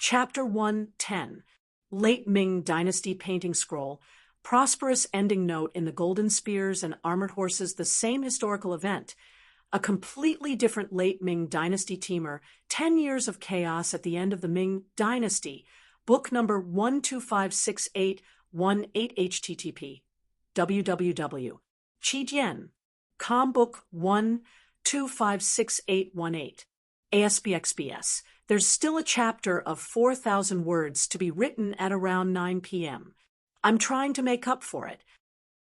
Chapter 110, Late Ming Dynasty Painting Scroll, Prosperous Ending Note in the Golden Spears and Armored Horses, the same historical event. A completely different Late Ming Dynasty teamer, 10 Years of Chaos at the End of the Ming Dynasty, book number 1256818 http www. Chijian, com book 1256818, ASBXBS. There's still a chapter of 4,000 words to be written at around 9 p.m. I'm trying to make up for it.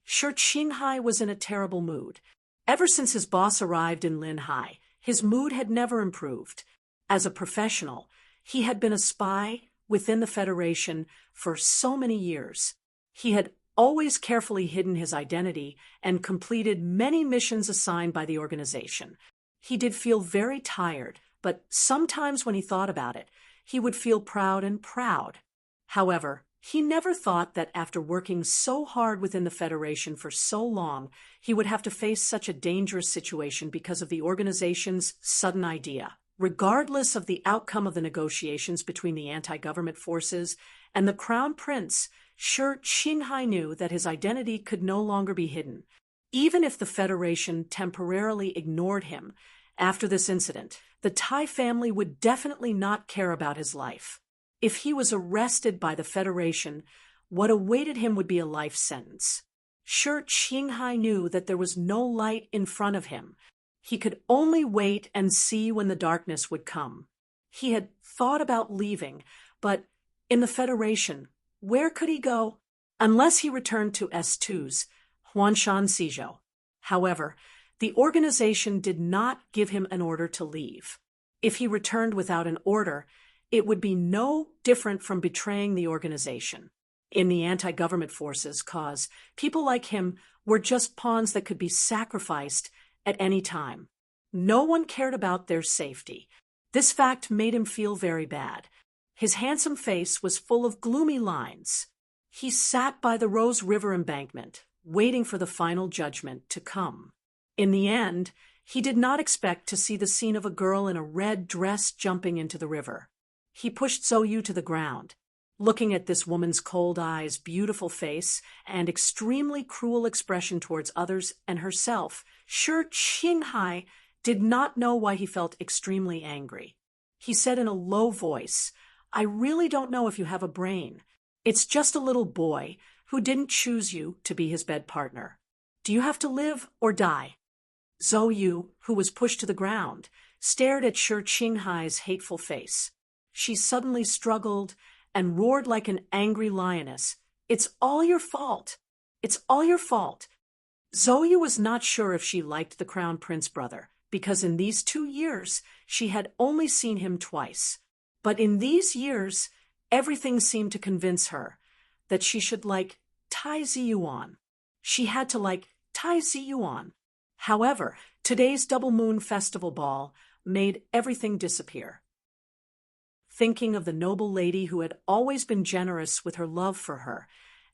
Shi Qinghai was in a terrible mood. Ever since his boss arrived in Linhai, his mood had never improved. As a professional, he had been a spy within the Federation for so many years. He had always carefully hidden his identity and completed many missions assigned by the organization. He did feel very tired, but sometimes when he thought about it, he would feel proud and proud. However, he never thought that after working so hard within the Federation for so long, he would have to face such a dangerous situation because of the organization's sudden idea. Regardless of the outcome of the negotiations between the anti-government forces and the Crown Prince, Shi Qinghai knew that his identity could no longer be hidden. Even if the Federation temporarily ignored him after this incident, the Tai family would definitely not care about his life. If he was arrested by the Federation, what awaited him would be a life sentence. Shi Qinghai knew that there was no light in front of him. He could only wait and see when the darkness would come. He had thought about leaving, but in the Federation, where could he go? Unless he returned to S2's Huanshan Sizhou. However, the organization did not give him an order to leave. If he returned without an order, it would be no different from betraying the organization. In the anti-government forces cause, people like him were just pawns that could be sacrificed at any time. No one cared about their safety. This fact made him feel very bad. His handsome face was full of gloomy lines. He sat by the Rose River embankment, waiting for the final judgment to come. In the end, he did not expect to see the scene of a girl in a red dress jumping into the river. He pushed Zhou to the ground. Looking at this woman's cold eyes, beautiful face, and extremely cruel expression towards others and herself, Shi Qinghai did not know why he felt extremely angry. He said in a low voice, "I really don't know if you have a brain. It's just a little boy who didn't choose you to be his bed partner. Do you have to live or die?" Zhou, who was pushed to the ground, stared at Shi Qinghai's hateful face. She suddenly struggled and roared like an angry lioness. "It's all your fault. It's all your fault." Zhou was not sure if she liked the Crown Prince brother, because in these 2 years she had only seen him twice. But in these years, everything seemed to convince her that she should like Tai Ziyuan. She had to like Tai Ziyuan. However, today's Double Moon Festival Ball made everything disappear. Thinking of the noble lady who had always been generous with her love for her,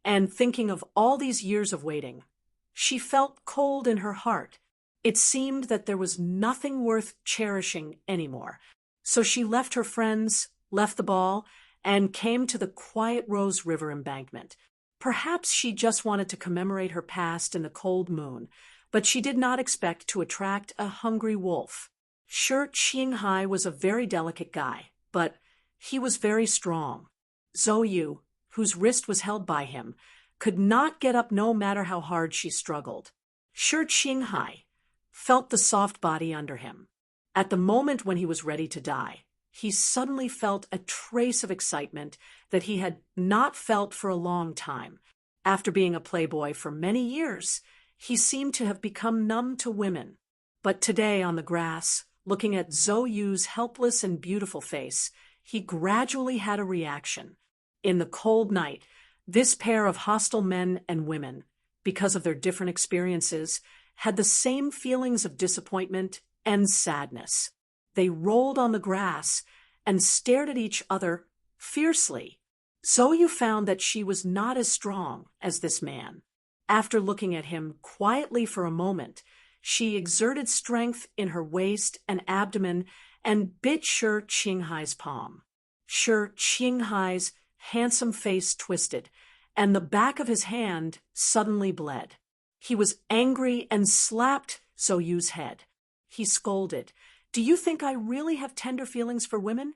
and thinking of all these years of waiting, she felt cold in her heart. It seemed that there was nothing worth cherishing anymore. So she left her friends, left the ball, and came to the quiet Rose River embankment. Perhaps she just wanted to commemorate her past in the cold moon, but she did not expect to attract a hungry wolf. Shi Qinghai was a very delicate guy, but he was very strong. Zhou, whose wrist was held by him, could not get up no matter how hard she struggled. Shi Qinghai felt the soft body under him. At the moment when he was ready to die, he suddenly felt a trace of excitement that he had not felt for a long time. After being a playboy for many years, he seemed to have become numb to women. But today on the grass, looking at Zhou's helpless and beautiful face, he gradually had a reaction. In the cold night, this pair of hostile men and women, because of their different experiences, had the same feelings of disappointment and sadness. They rolled on the grass and stared at each other fiercely. Zhou found that she was not as strong as this man. After looking at him quietly for a moment, she exerted strength in her waist and abdomen and bit Shi Qinghai's palm. Shi Qinghai's handsome face twisted, and the back of his hand suddenly bled. He was angry and slapped Zhou Yu's head. He scolded, "Do you think I really have tender feelings for women?"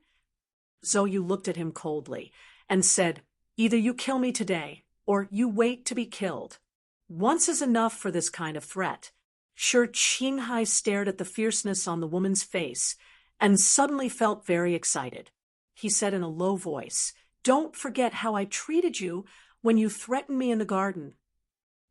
Zhou Yu looked at him coldly and said, "Either you kill me today, or you wait to be killed. Once is enough for this kind of threat." Shi Qinghai stared at the fierceness on the woman's face and suddenly felt very excited. He said in a low voice, "Don't forget how I treated you when you threatened me in the garden."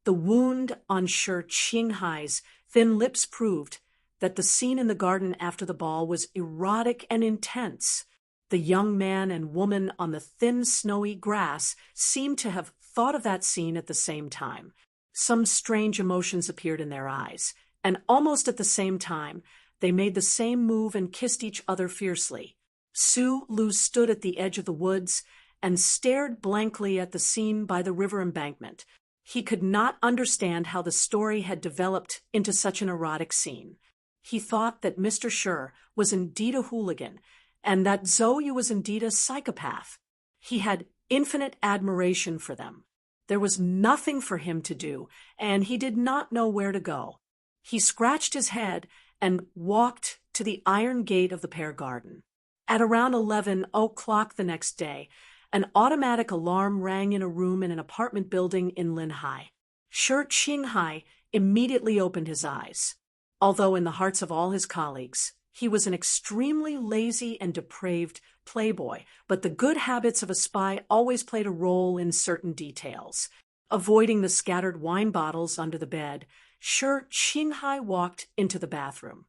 The wound on Shi Qinghai's thin lips proved that the scene in the garden after the ball was erotic and intense. The young man and woman on the thin, snowy grass seemed to have thought of that scene at the same time. Some strange emotions appeared in their eyes, and almost at the same time, they made the same move and kissed each other fiercely. Su Lu stood at the edge of the woods and stared blankly at the scene by the river embankment. He could not understand how the story had developed into such an erotic scene. He thought that Mr. Shi was indeed a hooligan, and that Zhou Yu was indeed a psychopath. He had infinite admiration for them. There was nothing for him to do, and he did not know where to go. He scratched his head and walked to the iron gate of the pear garden. At around 11 o'clock the next day, an automatic alarm rang in a room in an apartment building in Linhai. Shi Qinghai immediately opened his eyes. Although in the hearts of all his colleagues, he was an extremely lazy and depraved playboy, but the good habits of a spy always played a role in certain details. Avoiding the scattered wine bottles under the bed, Shi Qinghai walked into the bathroom.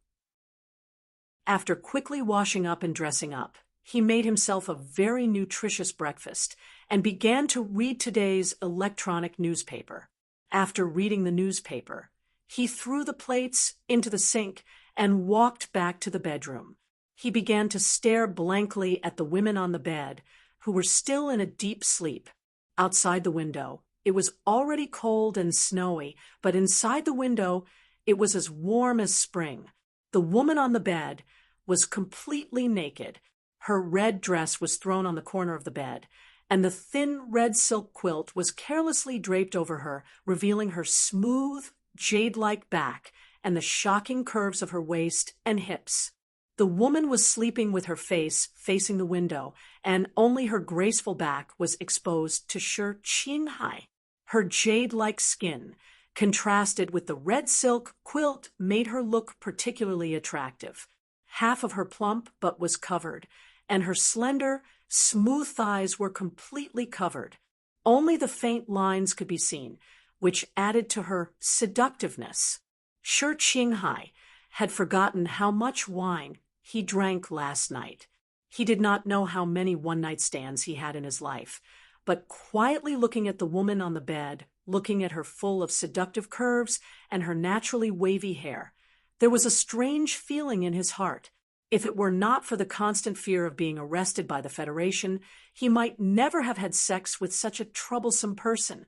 After quickly washing up and dressing up, he made himself a very nutritious breakfast and began to read today's electronic newspaper. After reading the newspaper, he threw the plates into the sink and walked back to the bedroom. He began to stare blankly at the women on the bed, who were still in a deep sleep. Outside the window, it was already cold and snowy, but inside the window, it was as warm as spring. The woman on the bed was completely naked. Her red dress was thrown on the corner of the bed, and the thin red silk quilt was carelessly draped over her, revealing her smooth, jade-like back and the shocking curves of her waist and hips. The woman was sleeping with her face facing the window, and only her graceful back was exposed to Shi Qinghai. Her jade-like skin, contrasted with the red silk quilt, made her look particularly attractive. Half of her plump butt was covered, and her slender, smooth thighs were completely covered. Only the faint lines could be seen, which added to her seductiveness. Shi Qinghai had forgotten how much wine he drank last night. He did not know how many one-night stands he had in his life, but quietly looking at the woman on the bed, looking at her full of seductive curves and her naturally wavy hair, there was a strange feeling in his heart. If it were not for the constant fear of being arrested by the Federation, he might never have had sex with such a troublesome person,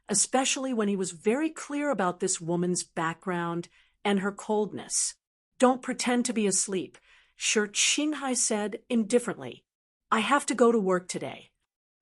especially when he was very clear about this woman's background and her coldness. "Don't pretend to be asleep," Shi Qinghai said indifferently. "I have to go to work today."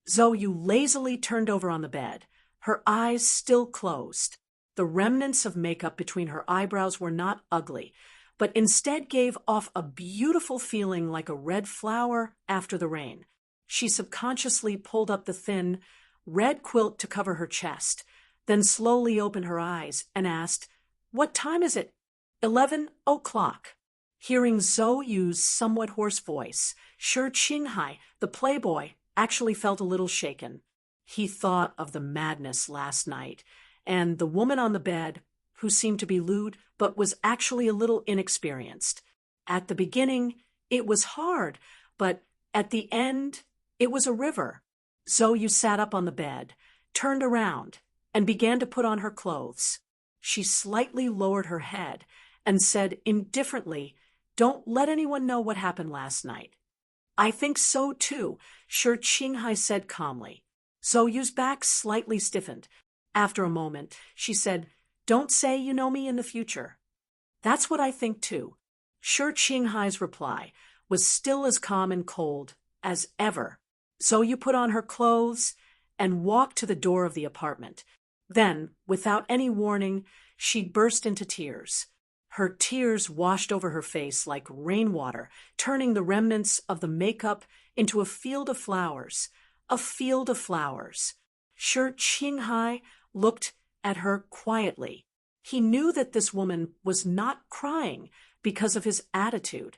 Zhou Yu lazily turned over on the bed, her eyes still closed. The remnants of makeup between her eyebrows were not ugly, but instead gave off a beautiful feeling like a red flower after the rain. She subconsciously pulled up the thin, red quilt to cover her chest, then slowly opened her eyes and asked, "What time is it?" 11 o'clock. Hearing Zhou Yu's somewhat hoarse voice, Shi Qinghai, the playboy, actually felt a little shaken. He thought of the madness last night, and the woman on the bed, who seemed to be lewd but was actually a little inexperienced. At the beginning, it was hard, but at the end, it was a river. Zhou Yu sat up on the bed, turned around, and began to put on her clothes. She slightly lowered her head and said indifferently, "Don't let anyone know what happened last night." "I think so too," Shi Qinghai said calmly. Zhou Yu's back slightly stiffened. After a moment, she said, "Don't say you know me in the future." "That's what I think too." Shi Qinghai's reply was still as calm and cold as ever. Zoe put on her clothes and walked to the door of the apartment. Then, without any warning, she burst into tears. Her tears washed over her face like rainwater, turning the remnants of the makeup into a field of flowers. A field of flowers. Shi Qinghai looked at her quietly. He knew that this woman was not crying because of his attitude.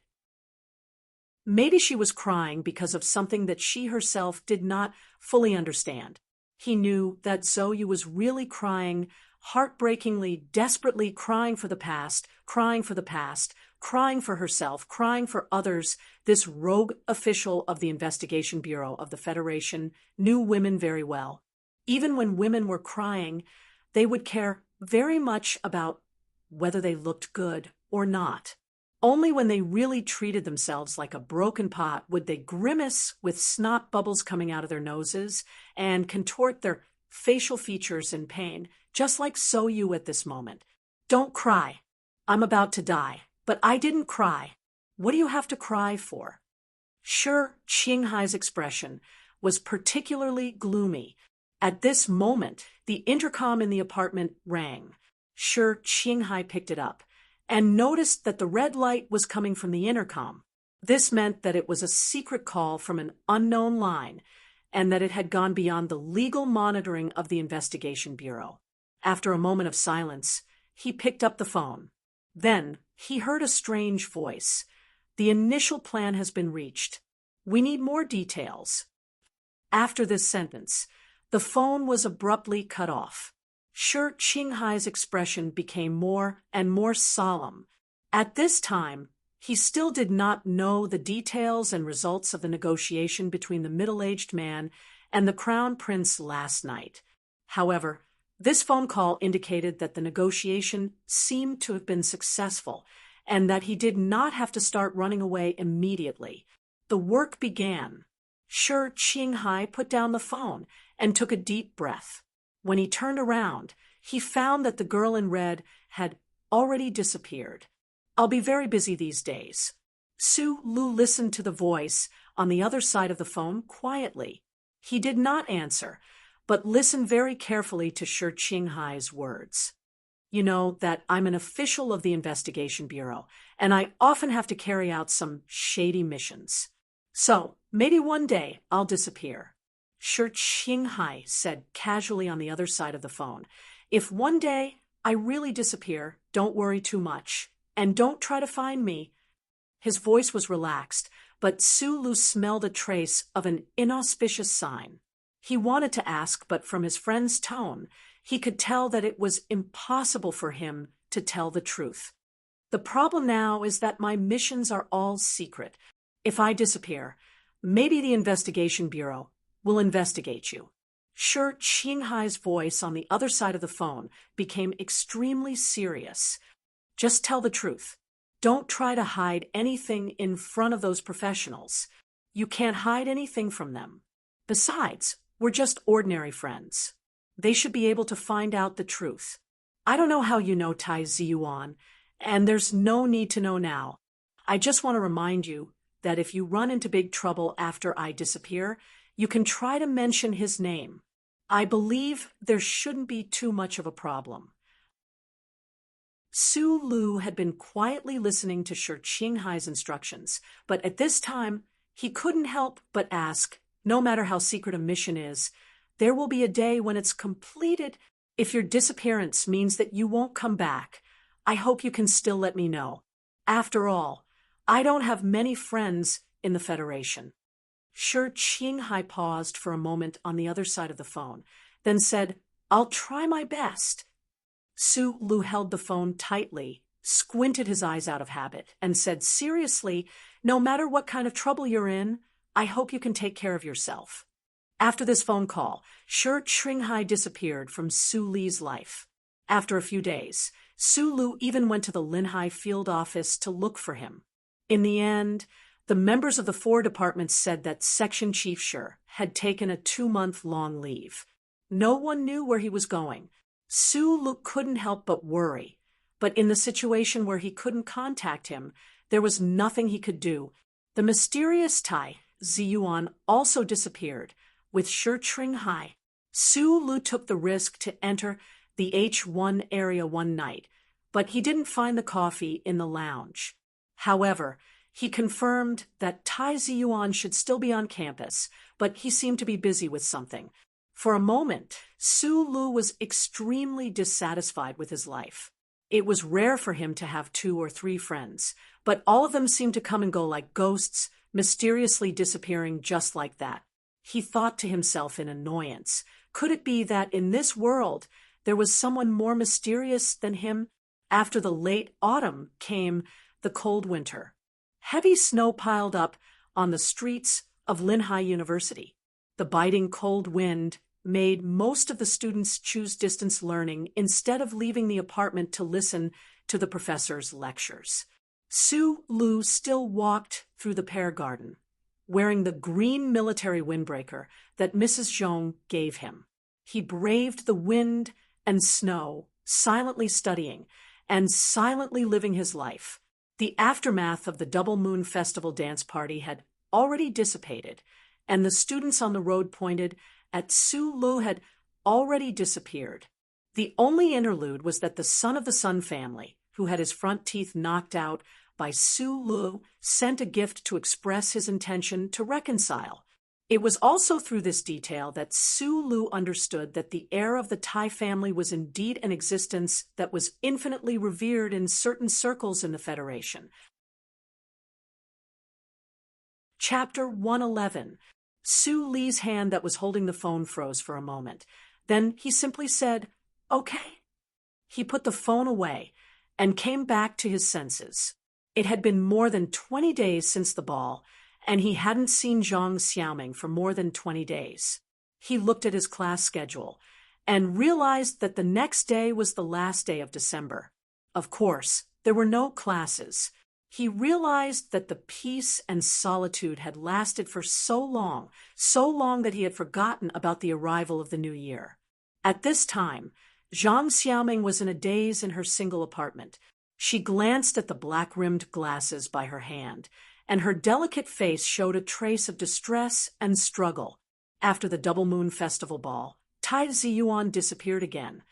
Maybe she was crying because of something that she herself did not fully understand. He knew that Zoe was really crying, heartbreakingly, desperately crying for the past, crying for the past, crying for herself, crying for others. This rogue official of the Investigation Bureau of the Federation knew women very well. Even when women were crying, they would care very much about whether they looked good or not. Only when they really treated themselves like a broken pot would they grimace with snot bubbles coming out of their noses and contort their facial features in pain, just like Zoe at this moment. Don't cry. I'm about to die. But I didn't cry. What do you have to cry for? Shi Qinghai's expression was particularly gloomy. At this moment, the intercom in the apartment rang. Shi Qinghai picked it up and noticed that the red light was coming from the intercom. This meant that it was a secret call from an unknown line and that it had gone beyond the legal monitoring of the Investigation Bureau. After a moment of silence, he picked up the phone. Then he heard a strange voice. The initial plan has been reached. We need more details. After this sentence, the phone was abruptly cut off. Shi Qinghai's expression became more and more solemn. At this time, he still did not know the details and results of the negotiation between the middle-aged man and the crown prince last night. However, this phone call indicated that the negotiation seemed to have been successful and that he did not have to start running away immediately. The work began. Shi Qinghai put down the phone and took a deep breath. When he turned around, he found that the girl in red had already disappeared. I'll be very busy these days. Su Lu listened to the voice on the other side of the phone quietly. He did not answer, but listened very carefully to Shi Qinghai's words. You know that I'm an official of the Investigation Bureau, and I often have to carry out some shady missions. So, maybe one day I'll disappear. Shi Qinghai said casually on the other side of the phone. If one day I really disappear, don't worry too much, and don't try to find me. His voice was relaxed, but Su Lu smelled a trace of an inauspicious sign. He wanted to ask, but from his friend's tone, he could tell that it was impossible for him to tell the truth. The problem now is that my missions are all secret. If I disappear, maybe the Investigation Bureau will investigate you. Shi Qinghai's voice on the other side of the phone became extremely serious. Just tell the truth. Don't try to hide anything in front of those professionals. You can't hide anything from them. Besides, we're just ordinary friends. They should be able to find out the truth. I don't know how you know Tai Ziyuan, and there's no need to know now. I just want to remind you that if you run into big trouble after I disappear, you can try to mention his name. I believe there shouldn't be too much of a problem. Su Lu had been quietly listening to Shi Qinghai's instructions, but at this time, he couldn't help but ask, no matter how secret a mission is, there will be a day when it's completed. If your disappearance means that you won't come back, I hope you can still let me know. After all, I don't have many friends in the Federation. Shi Qinghai paused for a moment on the other side of the phone, then said, I'll try my best. Su Lu held the phone tightly, squinted his eyes out of habit, and said seriously, no matter what kind of trouble you're in, I hope you can take care of yourself. After this phone call, Shi Qinghai disappeared from Su Li's life. After a few days, Su Lu even went to the Linhai field office to look for him. In the end, the members of the 4 departments said that Section Chief Shi had taken a 2-month-long leave. No one knew where he was going. Su Lu couldn't help but worry, but in the situation where he couldn't contact him, there was nothing he could do. The mysterious Tai Ziyuan also disappeared, with Shi Tringhai. Su Lu took the risk to enter the H1 area one night, but he didn't find the coffee in the lounge. However, he confirmed that Tai Ziyuan should still be on campus, but he seemed to be busy with something. For a moment, Su Lu was extremely dissatisfied with his life. It was rare for him to have 2 or 3 friends, but all of them seemed to come and go like ghosts, mysteriously disappearing just like that. He thought to himself in annoyance, could it be that in this world there was someone more mysterious than him? After the late autumn came the cold winter. Heavy snow piled up on the streets of Linhai University. The biting cold wind made most of the students choose distance learning instead of leaving the apartment to listen to the professor's lectures. Su Lu still walked through the pear garden, wearing the green military windbreaker that Mrs. Zhong gave him. He braved the wind and snow, silently studying and silently living his life. The aftermath of the Double Moon Festival dance party had already dissipated, and the students on the road pointed at Su Lu had already disappeared. The only interlude was that the son of the Sun family, who had his front teeth knocked out by Su Lu, sent a gift to express his intention to reconcile. It was also through this detail that Su Lu understood that the heir of the Tai family was indeed an existence that was infinitely revered in certain circles in the Federation. Chapter 111. Su Li's hand that was holding the phone froze for a moment. Then he simply said, "Okay." He put the phone away and came back to his senses. It had been more than 20 days since the ball, and he hadn't seen Zhang Xiaoming for more than 20 days. He looked at his class schedule and realized that the next day was the last day of December. Of course, there were no classes. He realized that the peace and solitude had lasted for so long that he had forgotten about the arrival of the new year. At this time, Zhang Xiaoming was in a daze in her single apartment. She glanced at the black-rimmed glasses by her hand, and her delicate face showed a trace of distress and struggle. After the Double Moon Festival ball, Tai Ziyuan disappeared again,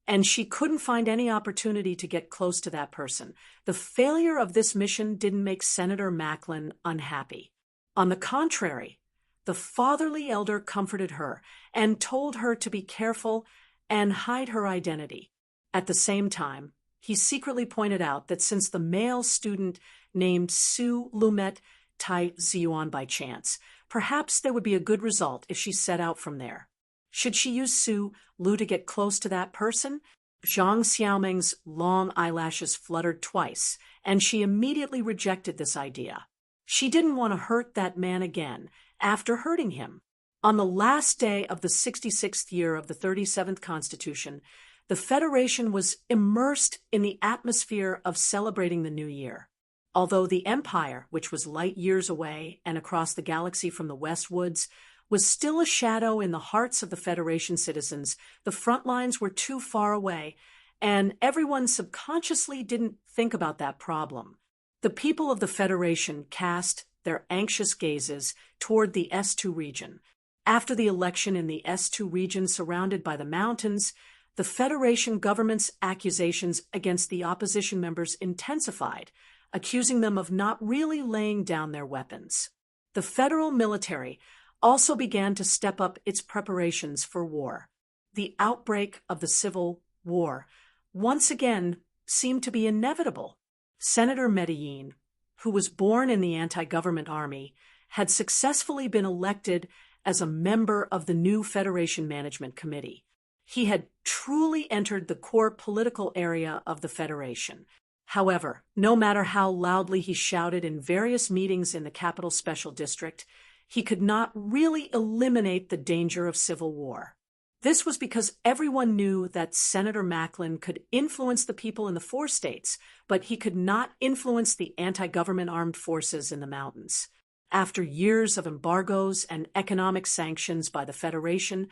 and she couldn't find any opportunity to get close to that person. The failure of this mission didn't make Senator Macklin unhappy. On the contrary, the fatherly elder comforted her and told her to be careful and hide her identity. At the same time, he secretly pointed out that since the male student named Su Lu met Tai Ziyuan by chance, perhaps there would be a good result if she set out from there. Should she use Su Lu to get close to that person? Zhang Xiaoming's long eyelashes fluttered twice, and she immediately rejected this idea. She didn't want to hurt that man again after hurting him. On the last day of the 66th year of the 37th Constitution, the Federation was immersed in the atmosphere of celebrating the new year. Although the Empire, which was light years away and across the galaxy from the Westwoods, was still a shadow in the hearts of the Federation citizens, the front lines were too far away, and everyone subconsciously didn't think about that problem. The people of the Federation cast their anxious gazes toward the S2 region. After the election in the S2 region surrounded by the mountains, the Federation government's accusations against the opposition members intensified, accusing them of not really laying down their weapons. The federal military also began to step up its preparations for war. The outbreak of the Civil War once again seemed to be inevitable. Senator Medellin, who was born in the anti-government army, had successfully been elected as a member of the new Federation Management Committee. He had truly entered the core political area of the Federation. However, no matter how loudly he shouted in various meetings in the Capital Special District, he could not really eliminate the danger of civil war. This was because everyone knew that Senator Macklin could influence the people in the 4 states, but he could not influence the anti-government armed forces in the mountains. After years of embargoes and economic sanctions by the Federation,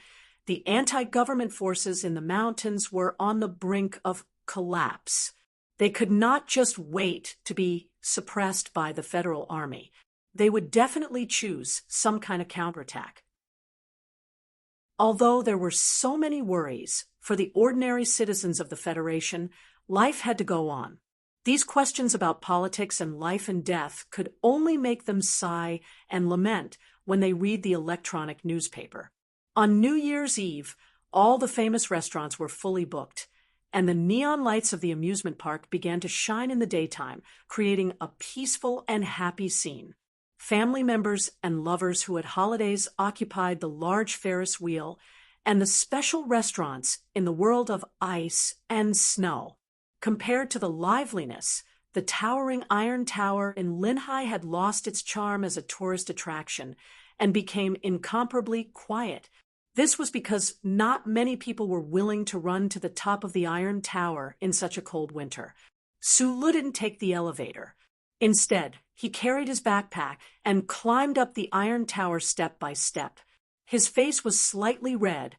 the anti-government forces in the mountains were on the brink of collapse. They could not just wait to be suppressed by the federal army. they would definitely choose some kind of counterattack. Although there were so many worries for the ordinary citizens of the Federation, life had to go on. These questions about politics and life and death could only make them sigh and lament when they read the electronic newspaper. On New Year's Eve, all the famous restaurants were fully booked, and the neon lights of the amusement park began to shine in the daytime, creating a peaceful and happy scene. Family members and lovers who at holidays occupied the large Ferris wheel and the special restaurants in the world of ice and snow. Compared to the liveliness, the towering Iron Tower in Linhai had lost its charm as a tourist attraction and became incomparably quiet. This was because not many people were willing to run to the top of the Iron Tower in such a cold winter. Sulu didn't take the elevator. Instead, he carried his backpack and climbed up the Iron Tower step by step. His face was slightly red,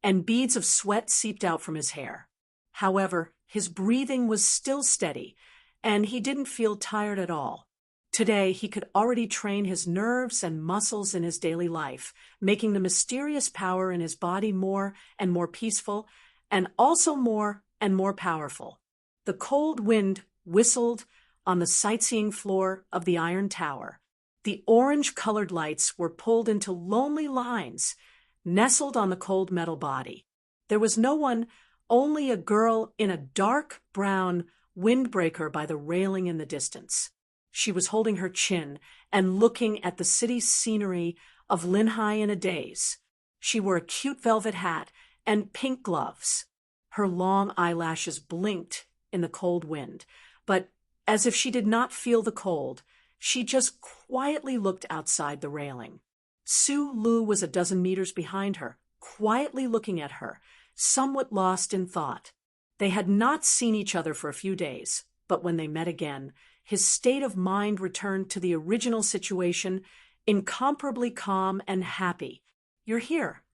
and beads of sweat seeped out from his hair. However, his breathing was still steady, and he didn't feel tired at all. Today, he could already train his nerves and muscles in his daily life, making the mysterious power in his body more and more peaceful, and also more and more powerful. The cold wind whistled on the sightseeing floor of the Iron Tower. The orange-colored lights were pulled into lonely lines, nestled on the cold metal body. There was no one, only a girl in a dark brown windbreaker by the railing in the distance. She was holding her chin and looking at the city scenery of Linhai in a daze. She wore a cute velvet hat and pink gloves. Her long eyelashes blinked in the cold wind, but as if she did not feel the cold, she just quietly looked outside the railing. Sulu was a dozen meters behind her, quietly looking at her, somewhat lost in thought. They had not seen each other for a few days, but when they met again, his state of mind returned to the original situation, incomparably calm and happy. "You're here."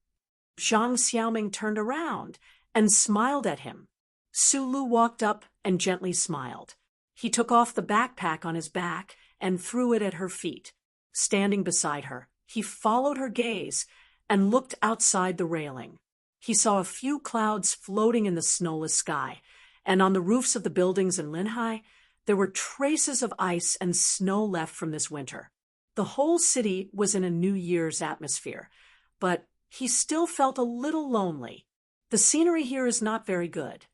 Zhang Xiaoming turned around and smiled at him. Sulu walked up and gently smiled. He took off the backpack on his back and threw it at her feet. Standing beside her, he followed her gaze and looked outside the railing. He saw a few clouds floating in the snowless sky, and on the roofs of the buildings in Linhai, there were traces of ice and snow left from this winter. The whole city was in a New Year's atmosphere, but he still felt a little lonely. "The scenery here is not very good."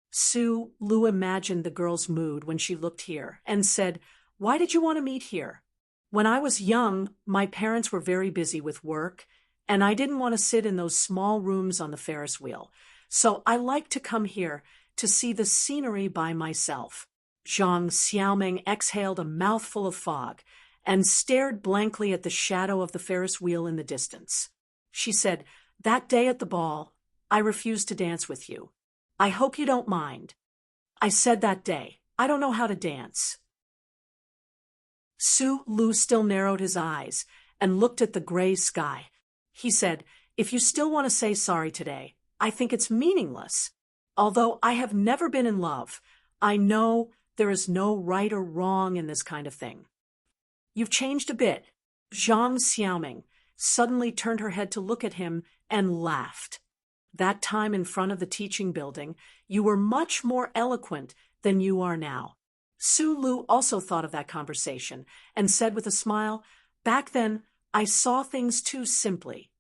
Sulu imagined the girl's mood when she looked here and said, "Why did you want to meet here?" "When I was young, my parents were very busy with work, and I didn't want to sit in those small rooms on the Ferris wheel, so I like to come here to see the scenery by myself." Zhang Xiaoming exhaled a mouthful of fog and stared blankly at the shadow of the Ferris wheel in the distance. She said, "That day at the ball, I refused to dance with you. I hope you don't mind." "I said that day, I don't know how to dance." Sulu still narrowed his eyes and looked at the gray sky. He said, "If you still want to say sorry today, I think it's meaningless. Although I have never been in love, I know there is no right or wrong in this kind of thing." "You've changed a bit." Zhang Xiaoming suddenly turned her head to look at him and laughed. "That time in front of the teaching building, you were much more eloquent than you are now." Sulu also thought of that conversation and said with a smile, "Back then, I saw things too simply."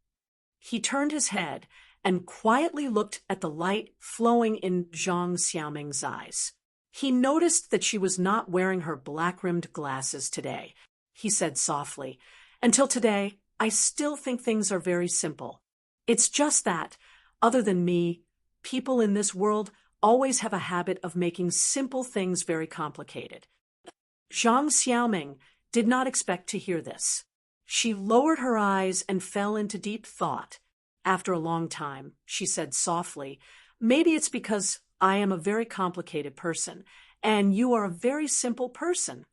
He turned his head and quietly looked at the light flowing in Zhang Xiaoming's eyes. He noticed that she was not wearing her black-rimmed glasses today. He said softly, "Until today, I still think things are very simple. It's just that, other than me, people in this world always have a habit of making simple things very complicated." Zhang Xiaoming did not expect to hear this. She lowered her eyes and fell into deep thought. After a long time, she said softly, "Maybe it's because I am a very complicated person, and you are a very simple person."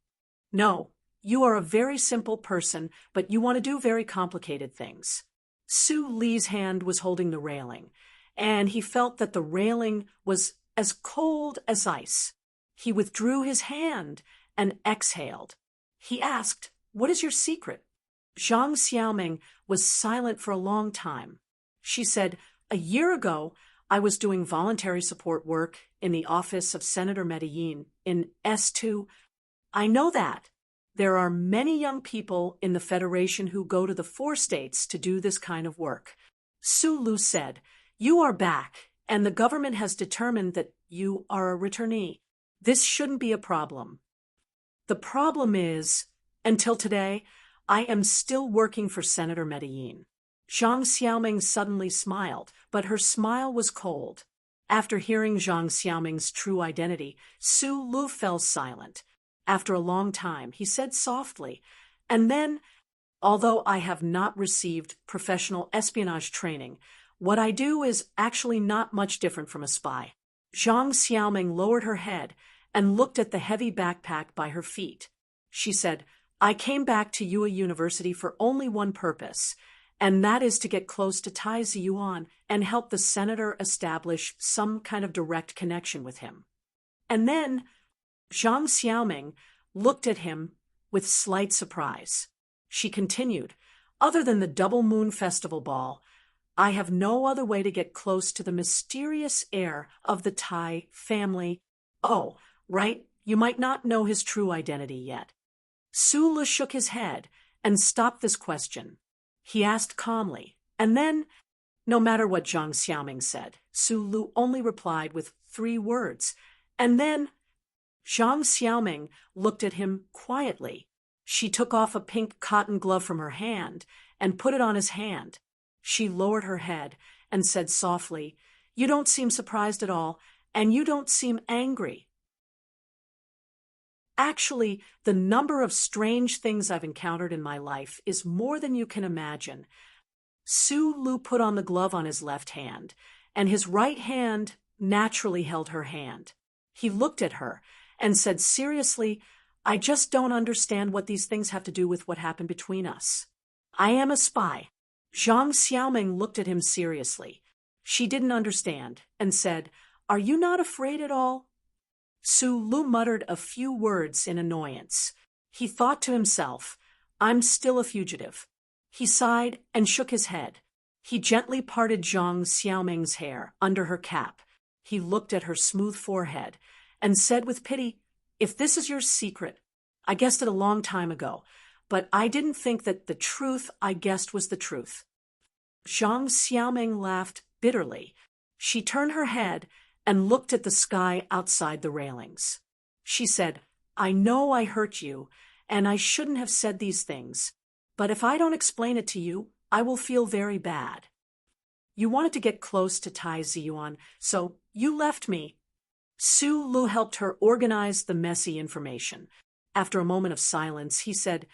"No, you are a very simple person, but you want to do very complicated things." Su Li's hand was holding the railing, and he felt that the railing was as cold as ice. He withdrew his hand and exhaled. He asked, What is your secret? Zhang Xiaoming was silent for a long time. She said, "A year ago, I was doing voluntary support work in the office of Senator Medellin in S2. I know that. There are many young people in the Federation who go to the 4 states to do this kind of work." Su Lu said, "You are back, and the government has determined that you are a returnee. This shouldn't be a problem. The problem is, until today, I am still working for Senator Medellin." Zhang Xiaoming suddenly smiled, but her smile was cold. After hearing Zhang Xiaoming's true identity, Su Lu fell silent. After a long time, he said softly, "And then, although I have not received professional espionage training, what I do is actually not much different from a spy." Zhang Xiaoming lowered her head and looked at the heavy backpack by her feet. She said, "I came back to Yue University for only one purpose, and that is to get close to Tai Ziyuan and help the senator establish some kind of direct connection with him." And then Zhang Xiaoming looked at him with slight surprise. She continued, "Other than the Double Moon Festival Ball, I have no other way to get close to the mysterious heir of the Tai family. Oh, right, you might not know his true identity yet." Su Lu shook his head and stopped this question. He asked calmly, and then, no matter what Zhang Xiaoming said, Su Lu only replied with 3 words. And then Zhang Xiaoming looked at him quietly. She took off a pink cotton glove from her hand and put it on his hand. She lowered her head and said softly, "You don't seem surprised at all, and you don't seem angry. Actually, the number of strange things I've encountered in my life is more than you can imagine." Su Lu put on the glove on his left hand, and his right hand naturally held her hand. He looked at her and said seriously, "I just don't understand what these things have to do with what happened between us. I am a spy." Zhang Xiaoming looked at him seriously. She didn't understand and said, "Are you not afraid at all?" Su Lu muttered a few words in annoyance. He thought to himself, "I'm still a fugitive." He sighed and shook his head. He gently parted Zhang Xiaoming's hair under her cap. He looked at her smooth forehead and said with pity, "If this is your secret, I guessed it a long time ago, but I didn't think that the truth I guessed was the truth." Zhang Xiaoming laughed bitterly. She turned her head and looked at the sky outside the railings. She said, "I know I hurt you, and I shouldn't have said these things, but if I don't explain it to you, I will feel very bad. You wanted to get close to Tai Ziyuan, so you left me." Su Lu helped her organize the messy information. After a moment of silence, he said,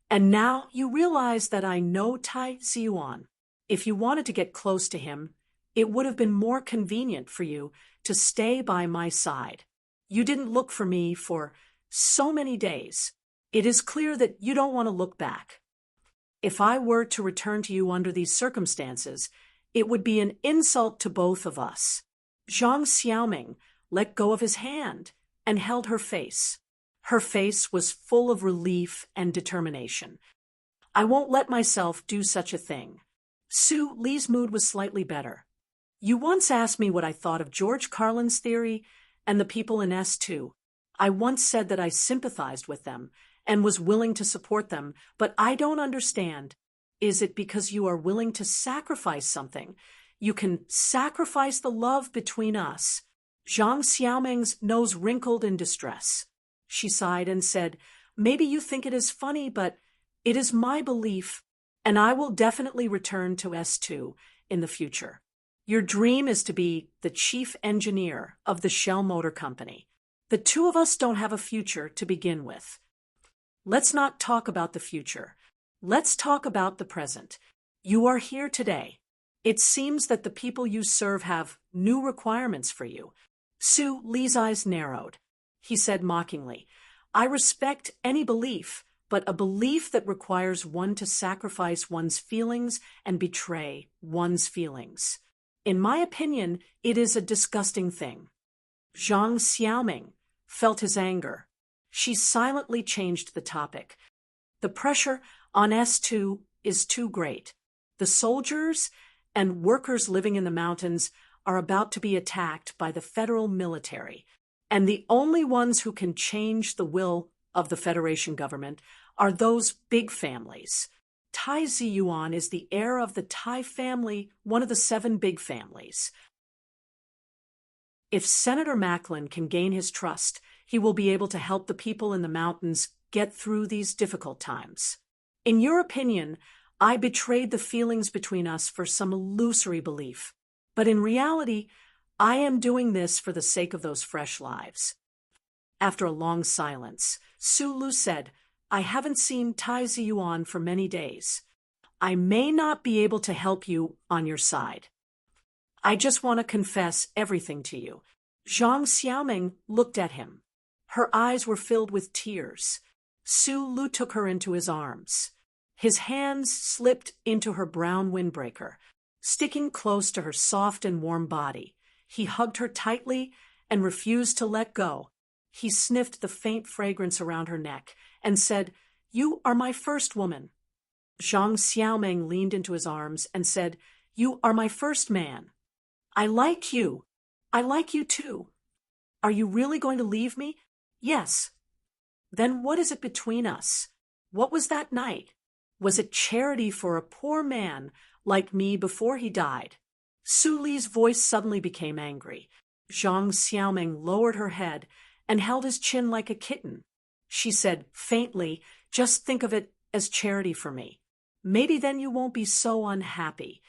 "And now you realize that I know Tai Ziyuan. If you wanted to get close to him, it would have been more convenient for you to stay by my side. You didn't look for me for so many days. It is clear that you don't want to look back. If I were to return to you under these circumstances, it would be an insult to both of us." Zhang Xiaoming let go of his hand and held her face. Her face was full of relief and determination. "I won't let myself do such a thing." Su Li's mood was slightly better. "You once asked me what I thought of George Carlin's theory and the people in S2. I once said that I sympathized with them and was willing to support them, but I don't understand. Is it because you are willing to sacrifice something? You can sacrifice the love between us." Zhang Xiaoming's nose wrinkled in distress. She sighed and said, "Maybe you think it is funny, but it is my belief, and I will definitely return to S2 in the future. Your dream is to be the chief engineer of the Shell Motor Company. The 2 of us don't have a future to begin with. Let's not talk about the future. Let's talk about the present. You are here today. It seems that the people you serve have new requirements for you." Su Li's eyes narrowed. He said mockingly, "I respect any belief, but a belief that requires one to sacrifice one's feelings and betray one's feelings. In my opinion, it is a disgusting thing." Zhang Xiaoming felt his anger. She silently changed the topic. The pressure on S2 is too great. The soldiers and workers living in the mountains are about to be attacked by the federal military, and the only ones who can change the will of the Federation government are those big families. Tai Ziyuan is the heir of the Tai family, one of the 7 big families. If Senator Macklin can gain his trust, he will be able to help the people in the mountains get through these difficult times. In your opinion, I betrayed the feelings between us for some illusory belief, but in reality, I am doing this for the sake of those fresh lives. After a long silence, Su Lu said, I haven't seen Tai Ziyuan for many days. I may not be able to help you on your side. I just want to confess everything to you. Zhang Xiaoming looked at him. Her eyes were filled with tears. Su Lu took her into his arms. His hands slipped into her brown windbreaker, sticking close to her soft and warm body. He hugged her tightly and refused to let go. He sniffed the faint fragrance around her neck and said, You are my first woman. Zhang Xiaoming leaned into his arms and said, You are my first man. I like you. I like you too. Are you really going to leave me? Yes. Then what is it between us? What was that night? Was it charity for a poor man like me before he died? Su Li's voice suddenly became angry. Zhang Xiaoming lowered her head and held his chin like a kitten. She said faintly, Just think of it as charity for me. Maybe then you won't be so unhappy.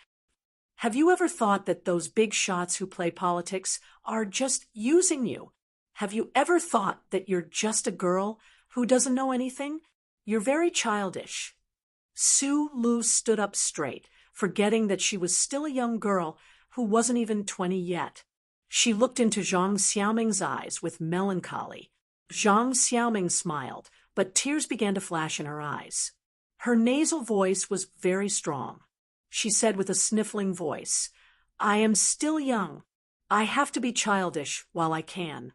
Have you ever thought that those big shots who play politics are just using you? Have you ever thought that you're just a girl who doesn't know anything? You're very childish. Su Lu stood up straight, forgetting that she was still a young girl who wasn't even 20 yet. She looked into Zhang Xiaoming's eyes with melancholy. Zhang Xiaoming smiled, but tears began to flash in her eyes. Her nasal voice was very strong. She said with a sniffling voice, I am still young. I have to be childish while I can.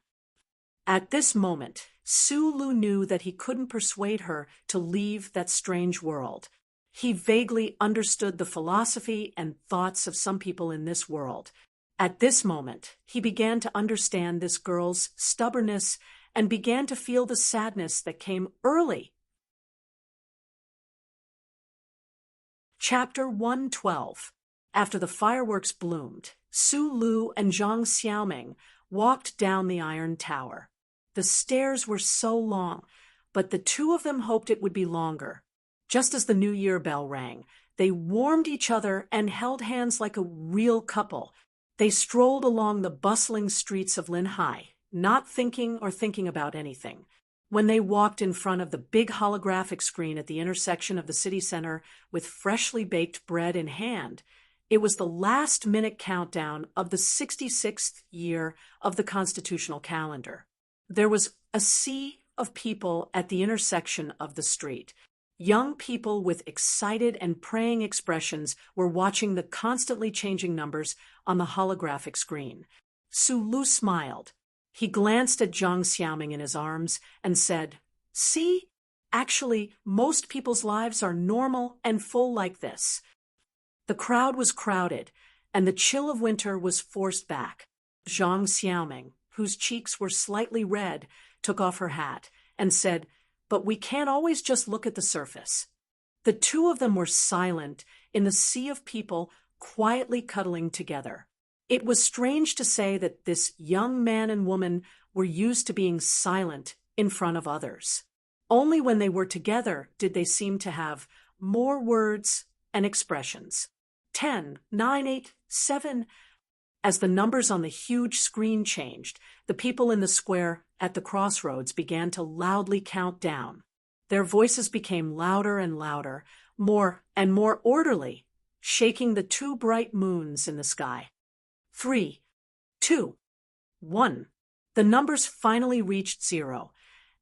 At this moment, Su Lu knew that he couldn't persuade her to leave that strange world. He vaguely understood the philosophy and thoughts of some people in this world. At this moment, he began to understand this girl's stubbornness and began to feel the sadness that came early. Chapter 112. After the fireworks bloomed, Su Lu and Zhang Xiaoming walked down the iron tower. The stairs were so long, but the two of them hoped it would be longer. Just as the New Year bell rang, they warmed each other and held hands like a real couple. They strolled along the bustling streets of Linhai, not thinking or thinking about anything. When they walked in front of the big holographic screen at the intersection of the city center with freshly baked bread in hand, it was the last-minute countdown of the 66th year of the constitutional calendar. There was a sea of people at the intersection of the street. Young people with excited and praying expressions were watching the constantly changing numbers on the holographic screen. Su Lu smiled. He glanced at Zhang Xiaoming in his arms and said, See, actually, most people's lives are normal and full like this. The crowd was crowded, and the chill of winter was forced back. Zhang Xiaoming, whose cheeks were slightly red, took off her hat and said, But we can't always just look at the surface. The two of them were silent in the sea of people quietly cuddling together. It was strange to say that this young man and woman were used to being silent in front of others. Only when they were together did they seem to have more words and expressions. 10, 9, 8, 7. As the numbers on the huge screen changed, the people in the square at the crossroads began to loudly count down. Their voices became louder and louder, more and more orderly, shaking the two bright moons in the sky. 3, 2, 1. The numbers finally reached 0,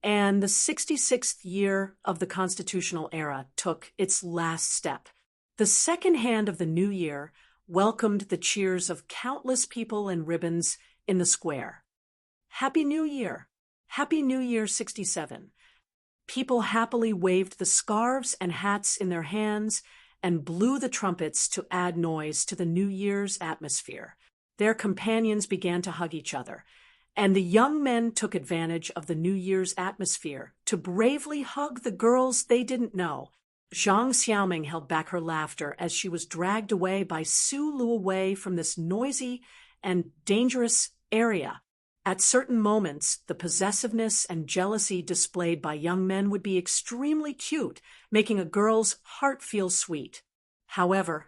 and the 66th year of the constitutional era took its last step. The second hand of the new year welcomed the cheers of countless people and ribbons in the square. Happy New Year! Happy New Year 67! People happily waved the scarves and hats in their hands and blew the trumpets to add noise to the New Year's atmosphere. Their companions began to hug each other, and the young men took advantage of the New Year's atmosphere to bravely hug the girls they didn't know. Zhang Xiaoming held back her laughter as she was dragged away by Su Lu away from this noisy and dangerous area. At certain moments, the possessiveness and jealousy displayed by young men would be extremely cute, making a girl's heart feel sweet. However,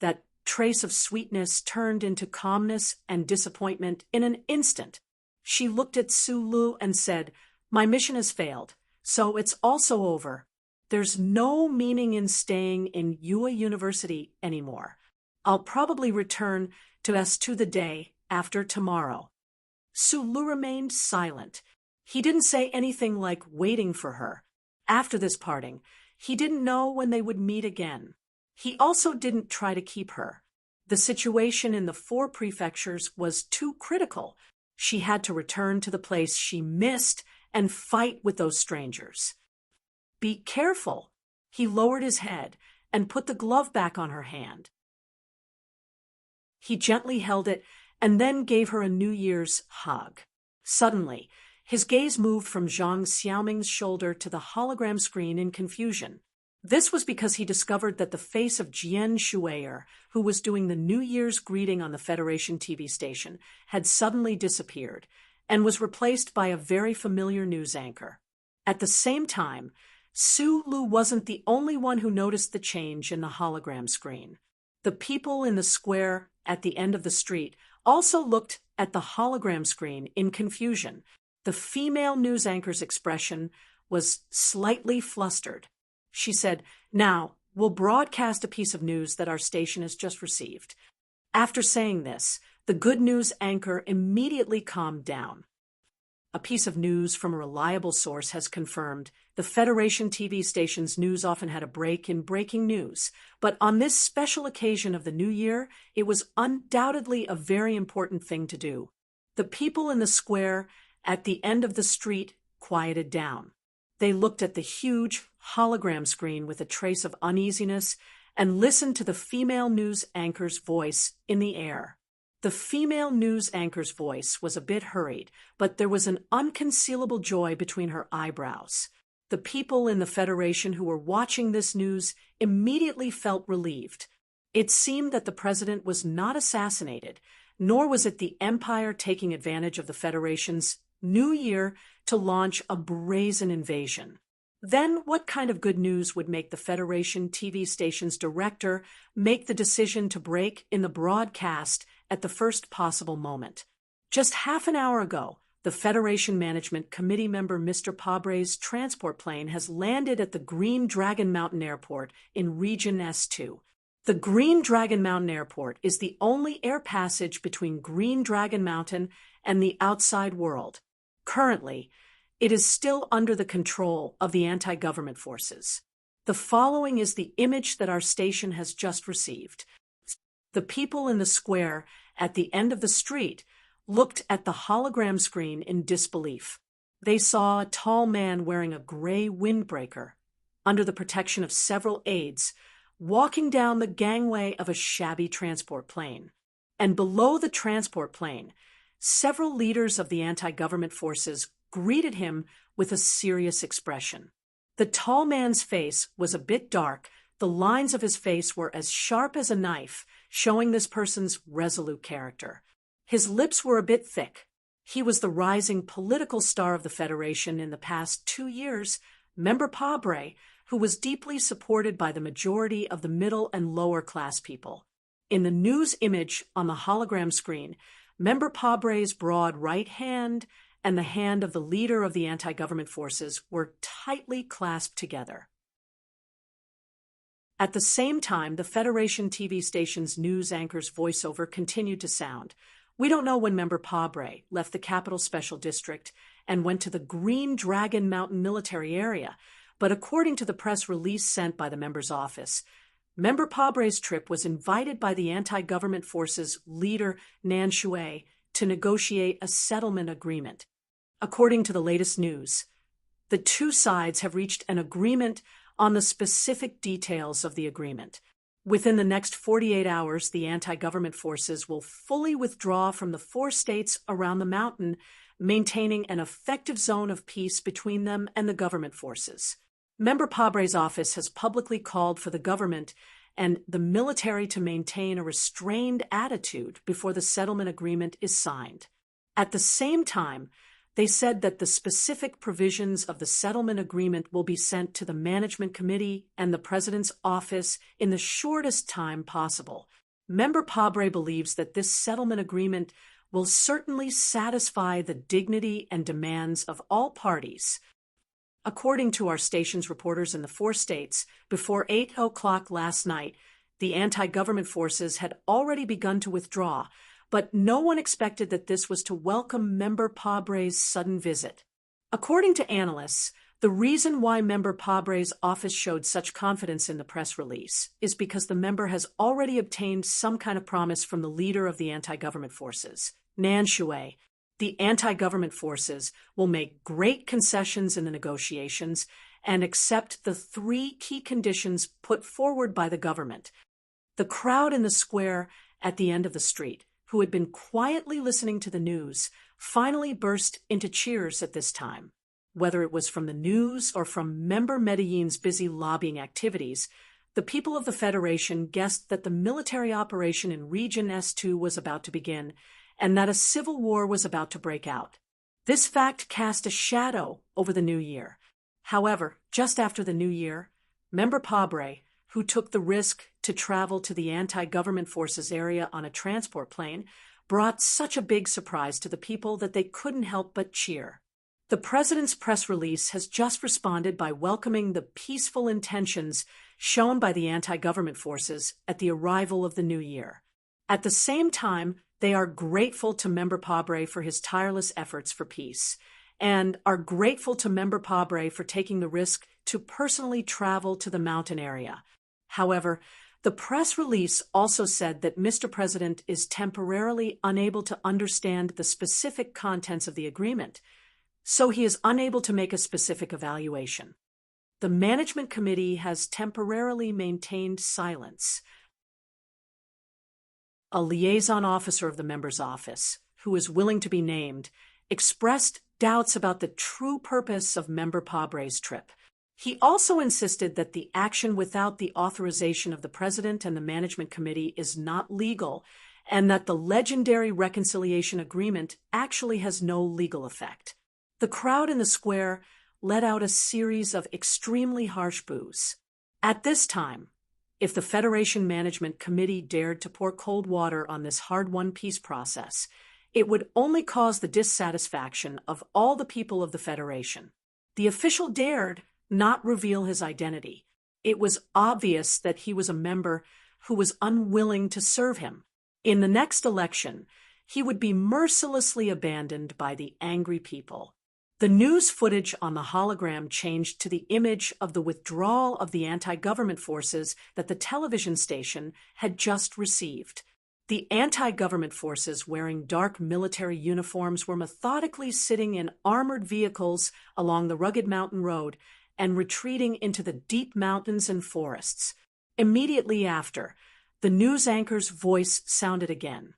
that trace of sweetness turned into calmness and disappointment in an instant. She looked at Su Lu and said, "My mission has failed, so it's also over. There's no meaning in staying in Yue University anymore. I'll probably return to S2 the day after tomorrow." Su Lu remained silent. He didn't say anything like waiting for her. After this parting, he didn't know when they would meet again. He also didn't try to keep her. The situation in the 4 prefectures was too critical. She had to return to the place she missed and fight with those strangers. "Be careful." He lowered his head and put the glove back on her hand. He gently held it and then gave her a New Year's hug. Suddenly, his gaze moved from Zhang Xiaoming's shoulder to the hologram screen in confusion. This was because he discovered that the face of Jian Shuier, who was doing the New Year's greeting on the Federation TV station, had suddenly disappeared and was replaced by a very familiar news anchor. At the same time, Su Lu wasn't the only one who noticed the change in the hologram screen. The people in the square at the end of the street also looked at the hologram screen in confusion. The female news anchor's expression was slightly flustered. She said, "Now, we'll broadcast a piece of news that our station has just received." After saying this, the good news anchor immediately calmed down. "A piece of news from a reliable source has confirmed the Federation TV station's news often had a break in breaking news, but on this special occasion of the New Year, it was undoubtedly a very important thing to do." The people in the square at the end of the street quieted down. They looked at the huge hologram screen with a trace of uneasiness and listened to the female news anchor's voice in the air. The female news anchor's voice was a bit hurried, but there was an unconcealable joy between her eyebrows. The people in the Federation who were watching this news immediately felt relieved. It seemed that the president was not assassinated, nor was it the Empire taking advantage of the Federation's New Year to launch a brazen invasion. Then what kind of good news would make the Federation TV station's director make the decision to break in the broadcast at the first possible moment? Just half an hour ago, the Federation Management Committee member Mr. Pabre's transport plane has landed at the Green Dragon Mountain Airport in Region S2. The Green Dragon Mountain Airport is the only air passage between Green Dragon Mountain and the outside world. Currently, it is still under the control of the anti-government forces. The following is the image that our station has just received. The people in the square at the end of the street looked at the hologram screen in disbelief. They saw a tall man wearing a gray windbreaker, under the protection of several aides, walking down the gangway of a shabby transport plane. And below the transport plane, several leaders of the anti-government forces greeted him with a serious expression. The tall man's face was a bit dark. The lines of his face were as sharp as a knife, showing this person's resolute character. His lips were a bit thick. He was the rising political star of the Federation in the past 2 years, Member Pabre, who was deeply supported by the majority of the middle and lower class people. In the news image on the hologram screen, Member Pabre's broad right hand and the hand of the leader of the anti-government forces were tightly clasped together. At the same time, the Federation TV station's news anchor's voiceover continued to sound. "We don't know when Member Pabre left the Capital Special District and went to the Green Dragon Mountain military area, but according to the press release sent by the member's office, Member Pabre's trip was invited by the anti-government forces leader Nan Shui to negotiate a settlement agreement. According to the latest news, The two sides have reached an agreement on the specific details of the agreement. Within the next 48 hours, the anti-government forces will fully withdraw from the 4 states around the mountain, maintaining an effective zone of peace between them and the government forces. Member Pabre's office has publicly called for the government and the military to maintain a restrained attitude before the settlement agreement is signed. At the same time, they said that the specific provisions of the settlement agreement will be sent to the Management Committee and the President's office in the shortest time possible. Member Pabre believes that this settlement agreement will certainly satisfy the dignity and demands of all parties. According to our station's reporters in the 4 states, before 8 o'clock last night, the anti-government forces had already begun to withdraw, but no one expected that this was to welcome Member Pabre's sudden visit. According to analysts, the reason why Member Pabre's office showed such confidence in the press release is because the member has already obtained some kind of promise from the leader of the anti-government forces, Nan Shui. The anti-government forces will make great concessions in the negotiations and accept the 3 key conditions put forward by the government. The crowd in the square at the end of the street, who had been quietly listening to the news, finally burst into cheers at this time. Whether it was from the news or from Member Medellin's busy lobbying activities, the people of the Federation guessed that the military operation in Region S2 was about to begin, and that a civil war was about to break out. This fact cast a shadow over the new year. However, just after the new year, Member Pabre, who took the risk to travel to the anti-government forces area on a transport plane, brought such a big surprise to the people that they couldn't help but cheer. The President's press release has just responded by welcoming the peaceful intentions shown by the anti-government forces at the arrival of the new year. At the same time, they are grateful to Member Pabre for his tireless efforts for peace, and are grateful to Member Pabre for taking the risk to personally travel to the mountain area. However, the press release also said that Mr. President is temporarily unable to understand the specific contents of the agreement, so he is unable to make a specific evaluation. The Management Committee has temporarily maintained silence. A liaison officer of the member's office, who is willing to be named, expressed doubts about the true purpose of Member Pabre's trip. He also insisted that the action without the authorization of the President and the Management Committee is not legal, and that the legendary reconciliation agreement actually has no legal effect. The crowd in the square let out a series of extremely harsh boos. At this time, if the Federation Management Committee dared to pour cold water on this hard-won peace process, it would only cause the dissatisfaction of all the people of the Federation. The official dared not reveal his identity. It was obvious that he was a member who was unwilling to serve him. In the next election, he would be mercilessly abandoned by the angry people. The news footage on the hologram changed to the image of the withdrawal of the anti-government forces that the television station had just received. The anti-government forces wearing dark military uniforms were methodically sitting in armored vehicles along the rugged mountain road and retreating into the deep mountains and forests. Immediately after, the news anchor's voice sounded again.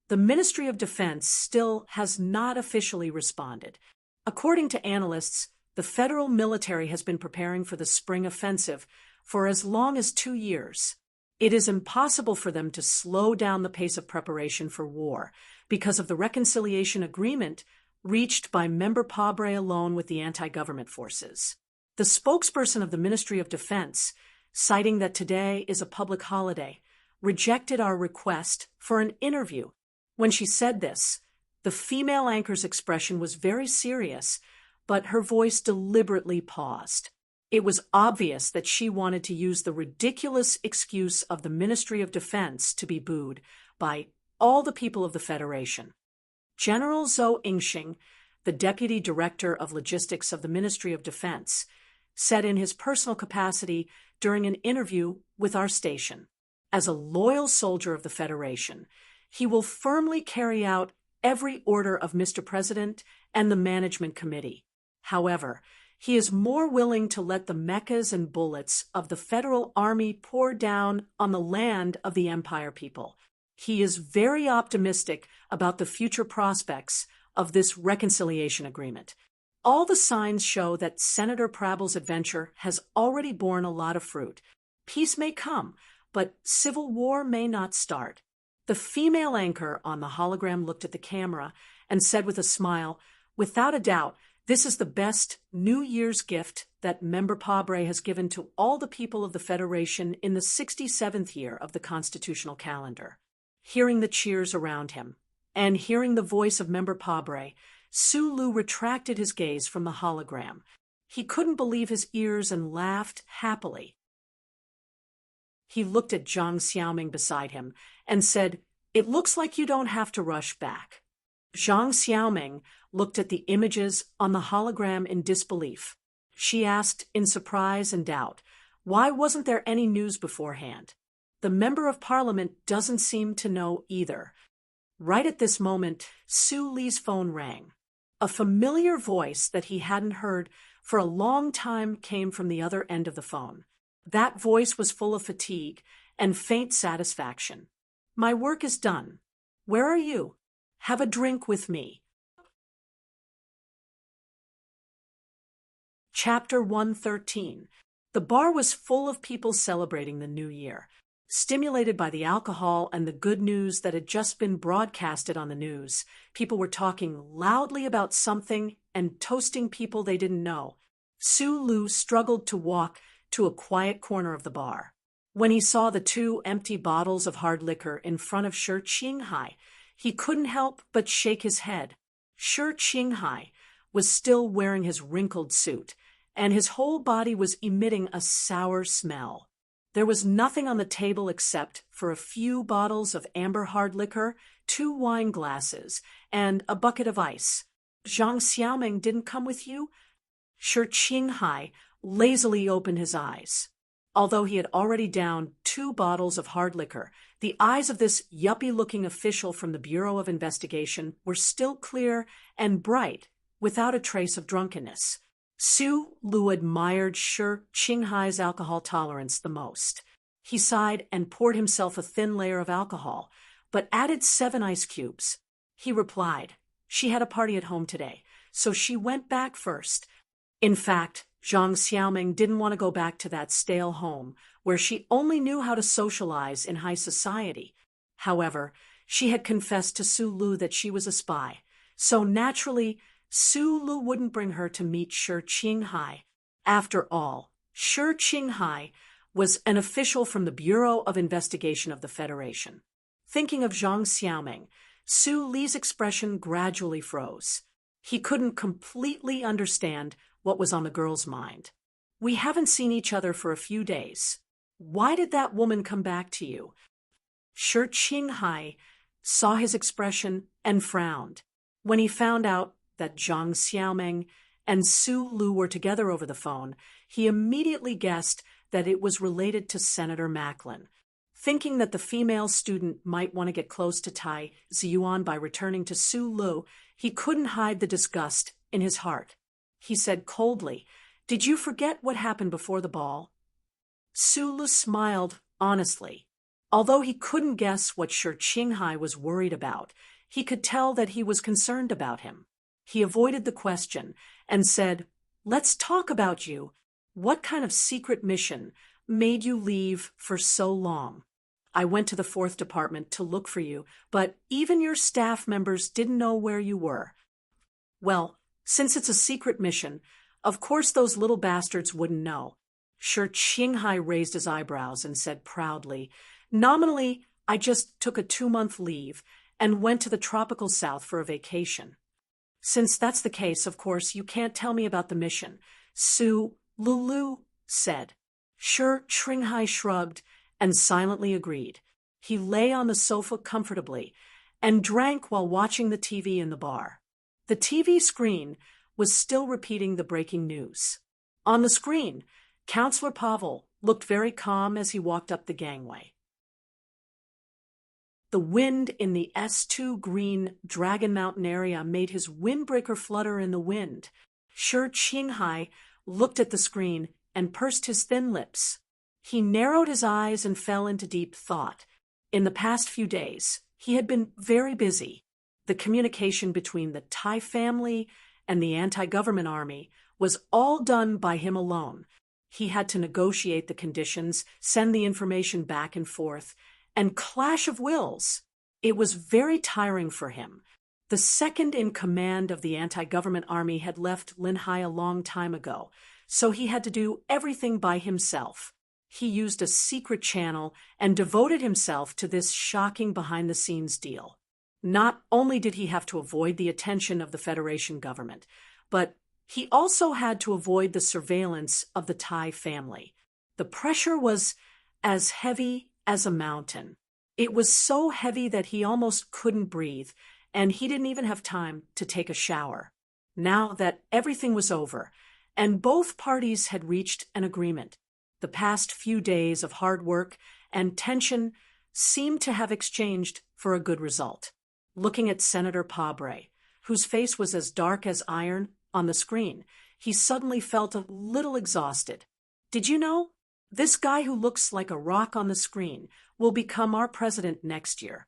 The Ministry of Defense still has not officially responded. According to analysts, the federal military has been preparing for the spring offensive for as long as 2 years. It is impossible for them to slow down the pace of preparation for war because of the reconciliation agreement reached by Member Pabre alone with the anti-government forces. The spokesperson of the Ministry of Defense, citing that today is a public holiday, rejected our request for an interview. When she said this, the female anchor's expression was very serious, but her voice deliberately paused. It was obvious that she wanted to use the ridiculous excuse of the Ministry of Defense to be booed by all the people of the Federation. General Zhou Yingxing, the Deputy Director of Logistics of the Ministry of Defense, said in his personal capacity during an interview with our station, as a loyal soldier of the Federation, he will firmly carry out every order of Mr. President and the Management Committee. However, He is more willing to let the mechas and bullets of the Federal Army pour down on the land of the Empire people. He is very optimistic about the future prospects of this reconciliation agreement. All the signs show that Senator Prabble's adventure has already borne a lot of fruit. Peace may come, but civil war may not start. The female anchor on the hologram looked at the camera and said with a smile, "Without a doubt, this is the best New Year's gift that Member Pabre has given to all the people of the Federation in the 67th year of the constitutional calendar." Hearing the cheers around him, and hearing the voice of Member Pabre, Sulu retracted his gaze from the hologram. He couldn't believe his ears and laughed happily. He looked at Zhang Xiaoming beside him and said, "It looks like you don't have to rush back." Zhang Xiaoming looked at the images on the hologram in disbelief. She asked in surprise and doubt, why wasn't there any news beforehand? The Member of Parliament doesn't seem to know either. Right at this moment, Su Li's phone rang. A familiar voice that he hadn't heard for a long time came from the other end of the phone. That voice was full of fatigue and faint satisfaction. "My work is done. Where are you? Have a drink with me." Chapter 113. The bar was full of people celebrating the new year. Stimulated by the alcohol and the good news that had just been broadcasted on the news, people were talking loudly about something and toasting people they didn't know. Sulu struggled to walk to a quiet corner of the bar. When he saw the 2 empty bottles of hard liquor in front of Shi Qinghai, he couldn't help but shake his head. Shi Qinghai was still wearing his wrinkled suit, and his whole body was emitting a sour smell. There was nothing on the table except for a few bottles of amber hard liquor, 2 wine glasses, and a bucket of ice. "Zhang Xiaoming didn't come with you?" Shi Qinghai lazily opened his eyes. Although he had already downed 2 bottles of hard liquor, the eyes of this yuppie-looking official from the Bureau of Investigation were still clear and bright, without a trace of drunkenness. Su Lu admired Shi Qinghai's alcohol tolerance the most. He sighed and poured himself a thin layer of alcohol, but added 7 ice cubes. He replied, "She had a party at home today, so she went back first." In fact, Zhang Xiaoming didn't want to go back to that stale home where she only knew how to socialize in high society. However, she had confessed to Su Lu that she was a spy, so naturally, Su Lu wouldn't bring her to meet Shi Qinghai. After all, Shi Qinghai was an official from the Bureau of Investigation of the Federation. Thinking of Zhang Xiaoming, Su Li's expression gradually froze. He couldn't completely understand what was on the girl's mind. "We haven't seen each other for a few days. Why did that woman come back to you?" Shi Qinghai saw his expression and frowned. When he found out that Zhang Xiaoming and Su Lu were together over the phone, he immediately guessed that it was related to Senator Macklin. Thinking that the female student might want to get close to Tai Ziyuan by returning to Su Lu, he couldn't hide the disgust in his heart. He said coldly, "Did you forget what happened before the ball?" Su Lu smiled honestly. Although he couldn't guess what Shi Qinghai was worried about, he could tell that he was concerned about him. He avoided the question and said, "Let's talk about you. What kind of secret mission made you leave for so long? I went to the 4th Department to look for you, but even your staff members didn't know where you were." "Well, since it's a secret mission, of course those little bastards wouldn't know." Shi Qinghai raised his eyebrows and said proudly, "Nominally, I just took a 2-month leave and went to the tropical south for a vacation." "Since that's the case, of course, you can't tell me about the mission," Su Lulu said. Shi Qinghai shrugged and silently agreed. He lay on the sofa comfortably and drank while watching the TV in the bar. The TV screen was still repeating the breaking news. On the screen, Counselor Pavel looked very calm as he walked up the gangway. The wind in the S2 green Dragon Mountain area made his windbreaker flutter in the wind. Shi Qinghai looked at the screen and pursed his thin lips. He narrowed his eyes and fell into deep thought. In the past few days, he had been very busy. The communication between the Thai family and the anti-government army was all done by him alone. He had to negotiate the conditions, send the information back and forth, and clash of wills. It was very tiring for him. The second in command of the anti-government army had left Linhai a long time ago, so he had to do everything by himself. He used a secret channel and devoted himself to this shocking behind-the-scenes deal. Not only did he have to avoid the attention of the Federation government, but he also had to avoid the surveillance of the Thai family. The pressure was as heavy as a mountain. It was so heavy that he almost couldn't breathe, and he didn't even have time to take a shower. Now that everything was over, and both parties had reached an agreement, the past few days of hard work and tension seemed to have exchanged for a good result. Looking at Senator Pabre, whose face was as dark as iron, on the screen, he suddenly felt a little exhausted. Did you know? This guy who looks like a rock on the screen will become our president next year.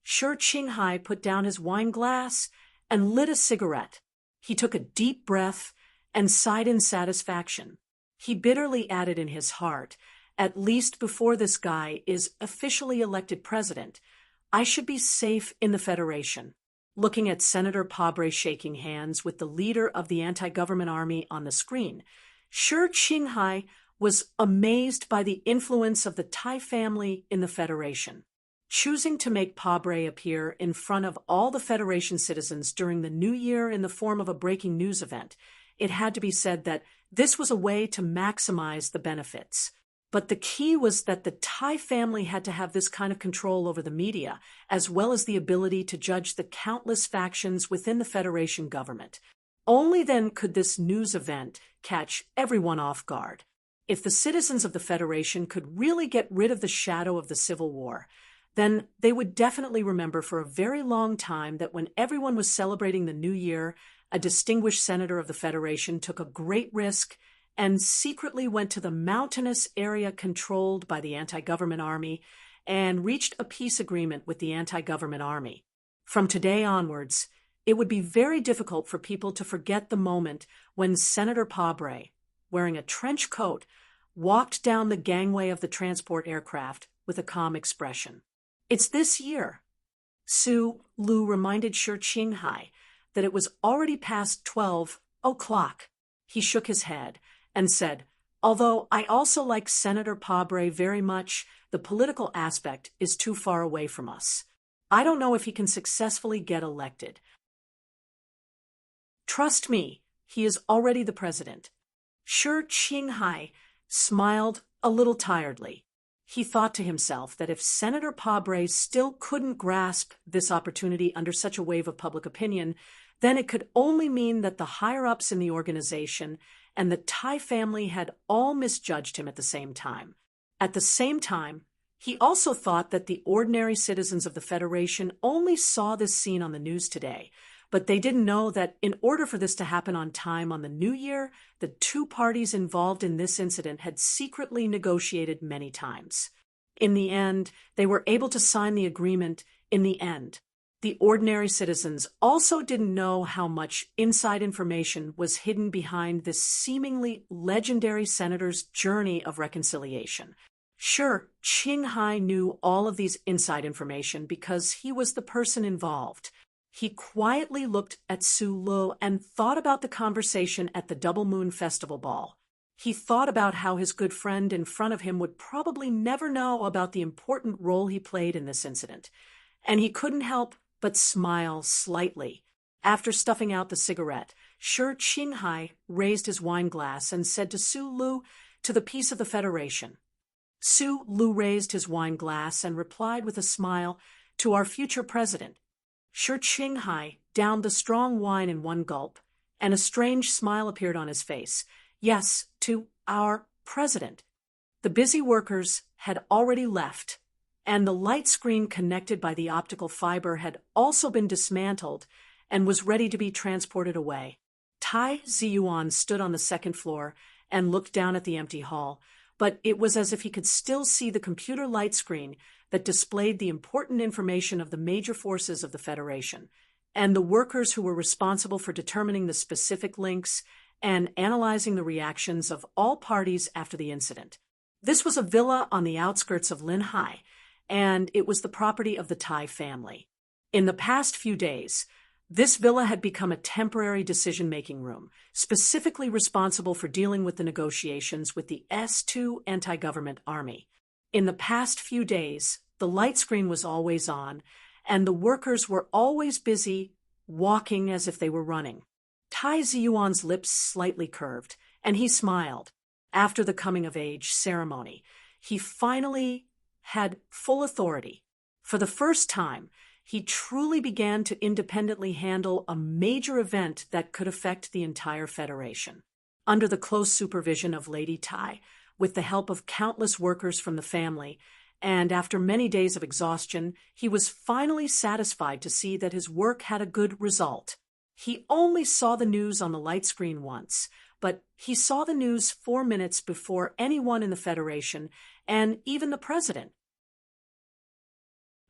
Shi Qinghai put down his wine glass and lit a cigarette. He took a deep breath and sighed in satisfaction. He bitterly added in his heart, at least before this guy is officially elected president, I should be safe in the Federation. Looking at Senator Pabre shaking hands with the leader of the anti-government army on the screen, Shi Qinghai was amazed by the influence of the Thai family in the Federation. Choosing to make Pabre appear in front of all the Federation citizens during the New Year in the form of a breaking news event, it had to be said that this was a way to maximize the benefits. But the key was that the Thai family had to have this kind of control over the media, as well as the ability to judge the countless factions within the Federation government. Only then could this news event catch everyone off guard. If the citizens of the Federation could really get rid of the shadow of the Civil War, then they would definitely remember for a very long time that when everyone was celebrating the New Year, a distinguished senator of the Federation took a great risk and secretly went to the mountainous area controlled by the anti-government army and reached a peace agreement with the anti-government army. From today onwards, it would be very difficult for people to forget the moment when Senator Pabre, wearing a trench coat, walked down the gangway of the transport aircraft with a calm expression. It's this year. Su Lu reminded Shi Qinghai that it was already past 12 o'clock. He shook his head and said, although I also like Senator Pabre very much, the political aspect is too far away from us. I don't know if he can successfully get elected. Trust me, he is already the president. Shi Qinghai smiled a little tiredly. He thought to himself that if Senator Pabre still couldn't grasp this opportunity under such a wave of public opinion, then it could only mean that the higher-ups in the organization and the Thai family had all misjudged him at the same time. At the same time, he also thought that the ordinary citizens of the Federation only saw this scene on the news today, but they didn't know that in order for this to happen on time on the New Year, the two parties involved in this incident had secretly negotiated many times. In the end, they were able to sign the agreement in the end. The ordinary citizens also didn't know how much inside information was hidden behind this seemingly legendary senator's journey of reconciliation. Sure, Qinghai knew all of these inside information because he was the person involved. He quietly looked at Su Lu and thought about the conversation at the Double Moon Festival Ball. He thought about how his good friend in front of him would probably never know about the important role he played in this incident, and he couldn't help but smile slightly. After stuffing out the cigarette, Shi Qinghai raised his wine glass and said to Su Lu, "To the peace of the Federation." Su Lu raised his wine glass and replied with a smile, "To our future president." Shi Qinghai downed the strong wine in one gulp, and a strange smile appeared on his face. "Yes, to our president." The busy workers had already left, and the light screen connected by the optical fiber had also been dismantled and was ready to be transported away. Tai Ziyuan stood on the second floor and looked down at the empty hall, but it was as if he could still see the computer light screen that displayed the important information of the major forces of the Federation, and the workers who were responsible for determining the specific links and analyzing the reactions of all parties after the incident. This was a villa on the outskirts of Linhai, and it was the property of the Tai family. In the past few days, this villa had become a temporary decision-making room, specifically responsible for dealing with the negotiations with the S2 anti-government army. In the past few days, the light screen was always on, and the workers were always busy, walking as if they were running. Tai Ziyuan's lips slightly curved, and he smiled. After the coming-of-age ceremony, he finally had full authority. For the first time, he truly began to independently handle a major event that could affect the entire Federation. Under the close supervision of Lady Tai, with the help of countless workers from the family, and after many days of exhaustion, he was finally satisfied to see that his work had a good result. He only saw the news on the light screen once, but he saw the news 4 minutes before anyone in the Federation, and even the president.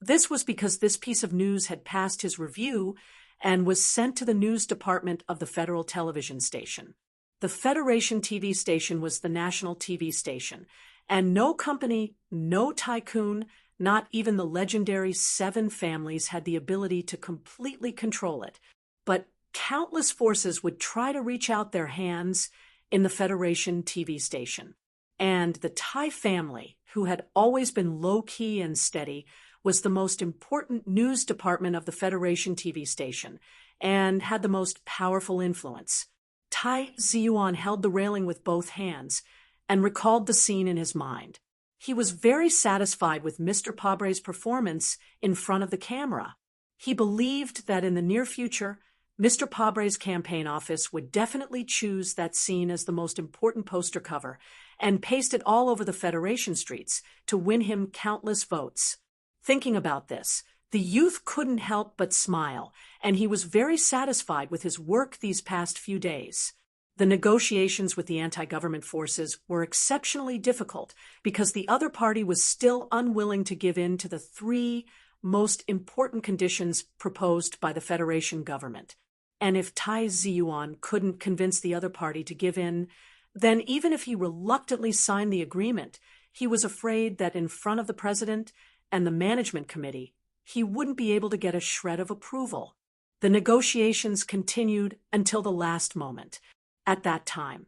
This was because this piece of news had passed his review and was sent to the news department of the federal television station. The Federation TV station was the national TV station, and no company, no tycoon, not even the legendary 7 families had the ability to completely control it. But countless forces would try to reach out their hands in the Federation TV station. And the Tai family, who had always been low-key and steady, was the most important news department of the Federation TV station and had the most powerful influence. Tai Ziyuan held the railing with both hands and recalled the scene in his mind. He was very satisfied with Mr. Pabre's performance in front of the camera. He believed that in the near future, Mr. Pabre's campaign office would definitely choose that scene as the most important poster cover and paste it all over the Federation streets to win him countless votes. Thinking about this, the youth couldn't help but smile, and he was very satisfied with his work these past few days. The negotiations with the anti-government forces were exceptionally difficult because the other party was still unwilling to give in to the 3 most important conditions proposed by the Federation government. And if Tai Ziyuan couldn't convince the other party to give in, then even if he reluctantly signed the agreement, he was afraid that in front of the president and the management committee, he wouldn't be able to get a shred of approval. The negotiations continued until the last moment. At that time,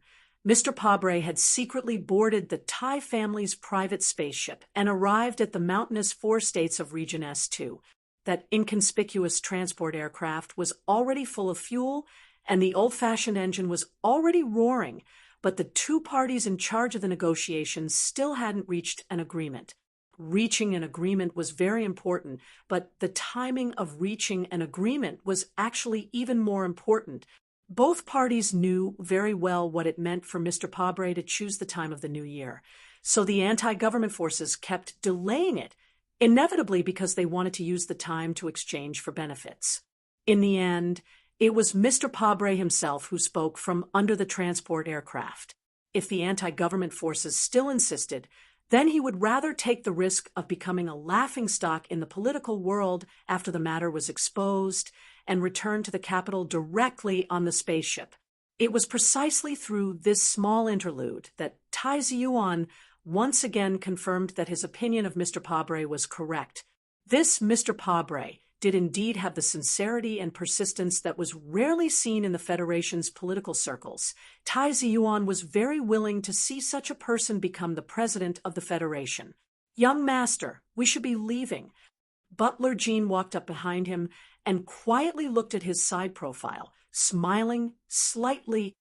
Mr. Pabre had secretly boarded the Tai family's private spaceship and arrived at the mountainous 4 states of Region S2. That inconspicuous transport aircraft was already full of fuel, and the old-fashioned engine was already roaring, but the 2 parties in charge of the negotiations still hadn't reached an agreement. Reaching an agreement was very important, but the timing of reaching an agreement was actually even more important. Both parties knew very well what it meant for Mr. Pabre to choose the time of the new year, so the anti-government forces kept delaying it, inevitably because they wanted to use the time to exchange for benefits. In the end, it was Mr. Pabre himself who spoke from under the transport aircraft. If the anti-government forces still insisted, then he would rather take the risk of becoming a laughingstock in the political world after the matter was exposed and return to the capital directly on the spaceship. It was precisely through this small interlude that Tai Ziyuan once again confirmed that his opinion of Mr. Pabre was correct. This Mr. Pabre did indeed have the sincerity and persistence that was rarely seen in the Federation's political circles. Tai Ziyuan was very willing to see such a person become the president of the Federation. "Young master, we should be leaving." Butler Jean walked up behind him and quietly looked at his side profile, smiling slightly.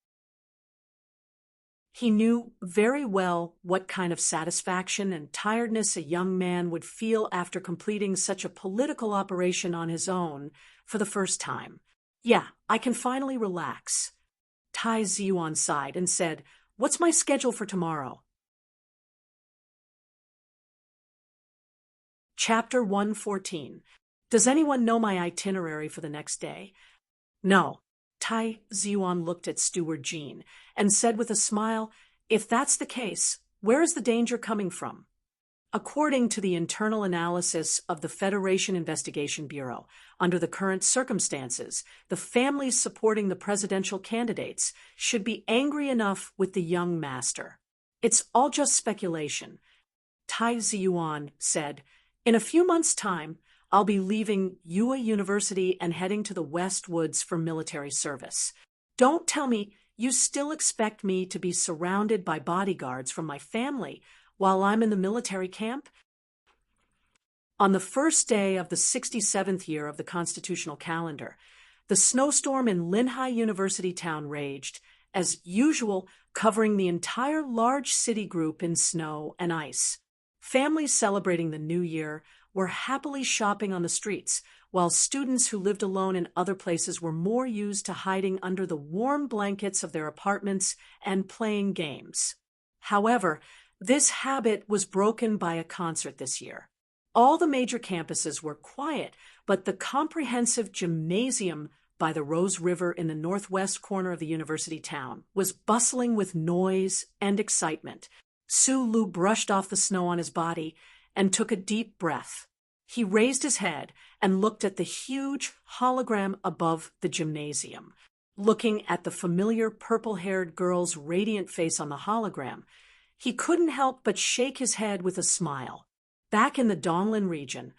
He knew very well what kind of satisfaction and tiredness a young man would feel after completing such a political operation on his own for the first time. "Yeah, I can finally relax." Tai Ziyuan sighed and said, "What's my schedule for tomorrow?" Chapter 114. Does anyone know my itinerary for the next day? No. Tai Ziyuan looked at Steward Jean and said with a smile, "If that's the case, where is the danger coming from?" According to the internal analysis of the Federation Investigation Bureau, under the current circumstances, the families supporting the presidential candidates should be angry enough with the young master. "It's all just speculation," Tai Ziyuan said. "In a few months' time, I'll be leaving Yue University and heading to the West Woods for military service. Don't tell me you still expect me to be surrounded by bodyguards from my family while I'm in the military camp?" On the first day of the 67th year of the constitutional calendar, the snowstorm in Linhai University town raged, as usual, covering the entire large city group in snow and ice. Families celebrating the new year were happily shopping on the streets, while students who lived alone in other places were more used to hiding under the warm blankets of their apartments and playing games. However, this habit was broken by a concert this year. All the major campuses were quiet, but the comprehensive gymnasium by the Rose River in the northwest corner of the university town was bustling with noise and excitement. Su Lu brushed off the snow on his body and took a deep breath. He raised his head and looked at the huge hologram above the gymnasium. Looking at the familiar purple-haired girl's radiant face on the hologram, he couldn't help but shake his head with a smile. Back in the Donglin region,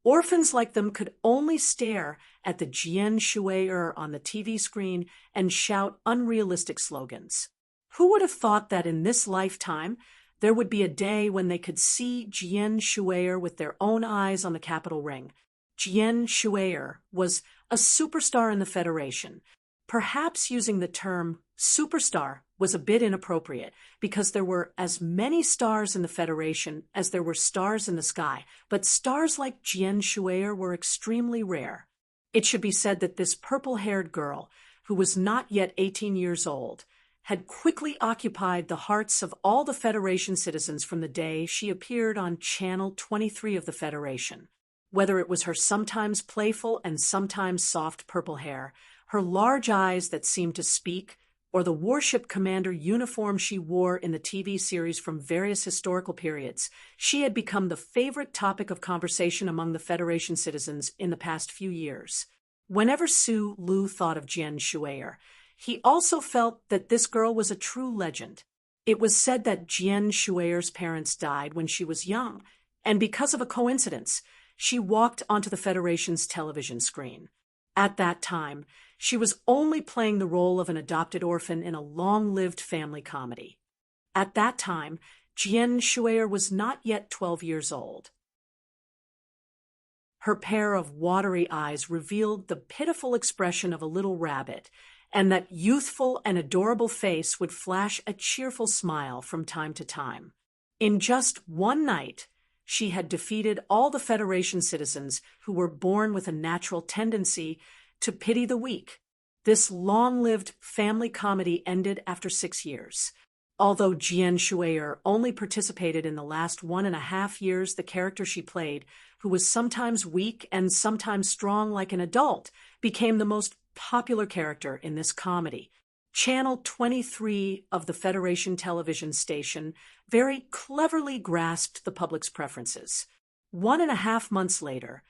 orphans like them could only stare at the Jian Shui'er on the TV screen and shout unrealistic slogans. Who would have thought that in this lifetime there would be a day when they could see Jian Shui'er with their own eyes on the Capitol ring? Jian Shui'er was a superstar in the Federation. Perhaps using the term superstar was a bit inappropriate because there were as many stars in the Federation as there were stars in the sky, but stars like Jian Shui'er were extremely rare. It should be said that this purple-haired girl, who was not yet 18 years old, had quickly occupied the hearts of all the Federation citizens from the day she appeared on Channel 23 of the Federation. Whether it was her sometimes playful and sometimes soft purple hair, her large eyes that seemed to speak, or the warship commander uniform she wore in the TV series from various historical periods, she had become the favorite topic of conversation among the Federation citizens in the past few years. Whenever Su Lu thought of Jian Shui'er, he also felt that this girl was a true legend. It was said that Jian Shui'er's parents died when she was young, and because of a coincidence, she walked onto the Federation's television screen. At that time, she was only playing the role of an adopted orphan in a long-lived family comedy. At that time, Jian Shui'er was not yet 12 years old. Her pair of watery eyes revealed the pitiful expression of a little rabbit, and that youthful and adorable face would flash a cheerful smile from time to time. In just one night, she had defeated all the Federation citizens who were born with a natural tendency to pity the weak. This long-lived family comedy ended after 6 years. Although Jian Shui'er only participated in the last 1.5 years, the character she played, who was sometimes weak and sometimes strong like an adult, became the most popular character in this comedy. Channel 23 of the Federation television station very cleverly grasped the public's preferences. 1.5 months later,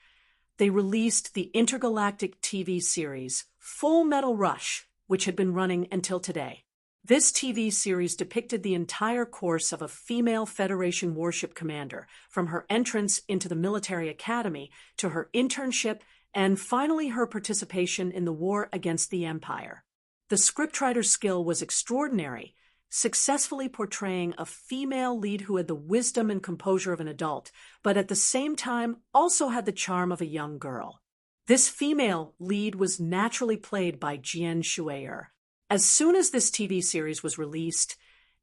they released the intergalactic TV series Full Metal Rush, which had been running until today. This TV series depicted the entire course of a female Federation warship commander, from her entrance into the military academy to her internship and finally her participation in the war against the Empire. The scriptwriter's skill was extraordinary, successfully portraying a female lead who had the wisdom and composure of an adult, but at the same time also had the charm of a young girl. This female lead was naturally played by Jian Shui'er. As soon as this TV series was released,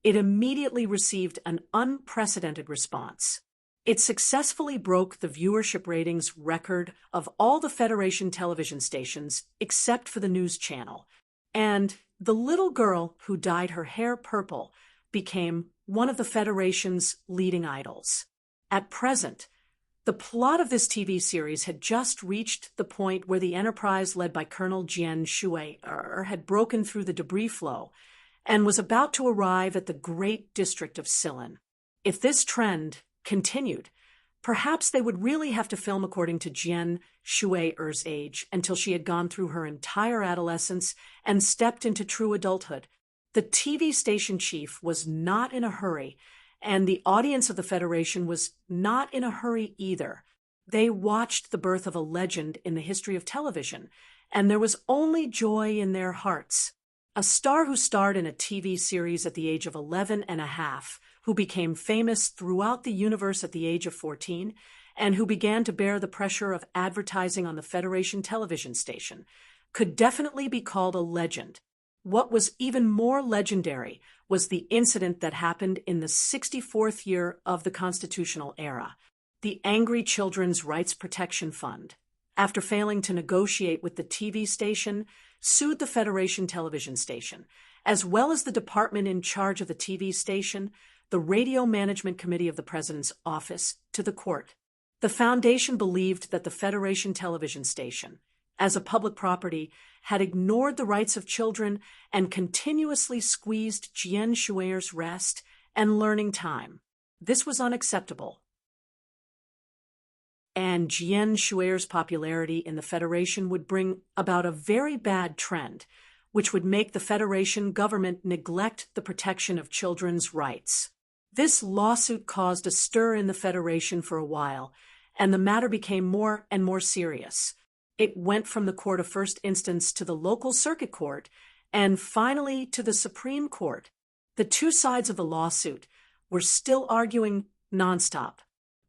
it immediately received an unprecedented response. It successfully broke the viewership ratings record of all the Federation television stations except for the news channel, and the little girl who dyed her hair purple became one of the Federation's leading idols. At present, The plot of this TV series had just reached the point where the Enterprise led by Colonel Jian Shui had broken through the debris flow and was about to arrive at the great district of Silin. If this trend continued, perhaps they would really have to film according to Jian Shui's age until she had gone through her entire adolescence and stepped into true adulthood. The TV station chief was not in a hurry, and the audience of the Federation was not in a hurry either. They watched the birth of a legend in the history of television, and there was only joy in their hearts. A star who starred in a TV series at the age of 11 and a half, who became famous throughout the universe at the age of 14, and who began to bear the pressure of advertising on the Federation television station, could definitely be called a legend. What was even more legendary was the incident that happened in the 64th year of the constitutional era. The Angry Children's Rights Protection Fund, after failing to negotiate with the TV station, sued the Federation television station, as well as the department in charge of the TV station, the Radio Management Committee of the President's office, to the court. The foundation believed that the Federation television station, as a public property, had ignored the rights of children and continuously squeezed Jian Shui's rest and learning time. This was unacceptable. And Jian Shui's popularity in the Federation would bring about a very bad trend, which would make the Federation government neglect the protection of children's rights. This lawsuit caused a stir in the Federation for a while, and the matter became more and more serious. It went from the court of first instance to the local circuit court, and finally to the Supreme Court. The two sides of the lawsuit were still arguing nonstop.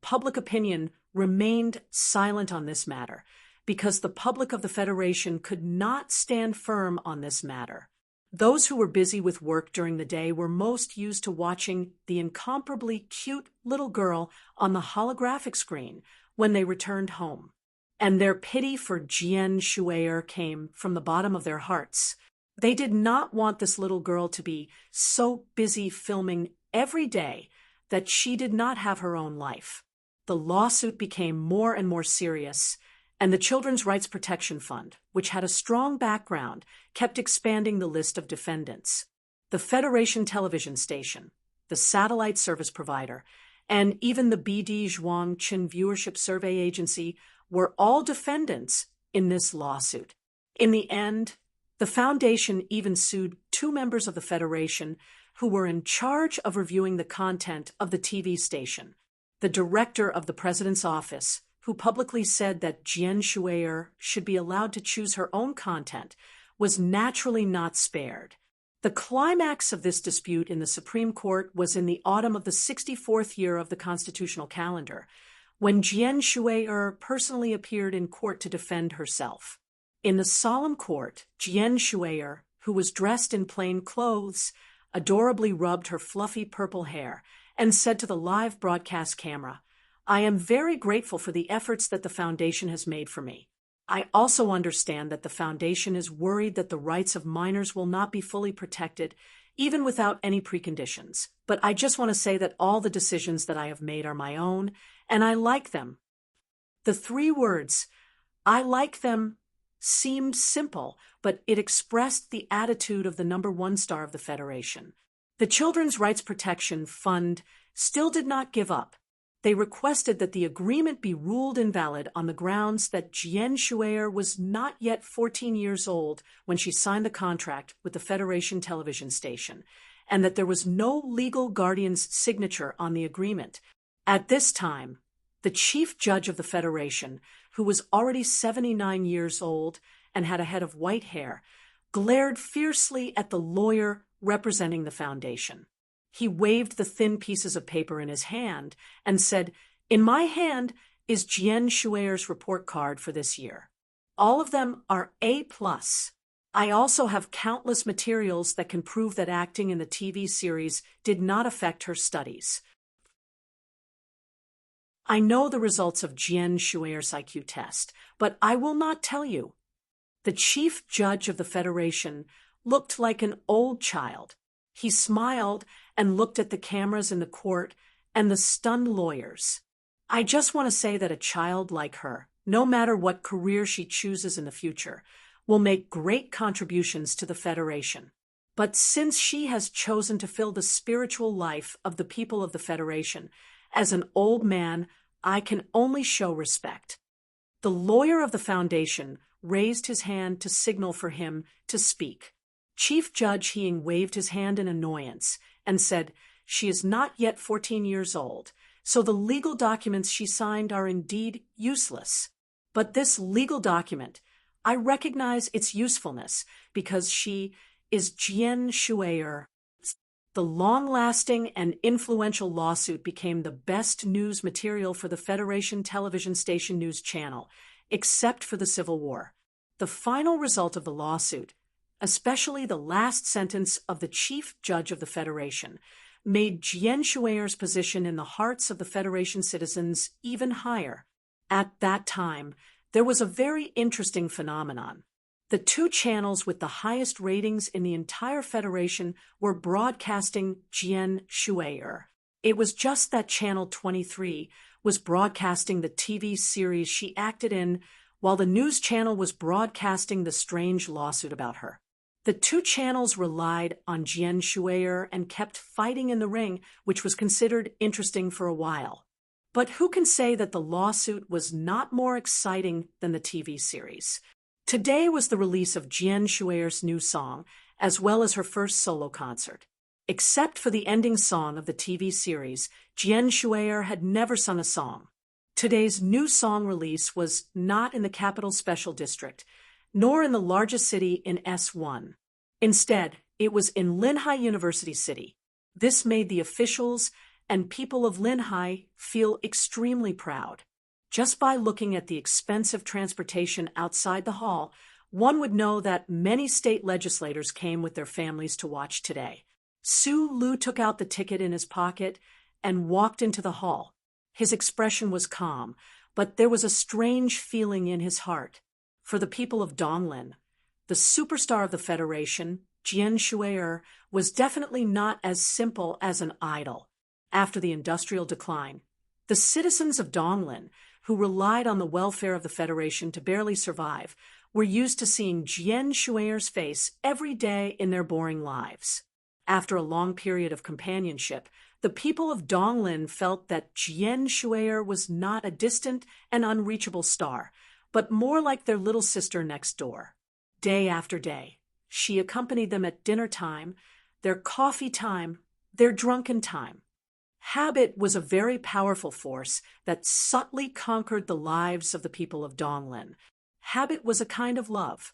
Public opinion remained silent on this matter, because the public of the Federation could not stand firm on this matter. Those who were busy with work during the day were most used to watching the incomparably cute little girl on the holographic screen when they returned home, and their pity for Jian Shui came from the bottom of their hearts. They did not want this little girl to be so busy filming every day that she did not have her own life. The lawsuit became more and more serious, and the Children's Rights Protection Fund, which had a strong background, kept expanding the list of defendants. The Federation television station, the satellite service provider, and even the BD Zhuang Qin viewership survey agency were all defendants in this lawsuit. In the end, the foundation even sued two members of the Federation who were in charge of reviewing the content of the TV station. The director of the president's office, who publicly said that Jian Shui should be allowed to choose her own content, was naturally not spared. The climax of this dispute in the Supreme Court was in the autumn of the 64th year of the constitutional calendar, when Jian Shui personally appeared in court to defend herself. In the solemn court, Jian Shui, who was dressed in plain clothes, adorably rubbed her fluffy purple hair and said to the live broadcast camera, "I am very grateful for the efforts that the Foundation has made for me. I also understand that the Foundation is worried that the rights of minors will not be fully protected, even without any preconditions. But I just want to say that all the decisions that I have made are my own, and I like them." The three words, "I like them," seemed simple, but it expressed the attitude of the number one star of the Federation. The Children's Rights Protection Fund still did not give up. They requested that the agreement be ruled invalid on the grounds that Jian Shui was not yet 14 years old when she signed the contract with the Federation television station, and that there was no legal guardian's signature on the agreement. At this time, the chief judge of the Federation, who was already 79 years old and had a head of white hair, glared fiercely at the lawyer representing the Foundation. He waved the thin pieces of paper in his hand and said, "In my hand is Jian Shui's report card for this year. All of them are A+. I also have countless materials that can prove that acting in the TV series did not affect her studies. I know the results of Jian Shui's IQ test, but I will not tell you." The chief judge of the Federation looked like an old child. He smiled and looked at the cameras in the court and the stunned lawyers. I just want to say that a child like her, no matter what career she chooses in the future, will make great contributions to the Federation. But since she has chosen to fill the spiritual life of the people of the Federation, as an old man, I can only show respect." The lawyer of the Foundation raised his hand to signal for him to speak. Chief Judge Heing waved his hand in annoyance and said, "She is not yet 14 years old, so the legal documents she signed are indeed useless. But this legal document, I recognize its usefulness because she is Jian Shui'er." The long-lasting and influential lawsuit became the best news material for the Federation television station news channel, except for the Civil War. The final result of the lawsuit, especially the last sentence of the chief judge of the Federation, made Jian Shui'er's position in the hearts of the Federation citizens even higher. At that time, there was a very interesting phenomenon. The two channels with the highest ratings in the entire Federation were broadcasting Jian Shui'er. It was just that Channel 23 was broadcasting the TV series she acted in, while the news channel was broadcasting the strange lawsuit about her. The two channels relied on Jian Shui'er and kept fighting in the ring, which was considered interesting for a while. But who can say that the lawsuit was not more exciting than the TV series? Today was the release of Jian Shui'er's new song, as well as her first solo concert. Except for the ending song of the TV series, Jian Shui'er had never sung a song. Today's new song release was not in the Capital Special District, nor in the largest city in S1. Instead, it was in Linhai University City. This made the officials and people of Linhai feel extremely proud. Just by looking at the expensive transportation outside the hall, one would know that many state legislators came with their families to watch today. Su Lu took out the ticket in his pocket and walked into the hall. His expression was calm, but there was a strange feeling in his heart. For the people of Donglin, the superstar of the Federation, Jian Shui'er, was definitely not as simple as an idol. After the industrial decline, the citizens of Donglin, who relied on the welfare of the Federation to barely survive, were used to seeing Jian Shui'er's face every day in their boring lives. After a long period of companionship, the people of Donglin felt that Jian Shui'er was not a distant and unreachable star, but more like their little sister next door. Day after day, she accompanied them at dinner time, their coffee time, their drunken time. Habit was a very powerful force that subtly conquered the lives of the people of Donglin. Habit was a kind of love.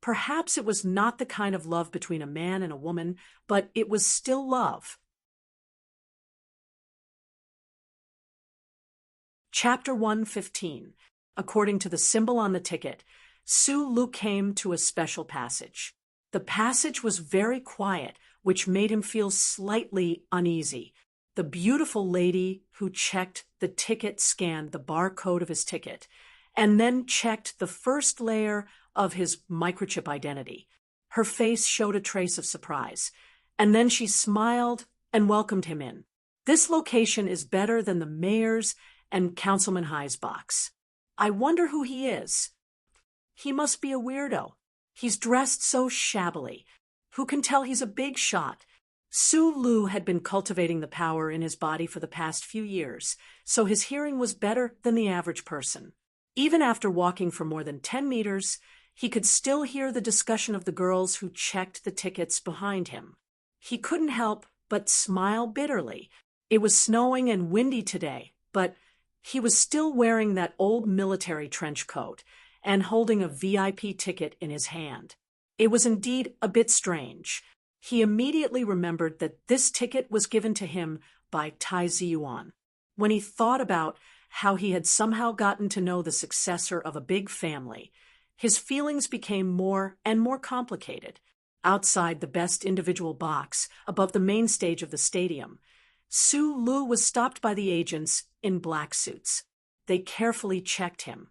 Perhaps it was not the kind of love between a man and a woman, but it was still love. Chapter 115. According to the symbol on the ticket, Su Lu came to a special passage. The passage was very quiet, which made him feel slightly uneasy. The beautiful lady who checked the ticket scanned the barcode of his ticket, and then checked the first layer of his microchip identity. Her face showed a trace of surprise, and then she smiled and welcomed him in. This location is better than the mayor's and Councilman Hai's box. I wonder who he is. He must be a weirdo. He's dressed so shabbily. Who can tell he's a big shot? Su Lu had been cultivating the power in his body for the past few years, so his hearing was better than the average person. Even after walking for more than 10 meters, he could still hear the discussion of the girls who checked the tickets behind him. He couldn't help but smile bitterly. It was snowing and windy today, but he was still wearing that old military trench coat and holding a VIP ticket in his hand. It was indeed a bit strange. He immediately remembered that this ticket was given to him by Tai Ziyuan. When he thought about how he had somehow gotten to know the successor of a big family, his feelings became more and more complicated. Outside the best individual box, above the main stage of the stadium, Su Lu was stopped by the agents in black suits. They carefully checked him,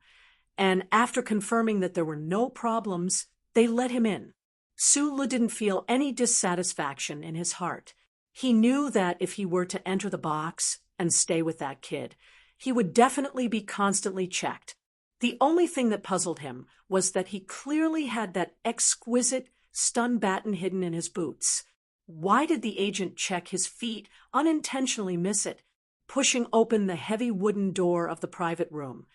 and after confirming that there were no problems, they let him in. Su Lu didn't feel any dissatisfaction in his heart. He knew that if he were to enter the box, and stay with that kid. He would definitely be constantly checked. The only thing that puzzled him was that he clearly had that exquisite stun baton hidden in his boots. Why did the agent check his feet, unintentionally miss it, pushing open the heavy wooden door of the private room?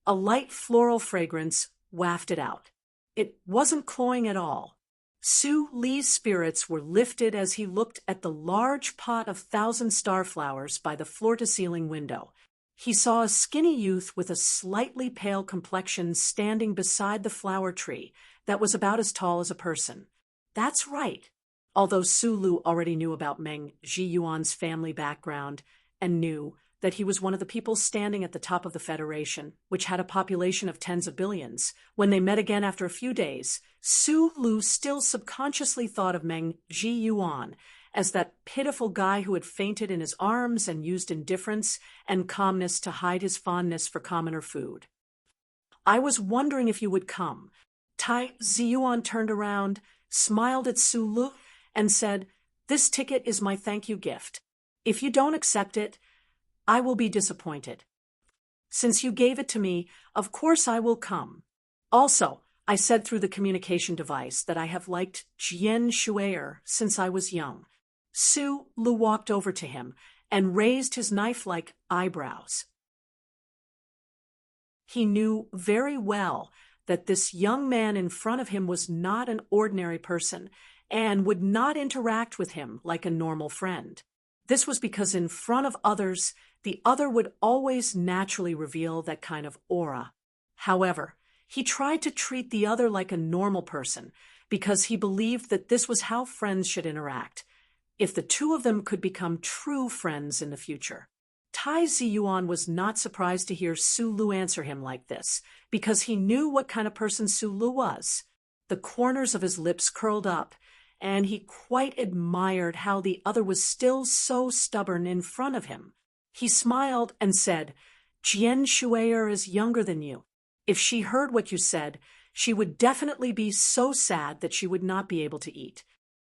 A light floral fragrance wafted out. It wasn't cloying at all. Su Li's spirits were lifted as he looked at the large pot of 1,000 starflowers by the floor-to-ceiling window. He saw a skinny youth with a slightly pale complexion standing beside the flower tree that was about as tall as a person. That's right. Although Su Lu already knew about Meng Zhiyuan's family background and knew that he was one of the people standing at the top of the Federation, which had a population of tens of billions, when they met again after a few days, Su Lu still subconsciously thought of Meng Zhiyuan as that pitiful guy who had fainted in his arms and used indifference and calmness to hide his fondness for commoner food. I was wondering if you would come. Tai Ziyuan turned around, smiled at Su Lu, and said, "This ticket is my thank you gift. If you don't accept it, I will be disappointed. Since you gave it to me, of course I will come. Also, I said through the communication device that I have liked Jian Shuier since I was young." Su Lu walked over to him and raised his knife-like eyebrows. He knew very well that this young man in front of him was not an ordinary person and would not interact with him like a normal friend. This was because in front of others, the other would always naturally reveal that kind of aura. However, he tried to treat the other like a normal person because he believed that this was how friends should interact, if the two of them could become true friends in the future. Tai Ziyuan was not surprised to hear Su Lu answer him like this, because he knew what kind of person Su Lu was. The corners of his lips curled up, and he quite admired how the other was still so stubborn in front of him. He smiled and said, "Jian Shuier is younger than you. If she heard what you said, she would definitely be so sad that she would not be able to eat."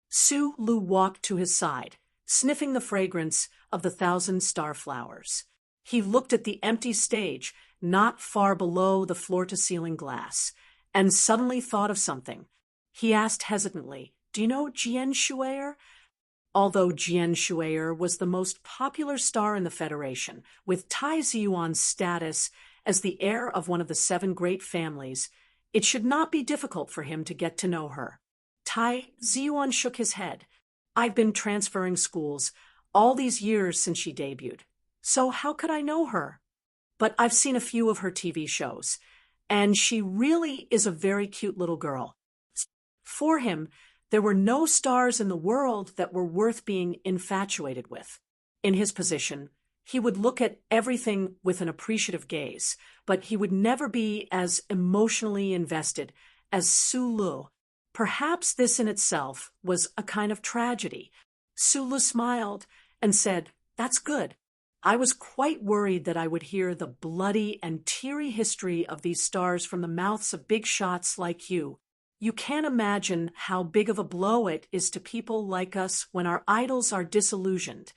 Su Lu walked to his side, sniffing the fragrance of the 1,000 starflowers. He looked at the empty stage, not far below the floor-to-ceiling glass, and suddenly thought of something. He asked hesitantly, "Do you know Jian Shuier?" Although Jian Shuier was the most popular star in the Federation, with Tai Ziyuan's status as the heir of one of the 7 great families, it should not be difficult for him to get to know her. Tai Ziyuan shook his head. "I've been transferring schools all these years since she debuted, so how could I know her? But I've seen a few of her TV shows, and she really is a very cute little girl." For him, there were no stars in the world that were worth being infatuated with. In his position, he would look at everything with an appreciative gaze, but he would never be as emotionally invested as Su Lu. Perhaps this in itself was a kind of tragedy. Su Lu smiled and said, "That's good. I was quite worried that I would hear the bloody and teary history of these stars from the mouths of big shots like you. You can't imagine how big of a blow it is to people like us when our idols are disillusioned.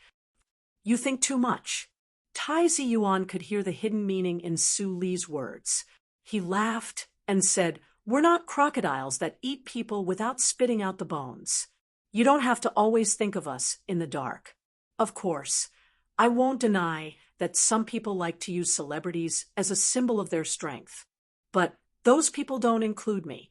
You think too much." Tai Ziyuan could hear the hidden meaning in Su Li's words. He laughed and said, "We're not crocodiles that eat people without spitting out the bones. You don't have to always think of us in the dark. Of course, I won't deny that some people like to use celebrities as a symbol of their strength. But those people don't include me."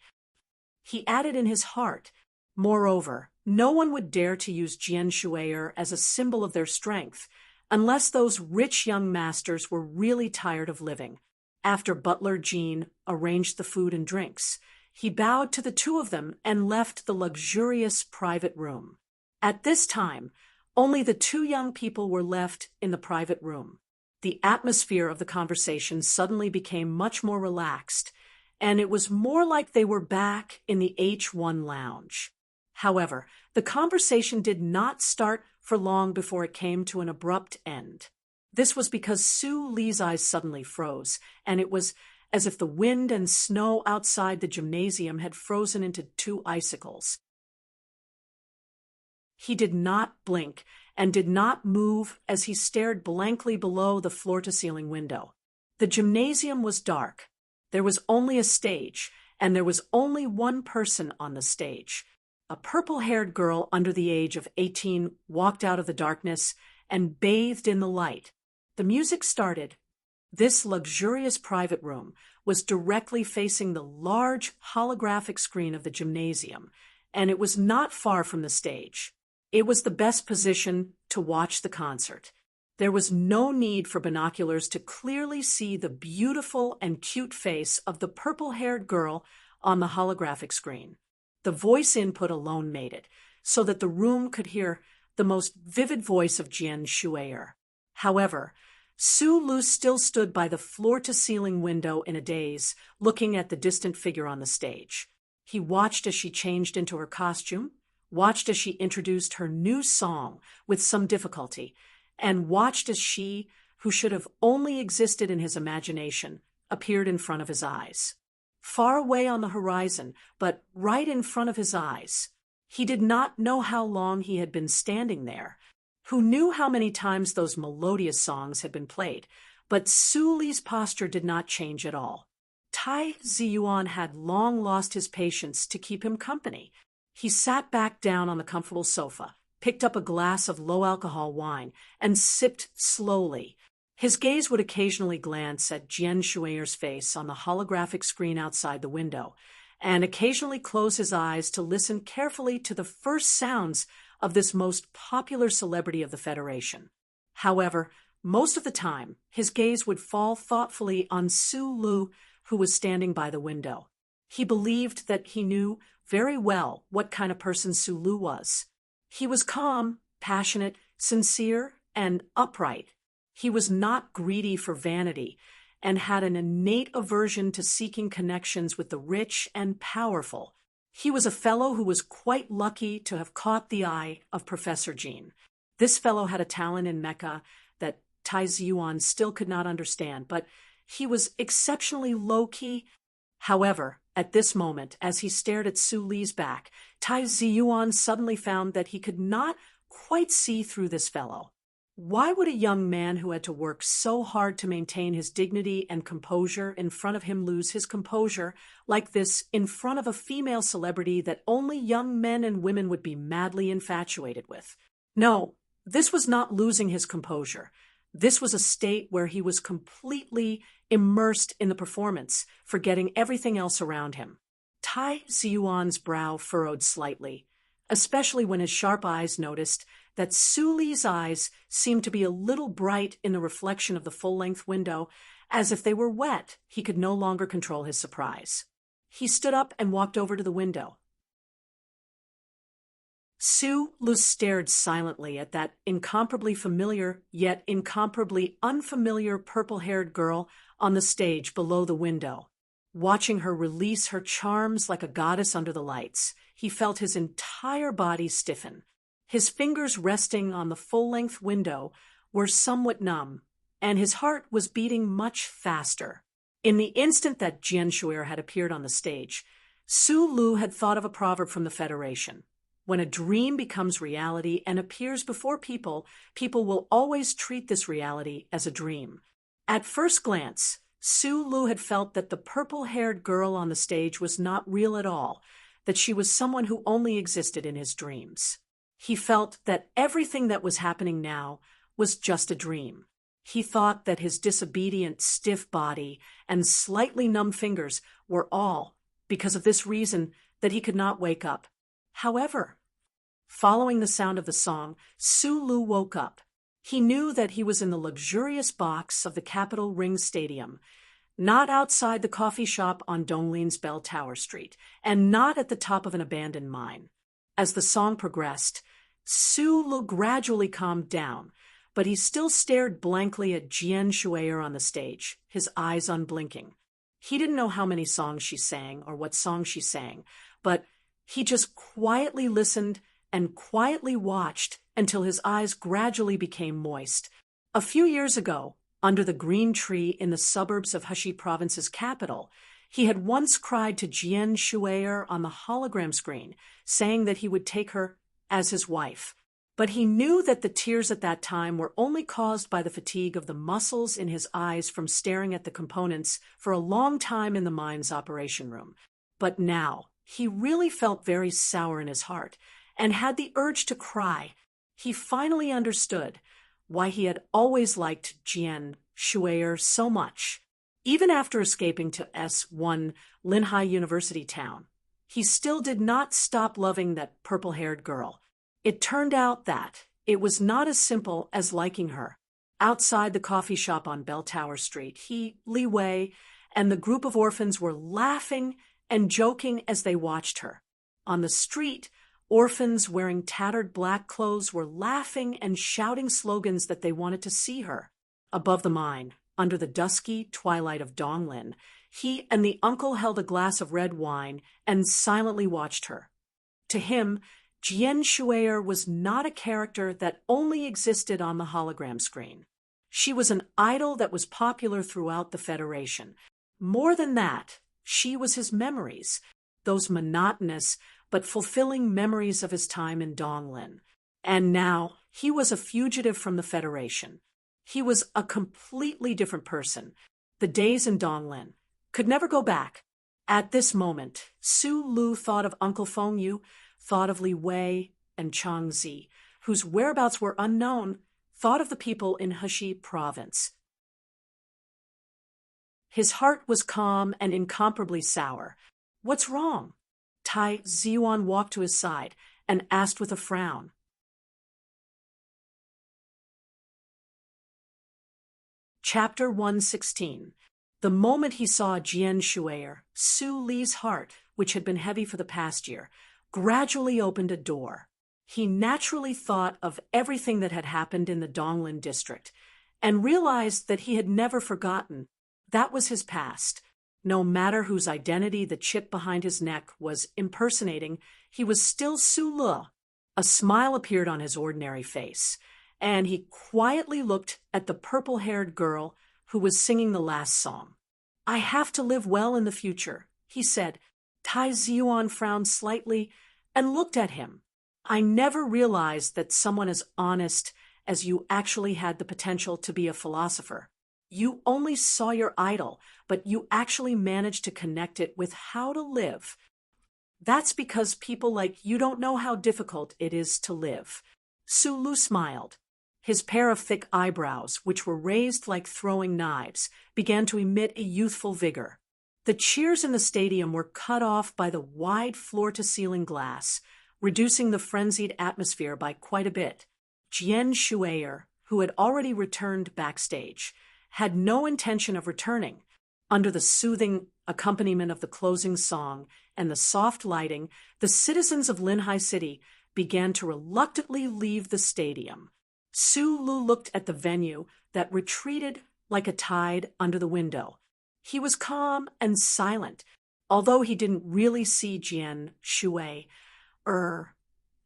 He added in his heart, "Moreover, no one would dare to use Jian Shuier as a symbol of their strength unless those rich young masters were really tired of living." After Butler Jean arranged the food and drinks, he bowed to the two of them and left the luxurious private room. At this time, only the 2 young people were left in the private room. The atmosphere of the conversation suddenly became much more relaxed, and it was more like they were back in the H1 lounge. However, the conversation did not start for long before it came to an abrupt end. This was because Su Li's eyes suddenly froze, and it was as if the wind and snow outside the gymnasium had frozen into 2 icicles. He did not blink and did not move as he stared blankly below the floor-to-ceiling window. The gymnasium was dark. There was only a stage, and there was only one person on the stage. A purple-haired girl under the age of 18 walked out of the darkness and bathed in the light. The music started. This luxurious private room was directly facing the large holographic screen of the gymnasium, and it was not far from the stage. It was the best position to watch the concert. There was no need for binoculars to clearly see the beautiful and cute face of the purple-haired girl on the holographic screen. The voice input alone made it, so that the room could hear the most vivid voice of Jian Shui'er. However, Su Lu still stood by the floor-to-ceiling window in a daze, looking at the distant figure on the stage. He watched as she changed into her costume, watched as she introduced her new song with some difficulty, and watched as she, who should have only existed in his imagination, appeared in front of his eyes. Far away on the horizon, but right in front of his eyes. He did not know how long he had been standing there. Who knew how many times those melodious songs had been played, but Su Li's posture did not change at all. Tai Ziyuan had long lost his patience to keep him company. He sat back down on the comfortable sofa, picked up a glass of low-alcohol wine, and sipped slowly. His gaze would occasionally glance at Jian Shui'er's face on the holographic screen outside the window, and occasionally close his eyes to listen carefully to the first sounds of this most popular celebrity of the Federation. However, most of the time, his gaze would fall thoughtfully on Su Lu, who was standing by the window. He believed that he knew very well what kind of person Su Lu was. He was calm, passionate, sincere, and upright. He was not greedy for vanity and had an innate aversion to seeking connections with the rich and powerful. He was a fellow who was quite lucky to have caught the eye of Professor Jean. This fellow had a talent in mecha that Tai Ziyuan still could not understand, but he was exceptionally low-key. However, at this moment, as he stared at Su Li's back, Tai Ziyuan suddenly found that he could not quite see through this fellow. Why would a young man who had to work so hard to maintain his dignity and composure in front of him lose his composure like this in front of a female celebrity that only young men and women would be madly infatuated with? No, this was not losing his composure. This was a state where he was completely immersed in the performance, forgetting everything else around him. Tai Ziyuan's brow furrowed slightly, especially when his sharp eyes noticed that Su Li's eyes seemed to be a little bright in the reflection of the full-length window, as if they were wet. He could no longer control his surprise. He stood up and walked over to the window. Su Lu stared silently at that incomparably familiar, yet incomparably unfamiliar purple-haired girl on the stage below the window. Watching her release her charms like a goddess under the lights, he felt his entire body stiffen. His fingers resting on the full-length window were somewhat numb, and his heart was beating much faster. In the instant that Jian Shui'er had appeared on the stage, Su Lu had thought of a proverb from the Federation. When a dream becomes reality and appears before people, people will always treat this reality as a dream. At first glance, Su Lu had felt that the purple-haired girl on the stage was not real at all, that she was someone who only existed in his dreams. He felt that everything that was happening now was just a dream. He thought that his disobedient, stiff body and slightly numb fingers were all, because of this reason, that he could not wake up. However, following the sound of the song, Su Lu woke up. He knew that he was in the luxurious box of the Capital Ring Stadium, not outside the coffee shop on Donglin's Bell Tower Street, and not at the top of an abandoned mine. As the song progressed, Su Lu gradually calmed down, but he still stared blankly at Jian Shui'er on the stage, his eyes unblinking. He didn't know how many songs she sang or what song she sang, but he just quietly listened and quietly watched until his eyes gradually became moist. A few years ago, under the green tree in the suburbs of Heshi Province's capital, he had once cried to Jian Shui'er on the hologram screen, saying that he would take her as his wife. But he knew that the tears at that time were only caused by the fatigue of the muscles in his eyes from staring at the components for a long time in the mine's operation room. But now, he really felt very sour in his heart, and had the urge to cry. He finally understood why he had always liked Jian Shuier so much. Even after escaping to S1 Linhai University town, he still did not stop loving that purple-haired girl. It turned out that it was not as simple as liking her. Outside the coffee shop on Bell Tower Street, he, Li Wei, and the group of orphans were laughing and joking as they watched her. On the street, orphans wearing tattered black clothes were laughing and shouting slogans that they wanted to see her. Above the mine, under the dusky twilight of Donglin, he and the uncle held a glass of red wine and silently watched her. To him, Jian Shuier was not a character that only existed on the hologram screen. She was an idol that was popular throughout the Federation. More than that, she was his memories, those monotonous but fulfilling memories of his time in Donglin. And now, he was a fugitive from the Federation. He was a completely different person. The days in Donglin could never go back. At this moment, Su Lu thought of Uncle Feng Yu, thought of Li Wei and Chang Zi, whose whereabouts were unknown, thought of the people in Heshi province. His heart was calm and incomparably sour. "What's wrong?" Tai Ziyuan walked to his side and asked with a frown. Chapter 116. The moment he saw Jian Shuier, Su Li's heart, which had been heavy for the past year, gradually opened a door. He naturally thought of everything that had happened in the Donglin district, and realized that he had never forgotten. That was his past. No matter whose identity the chip behind his neck was impersonating, he was still Su Lu. A smile appeared on his ordinary face, and he quietly looked at the purple-haired girl who was singing the last song. "I have to live well in the future," he said. Tai Ziyuan frowned slightly and looked at him. "I never realized that someone as honest as you actually had the potential to be a philosopher. You only saw your idol, but you actually managed to connect it with how to live. That's because people like you don't know how difficult it is to live." Su Lu smiled. His pair of thick eyebrows, which were raised like throwing knives, began to emit a youthful vigor. The cheers in the stadium were cut off by the wide floor-to-ceiling glass, reducing the frenzied atmosphere by quite a bit. Jian Shuier, who had already returned backstage, had no intention of returning. Under the soothing accompaniment of the closing song and the soft lighting, the citizens of Linhai City began to reluctantly leave the stadium. Su Lu looked at the venue that retreated like a tide under the window. He was calm and silent, although he didn't really see Jian Shuier,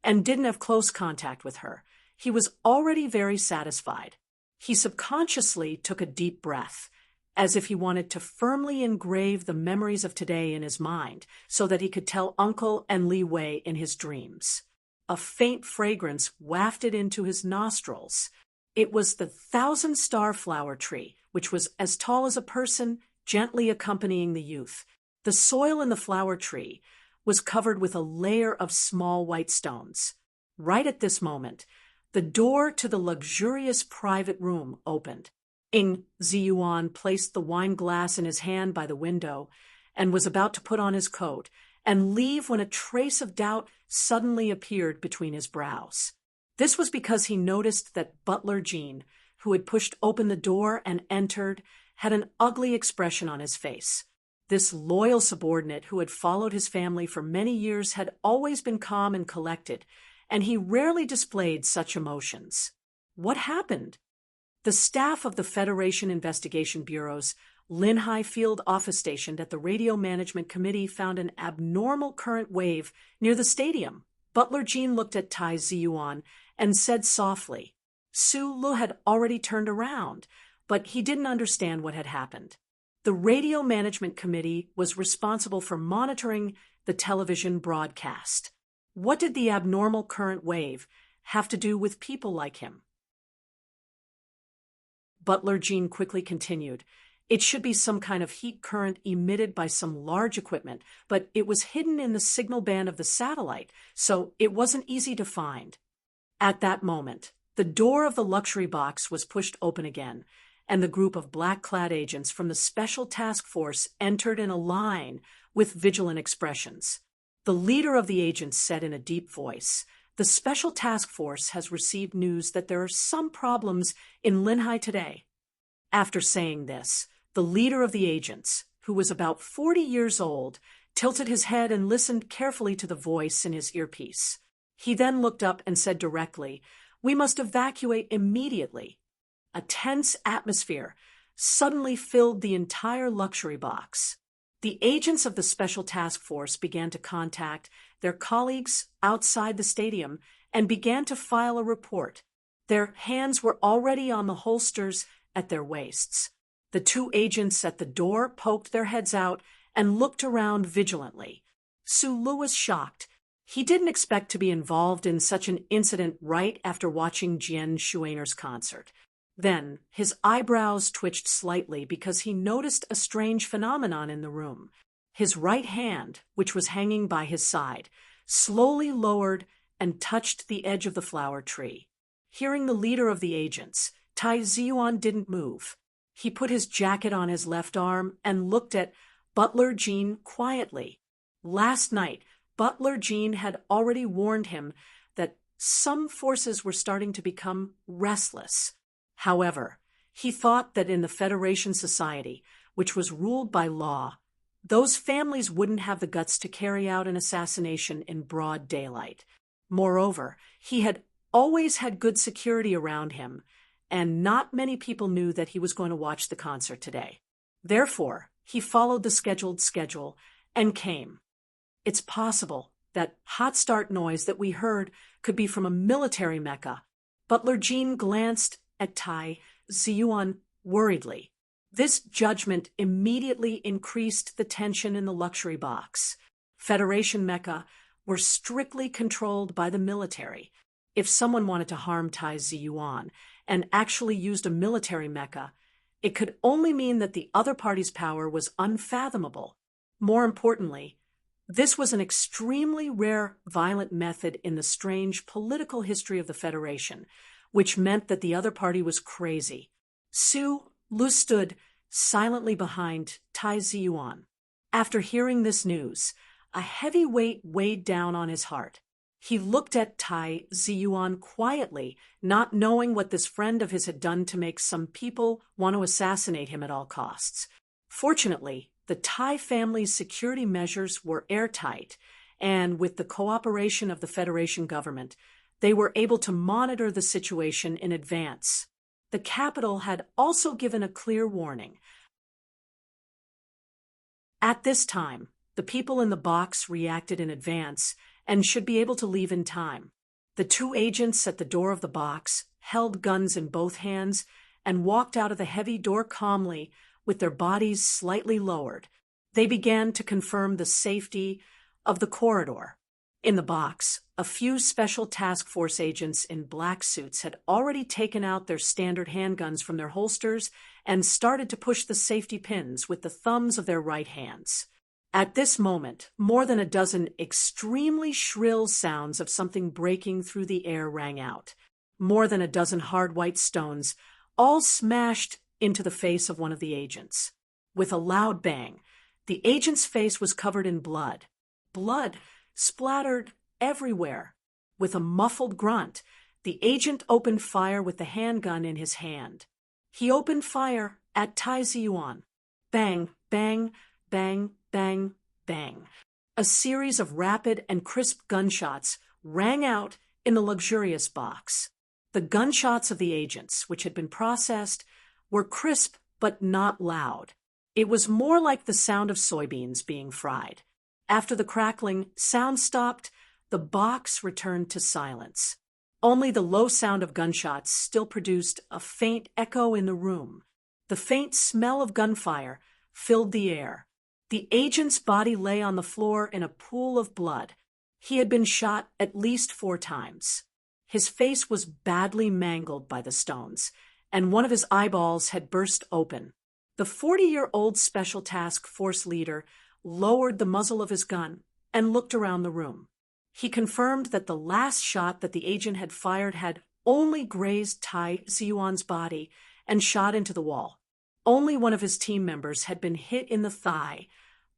and didn't have close contact with her. He was already very satisfied. He subconsciously took a deep breath, as if he wanted to firmly engrave the memories of today in his mind, so that he could tell Uncle and Li Wei in his dreams. A faint fragrance wafted into his nostrils. It was the 1,000-star flower tree, which was as tall as a person, gently accompanying the youth. The soil in the flower tree was covered with a layer of small white stones. Right at this moment, the door to the luxurious private room opened. Ing Ziyuan placed the wine glass in his hand by the window and was about to put on his coat and leave when a trace of doubt suddenly appeared between his brows. This was because he noticed that Butler Jean, who had pushed open the door and entered, had an ugly expression on his face. This loyal subordinate who had followed his family for many years had always been calm and collected, and he rarely displayed such emotions. What happened? The staff of the Federation Investigation Bureau's Linhai Field Office Station at the Radio Management Committee found an abnormal current wave near the stadium. Butler Jean looked at Tai Ziyuan and said softly. Su Lu had already turned around, but he didn't understand what had happened. The Radio Management Committee was responsible for monitoring the television broadcast. What did the abnormal current wave have to do with people like him? Butler Jean quickly continued. It should be some kind of heat current emitted by some large equipment, but it was hidden in the signal band of the satellite, so it wasn't easy to find. At that moment, the door of the luxury box was pushed open again, and the group of black-clad agents from the Special Task Force entered in a line with vigilant expressions. The leader of the agents said in a deep voice, "The Special Task Force has received news that there are some problems in Linhai today." After saying this, the leader of the agents, who was about 40 years old, tilted his head and listened carefully to the voice in his earpiece. He then looked up and said directly, "We must evacuate immediately." A tense atmosphere suddenly filled the entire luxury box. The agents of the Special Task Force began to contact their colleagues outside the stadium and began to file a report. Their hands were already on the holsters at their waists. The two agents at the door poked their heads out and looked around vigilantly. Sulu was shocked. He didn't expect to be involved in such an incident right after watching Jian Shuainer's concert. Then, his eyebrows twitched slightly because he noticed a strange phenomenon in the room. His right hand, which was hanging by his side, slowly lowered and touched the edge of the flower tree. Hearing the leader of the agents, Tai Ziyuan didn't move. He put his jacket on his left arm and looked at Butler Jean quietly. Last night, Butler Jean had already warned him that some forces were starting to become restless. However, he thought that in the Federation Society, which was ruled by law, those families wouldn't have the guts to carry out an assassination in broad daylight. Moreover, he had always had good security around him, and not many people knew that he was going to watch the concert today. Therefore, he followed the scheduled schedule and came. It's possible that hot start noise that we heard could be from a military mecca. Butler Jean glanced at Tai Ziyuan worriedly. This judgment immediately increased the tension in the luxury box. Federation mecha were strictly controlled by the military. If someone wanted to harm Tai Ziyuan and actually used a military mecha, it could only mean that the other party's power was unfathomable. More importantly, this was an extremely rare violent method in the strange political history of the Federation, which meant that the other party was crazy. Lu stood silently behind Tai Ziyuan. After hearing this news, a heavy weight weighed down on his heart. He looked at Tai Ziyuan quietly, not knowing what this friend of his had done to make some people want to assassinate him at all costs. Fortunately, the Tai family's security measures were airtight, and with the cooperation of the Federation government, they were able to monitor the situation in advance. The capital had also given a clear warning. At this time, the people in the box reacted in advance and should be able to leave in time. The two agents at the door of the box held guns in both hands and walked out of the heavy door calmly with their bodies slightly lowered. They began to confirm the safety of the corridor. In the box, a few Special Task Force agents in black suits had already taken out their standard handguns from their holsters and started to push the safety pins with the thumbs of their right hands. At this moment, more than a dozen extremely shrill sounds of something breaking through the air rang out. More than a dozen hard white stones all smashed into the face of one of the agents. With a loud bang, the agent's face was covered in blood. Blood splattered everywhere. With a muffled grunt, the agent opened fire with the handgun in his hand. He opened fire at Tai Ziyuan. Bang, bang, bang, bang, bang. A series of rapid and crisp gunshots rang out in the luxurious box. The gunshots of the agents, which had been processed, were crisp but not loud. It was more like the sound of soybeans being fried. After the crackling sound stopped, the box returned to silence. Only the low sound of gunshots still produced a faint echo in the room. The faint smell of gunfire filled the air. The agent's body lay on the floor in a pool of blood. He had been shot at least 4 times. His face was badly mangled by the stones, and one of his eyeballs had burst open. The 40-year-old Special Task Force leader lowered the muzzle of his gun and looked around the room. He confirmed that the last shot that the agent had fired had only grazed Tai Ziyuan's body and shot into the wall. Only one of his team members had been hit in the thigh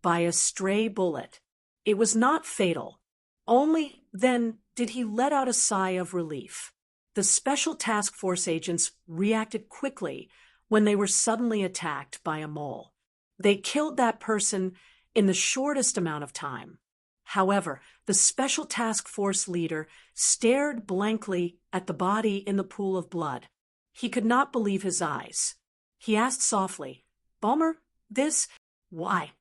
by a stray bullet. It was not fatal. Only then did he let out a sigh of relief. The Special Task Force agents reacted quickly when they were suddenly attacked by a mole. They killed that person in the shortest amount of time. However, the Special Task Force leader stared blankly at the body in the pool of blood. He could not believe his eyes. He asked softly, "Balmer, this? Why?"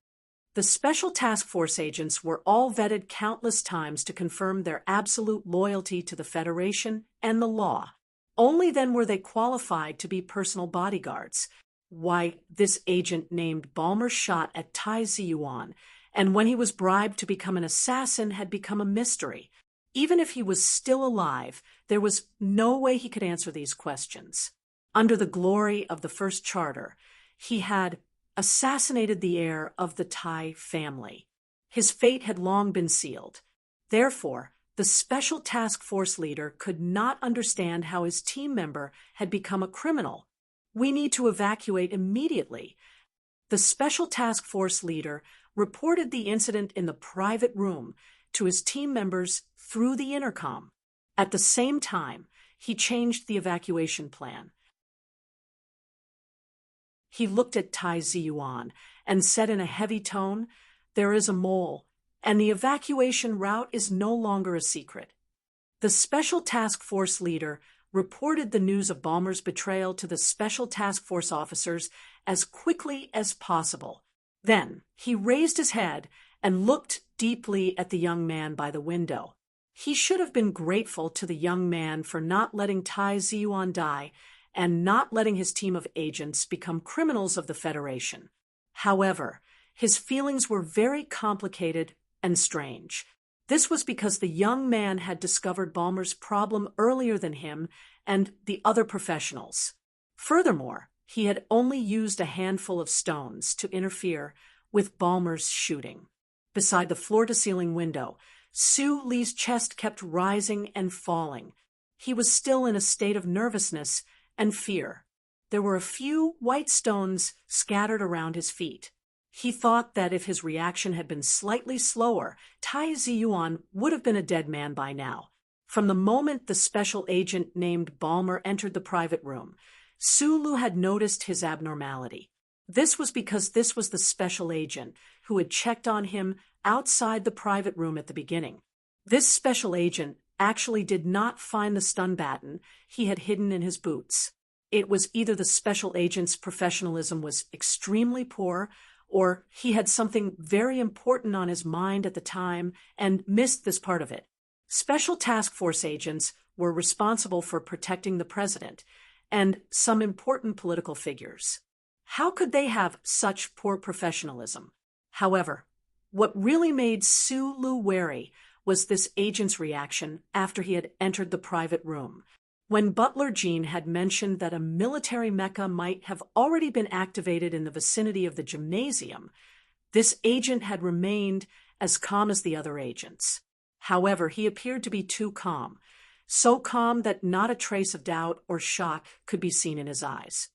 The Special Task Force agents were all vetted countless times to confirm their absolute loyalty to the Federation and the law. Only then were they qualified to be personal bodyguards. Why this agent named Balmer shot at Tai Ziyuan, and when he was bribed to become an assassin had become a mystery. Even if he was still alive, there was no way he could answer these questions. Under the glory of the First Charter, he had assassinated the heir of the Tai family. His fate had long been sealed. Therefore, the Special Task Force leader could not understand how his team member had become a criminal. "We need to evacuate immediately." The Special Task Force leader reported the incident in the private room to his team members through the intercom. At the same time, he changed the evacuation plan. He looked at Tai Ziyuan and said in a heavy tone, "There is a mole, and the evacuation route is no longer a secret." The Special Task Force leader reported the news of Balmer's betrayal to the Special Task Force officers as quickly as possible. Then he raised his head and looked deeply at the young man by the window. He should have been grateful to the young man for not letting Tai Ziyuan die and not letting his team of agents become criminals of the Federation. However, his feelings were very complicated and strange. This was because the young man had discovered Balmer's problem earlier than him and the other professionals. Furthermore, he had only used a handful of stones to interfere with Balmer's shooting. Beside the floor-to-ceiling window, Su Li's chest kept rising and falling. He was still in a state of nervousness and fear. There were a few white stones scattered around his feet. He thought that if his reaction had been slightly slower, Tai Ziyuan would have been a dead man by now. From the moment the special agent named Balmer entered the private room, Su Lu had noticed his abnormality. This was because this was the special agent who had checked on him outside the private room at the beginning. This special agent actually did not find the stun baton he had hidden in his boots. It was either the special agent's professionalism was extremely poor, or he had something very important on his mind at the time and missed this part of it. Special Task Force agents were responsible for protecting the president and some important political figures. How could they have such poor professionalism? However, what really made Su Lu wary was this agent's reaction after he had entered the private room. When Butler Jean had mentioned that a military mecha might have already been activated in the vicinity of the gymnasium, this agent had remained as calm as the other agents. However, he appeared to be too calm, so calm that not a trace of doubt or shock could be seen in his eyes.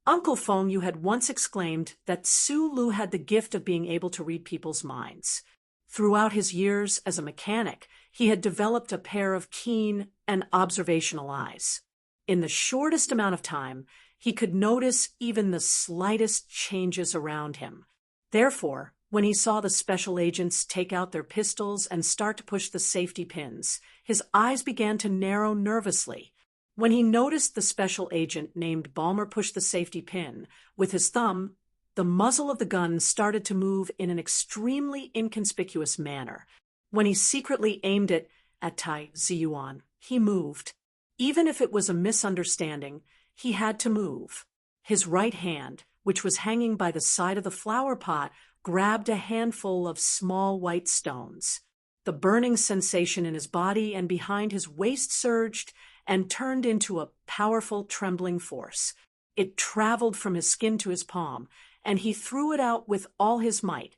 Uncle Feng Yu had once exclaimed that Su Lu had the gift of being able to read people's minds. Throughout his years as a mechanic, he had developed a pair of keen and observational eyes. In the shortest amount of time, he could notice even the slightest changes around him. Therefore, when he saw the special agents take out their pistols and start to push the safety pins, his eyes began to narrow nervously. When he noticed the special agent named Balmer push the safety pin with his thumb, the muzzle of the gun started to move in an extremely inconspicuous manner. When he secretly aimed it at Tai Ziyuan, he moved. Even if it was a misunderstanding, he had to move. His right hand, which was hanging by the side of the flower pot, grabbed a handful of small white stones. The burning sensation in his body and behind his waist surged and turned into a powerful, trembling force. It traveled from his skin to his palm, and he threw it out with all his might.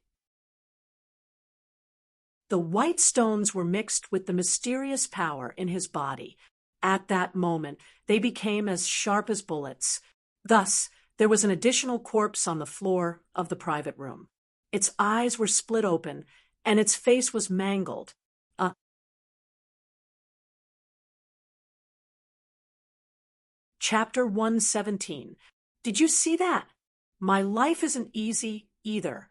The white stones were mixed with the mysterious power in his body. At that moment, they became as sharp as bullets. Thus, there was an additional corpse on the floor of the private room. Its eyes were split open, and its face was mangled. Chapter 117. Did you see that? My life isn't easy either.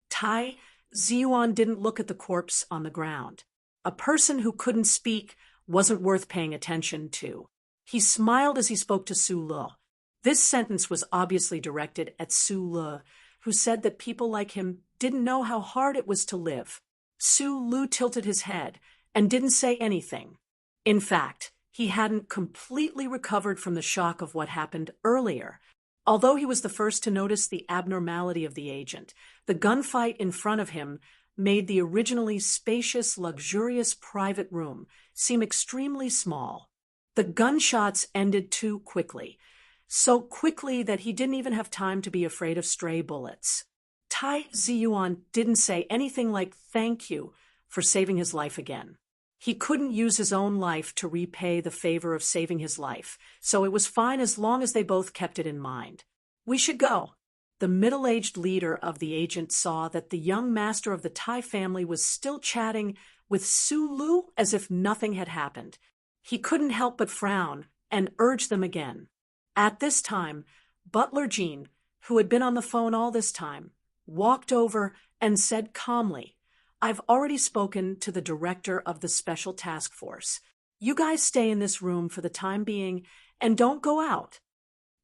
Tai Ziyuan didn't look at the corpse on the ground. A person who couldn't speak wasn't worth paying attention to. He smiled as he spoke to Su Le. This sentence was obviously directed at Su Le, who said that people like him didn't know how hard it was to live. Su Le tilted his head and didn't say anything. In fact, he hadn't completely recovered from the shock of what happened earlier. Although he was the first to notice the abnormality of the agent, the gunfight in front of him made the originally spacious, luxurious private room seem extremely small. The gunshots ended too quickly, so quickly that he didn't even have time to be afraid of stray bullets. Tai Ziyuan didn't say anything like thank you for saving his life again. He couldn't use his own life to repay the favor of saving his life, so it was fine as long as they both kept it in mind. We should go. The middle-aged leader of the agent saw that the young master of the Tai family was still chatting with Su Lu as if nothing had happened. He couldn't help but frown and urge them again. At this time, Butler Jean, who had been on the phone all this time, walked over and said calmly, I've already spoken to the director of the special task force. You guys stay in this room for the time being and don't go out.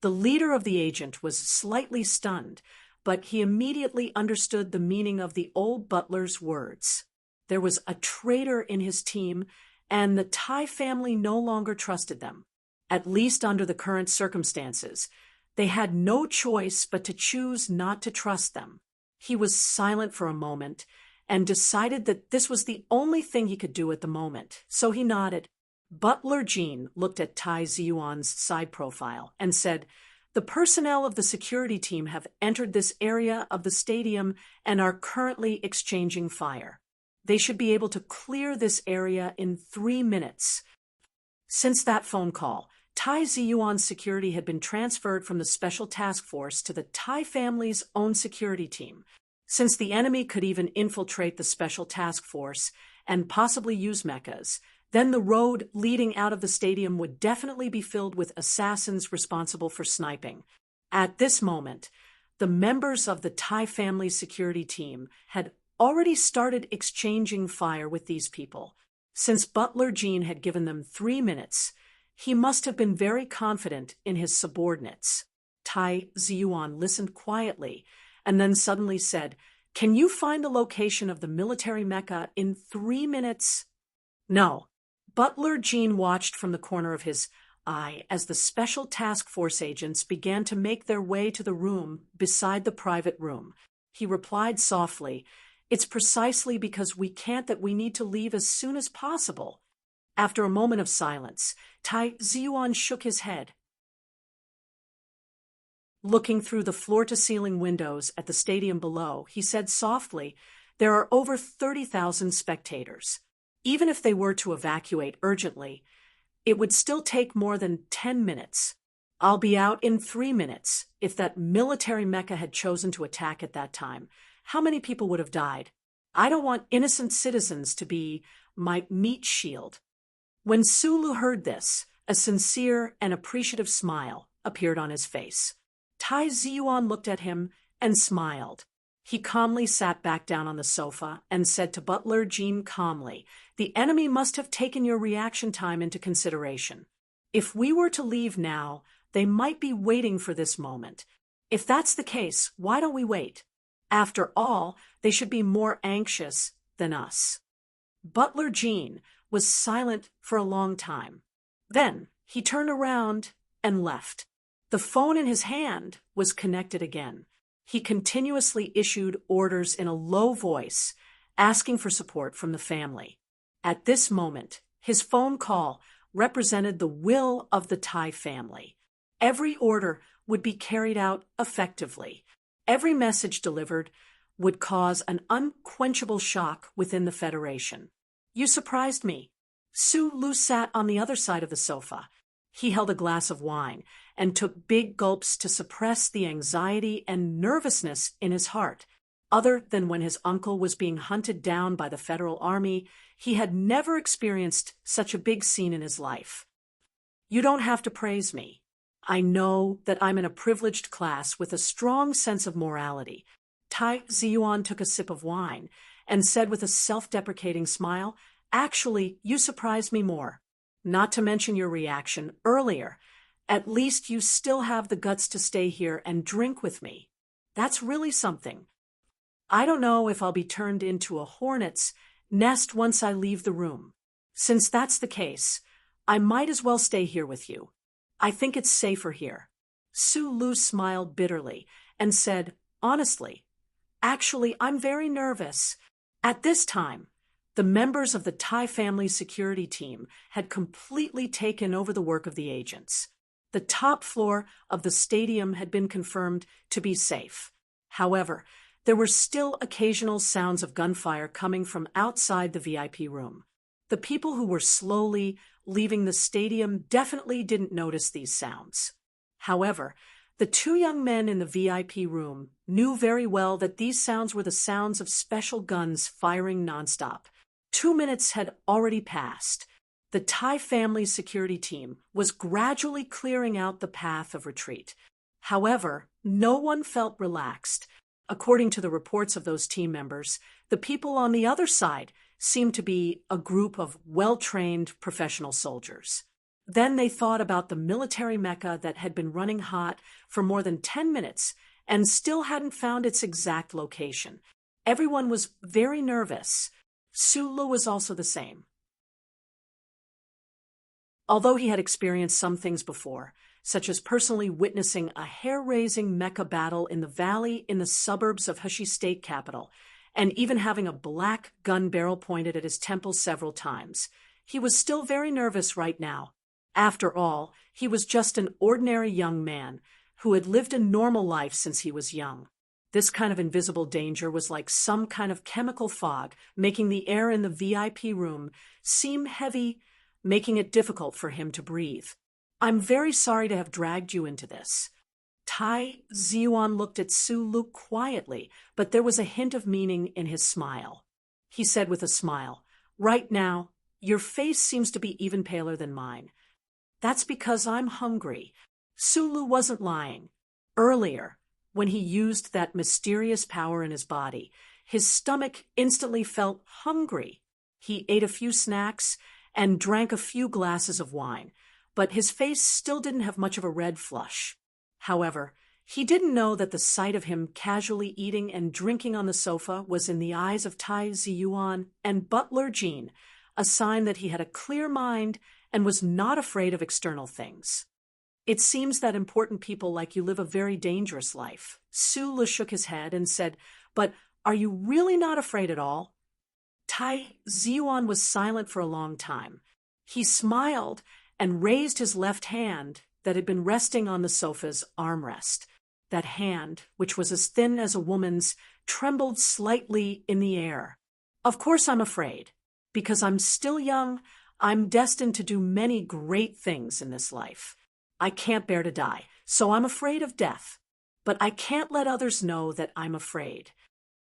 The leader of the agent was slightly stunned, but he immediately understood the meaning of the old butler's words. There was a traitor in his team, and the Tai family no longer trusted them. At least under the current circumstances, they had no choice but to choose not to trust them. He was silent for a moment and decided that this was the only thing he could do at the moment, so he nodded. Butler Jean looked at Tai Ziyuan's side profile and said, the personnel of the security team have entered this area of the stadium and are currently exchanging fire. They should be able to clear this area in 3 minutes. Since that phone call, Tai Ziyuan's security had been transferred from the special task force to the Tai family's own security team. Since the enemy could even infiltrate the special task force and possibly use mechas, then the road leading out of the stadium would definitely be filled with assassins responsible for sniping. At this moment, the members of the Tai family security team had already started exchanging fire with these people. Since Butler Jean had given them 3 minutes, he must have been very confident in his subordinates. Tai Ziyuan listened quietly and then suddenly said, Can you find the location of the military mecha in 3 minutes? No. Butler Jean watched from the corner of his eye as the special task force agents began to make their way to the room beside the private room. He replied softly, It's precisely because we can't that we need to leave as soon as possible. After a moment of silence, Tai Ziyuan shook his head. Looking through the floor-to-ceiling windows at the stadium below, he said softly, There are over 30,000 spectators. Even if they were to evacuate urgently, it would still take more than 10 minutes. I'll be out in 3 minutes. If that military mecha had chosen to attack at that time, how many people would have died? I don't want innocent citizens to be my meat shield. When Sulu heard this, a sincere and appreciative smile appeared on his face. Tai Ziyuan looked at him and smiled. He calmly sat back down on the sofa and said to Butler Jean calmly, The enemy must have taken your reaction time into consideration. If we were to leave now, they might be waiting for this moment. If that's the case, why don't we wait? After all, they should be more anxious than us. Butler Jean was silent for a long time. Then he turned around and left. The phone in his hand was connected again. He continuously issued orders in a low voice, asking for support from the family. At this moment, his phone call represented the will of the Tai family. Every order would be carried out effectively. Every message delivered would cause an unquenchable shock within the Federation. You surprised me. Su Lu sat on the other side of the sofa. He held a glass of wine and took big gulps to suppress the anxiety and nervousness in his heart. Other than when his uncle was being hunted down by the Federal Army, he had never experienced such a big scene in his life. You don't have to praise me. I know that I'm in a privileged class with a strong sense of morality. Tai Ziyuan took a sip of wine and said with a self-deprecating smile, "Actually, you surprised me more. Not to mention your reaction earlier. At least you still have the guts to stay here and drink with me. That's really something. I don't know if I'll be turned into a hornet's nest once I leave the room. Since that's the case, I might as well stay here with you. I think it's safer here." Su Lu smiled bitterly and said, "Honestly, actually, I'm very nervous." At this time, the members of the Tai family security team had completely taken over the work of the agents. The top floor of the stadium had been confirmed to be safe. However, there were still occasional sounds of gunfire coming from outside the VIP room. The people who were slowly leaving the stadium definitely didn't notice these sounds. However, the two young men in the VIP room knew very well that these sounds were the sounds of special guns firing nonstop. 2 minutes had already passed. The Tai family security team was gradually clearing out the path of retreat. However, no one felt relaxed. According to the reports of those team members, the people on the other side seemed to be a group of well-trained professional soldiers. Then they thought about the military mecca that had been running hot for more than 10 minutes and still hadn't found its exact location. Everyone was very nervous. Su Lu was also the same. Although he had experienced some things before, such as personally witnessing a hair-raising mecha battle in the valley in the suburbs of Heshi State Capital, and even having a black gun barrel pointed at his temple several times, he was still very nervous right now. After all, he was just an ordinary young man who had lived a normal life since he was young. This kind of invisible danger was like some kind of chemical fog, making the air in the VIP room seem heavy, making it difficult for him to breathe. "I'm very sorry to have dragged you into this." Tai Ziyuan looked at Su Lu quietly, but there was a hint of meaning in his smile. He said with a smile, "Right now, your face seems to be even paler than mine. That's because I'm hungry." Su Lu wasn't lying. Earlier, when he used that mysterious power in his body, his stomach instantly felt hungry. He ate a few snacks and drank a few glasses of wine, but his face still didn't have much of a red flush. However, he didn't know that the sight of him casually eating and drinking on the sofa was in the eyes of Tai Ziyuan and Butler Jean, a sign that he had a clear mind and was not afraid of external things. "It seems that important people like you live a very dangerous life." Su Lu shook his head and said, "But are you really not afraid at all?" Tai Ziyuan was silent for a long time. He smiled and raised his left hand that had been resting on the sofa's armrest. That hand, which was as thin as a woman's, trembled slightly in the air. "Of course I'm afraid. Because I'm still young, I'm destined to do many great things in this life. I can't bear to die, so I'm afraid of death. But I can't let others know that I'm afraid."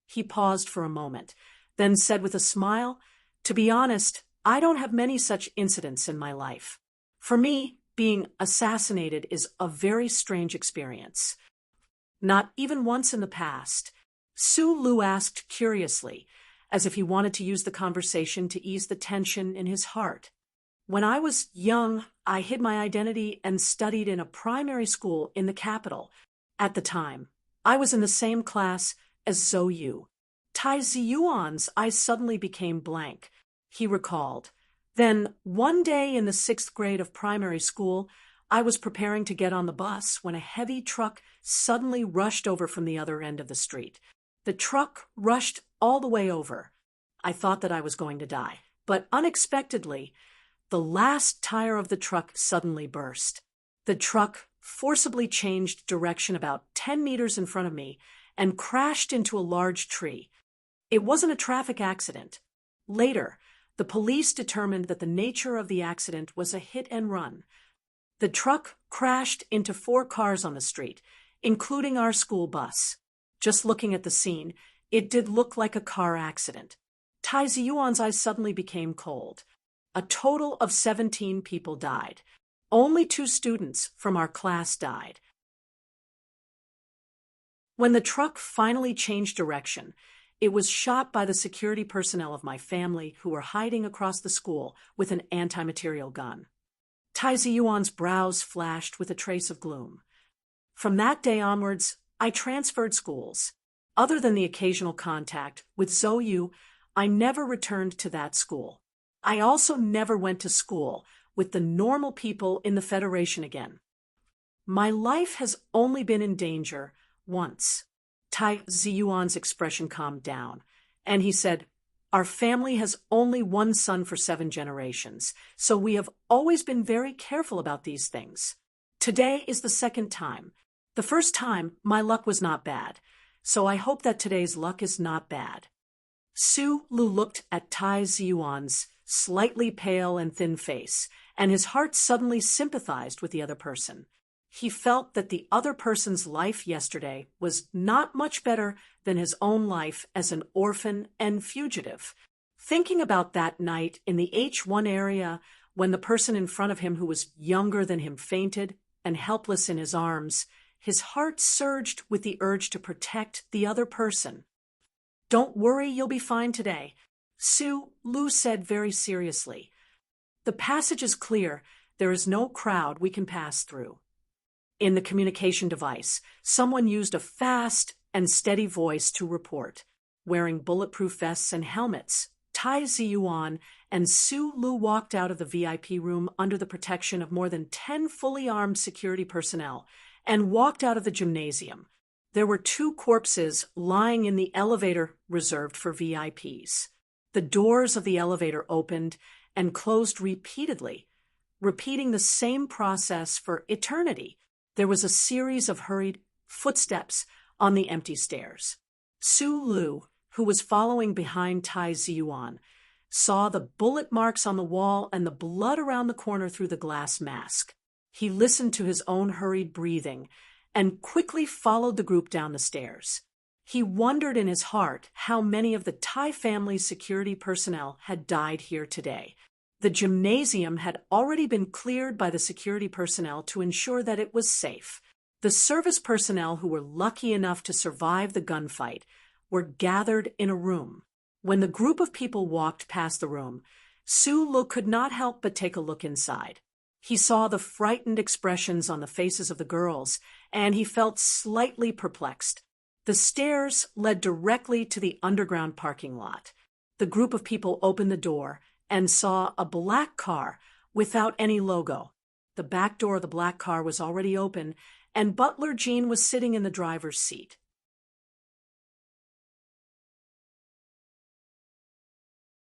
He paused for a moment, then said with a smile, "To be honest, I don't have many such incidents in my life. For me, being assassinated is a very strange experience." "Not even once in the past?" Su Lu asked curiously, as if he wanted to use the conversation to ease the tension in his heart. "When I was young, I hid my identity and studied in a primary school in the capital. At the time, I was in the same class as Zhou Yu." Tai Ziyuan's eyes suddenly became blank. He recalled, "Then, one day in the 6th grade of primary school, I was preparing to get on the bus when a heavy truck suddenly rushed over from the other end of the street. The truck rushed all the way over. I thought that I was going to die, but unexpectedly, the last tire of the truck suddenly burst. The truck forcibly changed direction about 10 meters in front of me and crashed into a large tree. It wasn't a traffic accident. Later, the police determined that the nature of the accident was a hit and run. The truck crashed into 4 cars on the street, including our school bus. Just looking at the scene, it did look like a car accident. Tai Ziyuan's eyes suddenly became cold. A total of 17 people died. Only 2 students from our class died. When the truck finally changed direction, it was shot by the security personnel of my family who were hiding across the school with an anti-material gun. Tai Ziyuan's brows flashed with a trace of gloom. From that day onwards, I transferred schools. Other than the occasional contact with Zhou Yu, I never returned to that school. I also never went to school with the normal people in the Federation again. My life has only been in danger once. Tai Ziyuan's expression calmed down, and he said, "Our family has only one son for 7 generations, so we have always been very careful about these things. Today is the second time. The first time, my luck was not bad, so I hope that today's luck is not bad." Su Lu looked at Tai Ziyuan's slightly pale and thin face, and his heart suddenly sympathized with the other person. He felt that the other person's life yesterday was not much better than his own life as an orphan and fugitive. Thinking about that night in the H1 area when the person in front of him who was younger than him fainted and helpless in his arms, his heart surged with the urge to protect the other person. "Don't worry, you'll be fine today," Su Lu said very seriously. "The passage is clear. There is no crowd we can pass through." In the communication device, someone used a fast and steady voice to report. Wearing bulletproof vests and helmets, Tai Ziyuan and Su Lu walked out of the VIP room under the protection of more than 10 fully armed security personnel and walked out of the gymnasium. There were 2 corpses lying in the elevator reserved for VIPs. The doors of the elevator opened and closed repeatedly, repeating the same process for eternity. There was a series of hurried footsteps on the empty stairs. Su Lu, who was following behind Tai Ziyuan, saw the bullet marks on the wall and the blood around the corner through the glass mask. He listened to his own hurried breathing and quickly followed the group down the stairs. He wondered in his heart how many of the Tai family's security personnel had died here today. The gymnasium had already been cleared by the security personnel to ensure that it was safe. The service personnel who were lucky enough to survive the gunfight were gathered in a room. When the group of people walked past the room, Su Lu could not help but take a look inside. He saw the frightened expressions on the faces of the girls, and he felt slightly perplexed. The stairs led directly to the underground parking lot. The group of people opened the door and saw a black car without any logo. The back door of the black car was already open, and Butler Jean was sitting in the driver's seat.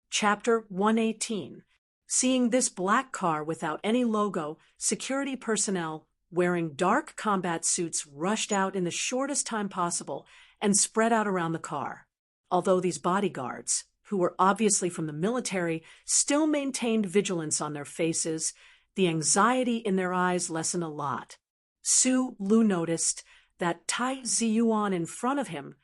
Chapter 118. Seeing this black car without any logo, security personnel wearing dark combat suits rushed out in the shortest time possible and spread out around the car. Although these bodyguards, who were obviously from the military, still maintained vigilance on their faces, the anxiety in their eyes lessened a lot. Su Lu noticed that Tai Ziyuan in front of him,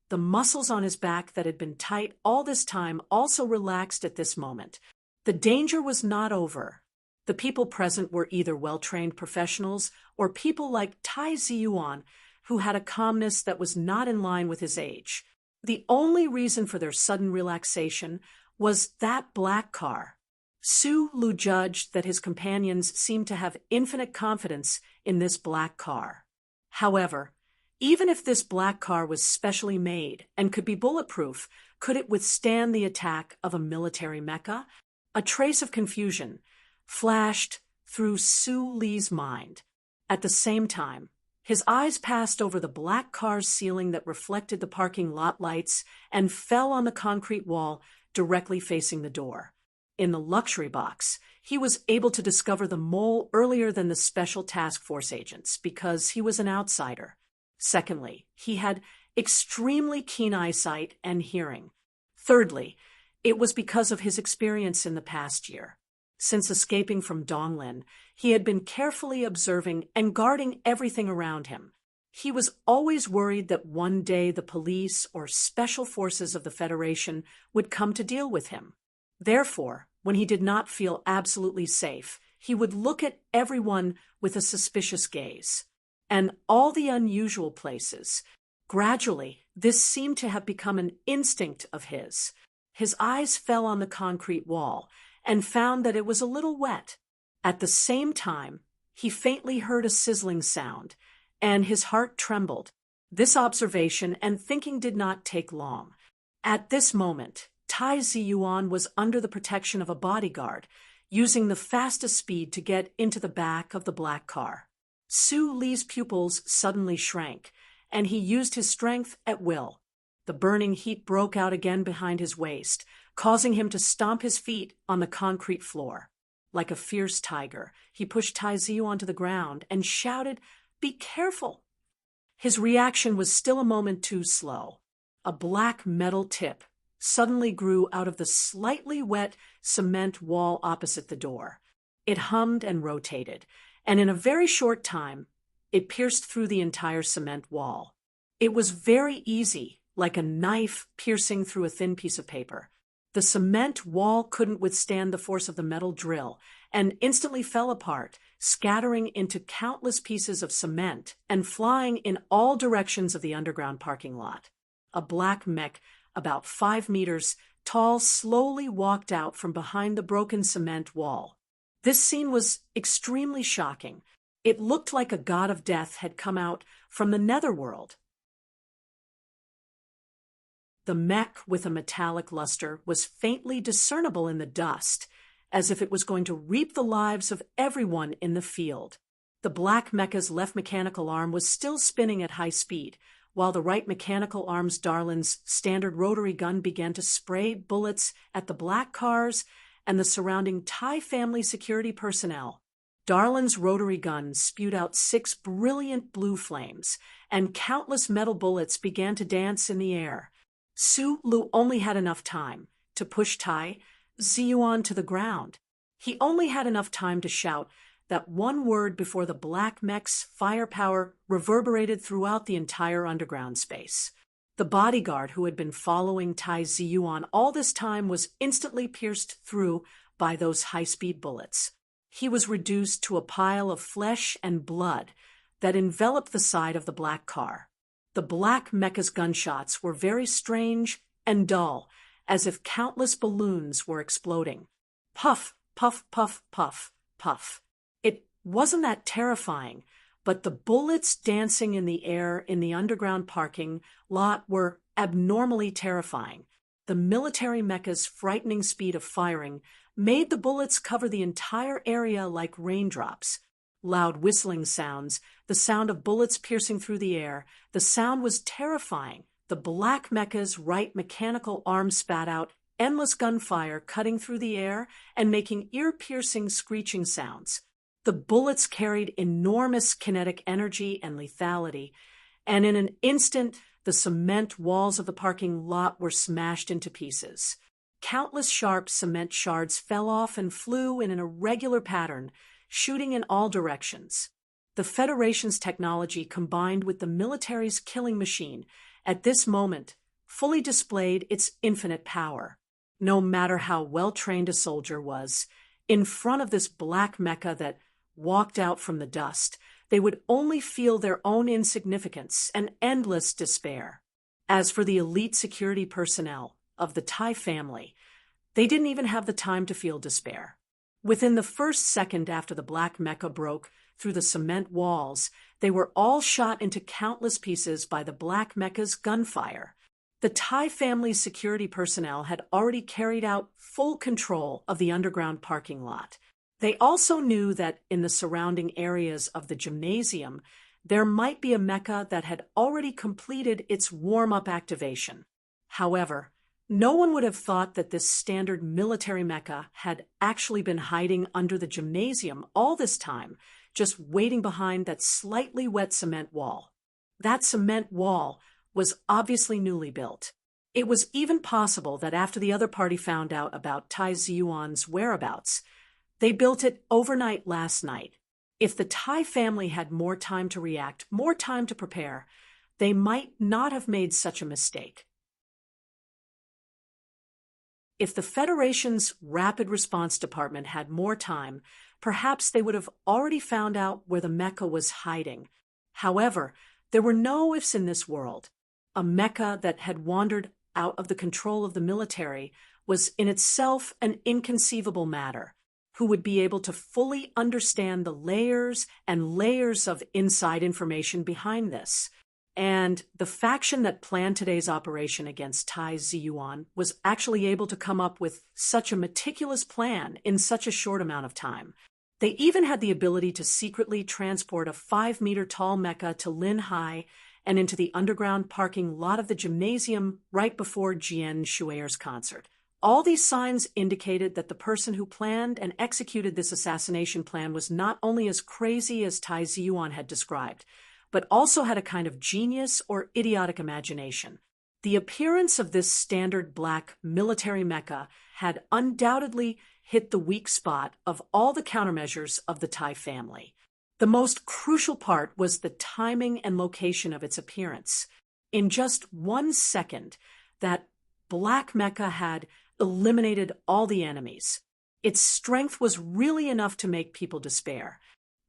the muscles on his back that had been tight all this time also relaxed at this moment. The danger was not over. The people present were either well-trained professionals or people like Tai Ziyuan, who had a calmness that was not in line with his age. The only reason for their sudden relaxation was that black car. Su Lu judged that his companions seemed to have infinite confidence in this black car. However, even if this black car was specially made and could be bulletproof, could it withstand the attack of a military mecha? A trace of confusion flashed through Su Li's mind. At the same time, his eyes passed over the black car's ceiling that reflected the parking lot lights and fell on the concrete wall directly facing the door. In the luxury box, he was able to discover the mole earlier than the Special Task Force agents because he was an outsider. Secondly, he had extremely keen eyesight and hearing. Thirdly, it was because of his experience in the past year. Since escaping from Donglin, he had been carefully observing and guarding everything around him. He was always worried that one day the police or special forces of the Federation would come to deal with him. Therefore, when he did not feel absolutely safe, he would look at everyone with a suspicious gaze. And all the unusual places. Gradually, this seemed to have become an instinct of his. His eyes fell on the concrete wall and found that it was a little wet. At the same time, he faintly heard a sizzling sound, and his heart trembled. This observation and thinking did not take long. At this moment, Tai Ziyuan was under the protection of a bodyguard, using the fastest speed to get into the back of the black car. Su Li's pupils suddenly shrank, and he used his strength at will. The burning heat broke out again behind his waist, causing him to stomp his feet on the concrete floor. Like a fierce tiger, he pushed Tai Ziyu onto the ground and shouted, "Be careful!" His reaction was still a moment too slow. A black metal tip suddenly grew out of the slightly wet cement wall opposite the door. It hummed and rotated, and in a very short time, it pierced through the entire cement wall. It was very easy, like a knife piercing through a thin piece of paper. The cement wall couldn't withstand the force of the metal drill and instantly fell apart, scattering into countless pieces of cement and flying in all directions of the underground parking lot. A black mech, about 5 meters tall, slowly walked out from behind the broken cement wall. This scene was extremely shocking. It looked like a god of death had come out from the netherworld. The mech with a metallic luster was faintly discernible in the dust, as if it was going to reap the lives of everyone in the field. The black mecha's left mechanical arm was still spinning at high speed, while the right mechanical arm's Darlin's standard rotary gun began to spray bullets at the black cars and the surrounding Tai family security personnel. Darlin's rotary gun spewed out 6 brilliant blue flames, and countless metal bullets began to dance in the air. Su Lu only had enough time to push Tai Ziyuan to the ground. He only had enough time to shout that one word before the black mech's firepower reverberated throughout the entire underground space. The bodyguard who had been following Tai Ziyuan all this time was instantly pierced through by those high-speed bullets. He was reduced to a pile of flesh and blood that enveloped the side of the black car. The black mecha's gunshots were very strange and dull, as if countless balloons were exploding. Puff, puff, puff, puff, puff. It wasn't that terrifying, but the bullets dancing in the air in the underground parking lot were abnormally terrifying. The military mecha's frightening speed of firing made the bullets cover the entire area like raindrops. Loud whistling sounds, the sound of bullets piercing through the air, the sound was terrifying. The black mecha's right mechanical arm spat out endless gunfire, cutting through the air and making ear-piercing screeching sounds. The bullets carried enormous kinetic energy and lethality, and in an instant, the cement walls of the parking lot were smashed into pieces. Countless sharp cement shards fell off and flew in an irregular pattern, shooting in all directions. The Federation's technology combined with the military's killing machine at this moment fully displayed its infinite power. No matter how well-trained a soldier was, in front of this black mecha that walked out from the dust, they would only feel their own insignificance and endless despair. As for the elite security personnel of the Tai family, they didn't even have the time to feel despair. Within the first second after the black mecha broke through the cement walls, they were all shot into countless pieces by the black mecha's gunfire. The Tai family's security personnel had already carried out full control of the underground parking lot. They also knew that in the surrounding areas of the gymnasium, there might be a mecha that had already completed its warm-up activation. However, No one would have thought that this standard military mecha had actually been hiding under the gymnasium all this time, just waiting behind that slightly wet cement wall. That cement wall was obviously newly built. It was even possible that after the other party found out about Tai Ziyuan's whereabouts, they built it overnight last night. If the Tai family had more time to react, more time to prepare, they might not have made such a mistake. If the Federation's Rapid Response Department had more time, perhaps they would have already found out where the mecha was hiding. However, there were no ifs in this world. A mecha that had wandered out of the control of the military was in itself an inconceivable matter. Who would be able to fully understand the layers and layers of inside information behind this? And the faction that planned today's operation against Tai Ziyuan was actually able to come up with such a meticulous plan in such a short amount of time. They even had the ability to secretly transport a 5-meter-tall mecha to Lin Hai and into the underground parking lot of the gymnasium right before Jian Shue'er's concert. All these signs indicated that the person who planned and executed this assassination plan was not only as crazy as Tai Ziyuan had described, but also had a kind of genius or idiotic imagination. The appearance of this standard black military mecha had undoubtedly hit the weak spot of all the countermeasures of the Tai family. The most crucial part was the timing and location of its appearance. In just 1 second, that black mecha had eliminated all the enemies. Its strength was really enough to make people despair.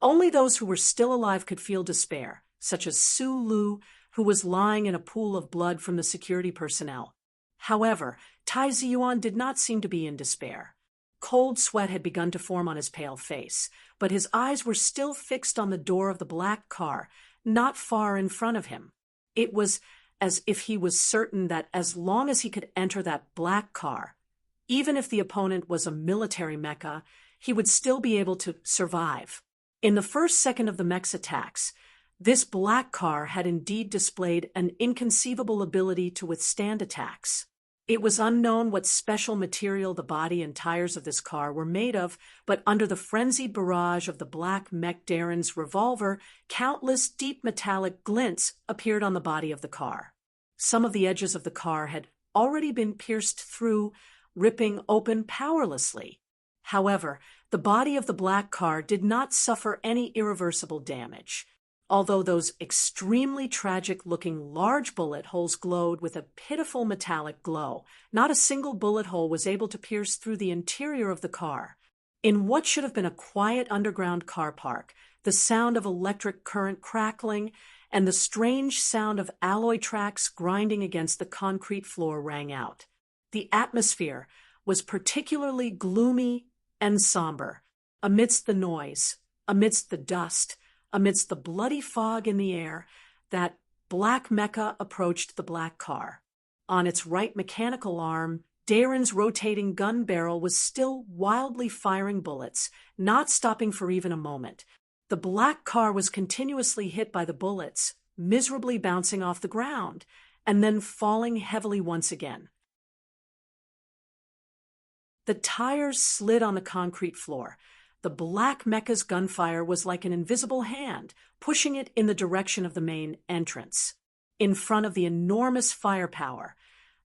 Only those who were still alive could feel despair, such as Su Lu, who was lying in a pool of blood from the security personnel. However, Tai Ziyuan did not seem to be in despair. Cold sweat had begun to form on his pale face, but his eyes were still fixed on the door of the black car, not far in front of him. It was as if he was certain that as long as he could enter that black car, even if the opponent was a military mecha, he would still be able to survive. In the first second of the mech's attacks, this black car had indeed displayed an inconceivable ability to withstand attacks. It was unknown what special material the body and tires of this car were made of, but under the frenzied barrage of the black mech Darren's revolver, countless deep metallic glints appeared on the body of the car. Some of the edges of the car had already been pierced through, ripping open powerlessly. However, the body of the black car did not suffer any irreversible damage. Although those extremely tragic-looking large bullet holes glowed with a pitiful metallic glow, not a single bullet hole was able to pierce through the interior of the car. In what should have been a quiet underground car park, the sound of electric current crackling and the strange sound of alloy tracks grinding against the concrete floor rang out. The atmosphere was particularly gloomy and somber. Amidst the noise, amidst the dust, amidst the bloody fog in the air, that black mecha approached the black car. On its right mechanical arm, Darren's rotating gun barrel was still wildly firing bullets, not stopping for even a moment. The black car was continuously hit by the bullets, miserably bouncing off the ground, and then falling heavily once again. The tires slid on the concrete floor. The black mecha's gunfire was like an invisible hand, pushing it in the direction of the main entrance. In front of the enormous firepower,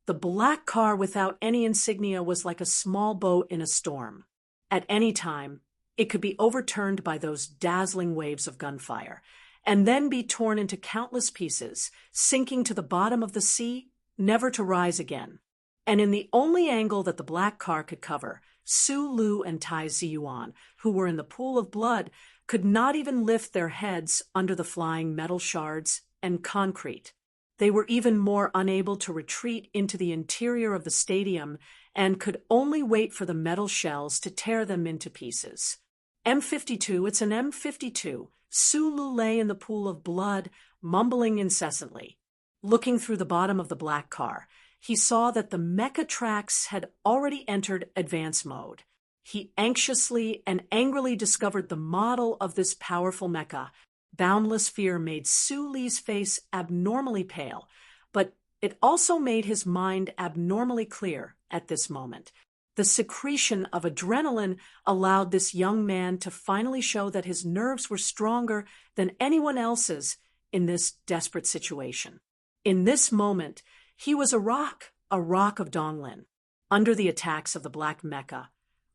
the black car without any insignia was like a small boat in a storm. At any time, it could be overturned by those dazzling waves of gunfire, and then be torn into countless pieces, sinking to the bottom of the sea, never to rise again. And in the only angle that the black car could cover, Su Lu and Tai Ziyuan, who were in the pool of blood, could not even lift their heads under the flying metal shards and concrete. They were even more unable to retreat into the interior of the stadium and could only wait for the metal shells to tear them into pieces. M52, it's an M52. Su Lu lay in the pool of blood, mumbling incessantly. Looking through the bottom of the black car, he saw that the mecha tracks had already entered advance mode. He anxiously and angrily discovered the model of this powerful mecha. Boundless fear made Su Li's face abnormally pale, but It also made his mind abnormally clear at this moment. The secretion of adrenaline allowed this young man to finally show that his nerves were stronger than anyone else's in this desperate situation. In this moment, he was a rock of Donglin, under the attacks of the Black Mecha.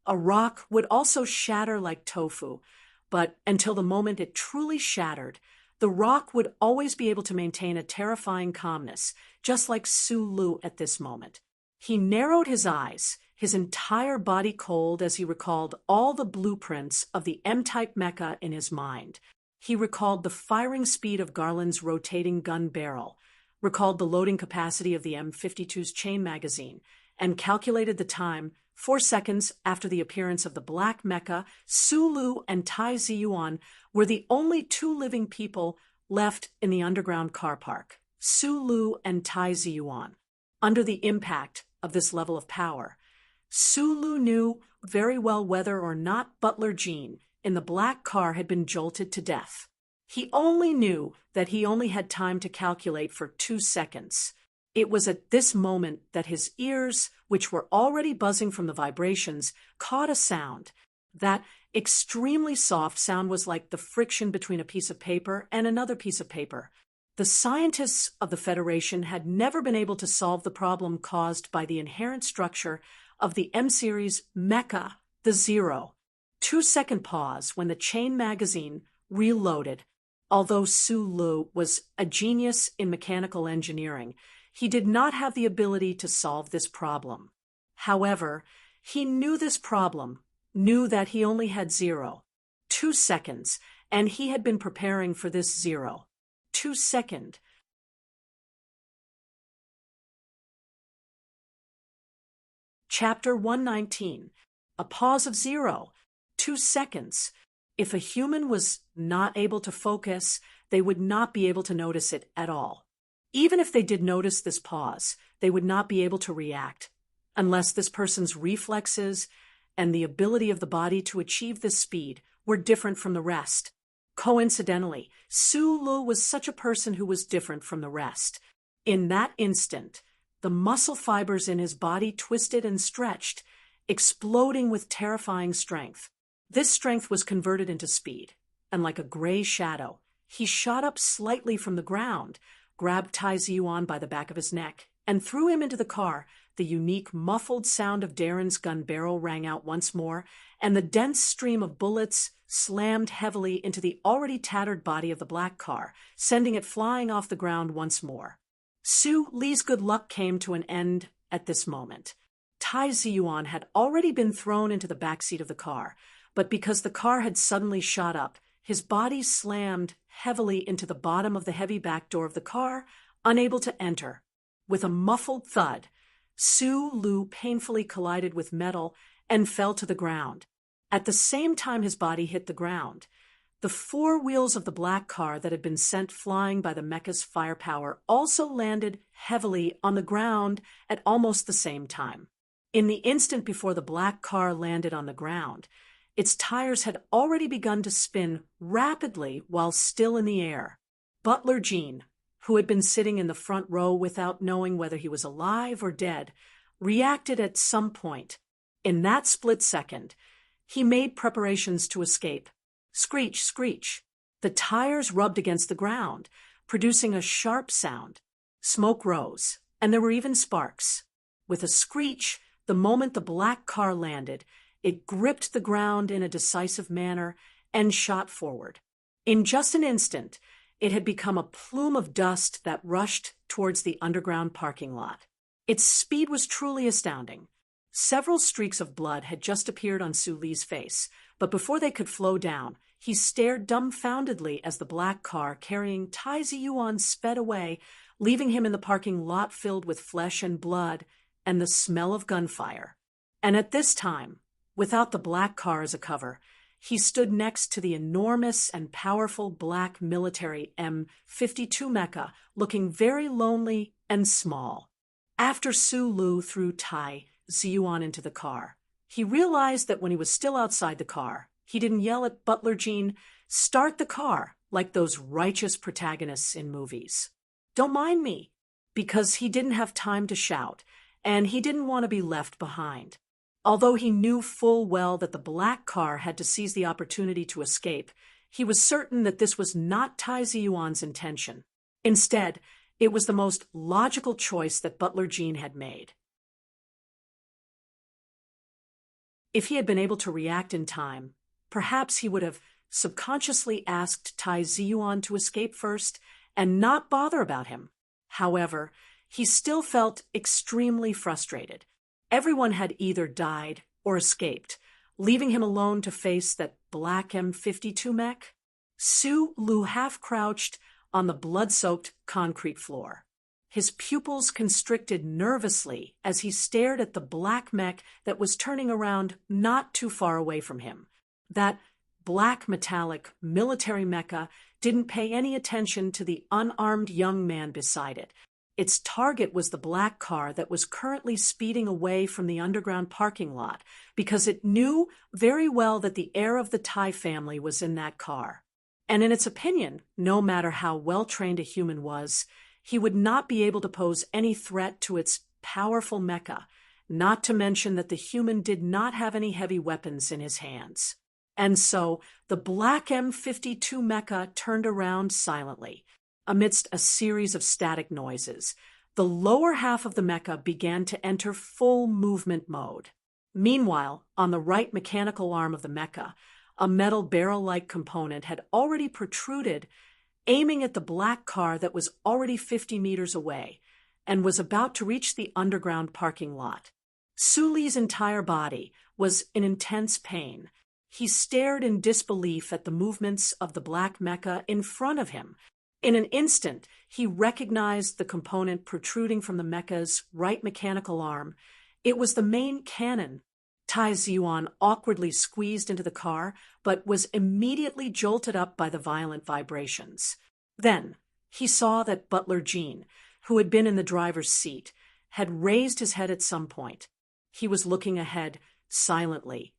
A rock would also shatter like tofu, but until the moment it truly shattered, the rock would always be able to maintain a terrifying calmness, just like Su Lu at this moment. He narrowed his eyes, his entire body cold as he recalled all the blueprints of the M-type mecha in his mind. He recalled the firing speed of Garland's rotating gun barrel, recalled the loading capacity of the M52's chain magazine, and calculated the time. 4 seconds after the appearance of the Black Mecha, Su Lu and Tai Ziyuan were the only 2 living people left in the underground car park. Su Lu and Tai Ziyuan. Under the impact of this level of power, Su Lu knew very well whether or not Butler Jean in the black car had been jolted to death. He only knew that he only had time to calculate for 2 seconds. It was at this moment that his ears, which were already buzzing from the vibrations, caught a sound. That extremely soft sound was like the friction between a piece of paper and another piece of paper. The scientists of the Federation had never been able to solve the problem caused by the inherent structure of the M-series mecha, the Zero. 2-second pause when the chain magazine reloaded. Although Su Lu was a genius in mechanical engineering, he did not have the ability to solve this problem. However, he knew this problem, knew that he only had 2 seconds, and he had been preparing for this 2 second. Chapter 119. A pause of 2 seconds. If a human was not able to focus, they would not be able to notice it at all. Even if they did notice this pause, they would not be able to react, unless this person's reflexes and the ability of the body to achieve this speed were different from the rest. Coincidentally, Su Lu was such a person who was different from the rest. In that instant, the muscle fibers in his body twisted and stretched, exploding with terrifying strength. This strength was converted into speed, and like a gray shadow, he shot up slightly from the ground, grabbed Tai Ziyuan by the back of his neck, and threw him into the car. The unique, muffled sound of Darren's gun barrel rang out once more, and the dense stream of bullets slammed heavily into the already tattered body of the black car, sending it flying off the ground once more. Su Li's good luck came to an end at this moment. Tai Ziyuan had already been thrown into the backseat of the car, but because the car had suddenly shot up, his body slammed heavily into the bottom of the heavy back door of the car, unable to enter. With a muffled thud, Su Lu painfully collided with metal and fell to the ground. At the same time his body hit the ground, the 4 wheels of the black car that had been sent flying by the mecha's firepower also landed heavily on the ground at almost the same time. In the instant before the black car landed on the ground, its tires had already begun to spin rapidly while still in the air. Butler Jean, who had been sitting in the front row without knowing whether he was alive or dead, reacted at some point. In that split second, he made preparations to escape. Screech, screech. The tires rubbed against the ground, producing a sharp sound. Smoke rose, and there were even sparks. With a screech, the moment the black car landed, it gripped the ground in a decisive manner and shot forward. In just an instant, it had become a plume of dust that rushed towards the underground parking lot. Its speed was truly astounding. Several streaks of blood had just appeared on Su Li's face, but before they could flow down, he stared dumbfoundedly as the black car carrying Tai Ziyuan sped away, leaving him in the parking lot filled with flesh and blood and the smell of gunfire. And at this time, without the black car as a cover, he stood next to the enormous and powerful black military M52 mecha, looking very lonely and small. After Su Lu threw Tai Ziyuan into the car, he realized that when he was still outside the car, he didn't yell at Butler Jean, "Start the car," like those righteous protagonists in movies. "Don't mind me," because he didn't have time to shout, and he didn't want to be left behind. Although he knew full well that the black car had to seize the opportunity to escape, he was certain that this was not Tai Ziyuan's intention. Instead, it was the most logical choice that Butler Jean had made. If he had been able to react in time, perhaps he would have subconsciously asked Tai Ziyuan to escape first and not bother about him. However, he still felt extremely frustrated. Everyone had either died or escaped, leaving him alone to face that black M52 mech. Su Lu half-crouched on the blood-soaked concrete floor. His pupils constricted nervously as he stared at the black mech that was turning around not too far away from him. That black metallic military mecha didn't pay any attention to the unarmed young man beside it. Its target was the black car that was currently speeding away from the underground parking lot because it knew very well that the heir of the Tai family was in that car. And in its opinion, no matter how well-trained a human was, he would not be able to pose any threat to its powerful mecha, not to mention that the human did not have any heavy weapons in his hands. And so, the black M52 mecha turned around silently. Amidst a series of static noises, the lower half of the mecha began to enter full movement mode. Meanwhile, on the right mechanical arm of the mecha, a metal barrel-like component had already protruded, aiming at the black car that was already 50 meters away and was about to reach the underground parking lot. Su Li's entire body was in intense pain. He stared in disbelief at the movements of the black mecha in front of him. In an instant, he recognized the component protruding from the mecha's right mechanical arm. It was the main cannon. Tai Ziyuan awkwardly squeezed into the car, but was immediately jolted up by the violent vibrations. Then, he saw that Butler Jean, who had been in the driver's seat, had raised his head at some point. He was looking ahead, silently,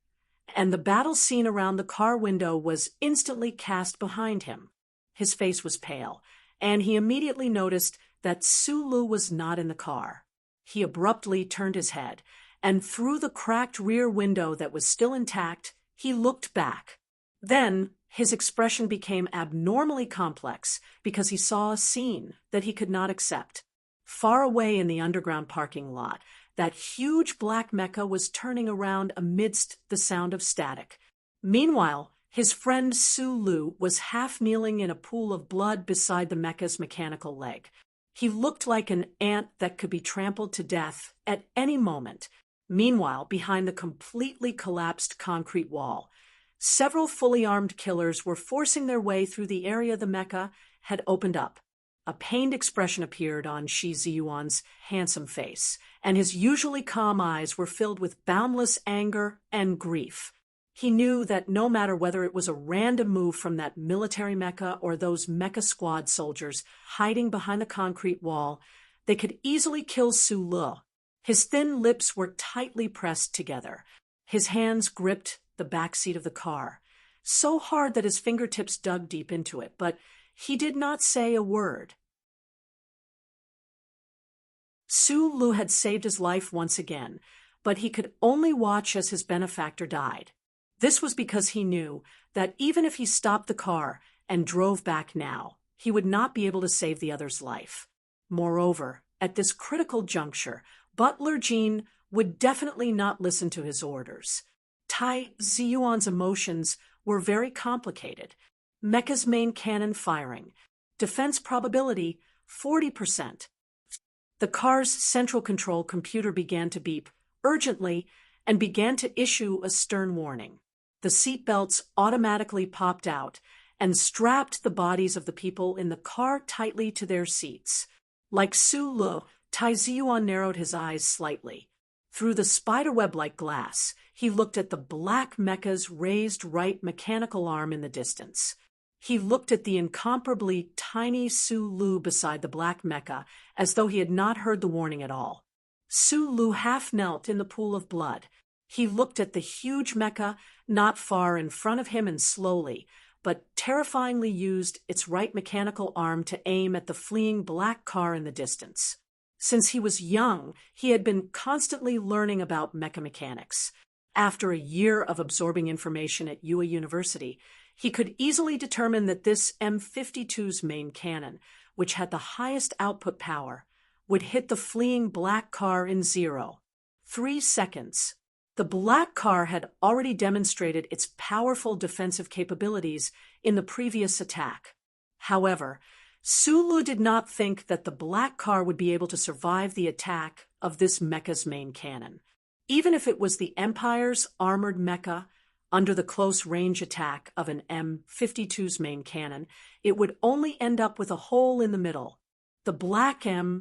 and the battle scene around the car window was instantly cast behind him. His face was pale, and he immediately noticed that Su Lu was not in the car. He abruptly turned his head, and through the cracked rear window that was still intact, he looked back. Then, his expression became abnormally complex because he saw a scene that he could not accept. Far away in the underground parking lot, that huge black mecha was turning around amidst the sound of static. Meanwhile, his friend Su Lu was half-kneeling in a pool of blood beside the mecha's mechanical leg. He looked like an ant that could be trampled to death at any moment. Meanwhile, behind the completely collapsed concrete wall, several fully armed killers were forcing their way through the area the mecha had opened up. A pained expression appeared on Shi Ziyuan's handsome face, and his usually calm eyes were filled with boundless anger and grief. He knew that no matter whether it was a random move from that military mecha or those mecha squad soldiers hiding behind the concrete wall, they could easily kill Su Lu. His thin lips were tightly pressed together. His hands gripped the back seat of the car, so hard that his fingertips dug deep into it, but he did not say a word. Su Lu had saved his life once again, but he could only watch as his benefactor died. This was because he knew that even if he stopped the car and drove back now, he would not be able to save the other's life. Moreover, at this critical juncture, Butler Jean would definitely not listen to his orders. Tai Ziyuan's emotions were very complicated. Mecha's main cannon firing. Defense probability, 40%. The car's central control computer began to beep urgently and began to issue a stern warning. The seat belts automatically popped out and strapped the bodies of the people in the car tightly to their seats. Like Su Lu, Tai Ziyuan narrowed his eyes slightly. Through the spiderweb-like glass, he looked at the black mecha's raised right mechanical arm in the distance. He looked at the incomparably tiny Su Lu beside the black mecha as though he had not heard the warning at all. Su Lu half-knelt in the pool of blood. He looked at the huge mecha not far in front of him and slowly, but terrifyingly used its right mechanical arm to aim at the fleeing black car in the distance. Since he was young, he had been constantly learning about mecha mechanics. After a year of absorbing information at UA University, he could easily determine that this M52's main cannon, which had the highest output power, would hit the fleeing black car in 0.3 seconds. The black car had already demonstrated its powerful defensive capabilities in the previous attack. However, Sulu did not think that the black car would be able to survive the attack of this mecha's main cannon. Even if it was the Empire's armored mecha under the close-range attack of an M52's main cannon, it would only end up with a hole in the middle. The black M52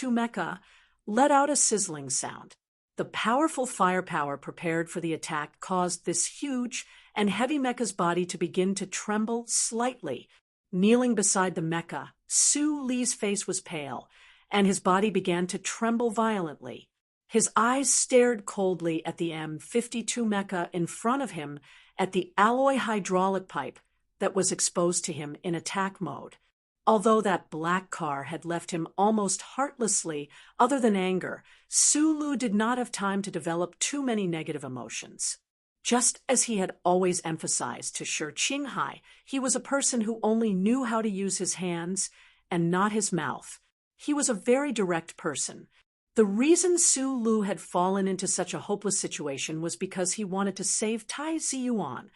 mecha let out a sizzling sound. The powerful firepower prepared for the attack caused this huge and heavy mecha's body to begin to tremble slightly. Kneeling beside the mecha, Su Li's face was pale, and his body began to tremble violently. His eyes stared coldly at the M52 mecha in front of him at the alloy hydraulic pipe that was exposed to him in attack mode. Although that black car had left him almost heartlessly, other than anger, Sulu did not have time to develop too many negative emotions. Just as he had always emphasized to Shi Qinghai, he was a person who only knew how to use his hands and not his mouth. He was a very direct person. The reason Sulu had fallen into such a hopeless situation was because he wanted to save Tai Ziyuan.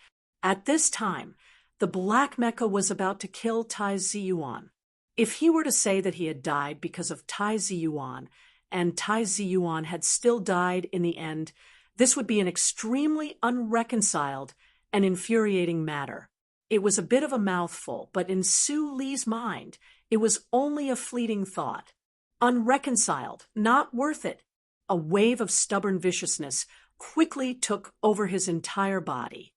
At this time, the black mecha was about to kill Tai Ziyuan. If he were to say that he had died because of Tai Ziyuan, and Tai Ziyuan had still died in the end, this would be an extremely unreconciled and infuriating matter. It was a bit of a mouthful, but in Su Li's mind, it was only a fleeting thought. Unreconciled, not worth it. A wave of stubborn viciousness quickly took over his entire body.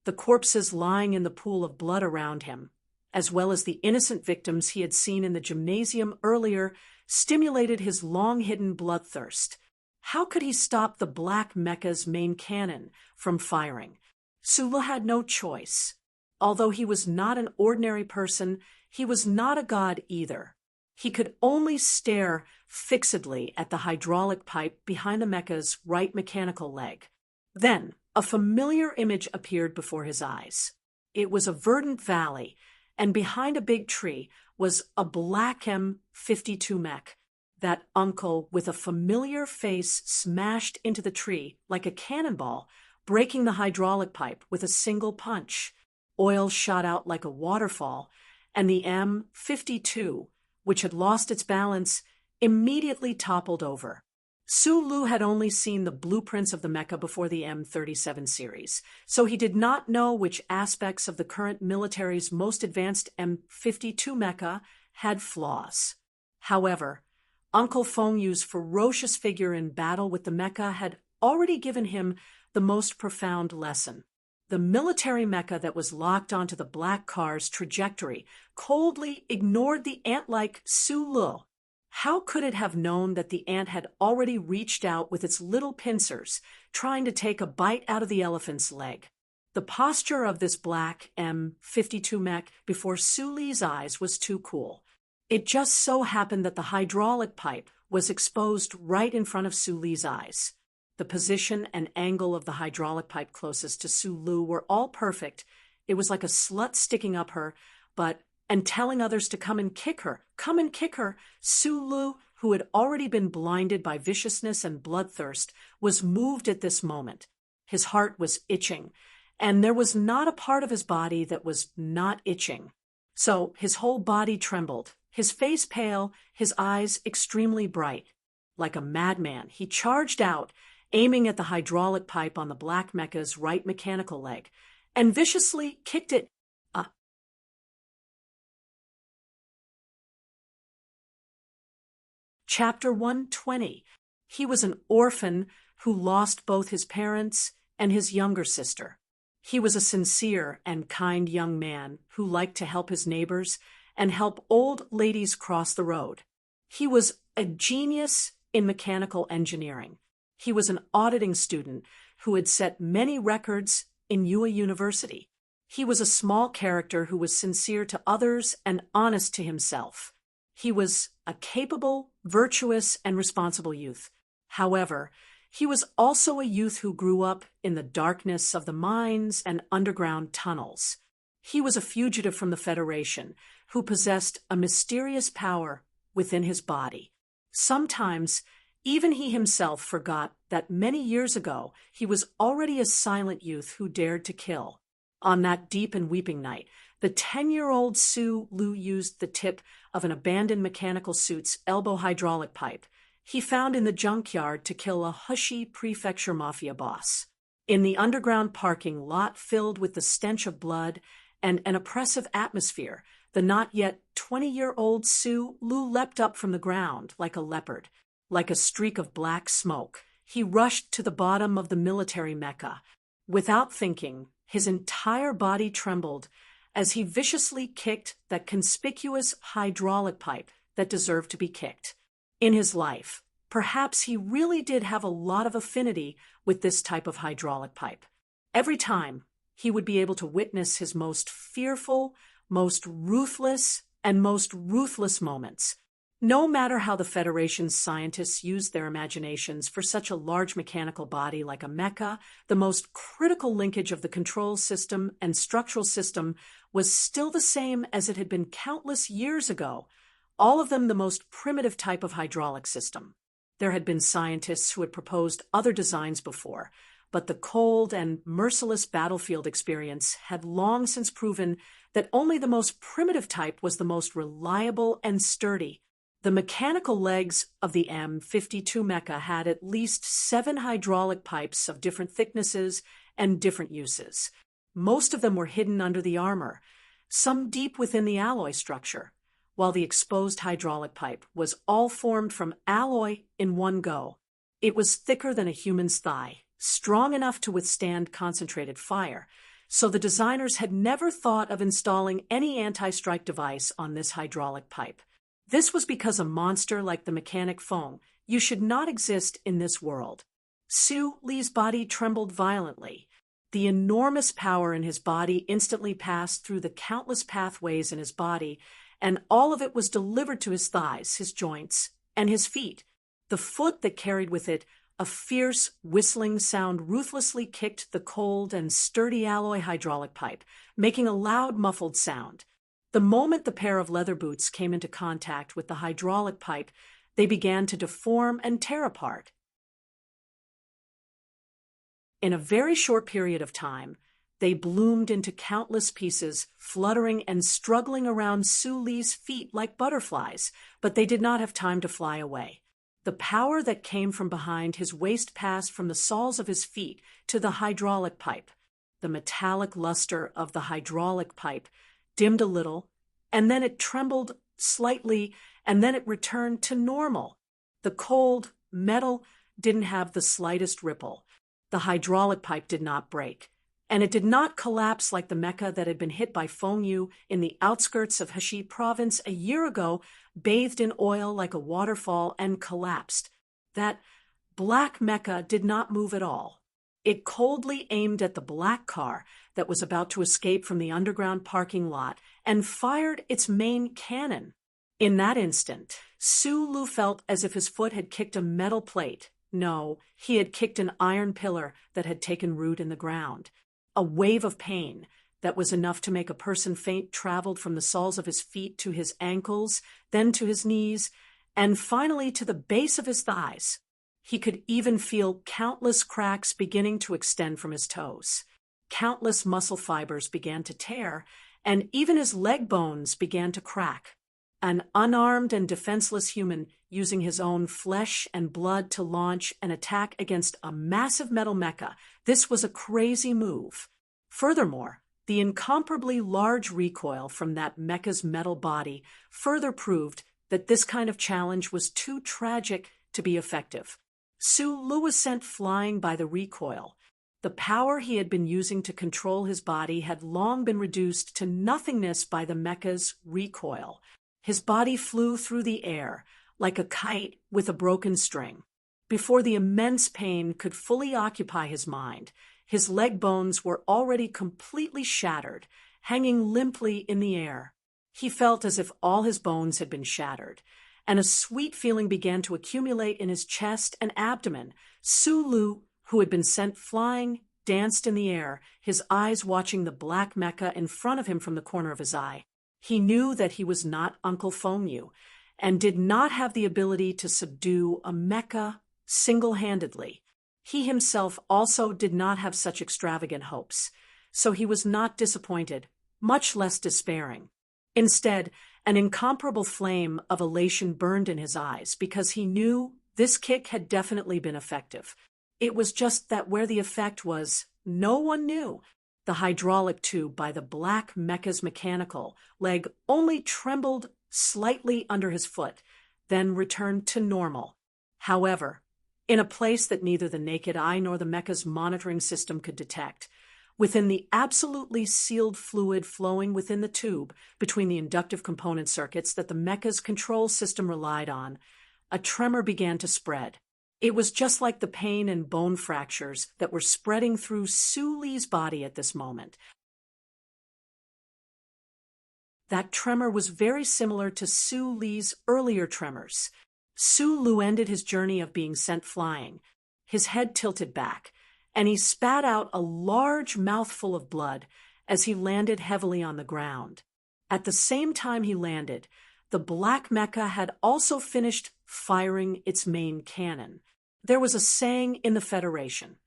The corpses lying in the pool of blood around him, as well as the innocent victims he had seen in the gymnasium earlier, stimulated his long-hidden bloodthirst. How could he stop the black mecha's main cannon from firing? Sulu had no choice. Although he was not an ordinary person, he was not a god either. He could only stare fixedly at the hydraulic pipe behind the mecha's right mechanical leg. Then, a familiar image appeared before his eyes. It was a verdant valley, and behind a big tree was a black M52 mech. That uncle with a familiar face smashed into the tree like a cannonball, breaking the hydraulic pipe with a single punch. Oil shot out like a waterfall, and the M52, which had lost its balance, immediately toppled over. Sulu had only seen the blueprints of the mecha before the M37 series, so he did not know which aspects of the current military's most advanced M52 mecha had flaws. However, Uncle Fengyu's ferocious figure in battle with the mecha had already given him the most profound lesson. The military mecha that was locked onto the black car's trajectory coldly ignored the ant-like Sulu. How could it have known that the ant had already reached out with its little pincers, trying to take a bite out of the elephant's leg? The posture of this black M52 mech before Su Li's eyes was too cool. It just so happened that the hydraulic pipe was exposed right in front of Su Li's eyes. The position and angle of the hydraulic pipe closest to Sulu were all perfect. It was like a slut sticking up her, and telling others to come and kick her. Come and kick her. Sulu, who had already been blinded by viciousness and bloodthirst, was moved at this moment. His heart was itching, and there was not a part of his body that was not itching. So his whole body trembled, his face pale, his eyes extremely bright. Like a madman, he charged out, aiming at the hydraulic pipe on the black mecha's right mechanical leg, and viciously kicked it. Chapter 120. He was an orphan who lost both his parents and his younger sister. He was a sincere and kind young man who liked to help his neighbors and help old ladies cross the road. He was a genius in mechanical engineering. He was an auditing student who had set many records in UA University. He was a small character who was sincere to others and honest to himself. He was a capable, virtuous, and responsible youth. However, he was also a youth who grew up in the darkness of the mines and underground tunnels. He was a fugitive from the Federation who possessed a mysterious power within his body. Sometimes, even he himself forgot that many years ago he was already a silent youth who dared to kill. On that deep and weeping night, the 10-year-old Su Lu used the tip of an abandoned mechanical suit's elbow hydraulic pipe he found in the junkyard to kill a Hushi prefecture mafia boss. In the underground parking lot filled with the stench of blood and an oppressive atmosphere, the not yet 20-year-old Su Lu leapt up from the ground like a leopard. Like a streak of black smoke, he rushed to the bottom of the military mecca. Without thinking, his entire body trembled as he viciously kicked that conspicuous hydraulic pipe that deserved to be kicked. In his life, perhaps he really did have a lot of affinity with this type of hydraulic pipe. Every time, he would be able to witness his most fearful, most ruthless, and most ruthless moments. No matter how the Federation's scientists used their imaginations for such a large mechanical body like a mecha, the most critical linkage of the control system and structural system was still the same as it had been countless years ago, all of them the most primitive type of hydraulic system. There had been scientists who had proposed other designs before, but the cold and merciless battlefield experience had long since proven that only the most primitive type was the most reliable and sturdy. The mechanical legs of the M52 mecha had at least 7 hydraulic pipes of different thicknesses and different uses. Most of them were hidden under the armor, some deep within the alloy structure, while the exposed hydraulic pipe was all formed from alloy in one go. It was thicker than a human's thigh, strong enough to withstand concentrated fire, so the designers had never thought of installing any anti-strike device on this hydraulic pipe. This was because a monster like the mechanic Feng you should not exist in this world. Su Li's body trembled violently. The enormous power in his body instantly passed through the countless pathways in his body, and all of it was delivered to his thighs, his joints, and his feet. The foot that carried with it a fierce, whistling sound ruthlessly kicked the cold and sturdy alloy hydraulic pipe, making a loud, muffled sound. The moment the pair of leather boots came into contact with the hydraulic pipe, they began to deform and tear apart. In a very short period of time, they bloomed into countless pieces, fluttering and struggling around Su Li's feet like butterflies, but they did not have time to fly away. The power that came from behind his waist passed from the soles of his feet to the hydraulic pipe. The metallic luster of the hydraulic pipe dimmed a little, and then it trembled slightly, and then it returned to normal. The cold metal didn't have the slightest ripple. The hydraulic pipe did not break, and it did not collapse like the mecha that had been hit by Fengyu in the outskirts of Heshi province a year ago, bathed in oil like a waterfall and collapsed. That black mecha did not move at all. It coldly aimed at the black car that was about to escape from the underground parking lot and fired its main cannon. In that instant, Su Lu felt as if his foot had kicked a metal plate. No, he had kicked an iron pillar that had taken root in the ground. A wave of pain that was enough to make a person faint traveled from the soles of his feet to his ankles, then to his knees, and finally to the base of his thighs. He could even feel countless cracks beginning to extend from his toes. Countless muscle fibers began to tear, and even his leg bones began to crack. An unarmed and defenseless human using his own flesh and blood to launch an attack against a massive metal mecha. This was a crazy move. Furthermore, the incomparably large recoil from that mecha's metal body further proved that this kind of challenge was too tragic to be effective. Su Lu was sent flying by the recoil. The power he had been using to control his body had long been reduced to nothingness by the mecha's recoil. His body flew through the air, like a kite with a broken string. Before the immense pain could fully occupy his mind, his leg bones were already completely shattered, hanging limply in the air. He felt as if all his bones had been shattered, and a sweet feeling began to accumulate in his chest and abdomen. Sulu, who had been sent flying, danced in the air, his eyes watching the black mecha in front of him from the corner of his eye. He knew that he was not Uncle Fengyu, and did not have the ability to subdue a mecha single-handedly. He himself also did not have such extravagant hopes, so he was not disappointed, much less despairing. Instead, an incomparable flame of elation burned in his eyes because he knew this kick had definitely been effective. It was just that where the effect was, no one knew. The hydraulic tube by the black mecha's mechanical leg only trembled slightly under his foot, then returned to normal. However, in a place that neither the naked eye nor the mecha's monitoring system could detect, within the absolutely sealed fluid flowing within the tube between the inductive component circuits that the mecha's control system relied on, a tremor began to spread. It was just like the pain and bone fractures that were spreading through Su Li's body at this moment. That tremor was very similar to Su Li's earlier tremors. Su Lu ended his journey of being sent flying. His head tilted back, and he spat out a large mouthful of blood as he landed heavily on the ground. At the same time he landed, the black mecha had also finished firing its main cannon. There was a saying in the Federation: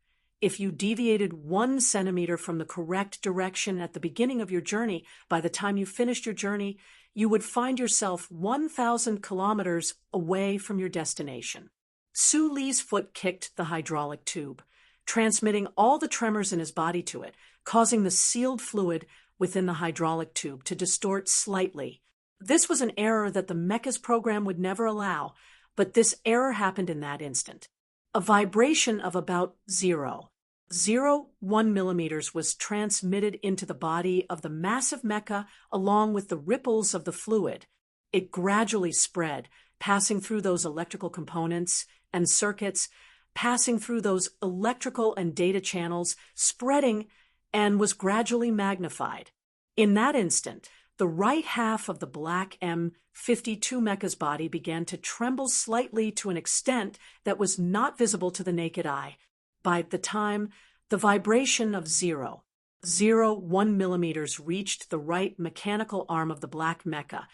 if you deviated 1 centimeter from the correct direction at the beginning of your journey, by the time you finished your journey, you would find yourself 1,000 kilometers away from your destination. Su Li's foot kicked the hydraulic tube, transmitting all the tremors in his body to it, causing the sealed fluid within the hydraulic tube to distort slightly. This was an error that the mecha's program would never allow, but this error happened in that instant. A vibration of about 0.01 millimeters was transmitted into the body of the massive mecha along with the ripples of the fluid. It gradually spread, passing through those electrical components and circuits, passing through those electrical and data channels, spreading, and was gradually magnified. In that instant, the right half of the black M52 mecha's body began to tremble slightly to an extent that was not visible to the naked eye. By the time the vibration of 0.01 millimeters reached the right mechanical arm of the black mecha,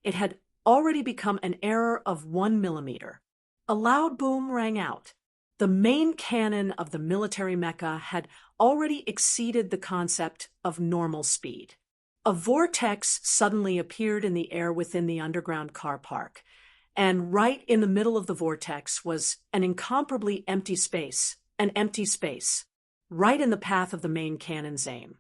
it had already become an error of 1 millimeter. A loud boom rang out. The main cannon of the military mecha had already exceeded the concept of normal speed. A vortex suddenly appeared in the air within the underground car park, and right in the middle of the vortex was an incomparably empty space, right in the path of the main cannon's aim.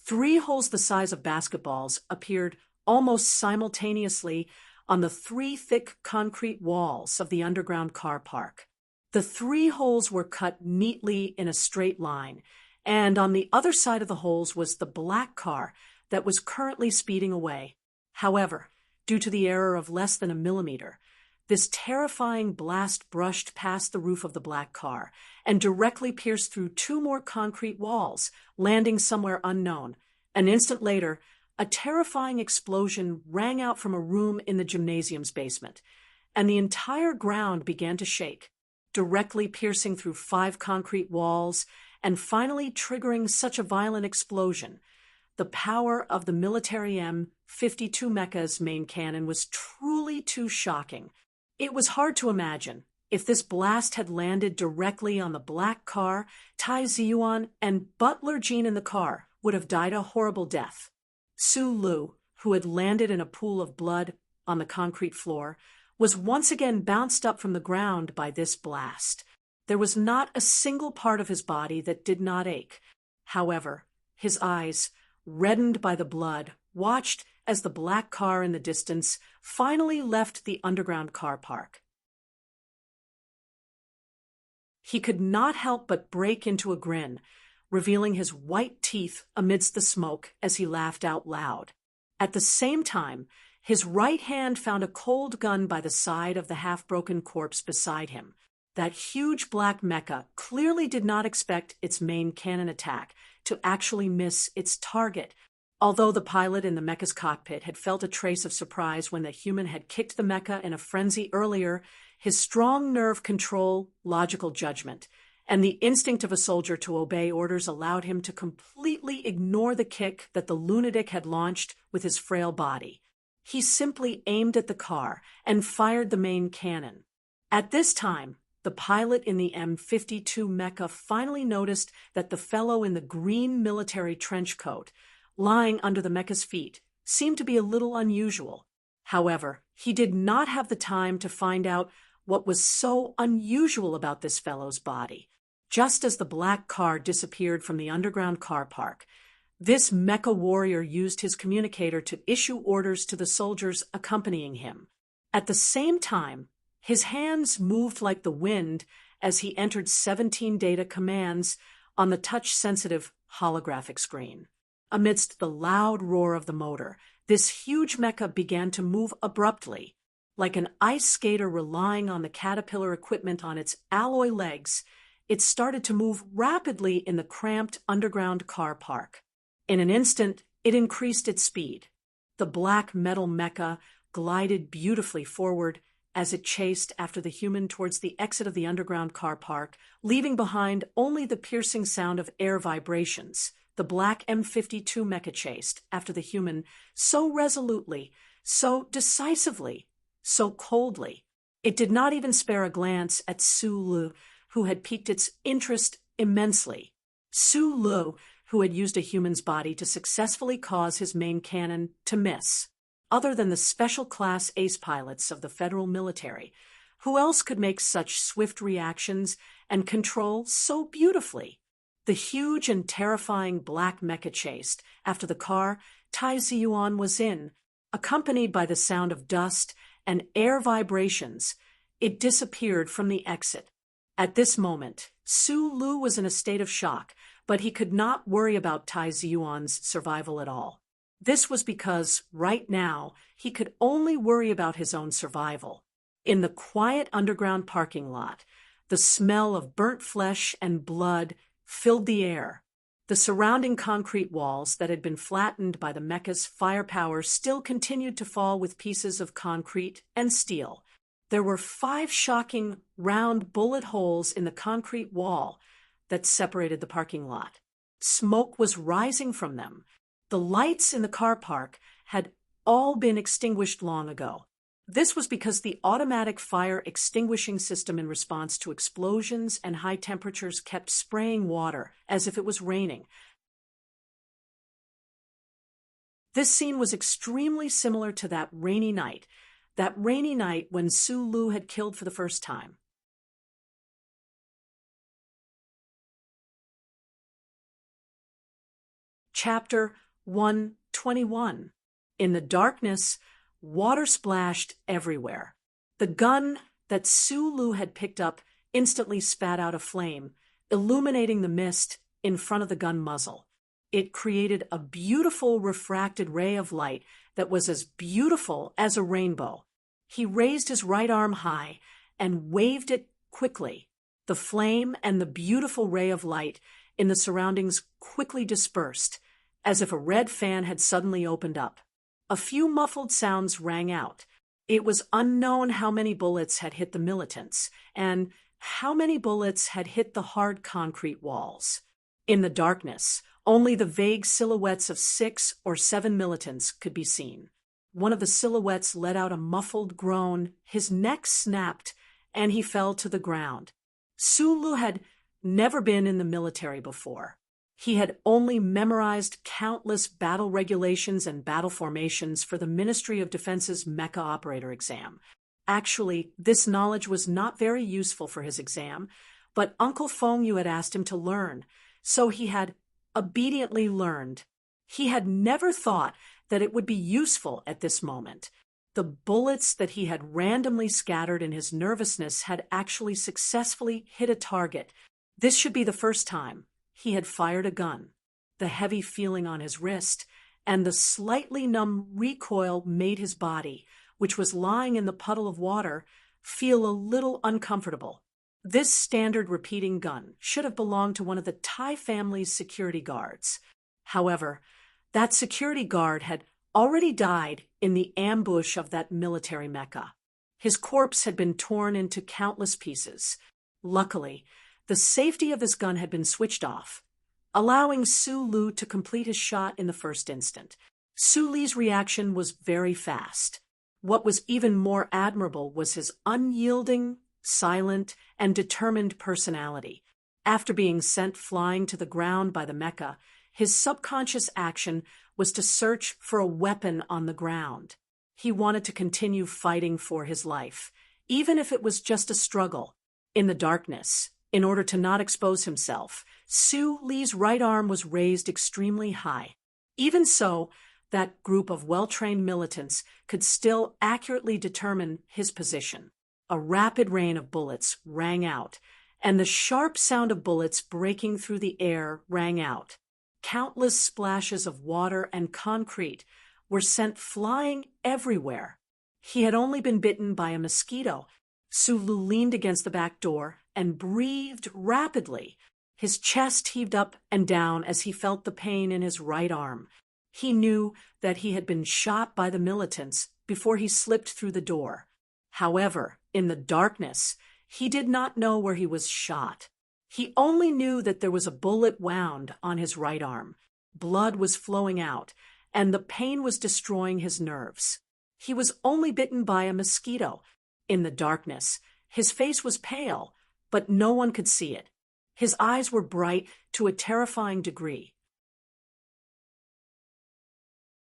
3 holes the size of basketballs appeared almost simultaneously on the 3 thick concrete walls of the underground car park. The 3 holes were cut neatly in a straight line, and on the other side of the holes was the black car that was currently speeding away. However, due to the error of less than a millimeter, this terrifying blast brushed past the roof of the black car and directly pierced through 2 more concrete walls, landing somewhere unknown. An instant later, a terrifying explosion rang out from a room in the gymnasium's basement, and the entire ground began to shake, directly piercing through 5 concrete walls and finally triggering such a violent explosion. The power of the military M52 mecha's main cannon was truly too shocking. It was hard to imagine. If this blast had landed directly on the black car, Tai Ziyuan and Butler Jean in the car would have died a horrible death. Su Lu, who had landed in a pool of blood on the concrete floor, was once again bounced up from the ground by this blast. There was not a single part of his body that did not ache. However, his eyes, reddened by the blood, watched as the black car in the distance finally left the underground car park. He could not help but break into a grin, revealing his white teeth amidst the smoke as he laughed out loud. At the same time, his right hand found a cold gun by the side of the half-broken corpse beside him. That huge black mecha clearly did not expect its main cannon attack to actually miss its target. Although the pilot in the mecha's cockpit had felt a trace of surprise when the human had kicked the mecha in a frenzy earlier, his strong nerve control, logical judgment, and the instinct of a soldier to obey orders allowed him to completely ignore the kick that the lunatic had launched with his frail body. He simply aimed at the car and fired the main cannon. At this time, the pilot in the M52 mecha finally noticed that the fellow in the green military trench coat, lying under the mecha's feet, seemed to be a little unusual. However, he did not have the time to find out what was so unusual about this fellow's body. Just as the black car disappeared from the underground car park, this mecha warrior used his communicator to issue orders to the soldiers accompanying him. At the same time, his hands moved like the wind as he entered 17 data commands on the touch-sensitive holographic screen. Amidst the loud roar of the motor, this huge mecha began to move abruptly. Like an ice skater relying on the caterpillar equipment on its alloy legs, it started to move rapidly in the cramped underground car park. In an instant, it increased its speed. The black metal mecha glided beautifully forward as it chased after the human towards the exit of the underground car park, leaving behind only the piercing sound of air vibrations. The black M52 mecha chased after the human so resolutely, so decisively, so coldly. It did not even spare a glance at Su Lu, who had piqued its interest immensely. Su Lu, who had used a human's body to successfully cause his main cannon to miss. Other than the special class ace pilots of the federal military, who else could make such swift reactions and control so beautifully? The huge and terrifying black mecha chased after the car Tai Ziyuan was in, accompanied by the sound of dust and air vibrations. It disappeared from the exit. At this moment, Su Lu was in a state of shock, but he could not worry about Tai Ziyuan's survival at all. This was because, right now, he could only worry about his own survival. In the quiet underground parking lot, the smell of burnt flesh and blood filled the air. The surrounding concrete walls that had been flattened by the mecha's firepower still continued to fall with pieces of concrete and steel. There were 5 shocking, round bullet holes in the concrete wall that separated the parking lot. Smoke was rising from them. The lights in the car park had all been extinguished long ago. This was because the automatic fire extinguishing system in response to explosions and high temperatures kept spraying water as if it was raining. This scene was extremely similar to that rainy night when Su Lu had killed for the first time. Chapter 121. In the darkness, water splashed everywhere. The gun that Su Lu had picked up instantly spat out a flame, illuminating the mist in front of the gun muzzle. It created a beautiful refracted ray of light that was as beautiful as a rainbow. He raised his right arm high and waved it quickly. The flame and the beautiful ray of light in the surroundings quickly dispersed, as if a red fan had suddenly opened up. A few muffled sounds rang out. It was unknown how many bullets had hit the militants, and how many bullets had hit the hard concrete walls. In the darkness, only the vague silhouettes of 6 or 7 militants could be seen. One of the silhouettes let out a muffled groan, his neck snapped, and he fell to the ground. Su Lu had never been in the military before. He had only memorized countless battle regulations and battle formations for the Ministry of Defense's Mecha Operator exam. Actually, this knowledge was not very useful for his exam, but Uncle Feng Yu had asked him to learn, so he had obediently learned. He had never thought that it would be useful at this moment. The bullets that he had randomly scattered in his nervousness had actually successfully hit a target. This should be the first time he had fired a gun. The heavy feeling on his wrist and the slightly numb recoil made his body, which was lying in the puddle of water, feel a little uncomfortable. This standard repeating gun should have belonged to one of the Tai family's security guards. However, That security guard had already died in the ambush of that military mecca. His corpse had been torn into countless pieces. Luckily, the safety of his gun had been switched off, allowing Su Lu to complete his shot in the first instant. Su Li's reaction was very fast. What was even more admirable was his unyielding, silent, and determined personality. After being sent flying to the ground by the mecha, his subconscious action was to search for a weapon on the ground. He wanted to continue fighting for his life, even if it was just a struggle. In the darkness, in order to not expose himself, Su Li's right arm was raised extremely high. Even so, that group of well-trained militants could still accurately determine his position. A rapid rain of bullets rang out, and the sharp sound of bullets breaking through the air rang out. Countless splashes of water and concrete were sent flying everywhere. He had only been bitten by a mosquito. Su Lu leaned against the back door and breathed rapidly. His chest heaved up and down as he felt the pain in his right arm. He knew that he had been shot by the militants before he slipped through the door. However, in the darkness, he did not know where he was shot. He only knew that there was a bullet wound on his right arm. Blood was flowing out, and the pain was destroying his nerves. He was only bitten by a mosquito. In the darkness, his face was pale, but no one could see it. His eyes were bright to a terrifying degree.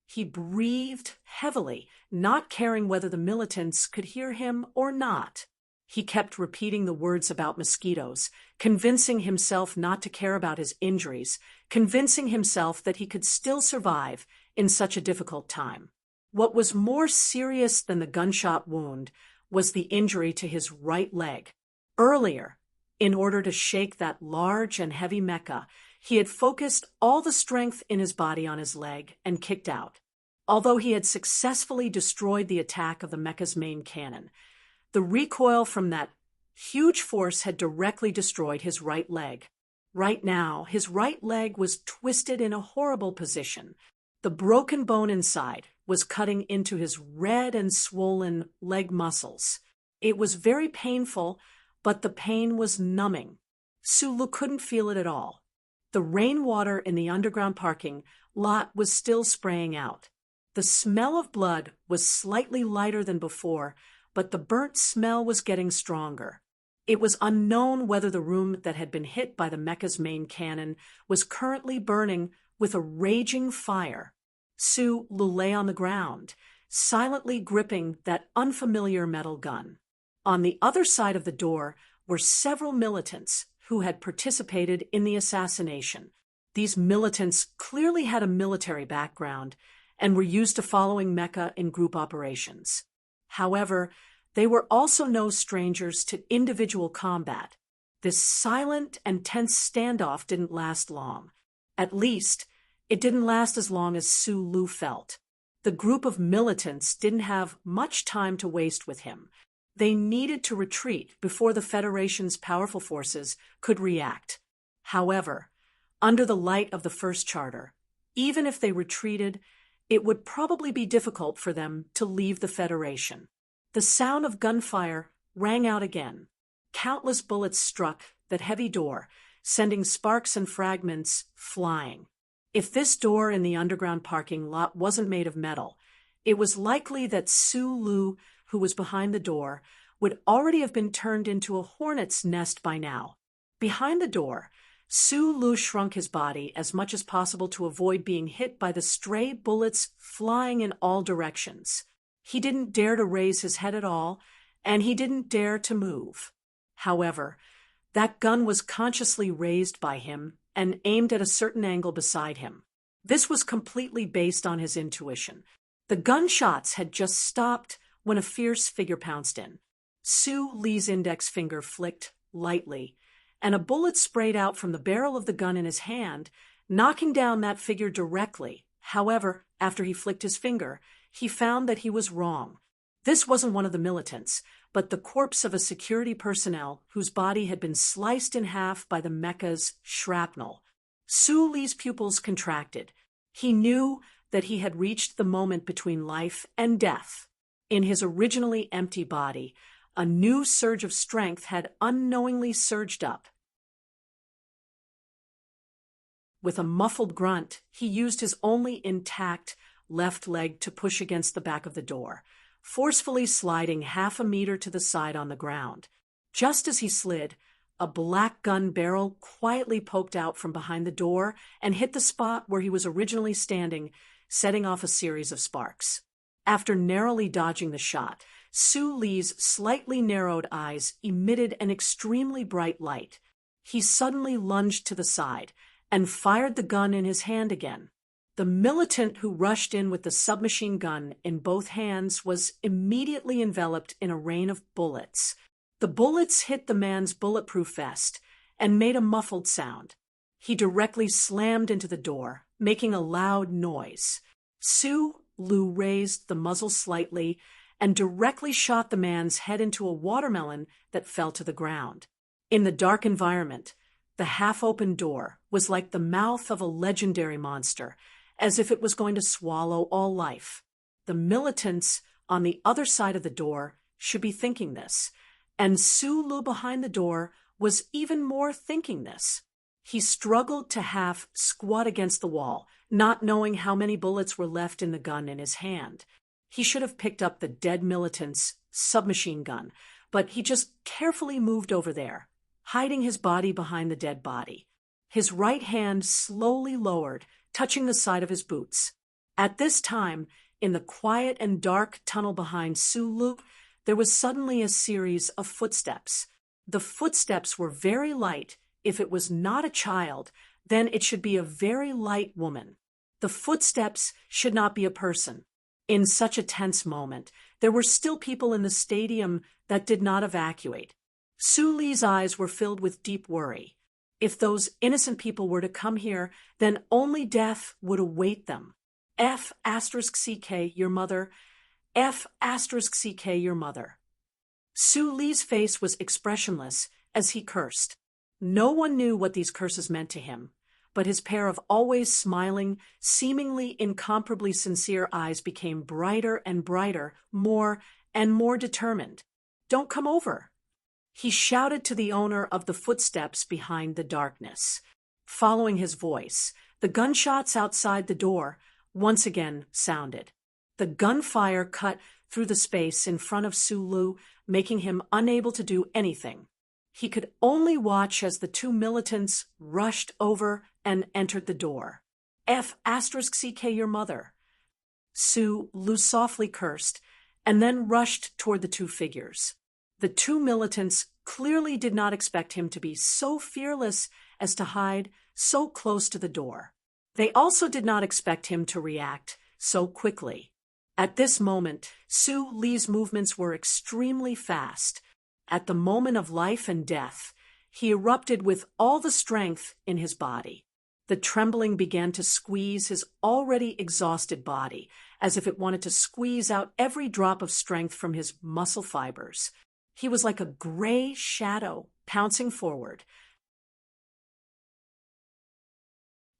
He breathed heavily, not caring whether the militants could hear him or not. He kept repeating the words about mosquitoes, convincing himself not to care about his injuries, convincing himself that he could still survive in such a difficult time. What was more serious than the gunshot wound was the injury to his right leg. Earlier, in order to shake that large and heavy mecha, he had focused all the strength in his body on his leg and kicked out. Although he had successfully destroyed the attack of the mecha's main cannon, the recoil from that huge force had directly destroyed his right leg. Right now, his right leg was twisted in a horrible position. The broken bone inside was cutting into his red and swollen leg muscles. It was very painful, but the pain was numbing. Su Lu couldn't feel it at all. The rainwater in the underground parking lot was still spraying out. The smell of blood was slightly lighter than before, but the burnt smell was getting stronger. It was unknown whether the room that had been hit by the mecha's main cannon was currently burning with a raging fire. Su Lu lay on the ground, silently gripping that unfamiliar metal gun. On the other side of the door were several militants who had participated in the assassination. These militants clearly had a military background and were used to following mecha in group operations. However, they were also no strangers to individual combat. This silent and tense standoff didn't last long. At least, it didn't last as long as Su Lu felt. The group of militants didn't have much time to waste with him. They needed to retreat before the Federation's powerful forces could react. However, under the light of the First Charter, even if they retreated, it would probably be difficult for them to leave the Federation. The sound of gunfire rang out again. Countless bullets struck that heavy door, sending sparks and fragments flying. If this door in the underground parking lot wasn't made of metal, it was likely that Su Lu, who was behind the door, would already have been turned into a hornet's nest by now. Behind the door, Su Lu shrunk his body as much as possible to avoid being hit by the stray bullets flying in all directions. He didn't dare to raise his head at all, and he didn't dare to move. However, that gun was consciously raised by him and aimed at a certain angle beside him. This was completely based on his intuition. The gunshots had just stopped when a fierce figure pounced in. Su Li's index finger flicked lightly, and a bullet sprayed out from the barrel of the gun in his hand, knocking down that figure directly. However, after he flicked his finger, he found that he was wrong. This wasn't one of the militants, but the corpse of a security personnel whose body had been sliced in half by the mecha's shrapnel. Su Li's pupils contracted. He knew that he had reached the moment between life and death. In his originally empty body, a new surge of strength had unknowingly surged up. With a muffled grunt, he used his only intact left leg to push against the back of the door, forcefully sliding half a meter to the side on the ground. Just as he slid, a black gun barrel quietly poked out from behind the door and hit the spot where he was originally standing, setting off a series of sparks. After narrowly dodging the shot, Su Li's slightly narrowed eyes emitted an extremely bright light. He suddenly lunged to the side and fired the gun in his hand again. The militant who rushed in with the submachine gun in both hands was immediately enveloped in a rain of bullets. The bullets hit the man's bulletproof vest and made a muffled sound. He directly slammed into the door, making a loud noise. Su Lu raised the muzzle slightly and directly shot the man's head into a watermelon that fell to the ground. In the dark environment, the half-open door was like the mouth of a legendary monster, as if it was going to swallow all life. The militants on the other side of the door should be thinking this, and Su Lu behind the door was even more thinking this. He struggled to half squat against the wall, not knowing how many bullets were left in the gun in his hand. He should have picked up the dead militant's submachine gun, but he just carefully moved over there, hiding his body behind the dead body. His right hand slowly lowered, touching the side of his boots. At this time, in the quiet and dark tunnel behind Su Lu, there was suddenly a series of footsteps. The footsteps were very light. If it was not a child, then it should be a very light woman. The footsteps should not be a person. In such a tense moment, there were still people in the stadium that did not evacuate. Su Li's eyes were filled with deep worry. If those innocent people were to come here, then only death would await them. F*CK, your mother. F*CK, your mother. Su Li's face was expressionless as he cursed. No one knew what these curses meant to him, but his pair of always smiling, seemingly incomparably sincere eyes became brighter and brighter, more and more determined. "Don't come over," he shouted to the owner of the footsteps behind the darkness. Following his voice, the gunshots outside the door once again sounded. The gunfire cut through the space in front of Su Lu, making him unable to do anything. He could only watch as the two militants rushed over and entered the door. F*CK, your mother. Su Lu softly cursed and then rushed toward the two figures. The two militants clearly did not expect him to be so fearless as to hide so close to the door. They also did not expect him to react so quickly. At this moment, Su Li's movements were extremely fast. At the moment of life and death, he erupted with all the strength in his body. The trembling began to squeeze his already exhausted body, as if it wanted to squeeze out every drop of strength from his muscle fibers. He was like a gray shadow pouncing forward.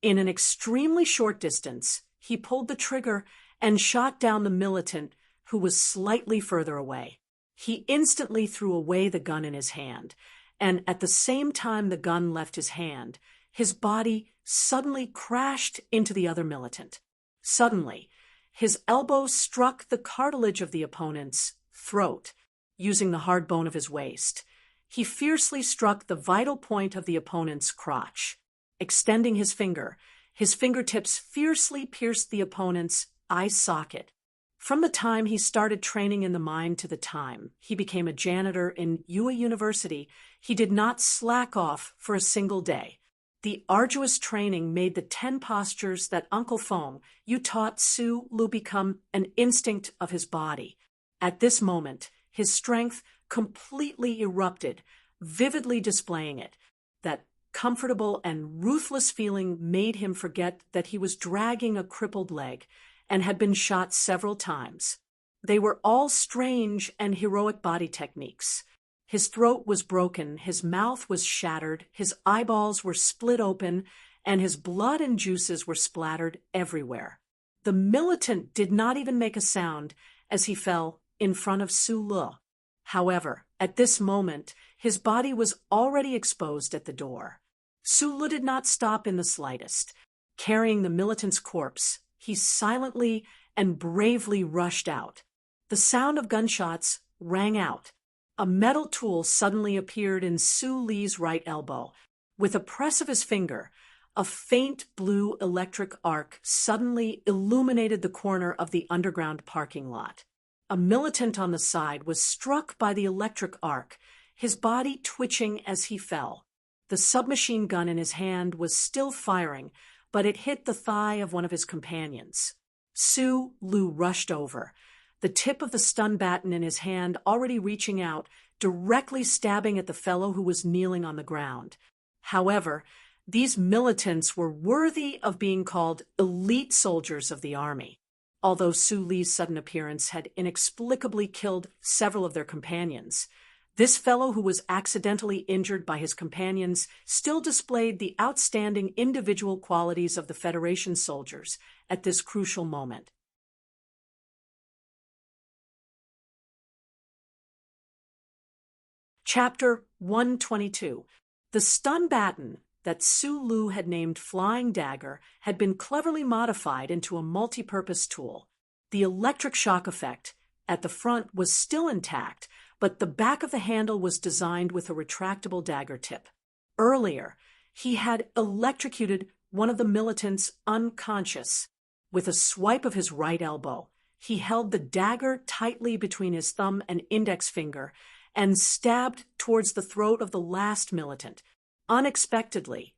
In an extremely short distance, he pulled the trigger and shot down the militant who was slightly further away. He instantly threw away the gun in his hand, and at the same time the gun left his hand, his body suddenly crashed into the other militant. Suddenly, his elbow struck the cartilage of the opponent's throat, using the hard bone of his waist. He fiercely struck the vital point of the opponent's crotch. Extending his fingertips fiercely pierced the opponent's eye socket. From the time he started training in the mine to the time he became a janitor in Yue University, he did not slack off for a single day. The arduous training made the 10 postures that Uncle Feng you taught Su Lu become an instinct of his body. At this moment, his strength completely erupted, vividly displaying it. That comfortable and ruthless feeling made him forget that he was dragging a crippled leg and had been shot several times. They were all strange and heroic body techniques. His throat was broken, his mouth was shattered, his eyeballs were split open, and his blood and juices were splattered everywhere. The militant did not even make a sound as he fell in front of Su Lu. However, at this moment, his body was already exposed at the door. Su Lu did not stop in the slightest. Carrying the militant's corpse, he silently and bravely rushed out. The sound of gunshots rang out. A metal tool suddenly appeared in Su Li's right elbow. With a press of his finger, a faint blue electric arc suddenly illuminated the corner of the underground parking lot. A militant on the side was struck by the electric arc, his body twitching as he fell. The submachine gun in his hand was still firing, but it hit the thigh of one of his companions. Su Lu rushed over, the tip of the stun baton in his hand already reaching out, directly stabbing at the fellow who was kneeling on the ground. However, these militants were worthy of being called elite soldiers of the army. Although Su Li's sudden appearance had inexplicably killed several of their companions, this fellow who was accidentally injured by his companions still displayed the outstanding individual qualities of the Federation soldiers at this crucial moment. Chapter 122. The stun baton that Su Lu had named Flying Dagger had been cleverly modified into a multi-purpose tool. The electric shock effect at the front was still intact, but the back of the handle was designed with a retractable dagger tip. Earlier, he had electrocuted one of the militants unconscious. With a swipe of his right elbow, he held the dagger tightly between his thumb and index finger and stabbed towards the throat of the last militant. Unexpectedly,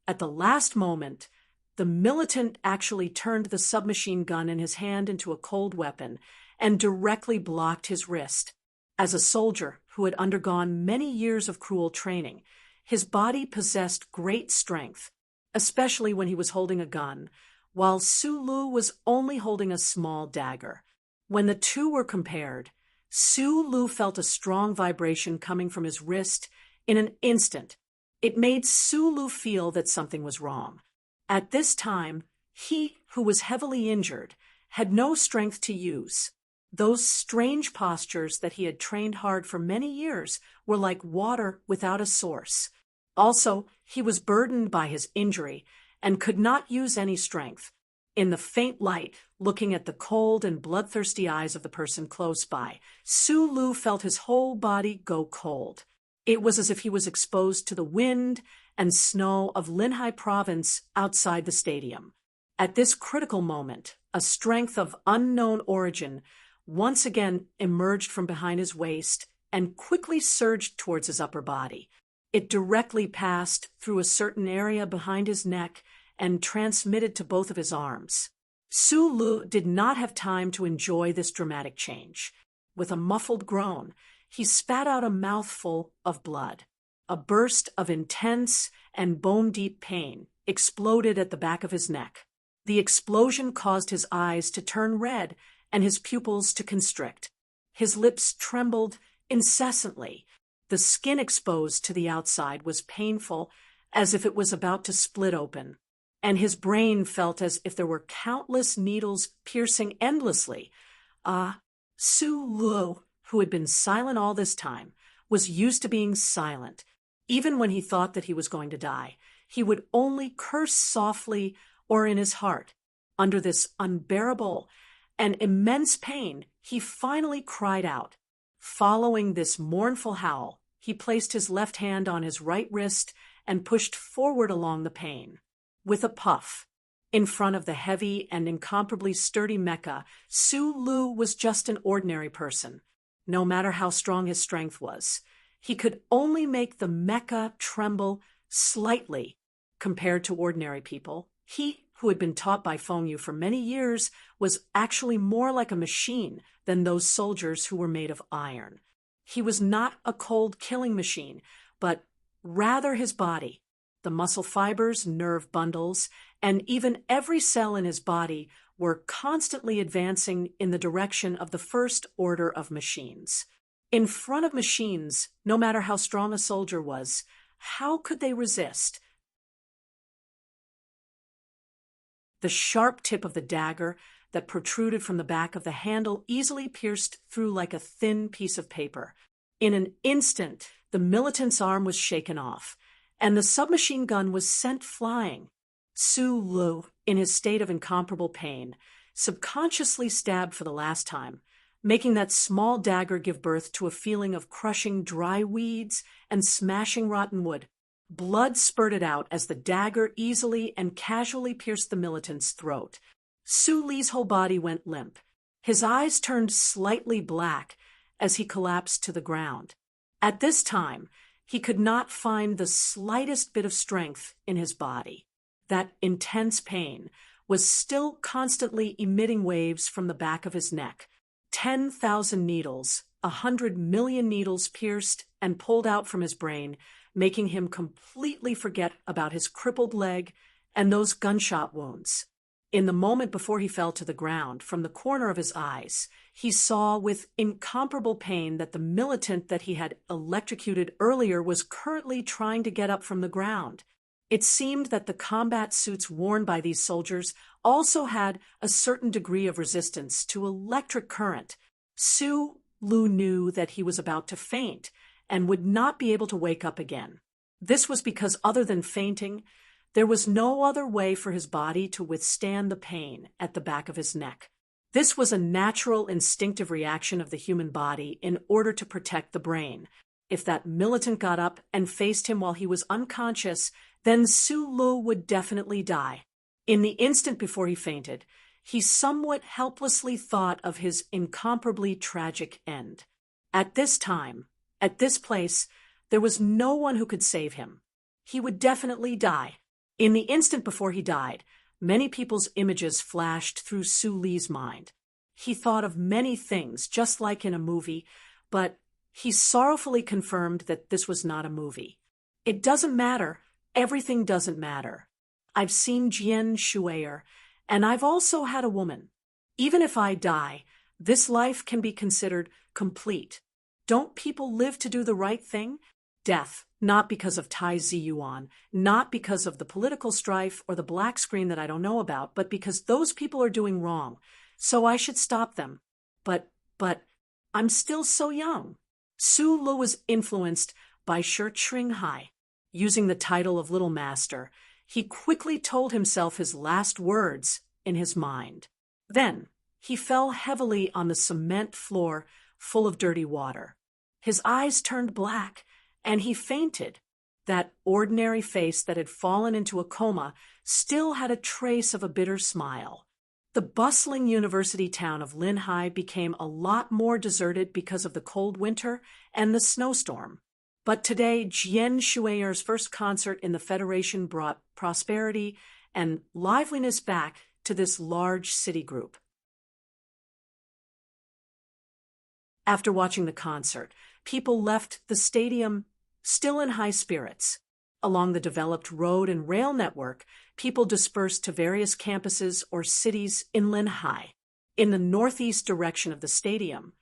at the last moment, the militant actually turned the submachine gun in his hand into a cold weapon and directly blocked his wrist. As a soldier who had undergone many years of cruel training, his body possessed great strength, especially when he was holding a gun, while Su Lu was only holding a small dagger. When the two were compared, Su Lu felt a strong vibration coming from his wrist in an instant. It made Su Lu feel that something was wrong. At this time, he, who was heavily injured, had no strength to use. Those strange postures that he had trained hard for many years were like water without a source. Also, he was burdened by his injury and could not use any strength. In the faint light, looking at the cold and bloodthirsty eyes of the person close by, Su Lu felt his whole body go cold. It was as if he was exposed to the wind and snow of Linhai province outside the stadium. At this critical moment, a strength of unknown origin once again emerged from behind his waist and quickly surged towards his upper body. It directly passed through a certain area behind his neck and transmitted to both of his arms. Su Lu did not have time to enjoy this dramatic change. With a muffled groan, he spat out a mouthful of blood. A burst of intense and bone-deep pain exploded at the back of his neck. The explosion caused his eyes to turn red and his pupils to constrict. His lips trembled incessantly. The skin exposed to the outside was painful, as if it was about to split open, and his brain felt as if there were countless needles piercing endlessly. Su Lu, who had been silent all this time, was used to being silent. Even when he thought that he was going to die, he would only curse softly or in his heart. Under this unbearable and immense pain, he finally cried out. Following this mournful howl, he placed his left hand on his right wrist and pushed forward along the pain. With a puff, in front of the heavy and incomparably sturdy mecha, Su Lu was just an ordinary person. No matter how strong his strength was, he could only make the mecha tremble slightly compared to ordinary people. He, who had been taught by Feng Yu for many years, was actually more like a machine than those soldiers who were made of iron. He was not a cold killing machine, but rather his body. The muscle fibers, nerve bundles, and even every cell in his body were constantly advancing in the direction of the first order of machines. In front of machines, no matter how strong a soldier was, how could they resist? The sharp tip of the dagger that protruded from the back of the handle easily pierced through like a thin piece of paper. In an instant, the militant's arm was shaken off, and the submachine gun was sent flying. Su Lu, in his state of incomparable pain, subconsciously stabbed for the last time, making that small dagger give birth to a feeling of crushing dry weeds and smashing rotten wood. Blood spurted out as the dagger easily and casually pierced the militant's throat. Su Li's whole body went limp. His eyes turned slightly black as he collapsed to the ground. At this time, he could not find the slightest bit of strength in his body. That intense pain was still constantly emitting waves from the back of his neck. 10,000 needles, 100 million needles pierced and pulled out from his brain, making him completely forget about his crippled leg and those gunshot wounds. In the moment before he fell to the ground, from the corner of his eyes, he saw with incomparable pain that the militant that he had electrocuted earlier was currently trying to get up from the ground. It seemed that the combat suits worn by these soldiers also had a certain degree of resistance to electric current. Su Lu knew that he was about to faint and would not be able to wake up again. This was because, other than fainting, there was no other way for his body to withstand the pain at the back of his neck. This was a natural, instinctive reaction of the human body in order to protect the brain. If that militant got up and faced him while he was unconscious, then Su Lu would definitely die. In the instant before he fainted, he somewhat helplessly thought of his incomparably tragic end. At this time, at this place, there was no one who could save him. He would definitely die. In the instant before he died, many people's images flashed through Su Li's mind. He thought of many things, just like in a movie, but he sorrowfully confirmed that this was not a movie. It doesn't matter. Everything doesn't matter. I've seen Jian Shuier, and I've also had a woman. Even if I die, this life can be considered complete. Don't people live to do the right thing? Death, not because of Tai Ziyuan, not because of the political strife or the black screen that I don't know about, but because those people are doing wrong. So I should stop them. But I'm still so young. Su Lu was influenced by Shi Qinghai. Using the title of Little Master, he quickly told himself his last words in his mind. Then he fell heavily on the cement floor full of dirty water. His eyes turned black, and he fainted. That ordinary face that had fallen into a coma still had a trace of a bitter smile. The bustling university town of Linhai became a lot more deserted because of the cold winter and the snowstorm. But today, Jian Shuiyer's first concert in the Federation brought prosperity and liveliness back to this large city group. After watching the concert, people left the stadium still in high spirits. Along the developed road and rail network, people dispersed to various campuses or cities in Linhai. In the northeast direction of the stadium,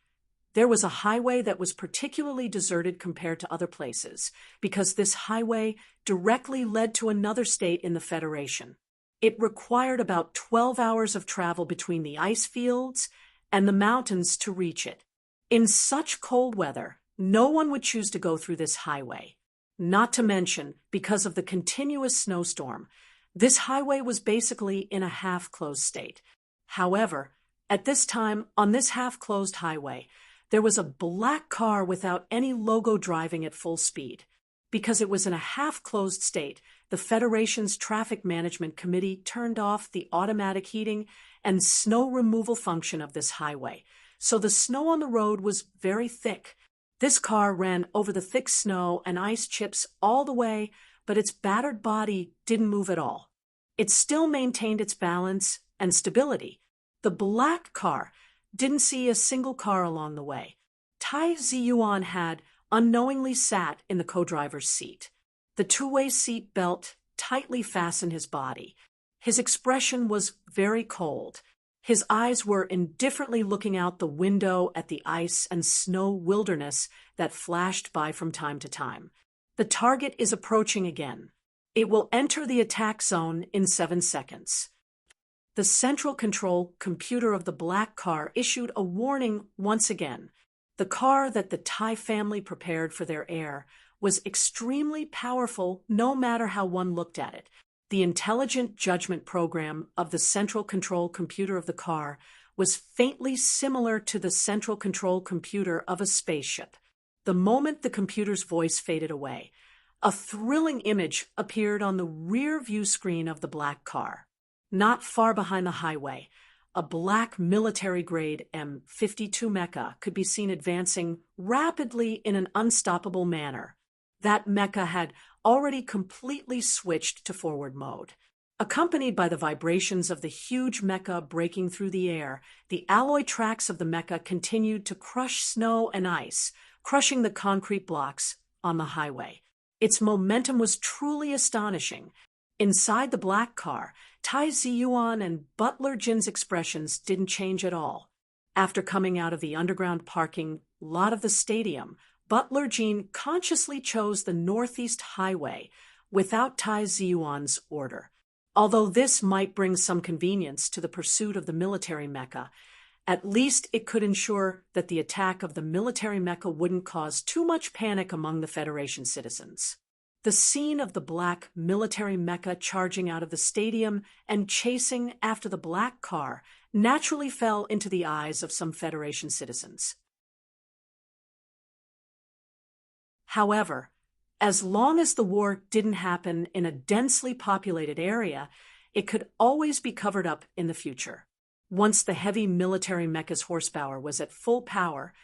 there was a highway that was particularly deserted compared to other places, because this highway directly led to another state in the Federation. It required about 12 hours of travel between the ice fields and the mountains to reach it. In such cold weather, no one would choose to go through this highway. Not to mention, because of the continuous snowstorm, this highway was basically in a half-closed state. However, at this time, on this half-closed highway, there was a black car without any logo driving at full speed. Because it was in a half-closed state, the Federation's Traffic Management Committee turned off the automatic heating and snow removal function of this highway, so the snow on the road was very thick. This car ran over the thick snow and ice chips all the way, but its battered body didn't move at all. It still maintained its balance and stability. The black car didn't see a single car along the way. Tai Ziyuan had unknowingly sat in the co-driver's seat. The two-way seat belt tightly fastened his body. His expression was very cold. His eyes were indifferently looking out the window at the ice and snow wilderness that flashed by from time to time. The target is approaching again. It will enter the attack zone in 7 seconds. The central control computer of the black car issued a warning once again. The car that the TIE family prepared for their heir was extremely powerful no matter how one looked at it. The intelligent judgment program of the central control computer of the car was faintly similar to the central control computer of a spaceship. The moment the computer's voice faded away, a thrilling image appeared on the rear view screen of the black car. Not far behind the highway, a black military-grade M52 mecha could be seen advancing rapidly in an unstoppable manner. That mecha had already completely switched to forward mode. Accompanied by the vibrations of the huge mecha breaking through the air, the alloy tracks of the mecha continued to crush snow and ice, crushing the concrete blocks on the highway. Its momentum was truly astonishing. Inside the black car, Tai Ziyuan and Butler Jin's expressions didn't change at all. After coming out of the underground parking lot of the stadium, Butler Jin consciously chose the Northeast Highway without Tai Ziyuan's order. Although this might bring some convenience to the pursuit of the military mecha, at least it could ensure that the attack of the military mecha wouldn't cause too much panic among the Federation citizens. The scene of the black military mecha charging out of the stadium and chasing after the black car naturally fell into the eyes of some Federation citizens. However, as long as the war didn't happen in a densely populated area, it could always be covered up in the future. Once the heavy military mecha's horsepower was at full power,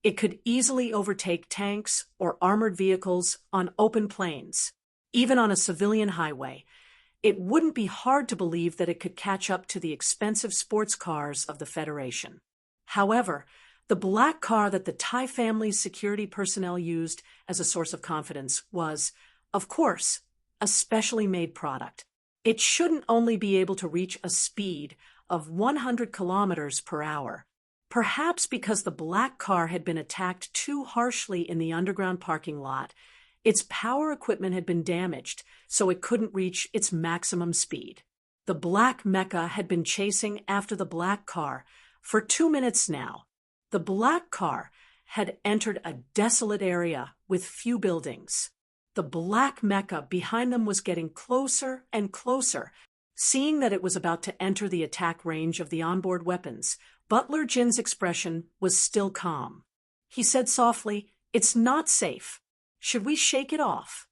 it could easily overtake tanks or armored vehicles on open plains. Even on a civilian highway, it wouldn't be hard to believe that it could catch up to the expensive sports cars of the Federation. However, the black car that the TIE family's security personnel used as a source of confidence was, of course, a specially made product. It shouldn't only be able to reach a speed of 100 kilometers per hour. Perhaps because the black car had been attacked too harshly in the underground parking lot, its power equipment had been damaged, so it couldn't reach its maximum speed. The black mecha had been chasing after the black car for 2 minutes now. The black car had entered a desolate area with few buildings. The black mecha behind them was getting closer and closer. Seeing that it was about to enter the attack range of the onboard weapons, Butler Jin's expression was still calm. He said softly, "It's not safe. Should we shake it off?"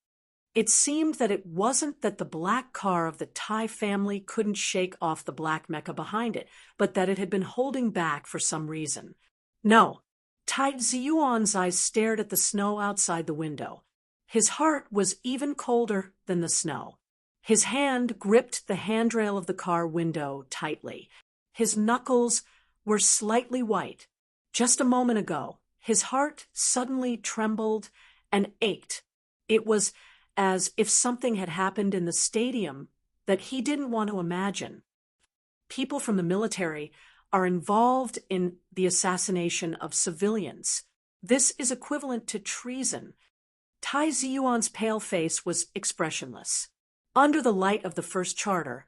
It seemed that it wasn't that the black car of the TIE family couldn't shake off the black mecha behind it, but that it had been holding back for some reason. No. Tai Ziyuan's eyes stared at the snow outside the window. His heart was even colder than the snow. His hand gripped the handrail of the car window tightly. His knuckles were slightly white. Just a moment ago, his heart suddenly trembled and ached. It was as if something had happened in the stadium that he didn't want to imagine. People from the military are involved in the assassination of civilians. This is equivalent to treason. Tai Ziyuan's pale face was expressionless. Under the light of the first charter,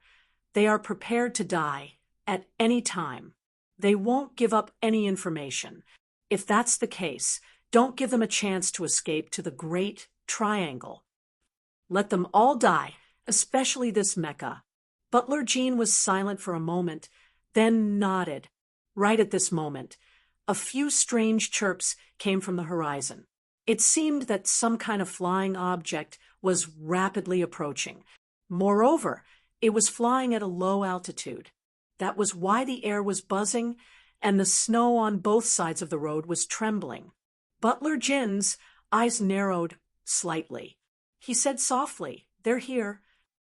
they are prepared to die at any time. They won't give up any information. If that's the case, don't give them a chance to escape to the Great Triangle. Let them all die, especially this mecha. Butler Jin was silent for a moment, then nodded. Right at this moment, a few strange chirps came from the horizon. It seemed that some kind of flying object was rapidly approaching. Moreover, it was flying at a low altitude. That was why the air was buzzing and the snow on both sides of the road was trembling. Butler Jin's eyes narrowed slightly. He said softly, "They're here."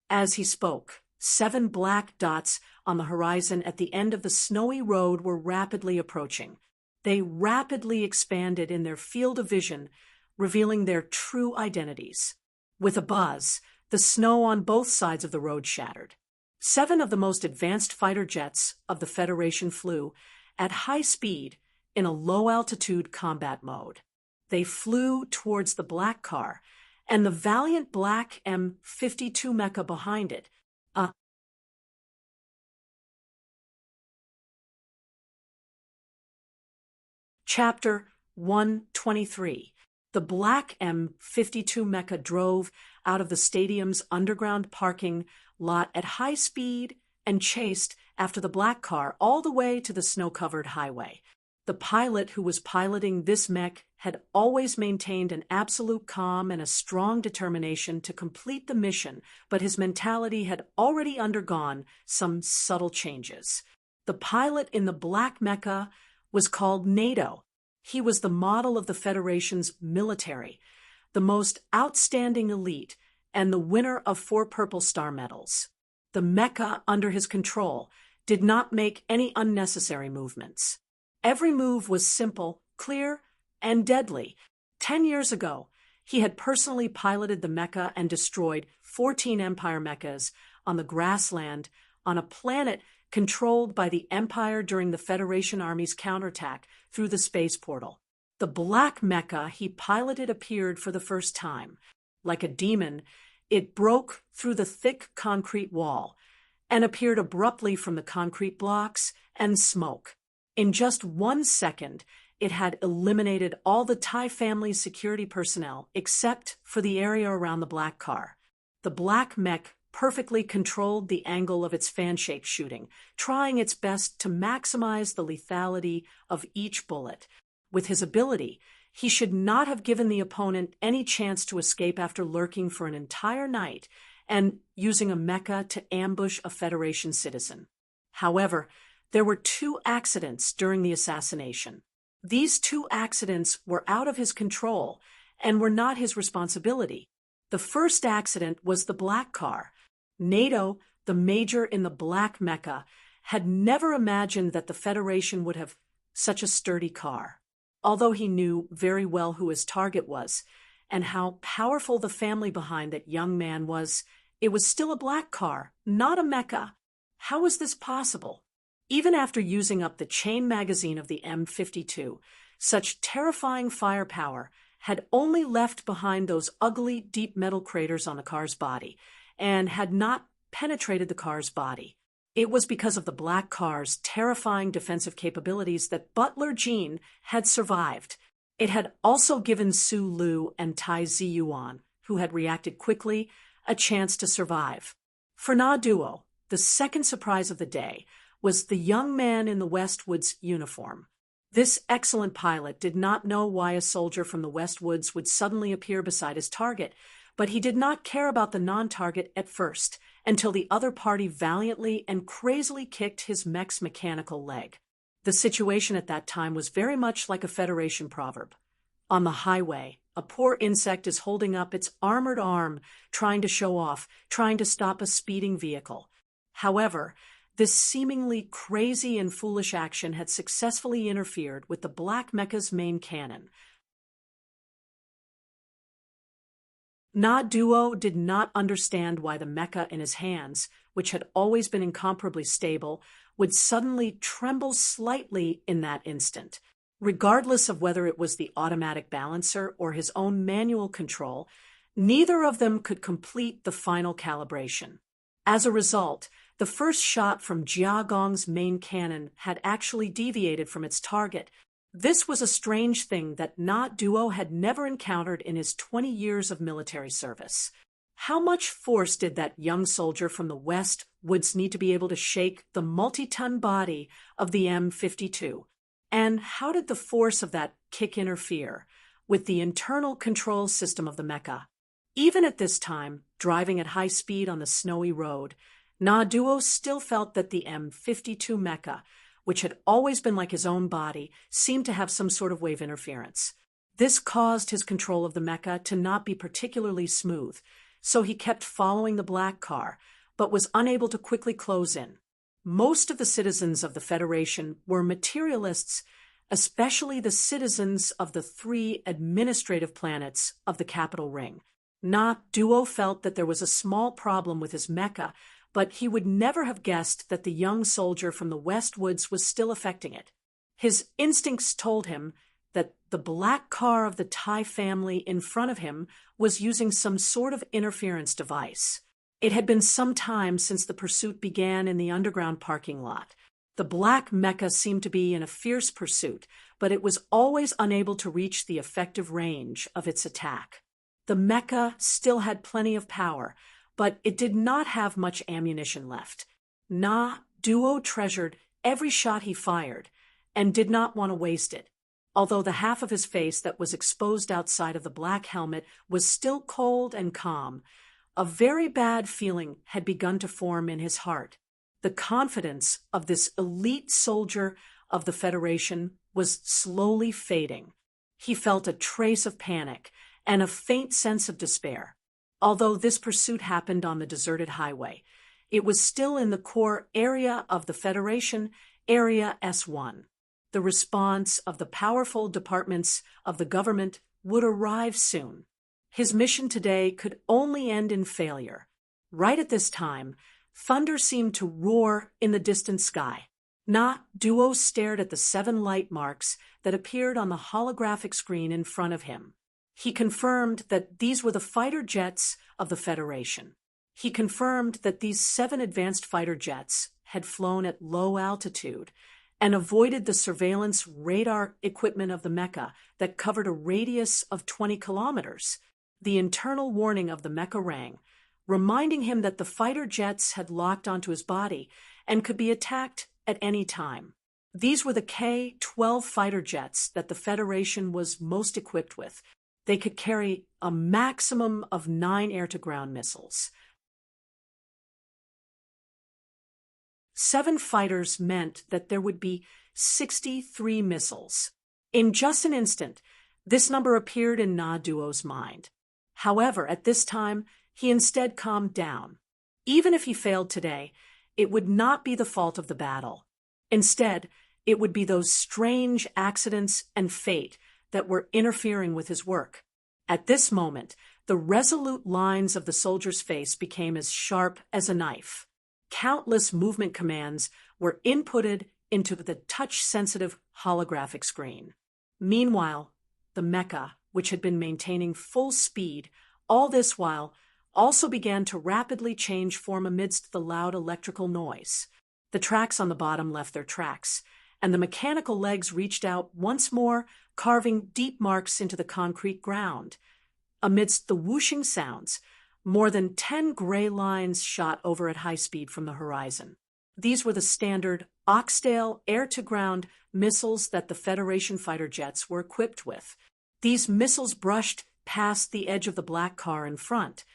As he spoke, 7 black dots on the horizon at the end of the snowy road were rapidly approaching. They rapidly expanded in their field of vision, revealing their true identities. With a buzz, the snow on both sides of the road shattered. 7 of the most advanced fighter jets of the Federation flew at high speed in a low-altitude combat mode. They flew towards the black car and the valiant black M52 mecha behind it, Chapter 123. The black M52 Mecha drove out of the stadium's underground parking lot at high speed and chased after the black car all the way to the snow-covered highway. The pilot who was piloting this mech had always maintained an absolute calm and a strong determination to complete the mission, but his mentality had already undergone some subtle changes. The pilot in the black mecha was called NATO. He was the model of the Federation's military, the most outstanding elite, and the winner of 4 Purple Star medals. The mecha under his control did not make any unnecessary movements. Every move was simple, clear, and deadly. 10 years ago, he had personally piloted the mecha and destroyed 14 Empire mechas on the grassland on a planet controlled by the Empire during the Federation Army's counterattack through the space portal. The black mecha he piloted appeared for the first time. Like a demon, it broke through the thick concrete wall and appeared abruptly from the concrete blocks and smoke. In just 1 second, it had eliminated all the TIE family's security personnel except for the area around the black car. The black mech perfectly controlled the angle of its fan-shaped shooting, trying its best to maximize the lethality of each bullet. With his ability, he should not have given the opponent any chance to escape after lurking for an entire night and using a mecha to ambush a Federation citizen. However, there were 2 accidents during the assassination. These 2 accidents were out of his control and were not his responsibility. The first accident was the black car. NATO, the major in the black mecha, had never imagined that the Federation would have such a sturdy car. Although he knew very well who his target was and how powerful the family behind that young man was, it was still a black car, not a mecha. How was this possible? Even after using up the chain magazine of the M52, such terrifying firepower had only left behind those ugly, deep metal craters on the car's body and had not penetrated the car's body. It was because of the black car's terrifying defensive capabilities that Butler Jean had survived. It had also given Su Lu and Tai Ziyuan, who had reacted quickly, a chance to survive. For Na Duo, the second surprise of the day was the young man in the Westwoods uniform. This excellent pilot did not know why a soldier from the Westwoods would suddenly appear beside his target, but he did not care about the non-target at first, until the other party valiantly and crazily kicked his mech's mechanical leg. The situation at that time was very much like a Federation proverb. On the highway, a poor insect is holding up its armored arm, trying to show off, trying to stop a speeding vehicle. However, this seemingly crazy and foolish action had successfully interfered with the black mecha's main cannon. Na Duo did not understand why the mecha in his hands, which had always been incomparably stable, would suddenly tremble slightly in that instant. Regardless of whether it was the automatic balancer or his own manual control, neither of them could complete the final calibration. As a result, the first shot from Jia Gong's main cannon had actually deviated from its target. This was a strange thing that Na Duo had never encountered in his 20 years of military service. How much force did that young soldier from the West Woods need to be able to shake the multi-ton body of the M52? And how did the force of that kick interfere with the internal control system of the mecha? Even at this time, driving at high speed on the snowy road, Na Duo still felt that the M52 mecha, which had always been like his own body, seemed to have some sort of wave interference. This caused his control of the mecha to not be particularly smooth, so he kept following the black car, but was unable to quickly close in. Most of the citizens of the Federation were materialists, especially the citizens of the 3 administrative planets of the capital ring. Na Duo felt that there was a small problem with his mecha, but he would never have guessed that the young soldier from the West Woods was still affecting it. His instincts told him that the black car of the TIE family in front of him was using some sort of interference device. It had been some time since the pursuit began in the underground parking lot. The black mecha seemed to be in a fierce pursuit, but it was always unable to reach the effective range of its attack. The mecha still had plenty of power, but it did not have much ammunition left. Na-Duo treasured every shot he fired, and did not want to waste it. Although the half of his face that was exposed outside of the black helmet was still cold and calm, a very bad feeling had begun to form in his heart. The confidence of this elite soldier of the Federation was slowly fading. He felt a trace of panic and a faint sense of despair. Although this pursuit happened on the deserted highway, it was still in the core area of the Federation, Area S1. The response of the powerful departments of the government would arrive soon. His mission today could only end in failure. Right at this time, thunder seemed to roar in the distant sky. Na-Duo stared at the 7 light marks that appeared on the holographic screen in front of him. He confirmed that these were the fighter jets of the Federation. He confirmed that these 7 advanced fighter jets had flown at low altitude and avoided the surveillance radar equipment of the mecha that covered a radius of 20 kilometers. The internal warning of the mecha rang, reminding him that the fighter jets had locked onto his body and could be attacked at any time. These were the K-12 fighter jets that the Federation was most equipped with. They could carry a maximum of 9 air-to-ground missiles. 7 fighters meant that there would be 63 missiles. In just an instant, this number appeared in Na-Duo's mind. However, at this time, he instead calmed down. Even if he failed today, it would not be the fault of the battle. Instead, it would be those strange accidents and fate that were interfering with his work. At this moment, the resolute lines of the soldier's face became as sharp as a knife. Countless movement commands were inputted into the touch-sensitive holographic screen. Meanwhile, the mecha, which had been maintaining full speed all this while, also began to rapidly change form amidst the loud electrical noise. The tracks on the bottom left their tracks, and the mechanical legs reached out once more, carving deep marks into the concrete ground. Amidst the whooshing sounds, more than 10 gray lines shot over at high speed from the horizon. These were the standard Oxdale air-to-ground missiles that the Federation fighter jets were equipped with. These missiles brushed past the edge of the black car in front,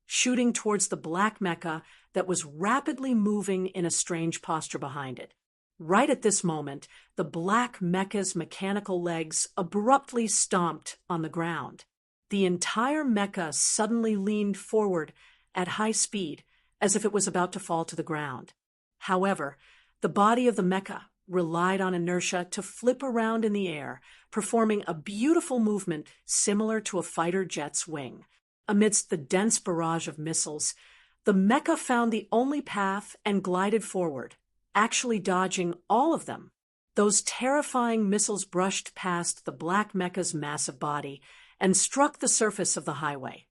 shooting towards the black mecha that was rapidly moving in a strange posture behind it. Right at this moment, the black mecha's mechanical legs abruptly stomped on the ground. The entire mecha suddenly leaned forward at high speed, as if it was about to fall to the ground. However, the body of the mecha relied on inertia to flip around in the air, performing a beautiful movement similar to a fighter jet's wing. Amidst the dense barrage of missiles, the mecha found the only path and glided forward, actually dodging all of them. Those terrifying missiles brushed past the black mecha's massive body and struck the surface of the highway,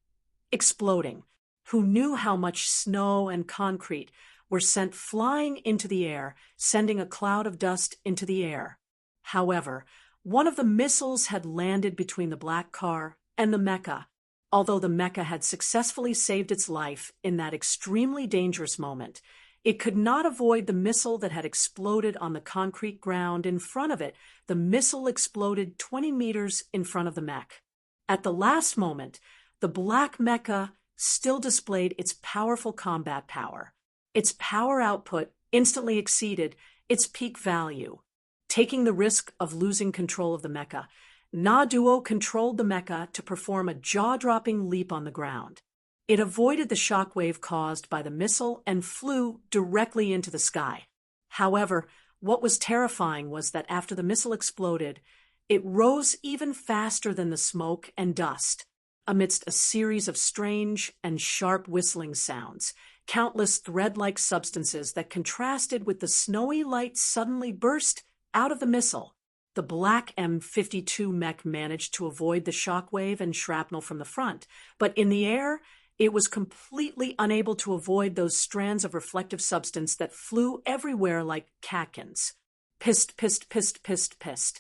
exploding. Who knew how much snow and concrete were sent flying into the air, sending a cloud of dust into the air? However, one of the missiles had landed between the black car and the mecha. Although the mecha had successfully saved its life in that extremely dangerous moment, it could not avoid the missile that had exploded on the concrete ground in front of it. The missile exploded 20 meters in front of the mech. At the last moment, the black mecha still displayed its powerful combat power. Its power output instantly exceeded its peak value. Taking the risk of losing control of the mecha, Na-Duo controlled the mecha to perform a jaw-dropping leap on the ground. It avoided the shockwave caused by the missile and flew directly into the sky. However, what was terrifying was that after the missile exploded, it rose even faster than the smoke and dust. Amidst a series of strange and sharp whistling sounds, countless thread-like substances that contrasted with the snowy light suddenly burst out of the missile. The black M52 mech managed to avoid the shockwave and shrapnel from the front, but in the air, It was completely unable to avoid those strands of reflective substance that flew everywhere like catkins. Pissed, pissed, pissed, pissed, pissed.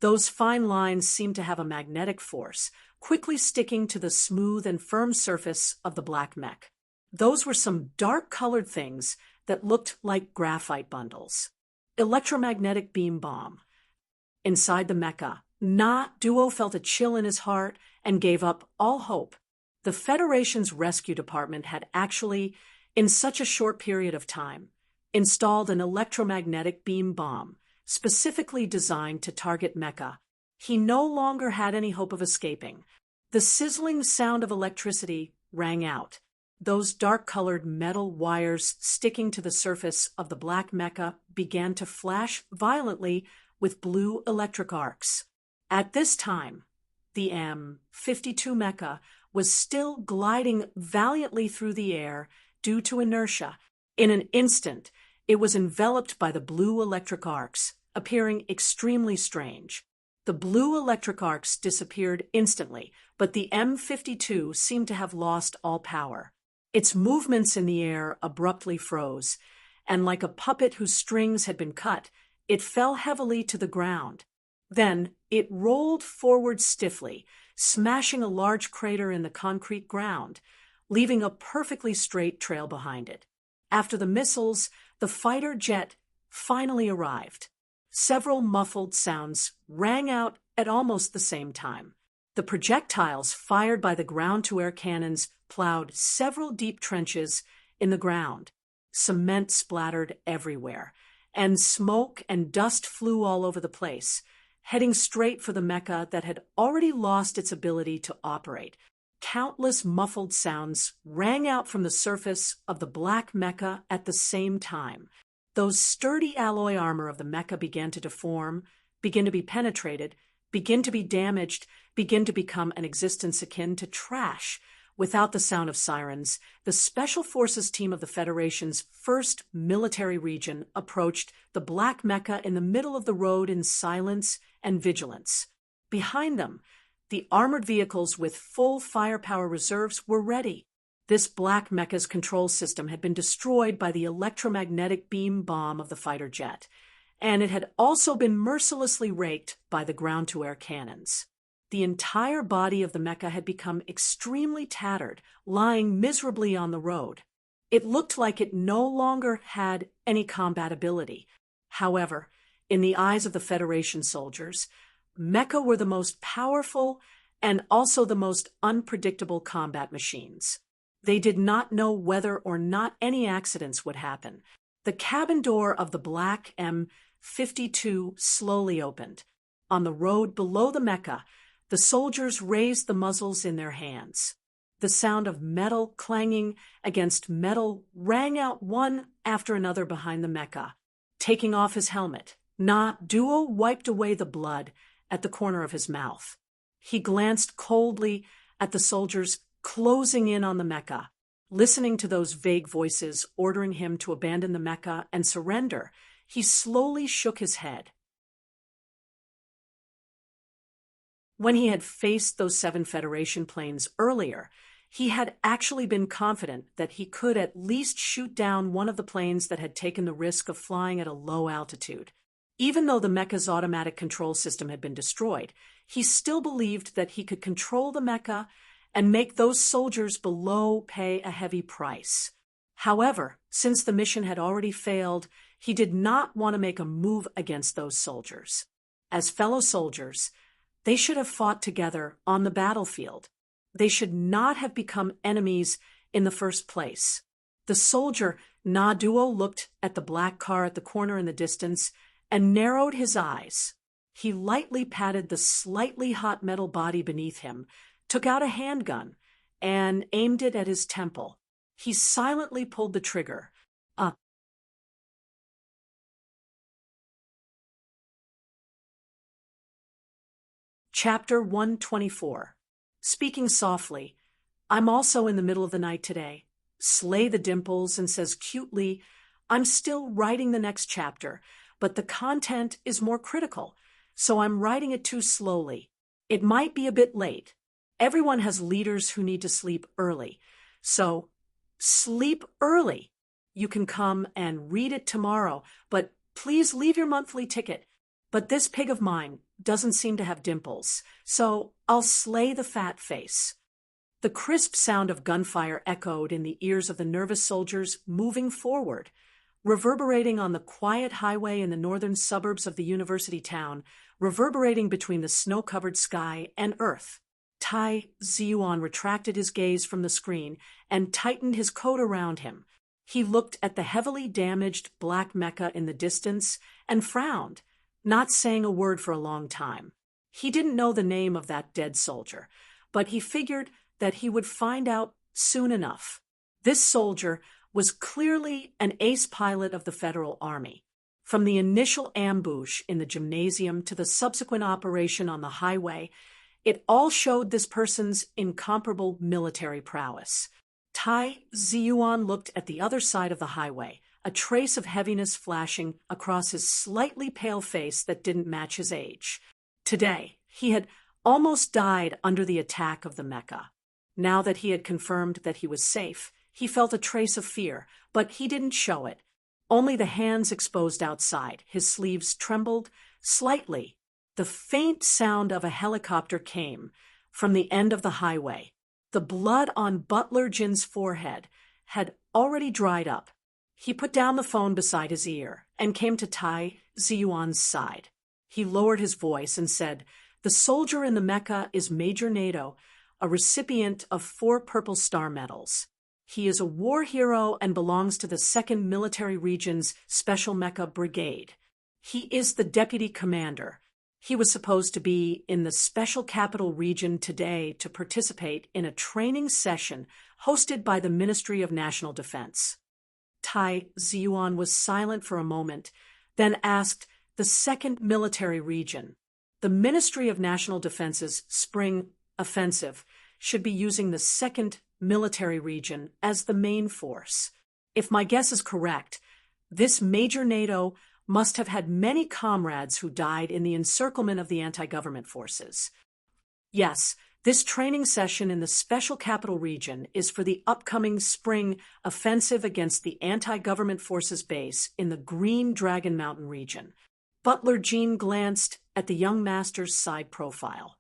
Those fine lines seemed to have a magnetic force, quickly sticking to the smooth and firm surface of the black mech. Those were some dark-colored things that looked like graphite bundles. Electromagnetic beam bomb. Inside the mecha, Duo felt a chill in his heart and gave up all hope. The Federation's rescue department had actually, in such a short period of time, installed an electromagnetic beam bomb, specifically designed to target mecha. He no longer had any hope of escaping. The sizzling sound of electricity rang out. Those dark-colored metal wires sticking to the surface of the black mecha began to flash violently with blue electric arcs. At this time, the M-52 mecha was still gliding valiantly through the air due to inertia. In an instant, it was enveloped by the blue electric arcs, appearing extremely strange. The blue electric arcs disappeared instantly, but the M-52 seemed to have lost all power. Its movements in the air abruptly froze, and like a puppet whose strings had been cut, it fell heavily to the ground. Then it rolled forward stiffly, smashing a large crater in the concrete ground, leaving a perfectly straight trail behind it. After the missiles, the fighter jet finally arrived. Several muffled sounds rang out at almost the same time. The projectiles fired by the ground-to-air cannons plowed several deep trenches in the ground. Cement splattered everywhere, and smoke and dust flew all over the place, heading straight for the mecha that had already lost its ability to operate. Countless muffled sounds rang out from the surface of the black mecha at the same time. Those sturdy alloy armor of the mecha began to deform, begin to be penetrated, begin to be damaged, begin to become an existence akin to trash. Without the sound of sirens, the Special Forces team of the Federation's 1st Military Region approached the black mecha in the middle of the road in silence and vigilance. Behind them, the armored vehicles with full firepower reserves were ready. This black mecha's control system had been destroyed by the electromagnetic beam bomb of the fighter jet, and it had also been mercilessly raked by the ground-to-air cannons. The entire body of the mecha had become extremely tattered, lying miserably on the road. It looked like it no longer had any combat ability. However, in the eyes of the Federation soldiers, mecha were the most powerful and also the most unpredictable combat machines. They did not know whether or not any accidents would happen. The cabin door of the black M-52 slowly opened. On the road below the mecha, the soldiers raised the muzzles in their hands. The sound of metal clanging against metal rang out one after another behind the mecha. Taking off his helmet, Duo wiped away the blood at the corner of his mouth. He glanced coldly at the soldiers closing in on the mecha. Listening to those vague voices ordering him to abandon the mecha and surrender, he slowly shook his head. When he had faced those 7 Federation planes earlier, he had actually been confident that he could at least shoot down one of the planes that had taken the risk of flying at a low altitude. Even though the mecha's automatic control system had been destroyed, he still believed that he could control the mecha and make those soldiers below pay a heavy price. However, since the mission had already failed, he did not want to make a move against those soldiers. As fellow soldiers, they should have fought together on the battlefield. They should not have become enemies in the first place. The soldier, Duo, looked at the black car at the corner in the distance and narrowed his eyes. He lightly patted the slightly hot metal body beneath him, took out a handgun, and aimed it at his temple. He silently pulled the trigger. Chapter 124. Speaking softly, I'm also in the middle of the night today. Slay the dimples and says cutely, I'm still writing the next chapter, but the content is more critical, so I'm writing it too slowly. It might be a bit late, Everyone has leaders who need to sleep early. So, sleep early. You can come and read it tomorrow, but please leave your monthly ticket. But this pig of mine doesn't seem to have dimples, so I'll slay the fat face." The crisp sound of gunfire echoed in the ears of the nervous soldiers moving forward, reverberating on the quiet highway in the northern suburbs of the university town, reverberating between the snow-covered sky and earth. Tai Ziyuan retracted his gaze from the screen and tightened his coat around him. He looked at the heavily damaged black Mecca in the distance and frowned, not saying a word for a long time. He didn't know the name of that dead soldier, but he figured that he would find out soon enough. This soldier was clearly an ace pilot of the Federal Army. From the initial ambush in the gymnasium to the subsequent operation on the highway, it all showed this person's incomparable military prowess. Tai Ziyuan looked at the other side of the highway, a trace of heaviness flashing across his slightly pale face that didn't match his age. Today, he had almost died under the attack of the Mecca. Now that he had confirmed that he was safe, he felt a trace of fear, but he didn't show it. Only the hands exposed outside. His sleeves trembled slightly. The faint sound of a helicopter came from the end of the highway. The blood on Butler Jin's forehead had already dried up. He put down the phone beside his ear and came to Tai Ziyuan's side. He lowered his voice and said, "The soldier in the Mecca is Major NATO, a recipient of 4 Purple Star medals. He is a war hero and belongs to the 2nd Military Region's Special Mecca Brigade. He is the deputy commander. He was supposed to be in the Special Capital Region today to participate in a training session hosted by the Ministry of National Defense." Tai Ziyuan was silent for a moment, then asked, "The 2nd Military Region. The Ministry of National Defense's spring offensive should be using the 2nd Military Region as the main force. If my guess is correct, this Major NATO must have had many comrades who died in the encirclement of the anti-government forces. Yes, this training session in the Special Capital Region is for the upcoming spring offensive against the anti-government forces base in the Green Dragon Mountain region." Butler Jean glanced at the young master's side profile.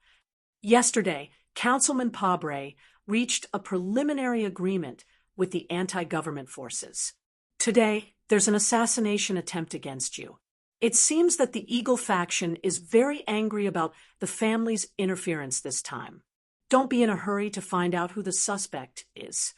"Yesterday, Councilman Pabre reached a preliminary agreement with the anti-government forces. Today, there's an assassination attempt against you. It seems that the Eagle faction is very angry about the family's interference this time. Don't be in a hurry to find out who the suspect is.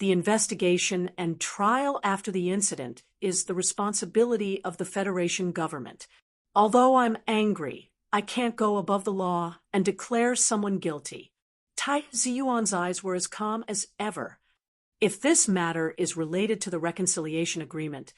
The investigation and trial after the incident is the responsibility of the Federation government. Although I'm angry, I can't go above the law and declare someone guilty." Tai Ziyuan's eyes were as calm as ever. If this matter is related to the reconciliation agreement,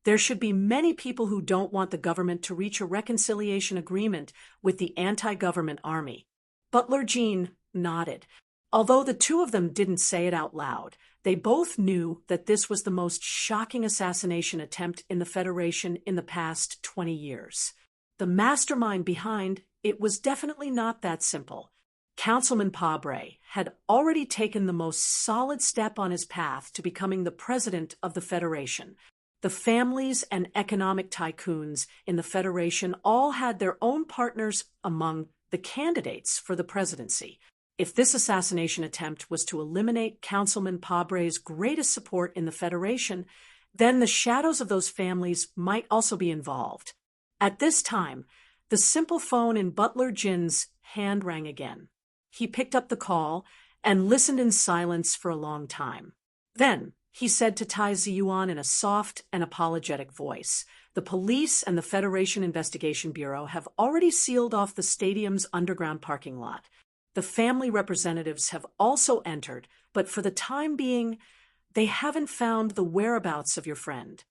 there should be many people who don't want the government to reach a reconciliation agreement with the anti-government army. Butler Jean nodded. Although the two of them didn't say it out loud, they both knew that this was the most shocking assassination attempt in the Federation in the past 20 years. The mastermind behind it was definitely not that simple. Councilman Pabre had already taken the most solid step on his path to becoming the president of the Federation. The families and economic tycoons in the Federation all had their own partners among the candidates for the presidency. If this assassination attempt was to eliminate Councilman Pabre's greatest support in the Federation, then the shadows of those families might also be involved. At this time, the simple phone in Butler Jin's hand rang again. He picked up the call and listened in silence for a long time. Then, he said to Tai Ziyuan in a soft and apologetic voice, "The police and the Federation Investigation Bureau have already sealed off the stadium's underground parking lot. The family representatives have also entered, but for the time being, they haven't found the whereabouts of your friend."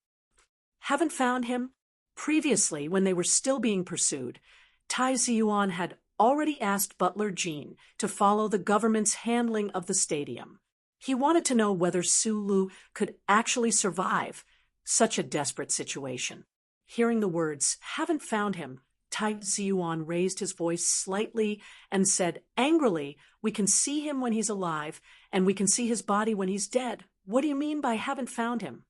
Haven't found him? Previously, when they were still being pursued, Tai Ziyuan had already asked Butler Jean to follow the government's handling of the stadium. He wanted to know whether Sulu could actually survive such a desperate situation. Hearing the words, "haven't found him," Tai Ziyuan raised his voice slightly and said angrily, "We can see him when he's alive, and we can see his body when he's dead. What do you mean by haven't found him?"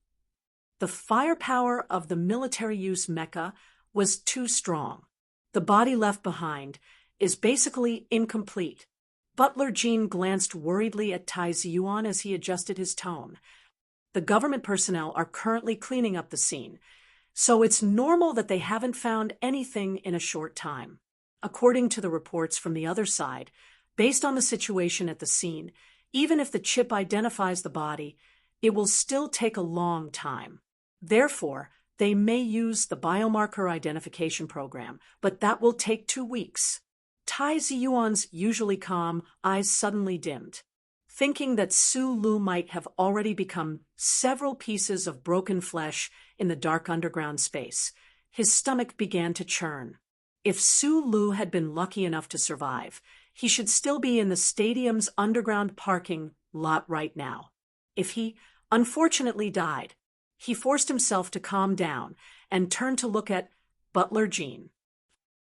The firepower of the military-use mecha was too strong. The body left behind is basically incomplete. Butler Jean glanced worriedly at Tai Ziyuan as he adjusted his tone. The government personnel are currently cleaning up the scene, so it's normal that they haven't found anything in a short time. According to the reports from the other side, based on the situation at the scene, even if the chip identifies the body, it will still take a long time. Therefore, they may use the biomarker identification program, but that will take 2 weeks. Tai Ziyuan's usually calm eyes suddenly dimmed. Thinking that Su Lu might have already become several pieces of broken flesh in the dark underground space, his stomach began to churn. If Su Lu had been lucky enough to survive, he should still be in the stadium's underground parking lot right now. If he unfortunately died, he forced himself to calm down and turned to look at Butler Jean.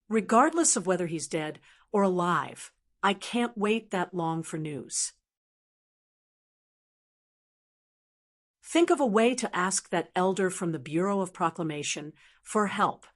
"Regardless of whether he's dead or alive, I can't wait that long for news. Think of a way to ask that elder from the Bureau of Proclamation for help."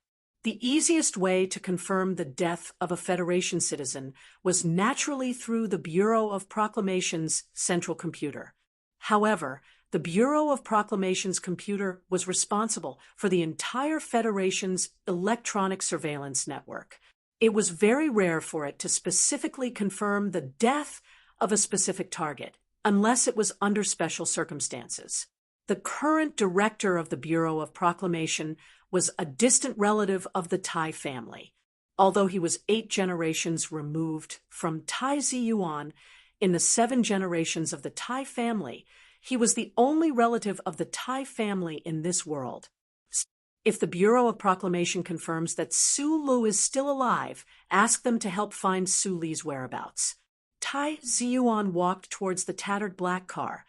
The easiest way to confirm the death of a Federation citizen was naturally through the Bureau of Proclamation's central computer. However, the Bureau of Proclamation's computer was responsible for the entire Federation's electronic surveillance network. It was very rare for it to specifically confirm the death of a specific target, unless it was under special circumstances. The current director of the Bureau of Proclamation was a distant relative of the Tai family. Although he was 8 generations removed from Tai Ziyuan in the 7 generations of the Tai family, he was the only relative of the Tai family in this world. If the Bureau of Proclamation confirms that Su Lu is still alive, ask them to help find Su Li's whereabouts. Tai Ziyuan walked towards the tattered black car,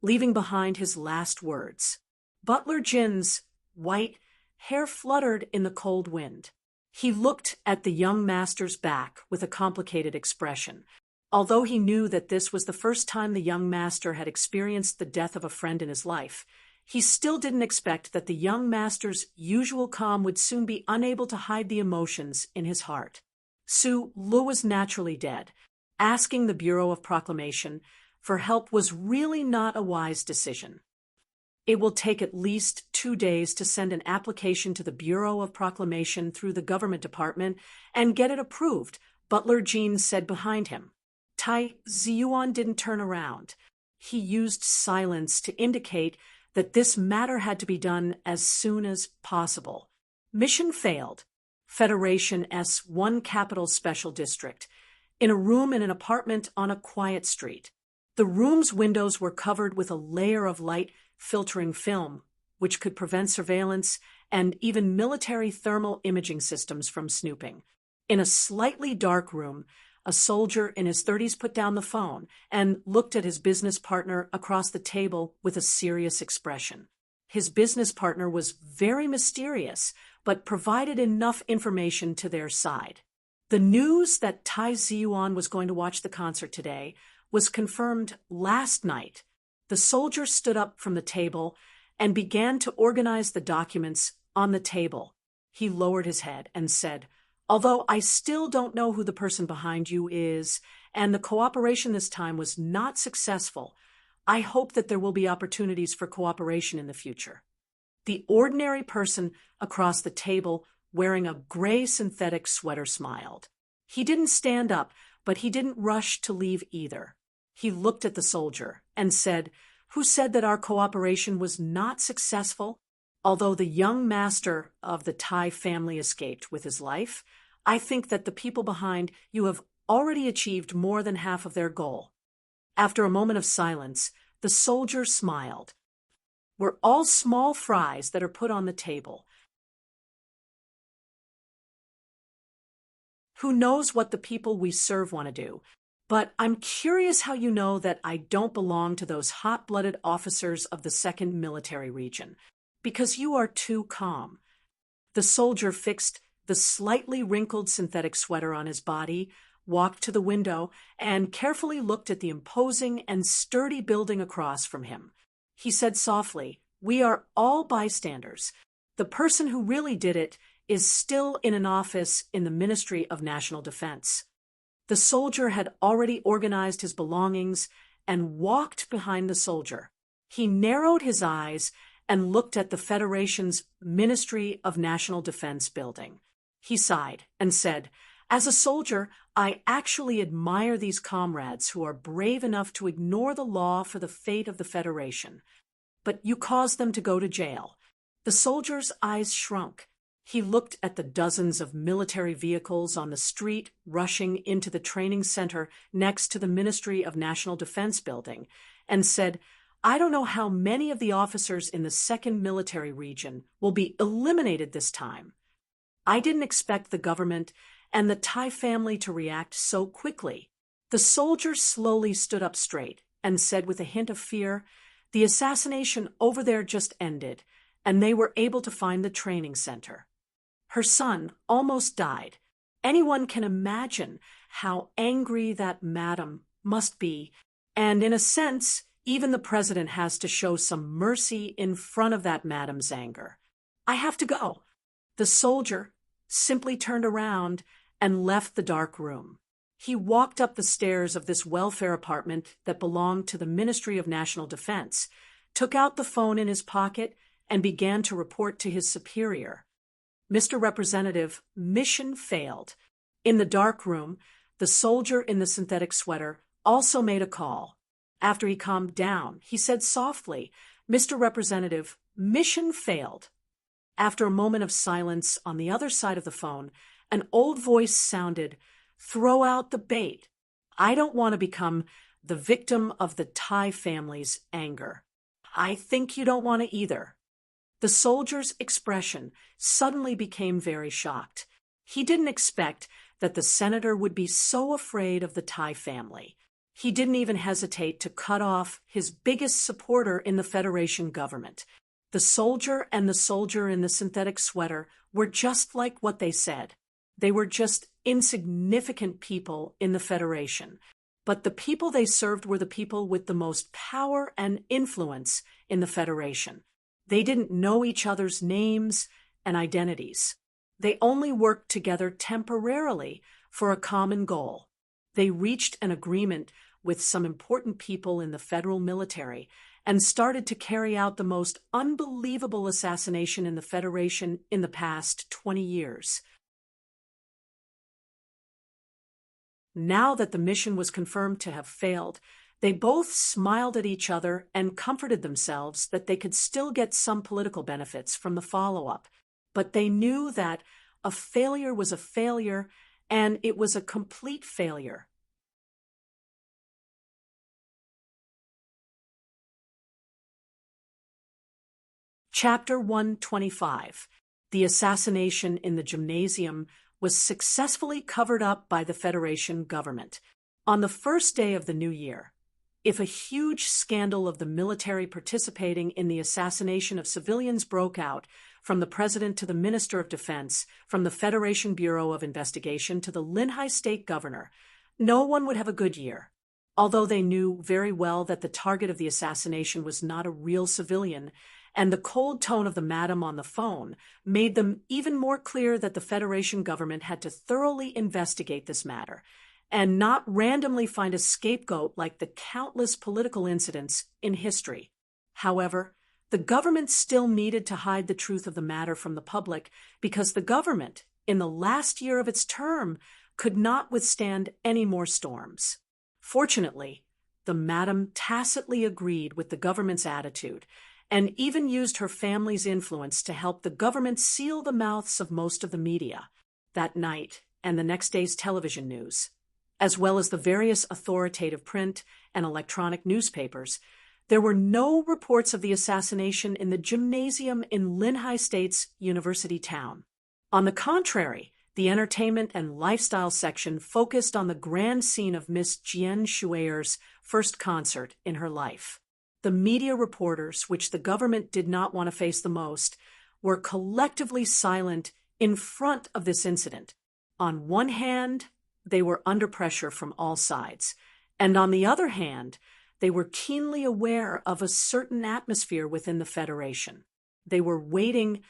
leaving behind his last words. Butler Jin's white hair fluttered in the cold wind. He looked at the young master's back with a complicated expression. Although he knew that this was the first time the young master had experienced the death of a friend in his life, he still didn't expect that the young master's usual calm would soon be unable to hide the emotions in his heart. Su Lu was naturally dead. Asking the Bureau of Proclamation for help was really not a wise decision. It will take at least 2 days to send an application to the Bureau of Proclamation through the government department and get it approved, Butler Jean said behind him. Tai Ziyuan didn't turn around. He used silence to indicate that this matter had to be done as soon as possible. Mission failed. Federation S1 Capital Special District, in a room in an apartment on a quiet street. The room's windows were covered with a layer of light filtering film, which could prevent surveillance and even military thermal imaging systems from snooping. In a slightly dark room, a soldier in his 30s put down the phone and looked at his business partner across the table with a serious expression. His business partner was very mysterious, but provided enough information to their side. The news that Tai Ziyuan was going to watch the concert today was confirmed last night. The soldier stood up from the table and began to organize the documents on the table. He lowered his head and said, "Although I still don't know who the person behind you is, and the cooperation this time was not successful, I hope that there will be opportunities for cooperation in the future." The ordinary person across the table, wearing a gray synthetic sweater, smiled. He didn't stand up, but he didn't rush to leave either. He looked at the soldier and said, "Who said that our cooperation was not successful? Although the young master of the Tai family escaped with his life, I think that the people behind you have already achieved more than half of their goal." After a moment of silence, the soldier smiled. "We're all small fries that are put on the table. Who knows what the people we serve want to do? But I'm curious how you know that I don't belong to those hot-blooded officers of the 2nd Military Region. Because you are too calm." The soldier fixed the slightly wrinkled synthetic sweater on his body, walked to the window and carefully looked at the imposing and sturdy building across from him. He said softly, "We are all bystanders. The person who really did it is still in an office in the Ministry of National Defense." The soldier had already organized his belongings and walked behind the soldier. He narrowed his eyes and looked at the Federation's Ministry of National Defense building. He sighed and said, "As a soldier, I actually admire these comrades who are brave enough to ignore the law for the fate of the Federation. But you caused them to go to jail." The soldier's eyes shrunk. He looked at the dozens of military vehicles on the street rushing into the training center next to the Ministry of National Defense building and said, "I don't know how many of the officers in the 2nd Military Region will be eliminated this time. I didn't expect the government and the Thai family to react so quickly." The soldier slowly stood up straight and said with a hint of fear, "The assassination over there just ended, and they were able to find the training center. Her son almost died. Anyone can imagine how angry that madam must be, and in a sense, even the president has to show some mercy in front of that madam's anger. I have to go." The soldier simply turned around and left the dark room. He walked up the stairs of this welfare apartment that belonged to the Ministry of National Defense, took out the phone in his pocket, and began to report to his superior. "Mr. Representative, mission failed." In the dark room, the soldier in the synthetic sweater also made a call. After he calmed down, he said softly, "Mr. Representative, mission failed." After a moment of silence on the other side of the phone, an old voice sounded, "Throw out the bait. I don't want to become the victim of the Thai family's anger. I think you don't want to either." The soldier's expression suddenly became very shocked. He didn't expect that the senator would be so afraid of the Thai family. He didn't even hesitate to cut off his biggest supporter in the Federation government. The soldier and the soldier in the synthetic sweater were just like what they said. They were just insignificant people in the Federation. But the people they served were the people with the most power and influence in the Federation. They didn't know each other's names and identities. They only worked together temporarily for a common goal. They reached an agreement with some important people in the federal military and started to carry out the most unbelievable assassination in the Federation in the past 20 years. Now that the mission was confirmed to have failed, they both smiled at each other and comforted themselves that they could still get some political benefits from the follow-up. But they knew that a failure was a failure, and it was a complete failure. Chapter 125. The assassination in the gymnasium was successfully covered up by the Federation government. On the first day of the new year, if a huge scandal of the military participating in the assassination of civilians broke out, from the president to the minister of defense, from the Federation Bureau of Investigation to the Linhai state governor, no one would have a good year. Although they knew very well that the target of the assassination was not a real civilian, and the cold tone of the madam on the phone made them even more clear that the Federation government had to thoroughly investigate this matter, and not randomly find a scapegoat like the countless political incidents in history. However, the government still needed to hide the truth of the matter from the public because the government, in the last year of its term, could not withstand any more storms. Fortunately, the madam tacitly agreed with the government's attitude and even used her family's influence to help the government seal the mouths of most of the media that night and the next day's television news, as well as the various authoritative print and electronic newspapers. There were no reports of the assassination in the gymnasium in Linhai State's university town. On the contrary, the entertainment and lifestyle section focused on the grand scene of Miss Jian Shueyer's first concert in her life. The media reporters, which the government did not want to face the most, were collectively silent in front of this incident. On one hand, they were under pressure from all sides, and on the other hand, they were keenly aware of a certain atmosphere within the Federation. They were waiting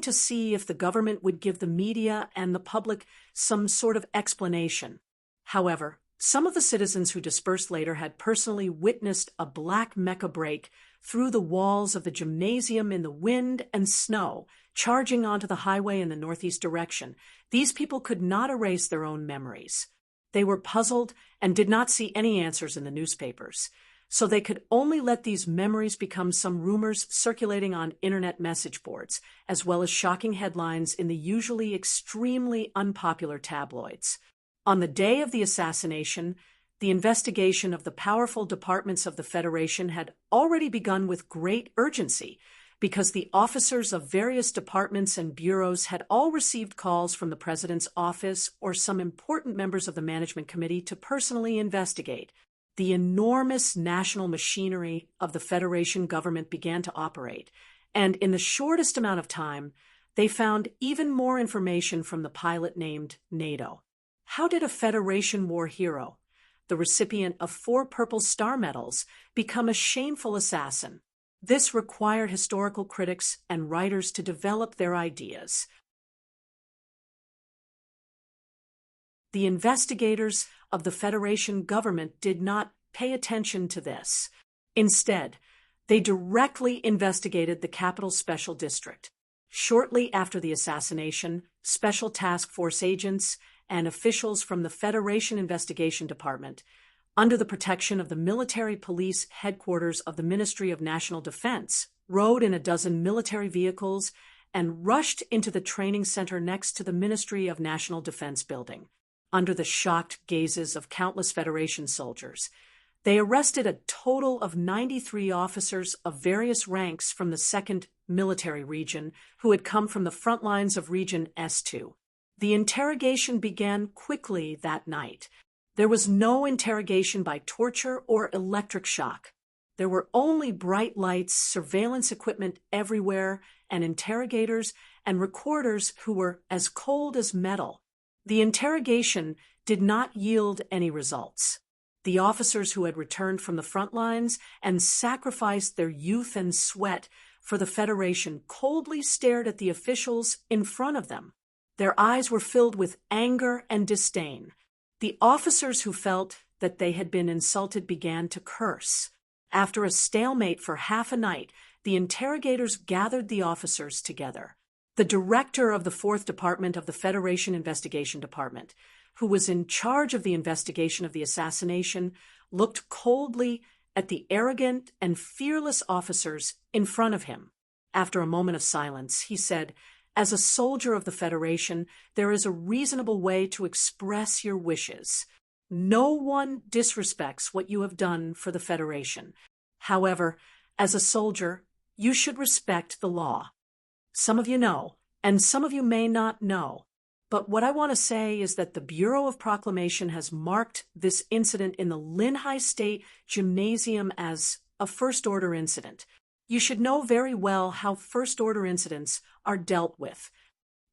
to see if the government would give the media and the public some sort of explanation. However, some of the citizens who dispersed later had personally witnessed a black mecha break through the walls of the gymnasium in the wind and snow, charging onto the highway in the northeast direction. These people could not erase their own memories. They were puzzled and did not see any answers in the newspapers, so they could only let these memories become some rumors circulating on internet message boards, as well as shocking headlines in the usually extremely unpopular tabloids. On the day of the assassination, the investigation of the powerful departments of the Federation had already begun with great urgency, because the officers of various departments and bureaus had all received calls from the President's office or some important members of the Management Committee to personally investigate. The enormous national machinery of the Federation government began to operate, and in the shortest amount of time, they found even more information from the pilot named NATO. How did a Federation war hero, the recipient of 4 Purple Star medals, become a shameful assassin? This required historical critics and writers to develop their ideas. The investigators of the Federation government did not pay attention to this. Instead, they directly investigated the Capital Special District. Shortly after the assassination, Special Task Force agents and officials from the Federation Investigation Department, under the protection of the Military Police Headquarters of the Ministry of National Defense, rode in a dozen military vehicles and rushed into the training center next to the Ministry of National Defense building. Under the shocked gazes of countless Federation soldiers, they arrested a total of 93 officers of various ranks from the 2nd Military Region who had come from the front lines of Region S2. The interrogation began quickly that night. There was no interrogation by torture or electric shock. There were only bright lights, surveillance equipment everywhere, and interrogators and recorders who were as cold as metal. The interrogation did not yield any results. The officers who had returned from the front lines and sacrificed their youth and sweat for the Federation coldly stared at the officials in front of them. Their eyes were filled with anger and disdain. The officers who felt that they had been insulted began to curse. After a stalemate for half a night, the interrogators gathered the officers together. The director of the 4th Department of the Federation Investigation Department, who was in charge of the investigation of the assassination, looked coldly at the arrogant and fearless officers in front of him. After a moment of silence, he said, "As a soldier of the Federation, there is a reasonable way to express your wishes. No one disrespects what you have done for the Federation. However, as a soldier, you should respect the law. Some of you know, and some of you may not know. But what I want to say is that the Bureau of Proclamation has marked this incident in the Linhai State Gymnasium as a first-order incident. You should know very well how first-order incidents are dealt with."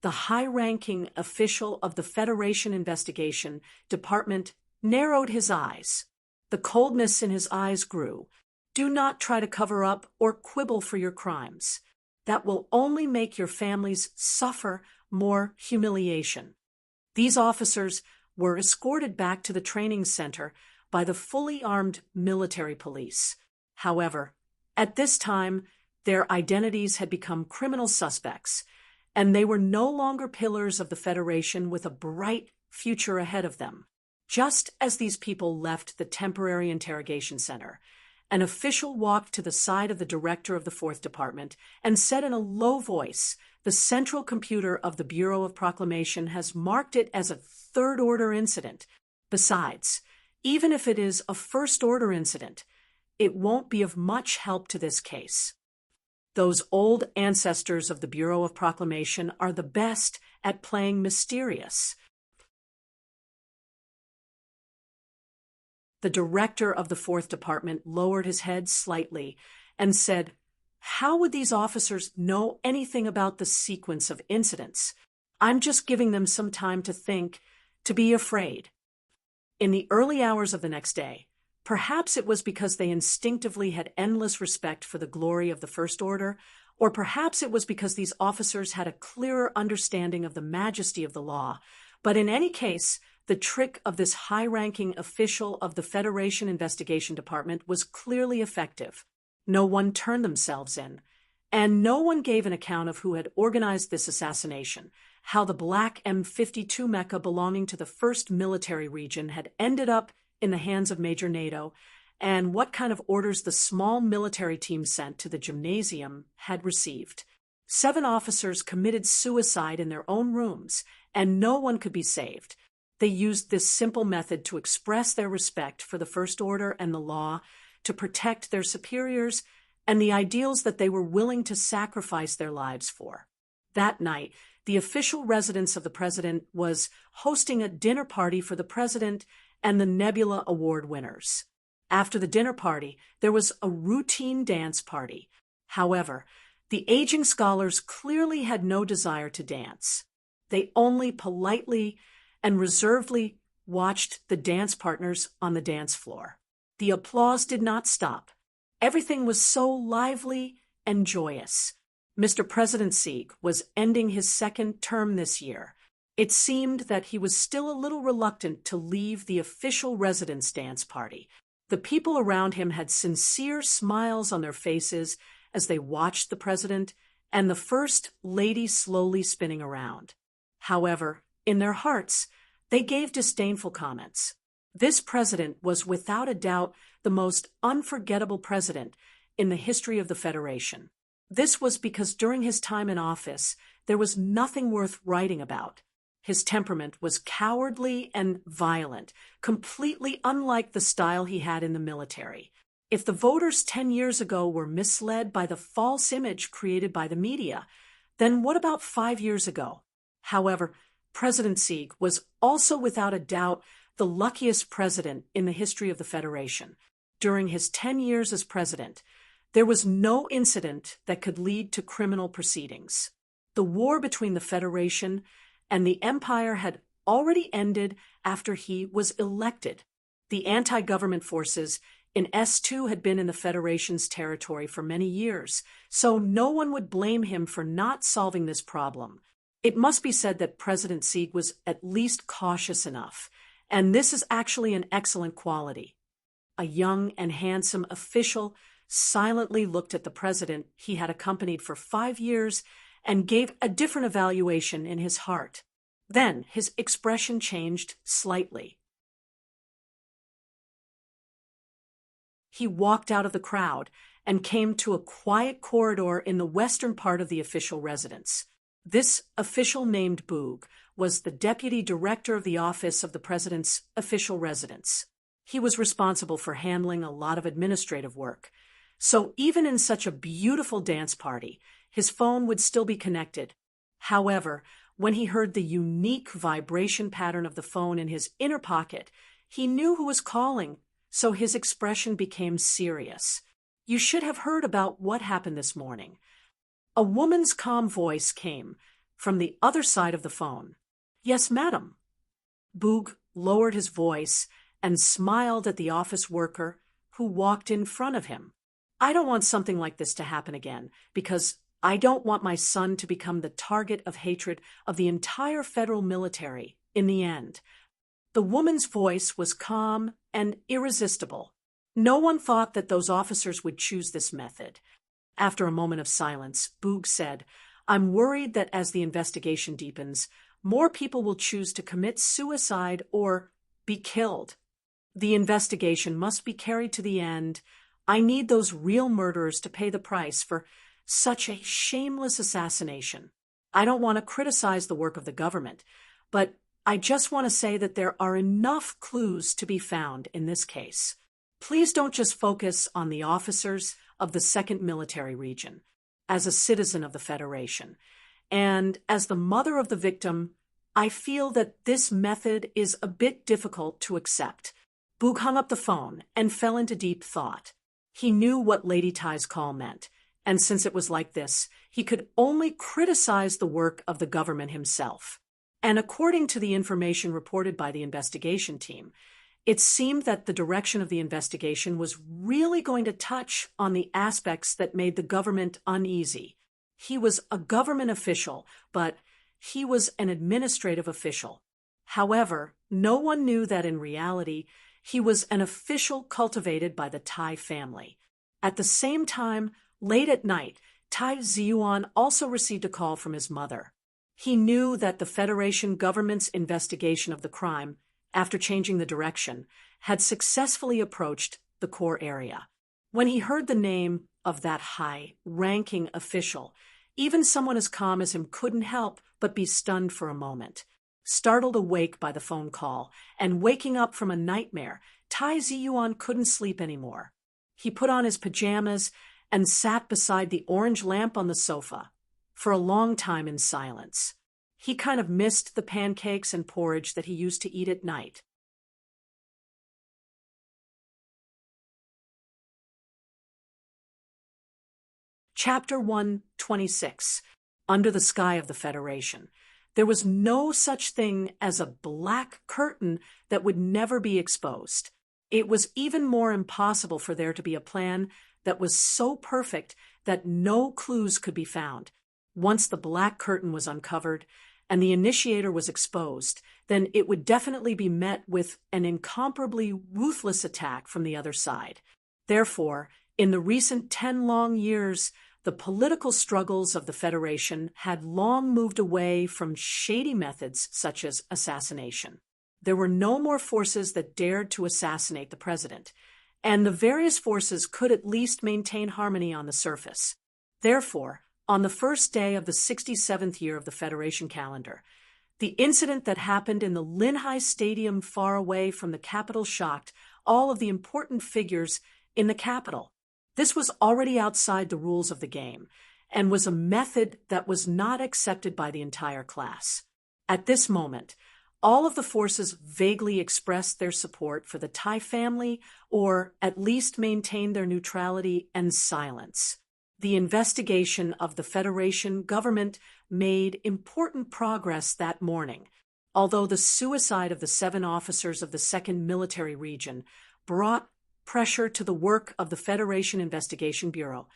The high-ranking official of the Federation Investigation Department narrowed his eyes. The coldness in his eyes grew. "Do not try to cover up or quibble for your crimes. That will only make your families suffer more humiliation." These officers were escorted back to the training center by the fully armed military police. However, at this time, their identities had become criminal suspects, and they were no longer pillars of the Federation with a bright future ahead of them. Just as these people left the temporary interrogation center, an official walked to the side of the director of the 4th Department and said in a low voice, "The central computer of the Bureau of Proclamation has marked it as a third-order incident. Besides, even if it is a first-order incident, it won't be of much help to this case. Those old ancestors of the Bureau of Proclamation are the best at playing mysterious." The director of the 4th Department lowered his head slightly and said, "How would these officers know anything about the sequence of incidents? I'm just giving them some time to think, to be afraid. In the early hours of the next day, perhaps it was because they instinctively had endless respect for the glory of the First Order, or perhaps it was because these officers had a clearer understanding of the majesty of the law. But in any case, the trick of this high-ranking official of the Federation Investigation Department was clearly effective. No one turned themselves in, and no one gave an account of who had organized this assassination, how the black M52 Mecca belonging to the 1st Military Region had ended up in the hands of Major NATO, and what kind of orders the small military team sent to the gymnasium had received. 7 officers committed suicide in their own rooms, and no one could be saved. They used this simple method to express their respect for the First Order and the law, to protect their superiors and the ideals that they were willing to sacrifice their lives for. That night, the official residence of the president was hosting a dinner party for the president and the Nebula Award winners. After the dinner party, there was a routine dance party. However, the aging scholars clearly had no desire to dance. They only politely and reservedly watched the dance partners on the dance floor. The applause did not stop. Everything was so lively and joyous. Mr. President Sieg was ending his 2nd term this year. It seemed that he was still a little reluctant to leave the official residence dance party. The people around him had sincere smiles on their faces as they watched the president and the First Lady slowly spinning around. However, in their hearts, they gave disdainful comments. This president was without a doubt the most unforgettable president in the history of the Federation. This was because during his time in office, there was nothing worth writing about. His temperament was cowardly and violent, completely unlike the style he had in the military. If the voters 10 years ago were misled by the false image created by the media, then what about 5 years ago? However, President Sieg was also without a doubt the luckiest president in the history of the Federation. During his 10 years as president, there was no incident that could lead to criminal proceedings. The war between the Federation and the Empire had already ended after he was elected. The anti-government forces in S2 had been in the Federation's territory for many years, so no one would blame him for not solving this problem. It must be said that President Sieg was at least cautious enough, and this is actually an excellent quality. A young and handsome official silently looked at the president he had accompanied for 5 years and gave a different evaluation in his heart. Then his expression changed slightly. He walked out of the crowd and came to a quiet corridor in the western part of the official residence. This official named Boog was the deputy director of the office of the president's official residence. He was responsible for handling a lot of administrative work. So even in such a beautiful dance party, his phone would still be connected. However, when he heard the unique vibration pattern of the phone in his inner pocket, he knew who was calling, so his expression became serious. You should have heard about what happened this morning. A woman's calm voice came from the other side of the phone. Yes, madam. Boog lowered his voice and smiled at the office worker who walked in front of him. I don't want something like this to happen again, because I don't want my son to become the target of hatred of the entire federal military in the end. The woman's voice was calm and irresistible. No one thought that those officers would choose this method. After a moment of silence, Boog said, I'm worried that as the investigation deepens, more people will choose to commit suicide or be killed. The investigation must be carried to the end. I need those real murderers to pay the price for such a shameless assassination. I don't want to criticize the work of the government, but I just want to say that there are enough clues to be found in this case. Please don't just focus on the officers of the 2nd Military Region. As a citizen of the Federation, and as the mother of the victim, I feel that this method is a bit difficult to accept. Boog hung up the phone and fell into deep thought. He knew what Lady Tai's call meant, And since it was like this, he could only criticize the work of the government himself. And according to the information reported by the investigation team, it seemed that the direction of the investigation was really going to touch on the aspects that made the government uneasy. He was a government official, but he was an administrative official. However, no one knew that in reality, he was an official cultivated by the Tai family. At the same time, late at night, Tai Ziyuan also received a call from his mother. He knew that the Federation government's investigation of the crime, after changing the direction, had successfully approached the core area. When he heard the name of that high-ranking official, even someone as calm as him couldn't help but be stunned for a moment. Startled awake by the phone call and waking up from a nightmare, Tai Ziyuan couldn't sleep anymore. He put on his pajamas and sat beside the orange lamp on the sofa for a long time in silence. He kind of missed the pancakes and porridge that he used to eat at night. Chapter 126. Under the Sky of the Federation. There was no such thing as a black curtain that would never be exposed. It was even more impossible for there to be a plan that was so perfect that no clues could be found. Once the black curtain was uncovered and the initiator was exposed, then it would definitely be met with an incomparably ruthless attack from the other side. Therefore, in the recent 10 long years, the political struggles of the Federation had long moved away from shady methods such as assassination. There were no more forces that dared to assassinate the president, and the various forces could at least maintain harmony on the surface. Therefore, on the first day of the 67th year of the Federation calendar, the incident that happened in the Linhai Stadium far away from the capital shocked all of the important figures in the capital. This was already outside the rules of the game, and was a method that was not accepted by the entire class. At this moment, all of the forces vaguely expressed their support for the Tai family, or at least maintained their neutrality and silence. The investigation of the Federation government made important progress that morning, although the suicide of the 7 officers of the 2nd Military Region brought pressure to the work of the Federation Investigation Bureau.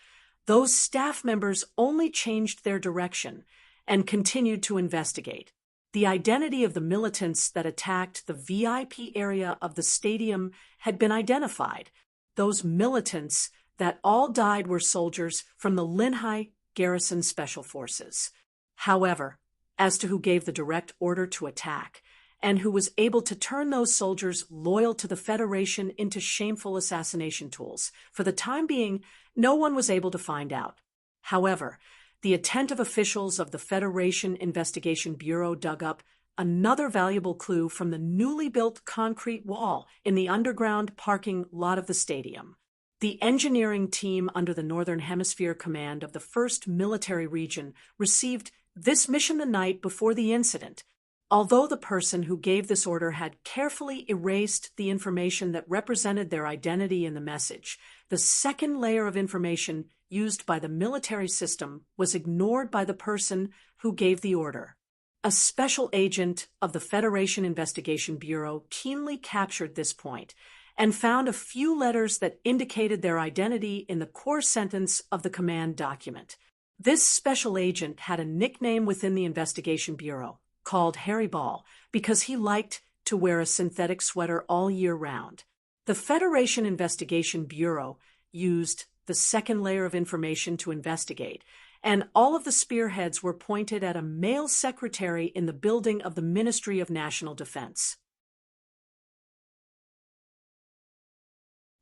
Those staff members only changed their direction and continued to investigate. The identity of the militants that attacked the VIP area of the stadium had been identified. Those militants that all died were soldiers from the Linhai Garrison Special Forces. However, as to who gave the direct order to attack, and who was able to turn those soldiers loyal to the Federation into shameful assassination tools, for the time being, no one was able to find out. However, the attentive officials of the Federation Investigation Bureau dug up another valuable clue from the newly built concrete wall in the underground parking lot of the stadium. The engineering team under the Northern Hemisphere Command of the 1st Military Region received this mission the night before the incident. Although the person who gave this order had carefully erased the information that represented their identity in the message, the second layer of information used by the military system was ignored by the person who gave the order. A special agent of the Federation Investigation Bureau keenly captured this point and found a few letters that indicated their identity in the core sentence of the command document. This special agent had a nickname within the Investigation Bureau, called Harry Ball, because he liked to wear a synthetic sweater all year round. The Federation Investigation Bureau used the second layer of information to investigate, and all of the spearheads were pointed at a male secretary in the building of the Ministry of National Defense.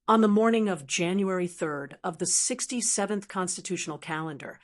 On the morning of January 3rd of the 67th constitutional calendar,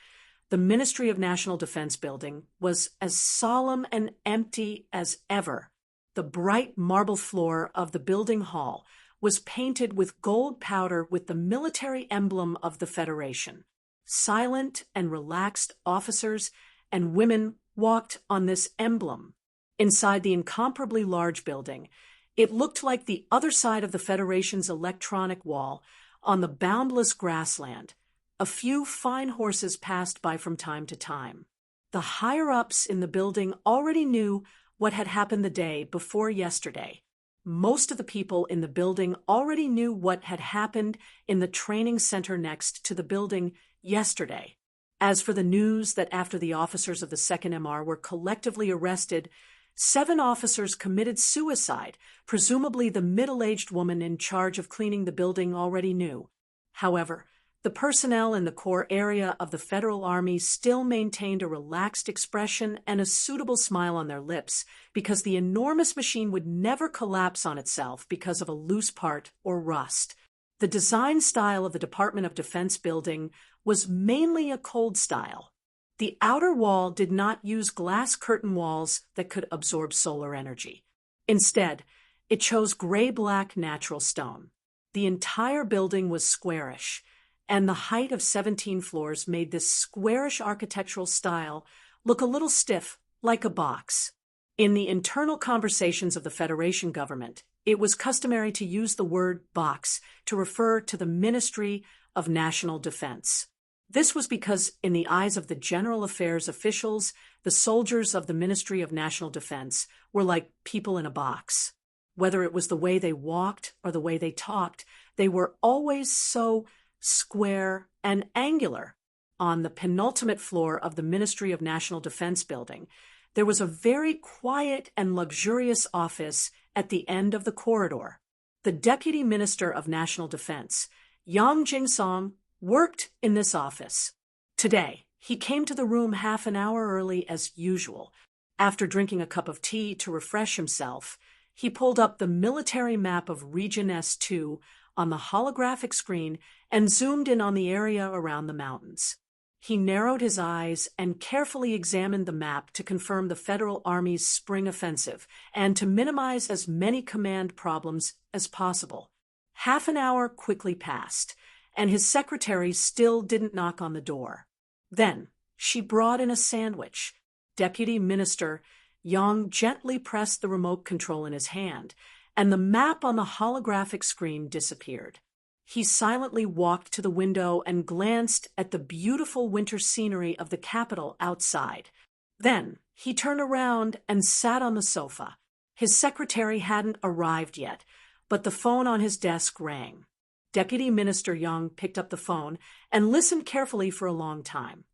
the Ministry of National Defense building was as solemn and empty as ever. The bright marble floor of the building hall was painted with gold powder with the military emblem of the Federation. Silent and relaxed officers and women walked on this emblem. Inside the incomparably large building, it looked like the other side of the Federation's electronic wall on the boundless grassland. A few fine horses passed by from time to time. The higher-ups in the building already knew what had happened the day before yesterday. Most of the people in the building already knew what had happened in the training center next to the building yesterday. As for the news that after the officers of the 2nd MR were collectively arrested, 7 officers committed suicide, presumably the middle-aged woman in charge of cleaning the building already knew. However, the personnel in the core area of the Federal Army still maintained a relaxed expression and a suitable smile on their lips because the enormous machine would never collapse on itself because of a loose part or rust. The design style of the Department of Defense building was mainly a cold style. The outer wall did not use glass curtain walls that could absorb solar energy. Instead, it chose gray-black natural stone. The entire building was squarish, and the height of 17 floors made this squarish architectural style look a little stiff, like a box. In the internal conversations of the Federation government, it was customary to use the word box to refer to the Ministry of National Defense. This was because, in the eyes of the general affairs officials, the soldiers of the Ministry of National Defense were like people in a box. Whether it was the way they walked or the way they talked, they were always so square and angular. On the penultimate floor of the Ministry of National Defense building, there was a very quiet and luxurious office at the end of the corridor. The Deputy Minister of National Defense, Yang Jingsong, worked in this office. Today, he came to the room half an hour early as usual. After drinking a cup of tea to refresh himself, he pulled up the military map of Region S2 on the holographic screen and zoomed in on the area around the mountains. He narrowed his eyes and carefully examined the map to confirm the Federal Army's spring offensive and to minimize as many command problems as possible. Half an hour quickly passed, and his secretary still didn't knock on the door. Then she brought in a sandwich. Deputy Minister Yang gently pressed the remote control in his hand, and the map on the holographic screen disappeared. He silently walked to the window and glanced at the beautiful winter scenery of the capital outside. Then he turned around and sat on the sofa. His secretary hadn't arrived yet, but the phone on his desk rang. Deputy Minister Yang picked up the phone and listened carefully for a long time.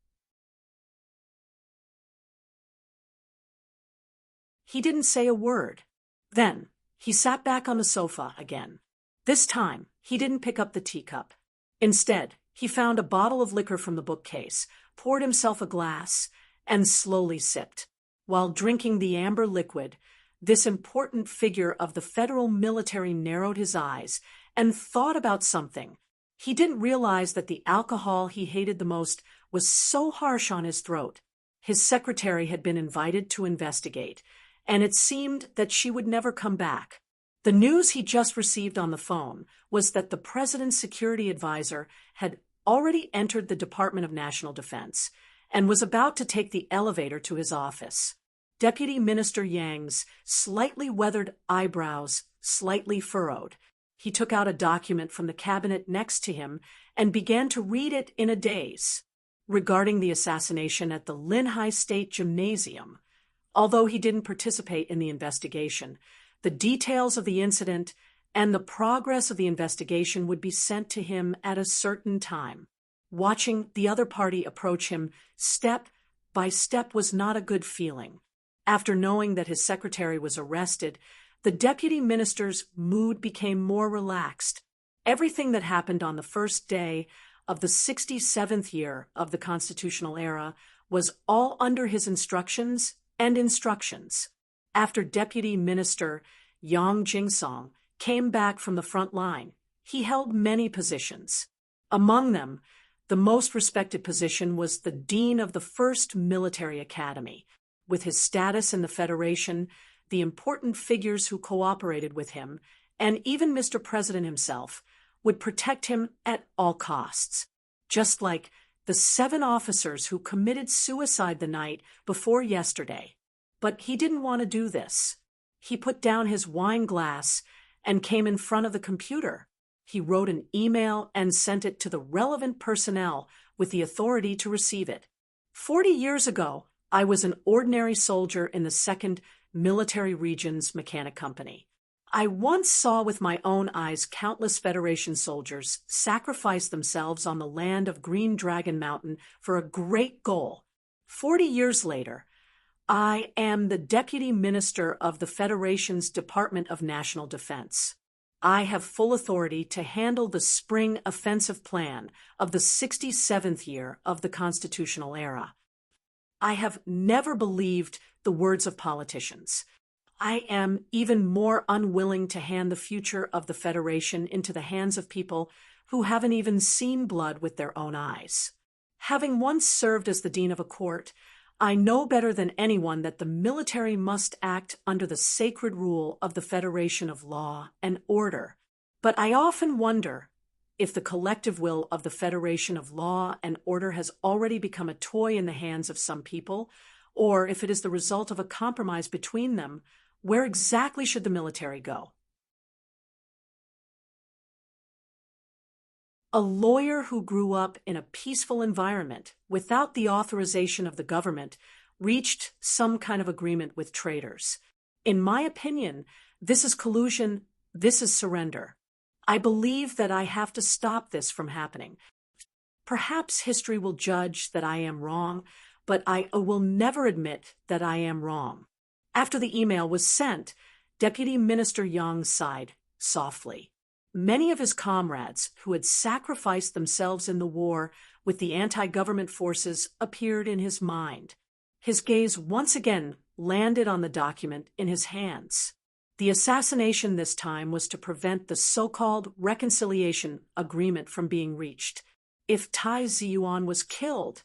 He didn't say a word. Then he sat back on the sofa again. This time, he didn't pick up the teacup. Instead, he found a bottle of liquor from the bookcase, poured himself a glass, and slowly sipped. While drinking the amber liquid, this important figure of the federal military narrowed his eyes and thought about something. He didn't realize that the alcohol he hated the most was so harsh on his throat. His secretary had been invited to investigate, and it seemed that she would never come back. The news he just received on the phone was that the president's security advisor had already entered the Department of National Defense and was about to take the elevator to his office. Deputy Minister Yang's slightly weathered eyebrows slightly furrowed. He took out a document from the cabinet next to him and began to read it in a daze. Regarding the assassination at the Linhai State Gymnasium, although he didn't participate in the investigation, the details of the incident and the progress of the investigation would be sent to him at a certain time. Watching the other party approach him step by step was not a good feeling. After knowing that his secretary was arrested, the deputy minister's mood became more relaxed. Everything that happened on the first day of the 67th year of the constitutional era was all under his instructions and instructions. After Deputy Minister Yang Jingsong came back from the front line, he held many positions. Among them, the most respected position was the Dean of the First Military Academy. With his status in the Federation, the important figures who cooperated with him, and even Mr. President himself, would protect him at all costs. Just like the 7 officers who committed suicide the night before yesterday. But he didn't want to do this. He put down his wine glass and came in front of the computer. He wrote an email and sent it to the relevant personnel with the authority to receive it. 40 years ago, I was an ordinary soldier in the 2nd Military Regions Mechanic Company. I once saw with my own eyes countless Federation soldiers sacrifice themselves on the land of Green Dragon Mountain for a great goal. 40 years later, I am the Deputy Minister of the Federation's Department of National Defense. I have full authority to handle the spring offensive plan of the 67th year of the constitutional era. I have never believed the words of politicians. I am even more unwilling to hand the future of the Federation into the hands of people who haven't even seen blood with their own eyes. Having once served as the dean of a court, I know better than anyone that the military must act under the sacred rule of the Federation of Law and Order. But I often wonder if the collective will of the Federation of Law and Order has already become a toy in the hands of some people, or if it is the result of a compromise between them. Where exactly should the military go? A lawyer who grew up in a peaceful environment without the authorization of the government reached some kind of agreement with traitors. In my opinion, this is collusion, this is surrender. I believe that I have to stop this from happening. Perhaps history will judge that I am wrong, but I will never admit that I am wrong. After the email was sent, Deputy Minister Yang sighed softly. Many of his comrades who had sacrificed themselves in the war with the anti-government forces appeared in his mind. His gaze once again landed on the document in his hands. The assassination this time was to prevent the so-called reconciliation agreement from being reached. If Tai Ziyuan was killed,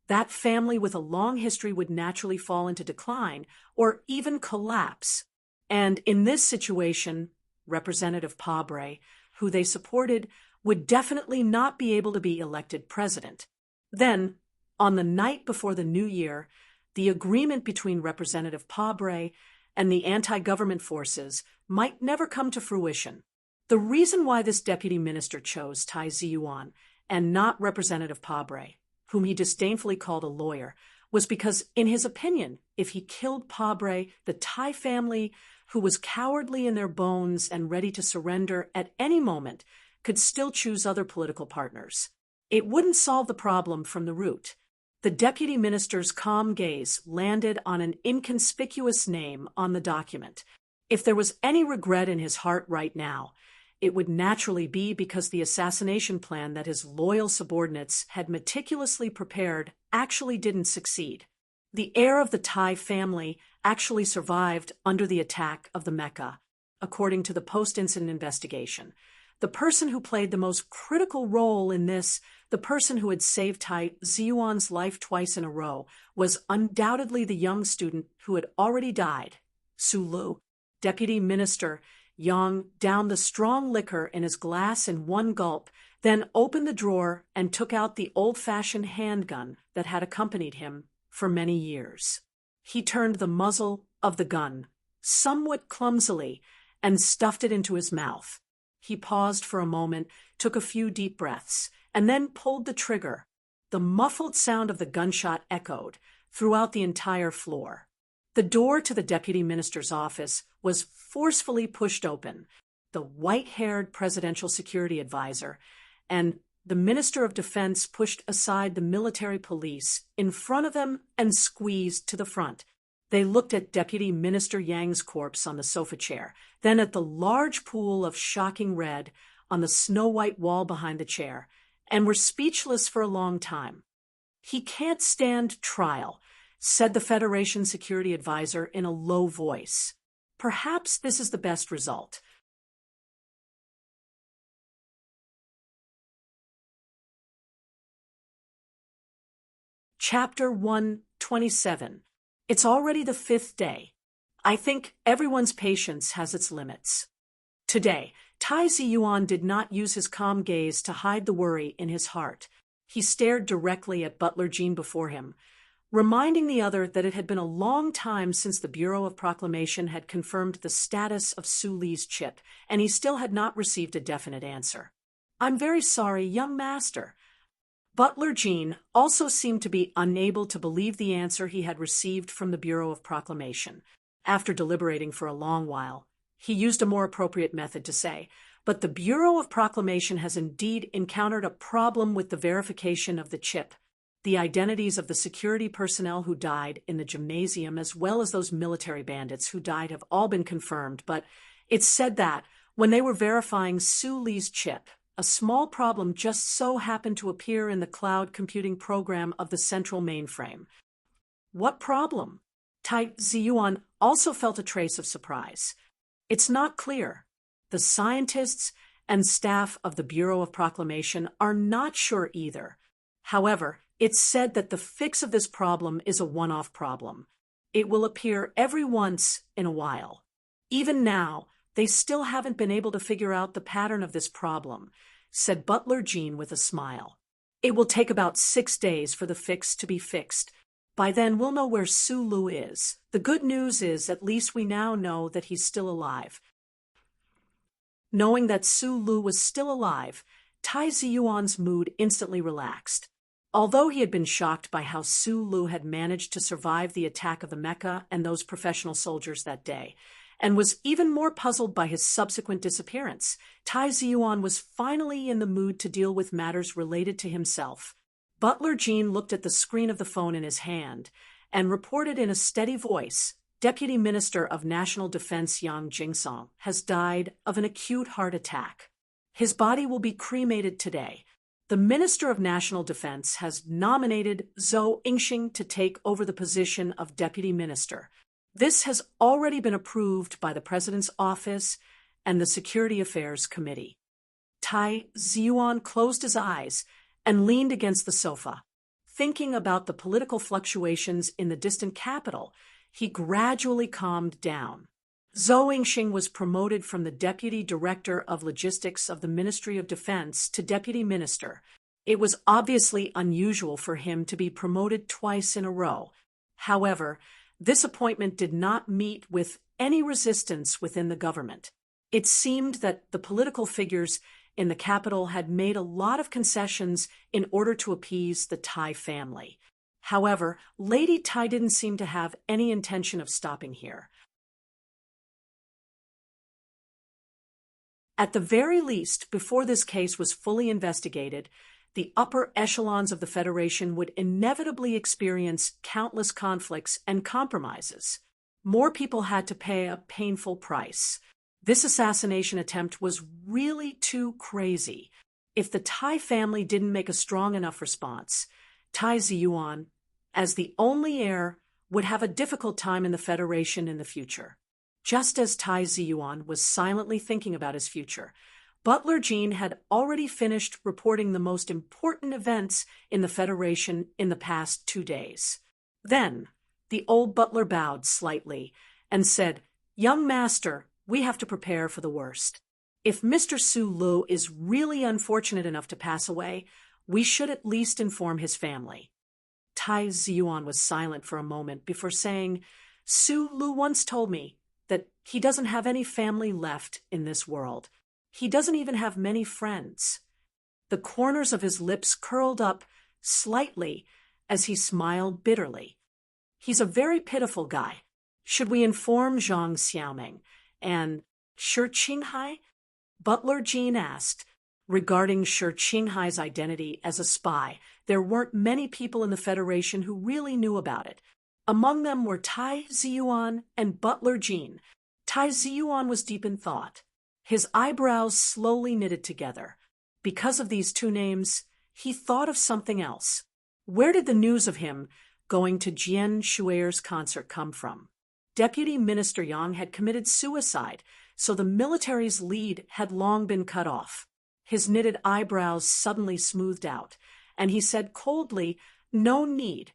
that family with a long history would naturally fall into decline or even collapse. And in this situation, Representative Pabre, who they supported, would definitely not be able to be elected president. Then, on the night before the new year, the agreement between Representative Pabre and the anti-government forces might never come to fruition. The reason why this deputy minister chose Tai Ziyuan and not Representative Pabre, whom he disdainfully called a lawyer, was because, in his opinion, if he killed Pabre, the Tai family, who was cowardly in their bones and ready to surrender at any moment, could still choose other political partners. It wouldn't solve the problem from the root. The deputy minister's calm gaze landed on an inconspicuous name on the document. If there was any regret in his heart right now, it would naturally be because the assassination plan that his loyal subordinates had meticulously prepared actually didn't succeed. The heir of the Tai family actually survived under the attack of the Mecca, according to the post-incident investigation. The person who played the most critical role in this, the person who had saved Tai Ziyuan's life twice in a row, was undoubtedly the young student who had already died. Sulu, deputy minister, Yang downed the strong liquor in his glass in one gulp, then opened the drawer and took out the old-fashioned handgun that had accompanied him for many years. He turned the muzzle of the gun, somewhat clumsily, and stuffed it into his mouth. He paused for a moment, took a few deep breaths, and then pulled the trigger. The muffled sound of the gunshot echoed throughout the entire floor. The door to the deputy minister's office was forcefully pushed open. The white-haired presidential security advisor and the Minister of Defense pushed aside the military police in front of them and squeezed to the front. They looked at Deputy Minister Yang's corpse on the sofa chair, then at the large pool of shocking red on the snow-white wall behind the chair, and were speechless for a long time. "He can't stand trial," said the Federation security advisor in a low voice. "Perhaps this is the best result." Chapter 127. It's already the 5th day. I think everyone's patience has its limits. Today, Tai Ziyuan did not use his calm gaze to hide the worry in his heart. He stared directly at Butler Jean before him, reminding the other that it had been a long time since the Bureau of Proclamation had confirmed the status of Su Li's chip, and he still had not received a definite answer. I'm very sorry, young master. Butler Jean also seemed to be unable to believe the answer he had received from the Bureau of Proclamation. After deliberating for a long while, he used a more appropriate method to say, "But the Bureau of Proclamation has indeed encountered a problem with the verification of the chip. The identities of the security personnel who died in the gymnasium, as well as those military bandits who died, have all been confirmed, but it's said that when they were verifying Su Li's chip, a small problem just so happened to appear in the cloud computing program of the central mainframe." What problem? Tai Ziyuan also felt a trace of surprise. It's not clear. The scientists and staff of the Bureau of Proclamation are not sure either. However, it's said that the fix of this problem is a one-off problem. It will appear every once in a while. Even now, they still haven't been able to figure out the pattern of this problem, said Butler Jean with a smile. It will take about 6 days for the fix to be fixed. By then, we'll know where Su Lu is. The good news is at least we now know that he's still alive. Knowing that Su Lu was still alive, Tai Ziyuan's mood instantly relaxed. Although he had been shocked by how Su Lu had managed to survive the attack of the Mecha and those professional soldiers that day, and was even more puzzled by his subsequent disappearance, Tai Ziyuan was finally in the mood to deal with matters related to himself. Butler Jean looked at the screen of the phone in his hand and reported in a steady voice, "Deputy Minister of National Defense Yang Jingsong has died of an acute heart attack. His body will be cremated today. The Minister of National Defense has nominated Zhou Yingxing to take over the position of Deputy Minister. This has already been approved by the President's Office and the Security Affairs Committee." Tai Ziyuan closed his eyes and leaned against the sofa. Thinking about the political fluctuations in the distant capital, he gradually calmed down. Zhou Yingxing was promoted from the Deputy Director of Logistics of the Ministry of Defense to Deputy Minister. It was obviously unusual for him to be promoted twice in a row. However, this appointment did not meet with any resistance within the government. It seemed that the political figures in the capital had made a lot of concessions in order to appease the Tai family. However, Lady Tai didn't seem to have any intention of stopping here. At the very least, before this case was fully investigated, the upper echelons of the Federation would inevitably experience countless conflicts and compromises. More people had to pay a painful price. This assassination attempt was really too crazy. If the Tai family didn't make a strong enough response, Tai Ziyuan, as the only heir, would have a difficult time in the Federation in the future. Just as Tai Ziyuan was silently thinking about his future, Butler Jean had already finished reporting the most important events in the Federation in the past 2 days. Then, the old butler bowed slightly and said, "Young master, we have to prepare for the worst. If Mr. Su Lu is really unfortunate enough to pass away, we should at least inform his family." Tai Ziyuan was silent for a moment before saying, "Su Lu once told me that he doesn't have any family left in this world. He doesn't even have many friends." The corners of his lips curled up slightly as he smiled bitterly. "He's a very pitiful guy. Should we inform Zhang Xiaoming and Shi Qinghai?" Butler Jean asked. Regarding Shi Qinghai's identity as a spy, there weren't many people in the Federation who really knew about it. Among them were Tai Ziyuan and Butler Jean. Tai Ziyuan was deep in thought. His eyebrows slowly knitted together. Because of these two names, he thought of something else. Where did the news of him going to Jian Shui's concert come from? Deputy Minister Yang had committed suicide, so the military's lead had long been cut off. His knitted eyebrows suddenly smoothed out, and he said coldly, "No need."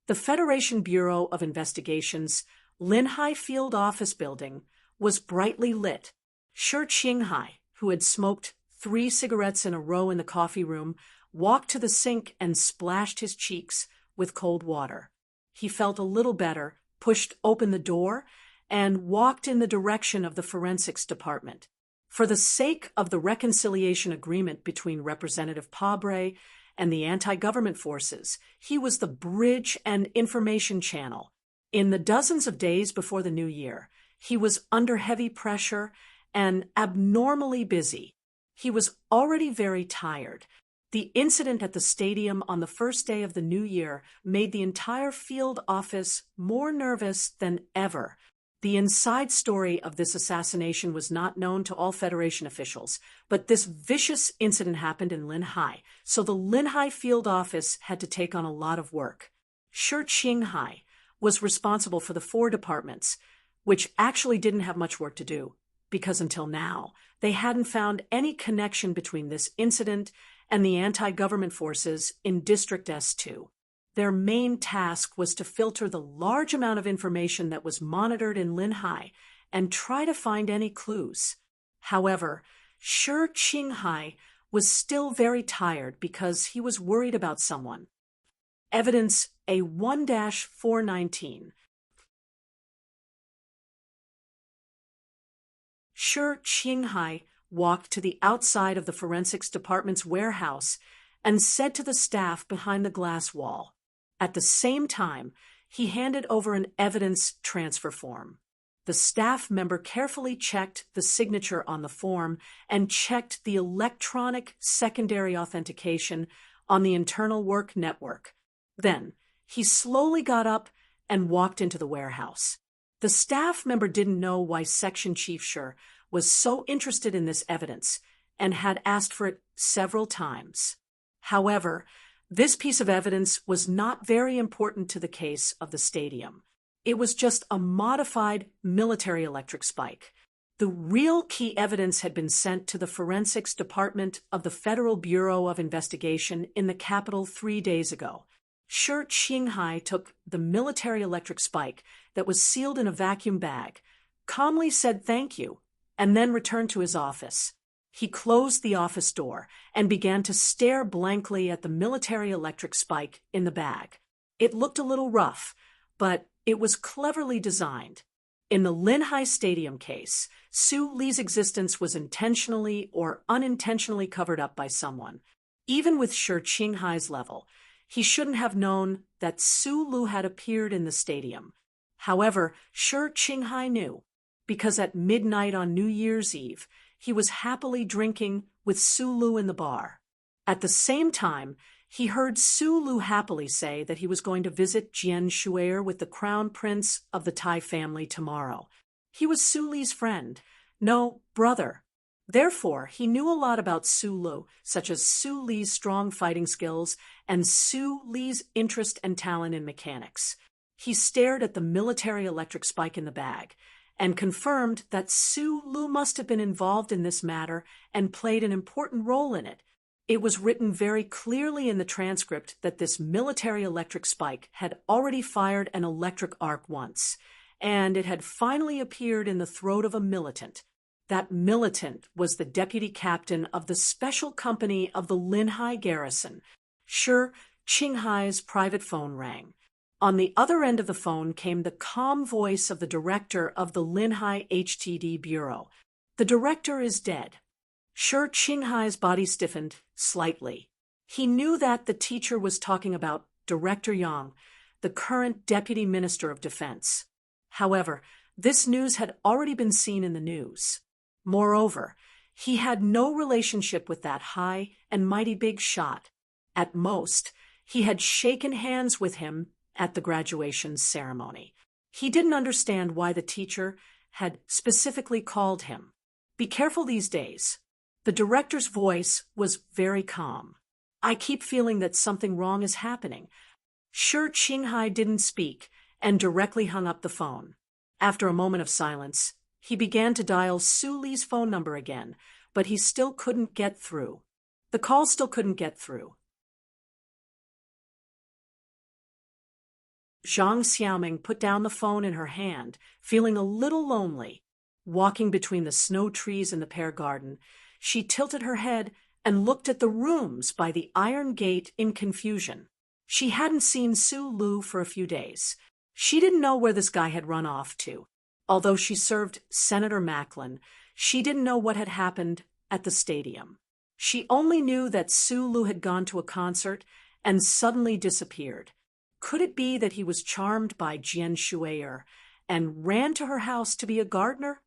The Federation Bureau of Investigation's Linhai Field Office building was brightly lit. Shi Qinghai, who had smoked 3 cigarettes in a row in the coffee room, walked to the sink and splashed his cheeks with cold water. He felt a little better, pushed open the door, and walked in the direction of the forensics department. For the sake of the reconciliation agreement between Representative Pabre and the anti-government forces, he was the bridge and information channel. In the dozens of days before the new year, he was under heavy pressure and abnormally busy. He was already very tired. The incident at the stadium on the first day of the new year made the entire field office more nervous than ever. The inside story of this assassination was not known to all Federation officials, but this vicious incident happened in Linhai, so the Linhai field office had to take on a lot of work. Shi Qinghai was responsible for the 4 departments, which actually didn't have much work to do, because until now, they hadn't found any connection between this incident and the anti-government forces in District S2. Their main task was to filter the large amount of information that was monitored in Linhai and try to find any clues. However, Shi Qinghai was still very tired because he was worried about someone. Evidence A1-419. Shi Qinghai walked to the outside of the forensics department's warehouse and said to the staff behind the glass wall. At the same time, he handed over an evidence transfer form. The staff member carefully checked the signature on the form and checked the electronic secondary authentication on the internal work network. Then, he slowly got up and walked into the warehouse. The staff member didn't know why Section Chief Shi was so interested in this evidence and had asked for it several times. However, this piece of evidence was not very important to the case of the stadium. It was just a modified military electric spike. The real key evidence had been sent to the Forensics Department of the Federal Bureau of Investigation in the capital 3 days ago. Shi Qinghai took the military electric spike that was sealed in a vacuum bag, calmly said thank you, and then returned to his office. He closed the office door and began to stare blankly at the military electric spike in the bag. It looked a little rough, but it was cleverly designed. In the Linhai Stadium case, Su Li's existence was intentionally or unintentionally covered up by someone. Even with Shi Qinghai's level, he shouldn't have known that Su Lu had appeared in the stadium. However, Shi Qinghai knew, because at midnight on New Year's Eve, he was happily drinking with Su Lu in the bar. At the same time, he heard Su Lu happily say that he was going to visit Jian Shu'er with the crown prince of the Tai family tomorrow. He was Su Li's friend, no, brother. Therefore, he knew a lot about Su Lu, such as Su Li's strong fighting skills and Su Li's interest and talent in mechanics. He stared at the military electric spike in the bag and confirmed that Su Lu must have been involved in this matter and played an important role in it. It was written very clearly in the transcript that this military electric spike had already fired an electric arc once, and it had finally appeared in the throat of a militant. That militant was the deputy captain of the special company of the Linhai garrison. Shi Qinghai's private phone rang. On the other end of the phone came the calm voice of the director of the Linhai HTD Bureau. The director is dead. Shi Qinghai's body stiffened slightly. He knew that the teacher was talking about Director Yang, the current Deputy Minister of Defense. However, this news had already been seen in the news. Moreover, he had no relationship with that high and mighty big shot. At most, he had shaken hands with him at the graduation ceremony. He didn't understand why the teacher had specifically called him. Be careful these days. The director's voice was very calm. I keep feeling that something wrong is happening. Shi Qinghai didn't speak and directly hung up the phone. After a moment of silence, he began to dial Su Li's phone number again, but he still couldn't get through. The call still couldn't get through. Zhang Xiaoming put down the phone in her hand, feeling a little lonely. Walking between the snow trees in the pear garden, she tilted her head and looked at the rooms by the iron gate in confusion. She hadn't seen Su Lu for a few days. She didn't know where this guy had run off to. Although she served Senator Macklin, She didn't know what had happened at the stadium. She only knew that Sulu had gone to a concert and suddenly disappeared. Could it be that he was charmed by Jian Shui'er and ran to her house to be a gardener?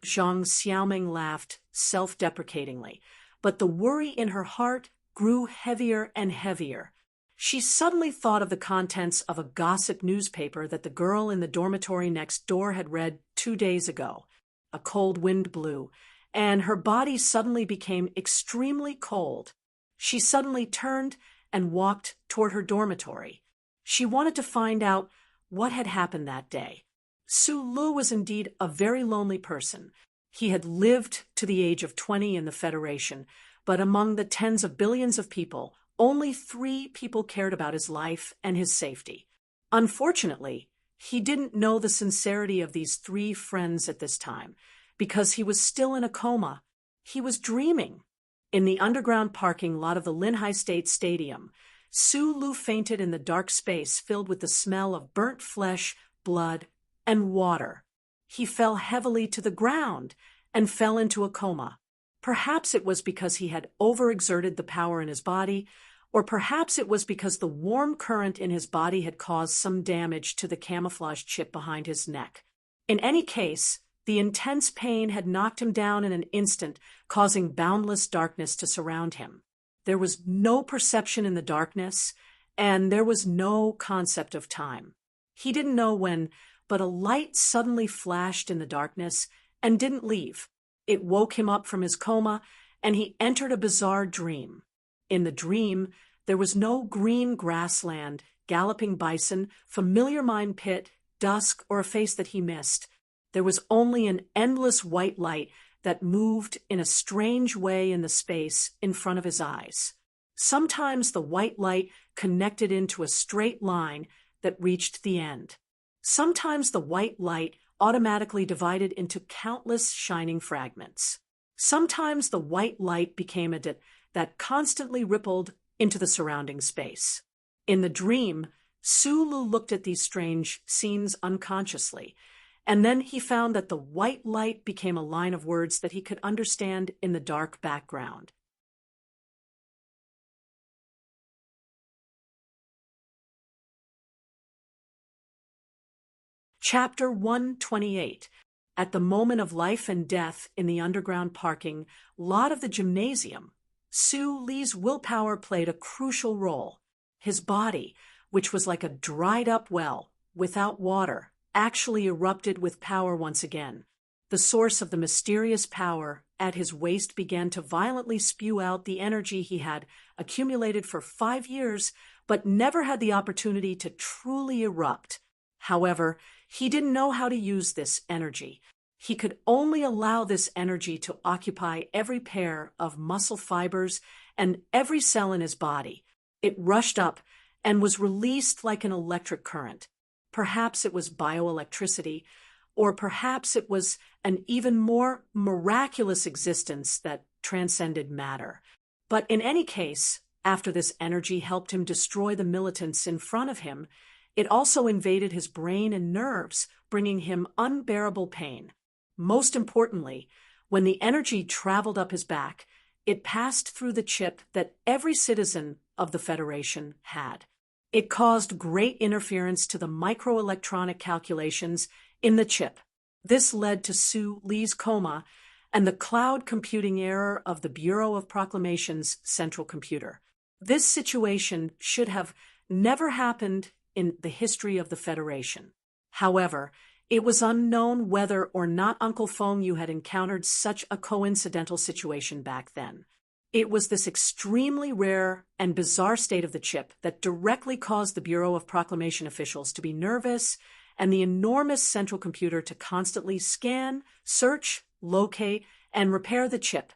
Zhang Xiaoming laughed self-deprecatingly, but the worry in her heart grew heavier and heavier. She suddenly thought of the contents of a gossip newspaper that the girl in the dormitory next door had read 2 days ago. A cold wind blew, and her body suddenly became extremely cold. She suddenly turned and walked toward her dormitory. She wanted to find out what had happened that day. Sulu was indeed a very lonely person. He had lived to the age of 20 in the Federation, but among the tens of billions of people, only 3 people cared about his life and his safety. Unfortunately, he didn't know the sincerity of these 3 friends at this time, because he was still in a coma. He was dreaming. In the underground parking lot of the Linhai State Stadium, Sulu fainted in the dark space filled with the smell of burnt flesh, blood, and water. He fell heavily to the ground and fell into a coma. Perhaps it was because he had overexerted the power in his body, or perhaps it was because the warm current in his body had caused some damage to the camouflage chip behind his neck. In any case, the intense pain had knocked him down in an instant, causing boundless darkness to surround him. There was no perception in the darkness, and there was no concept of time. He didn't know when, but a light suddenly flashed in the darkness and didn't leave. It woke him up from his coma, and he entered a bizarre dream. In the dream, there was no green grassland, galloping bison, familiar mine pit, dusk, or a face that he missed. There was only an endless white light that moved in a strange way in the space in front of his eyes. Sometimes the white light connected into a straight line that reached the end. Sometimes the white light automatically divided into countless shining fragments. Sometimes the white light became a dip that constantly rippled into the surrounding space. In the dream, Sulu looked at these strange scenes unconsciously, and then he found that the white light became a line of words that he could understand in the dark background. Chapter 128. At the moment of life and death in the underground parking lot of the gymnasium, Su Li's willpower played a crucial role. His body, which was like a dried-up well, without water, actually erupted with power once again. The source of the mysterious power at his waist began to violently spew out the energy he had accumulated for 5 years, but never had the opportunity to truly erupt. However, he didn't know how to use this energy. He could only allow this energy to occupy every pair of muscle fibers and every cell in his body. It rushed up and was released like an electric current. Perhaps it was bioelectricity, or perhaps it was an even more miraculous existence that transcended matter. But in any case, after this energy helped him destroy the militants in front of him, it also invaded his brain and nerves, bringing him unbearable pain. Most importantly, when the energy traveled up his back, it passed through the chip that every citizen of the Federation had. It caused great interference to the microelectronic calculations in the chip. This led to Su Li's coma and the cloud computing error of the Bureau of Proclamation's central computer. This situation should have never happened in the history of the Federation. However, it was unknown whether or not Uncle Feng Yu had encountered such a coincidental situation back then. It was this extremely rare and bizarre state of the chip that directly caused the Bureau of Proclamation officials to be nervous and the enormous central computer to constantly scan, search, locate, and repair the chip.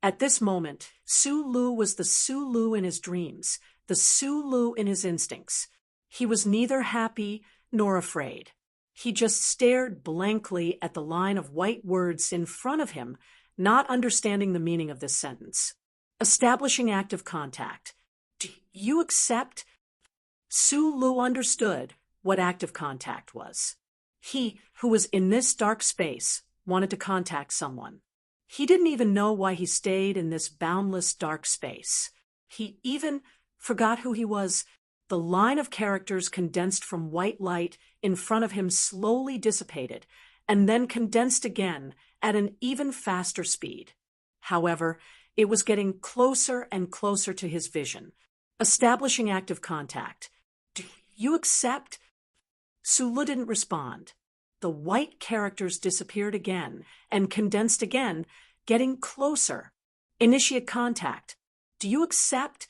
At this moment, Sulu was the Sulu in his dreams, the Sulu in his instincts. He was neither happy nor afraid. He just stared blankly at the line of white words in front of him, not understanding the meaning of this sentence. Establishing active contact. Do you accept? Sulu understood what active contact was. He, who was in this dark space, wanted to contact someone. He didn't even know why he stayed in this boundless dark space. He even forgot who he was. The line of characters condensed from white light in front of him slowly dissipated, and then condensed again at an even faster speed. However, it was getting closer and closer to his vision, establishing active contact. "Do you accept?" Sulu didn't respond. The white characters disappeared again and condensed again, getting closer. "Initiate contact. Do you accept?"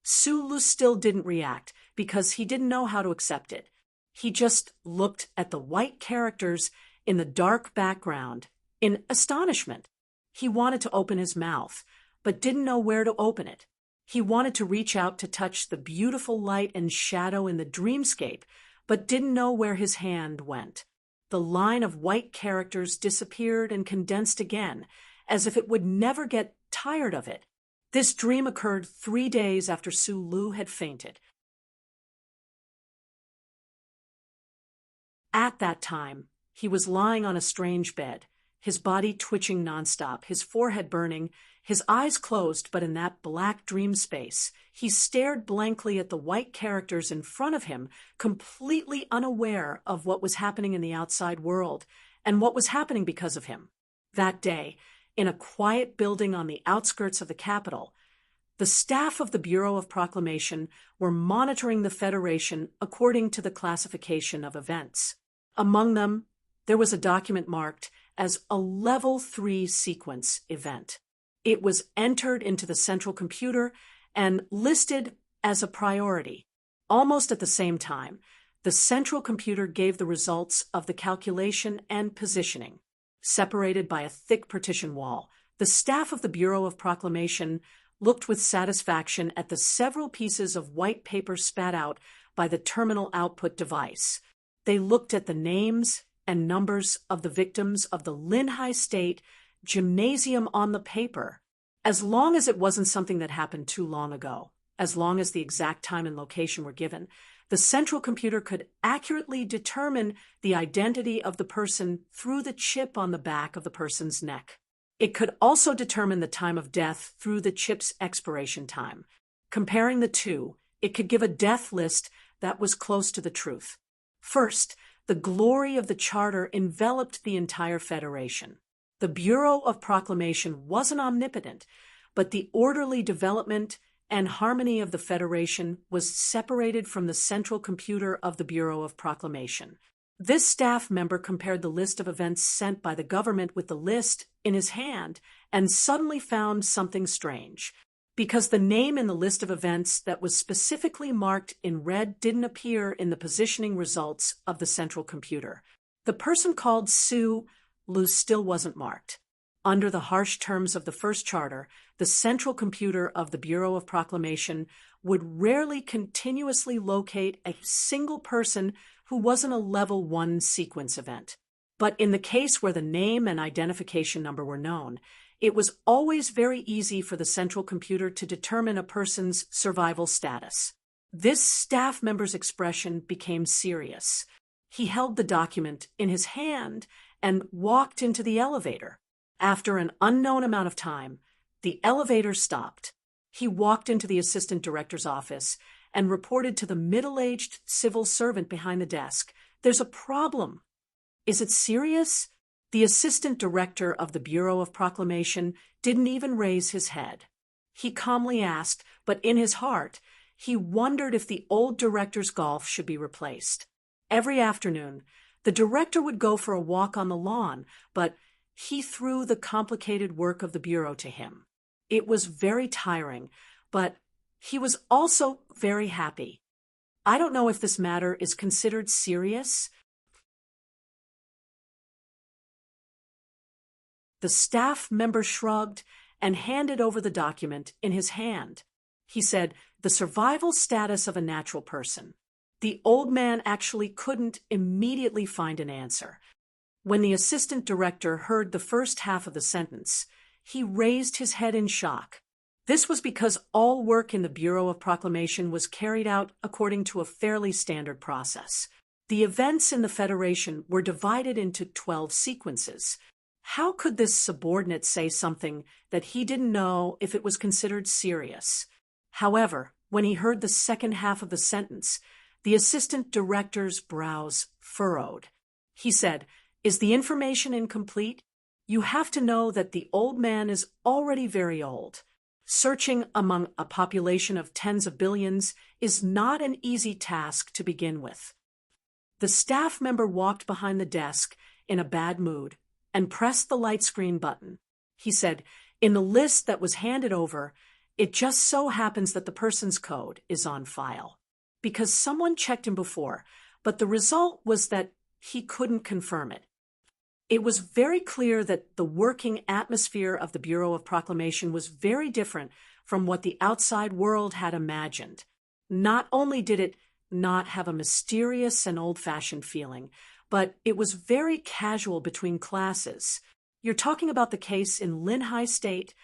Sulu still didn't react because he didn't know how to accept it. He just looked at the white characters in the dark background in astonishment. He wanted to open his mouth, but didn't know where to open it. He wanted to reach out to touch the beautiful light and shadow in the dreamscape, but didn't know where his hand went. The line of white characters disappeared and condensed again, as if it would never get tired of it. This dream occurred 3 days after Sulu had fainted. At that time, he was lying on a strange bed, his body twitching nonstop, his forehead burning, his eyes closed, but in that black dream space, he stared blankly at the white characters in front of him, completely unaware of what was happening in the outside world and what was happening because of him. That day, in a quiet building on the outskirts of the capital, the staff of the Bureau of Proclamation were monitoring the Federation according to the classification of events. Among them, there was a document marked as a Level 3 sequence event. It was entered into the central computer and listed as a priority. Almost at the same time, the central computer gave the results of the calculation and positioning. Separated by a thick partition wall, the staff of the Bureau of Proclamation looked with satisfaction at the several pieces of white paper spat out by the terminal output device. They looked at the names and numbers of the victims of the Linhai State gymnasium on the paper. As long as it wasn't something that happened too long ago, as long as the exact time and location were given, the central computer could accurately determine the identity of the person through the chip on the back of the person's neck. It could also determine the time of death through the chip's expiration time. Comparing the two, it could give a death list that was close to the truth. First, the glory of the charter enveloped the entire Federation. The Bureau of Proclamation wasn't omnipotent, but the orderly development and harmony of the Federation was separated from the central computer of the Bureau of Proclamation. This staff member compared the list of events sent by the government with the list in his hand and suddenly found something strange. Because the name in the list of events that was specifically marked in red didn't appear in the positioning results of the central computer. The person called Sulu still wasn't marked. Under the harsh terms of the first charter, the central computer of the Bureau of Proclamation would rarely continuously locate a single person who wasn't a Level 1 sequence event. But in the case where the name and identification number were known, it was always very easy for the central computer to determine a person's survival status. This staff member's expression became serious. He held the document in his hand and walked into the elevator. After an unknown amount of time, the elevator stopped. He walked into the assistant director's office and reported to the middle-aged civil servant behind the desk, "There's a problem." "Is it serious?" The assistant director of the Bureau of Proclamation didn't even raise his head. He calmly asked, but in his heart, he wondered if the old director's golf should be replaced. Every afternoon, the director would go for a walk on the lawn, but he threw the complicated work of the Bureau to him. It was very tiring, but he was also very happy. "I don't know if this matter is considered serious." The staff member shrugged and handed over the document in his hand. He said, "The survival status of a natural person." The old man actually couldn't immediately find an answer. When the assistant director heard the first half of the sentence, he raised his head in shock. This was because all work in the Bureau of Proclamation was carried out according to a fairly standard process. The events in the Federation were divided into 12 sequences. How could this subordinate say something that he didn't know if it was considered serious? However, when he heard the second half of the sentence, the assistant director's brows furrowed. He said, "Is the information incomplete? You have to know that the old man is already very old. Searching among a population of tens of billions is not an easy task to begin with." The staff member walked behind the desk in a bad mood and pressed the light screen button. He said, "In the list that was handed over, it just so happens that the person's code is on file. Because someone checked him before, but the result was that he couldn't confirm it." It was very clear that the working atmosphere of the Bureau of Proclamation was very different from what the outside world had imagined. Not only did it not have a mysterious and old-fashioned feeling, but it was very casual between classes. You're talking about the case in Linhai State.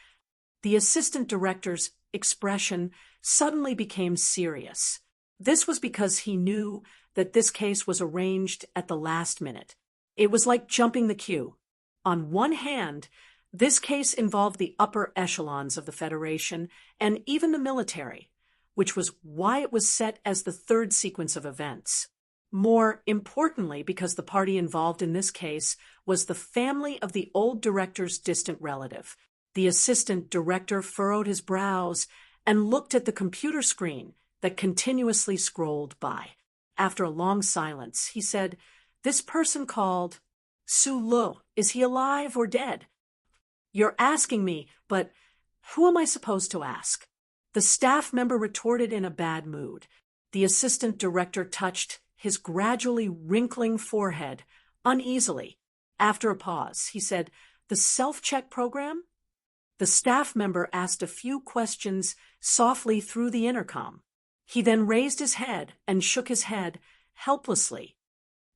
The assistant director's expression suddenly became serious. This was because he knew that this case was arranged at the last minute. It was like jumping the queue. On one hand, this case involved the upper echelons of the Federation and even the military, which was why it was set as the third sequence of events. More importantly, because the party involved in this case was the family of the old director's distant relative. The assistant director furrowed his brows and looked at the computer screen that continuously scrolled by. After a long silence, he said, "This person called Su Lu. Is he alive or dead?" "You're asking me, but who am I supposed to ask?" The staff member retorted in a bad mood. The assistant director touched his gradually wrinkling forehead uneasily. After a pause, he said, "The self-check program?" The staff member asked a few questions softly through the intercom. He then raised his head and shook his head helplessly.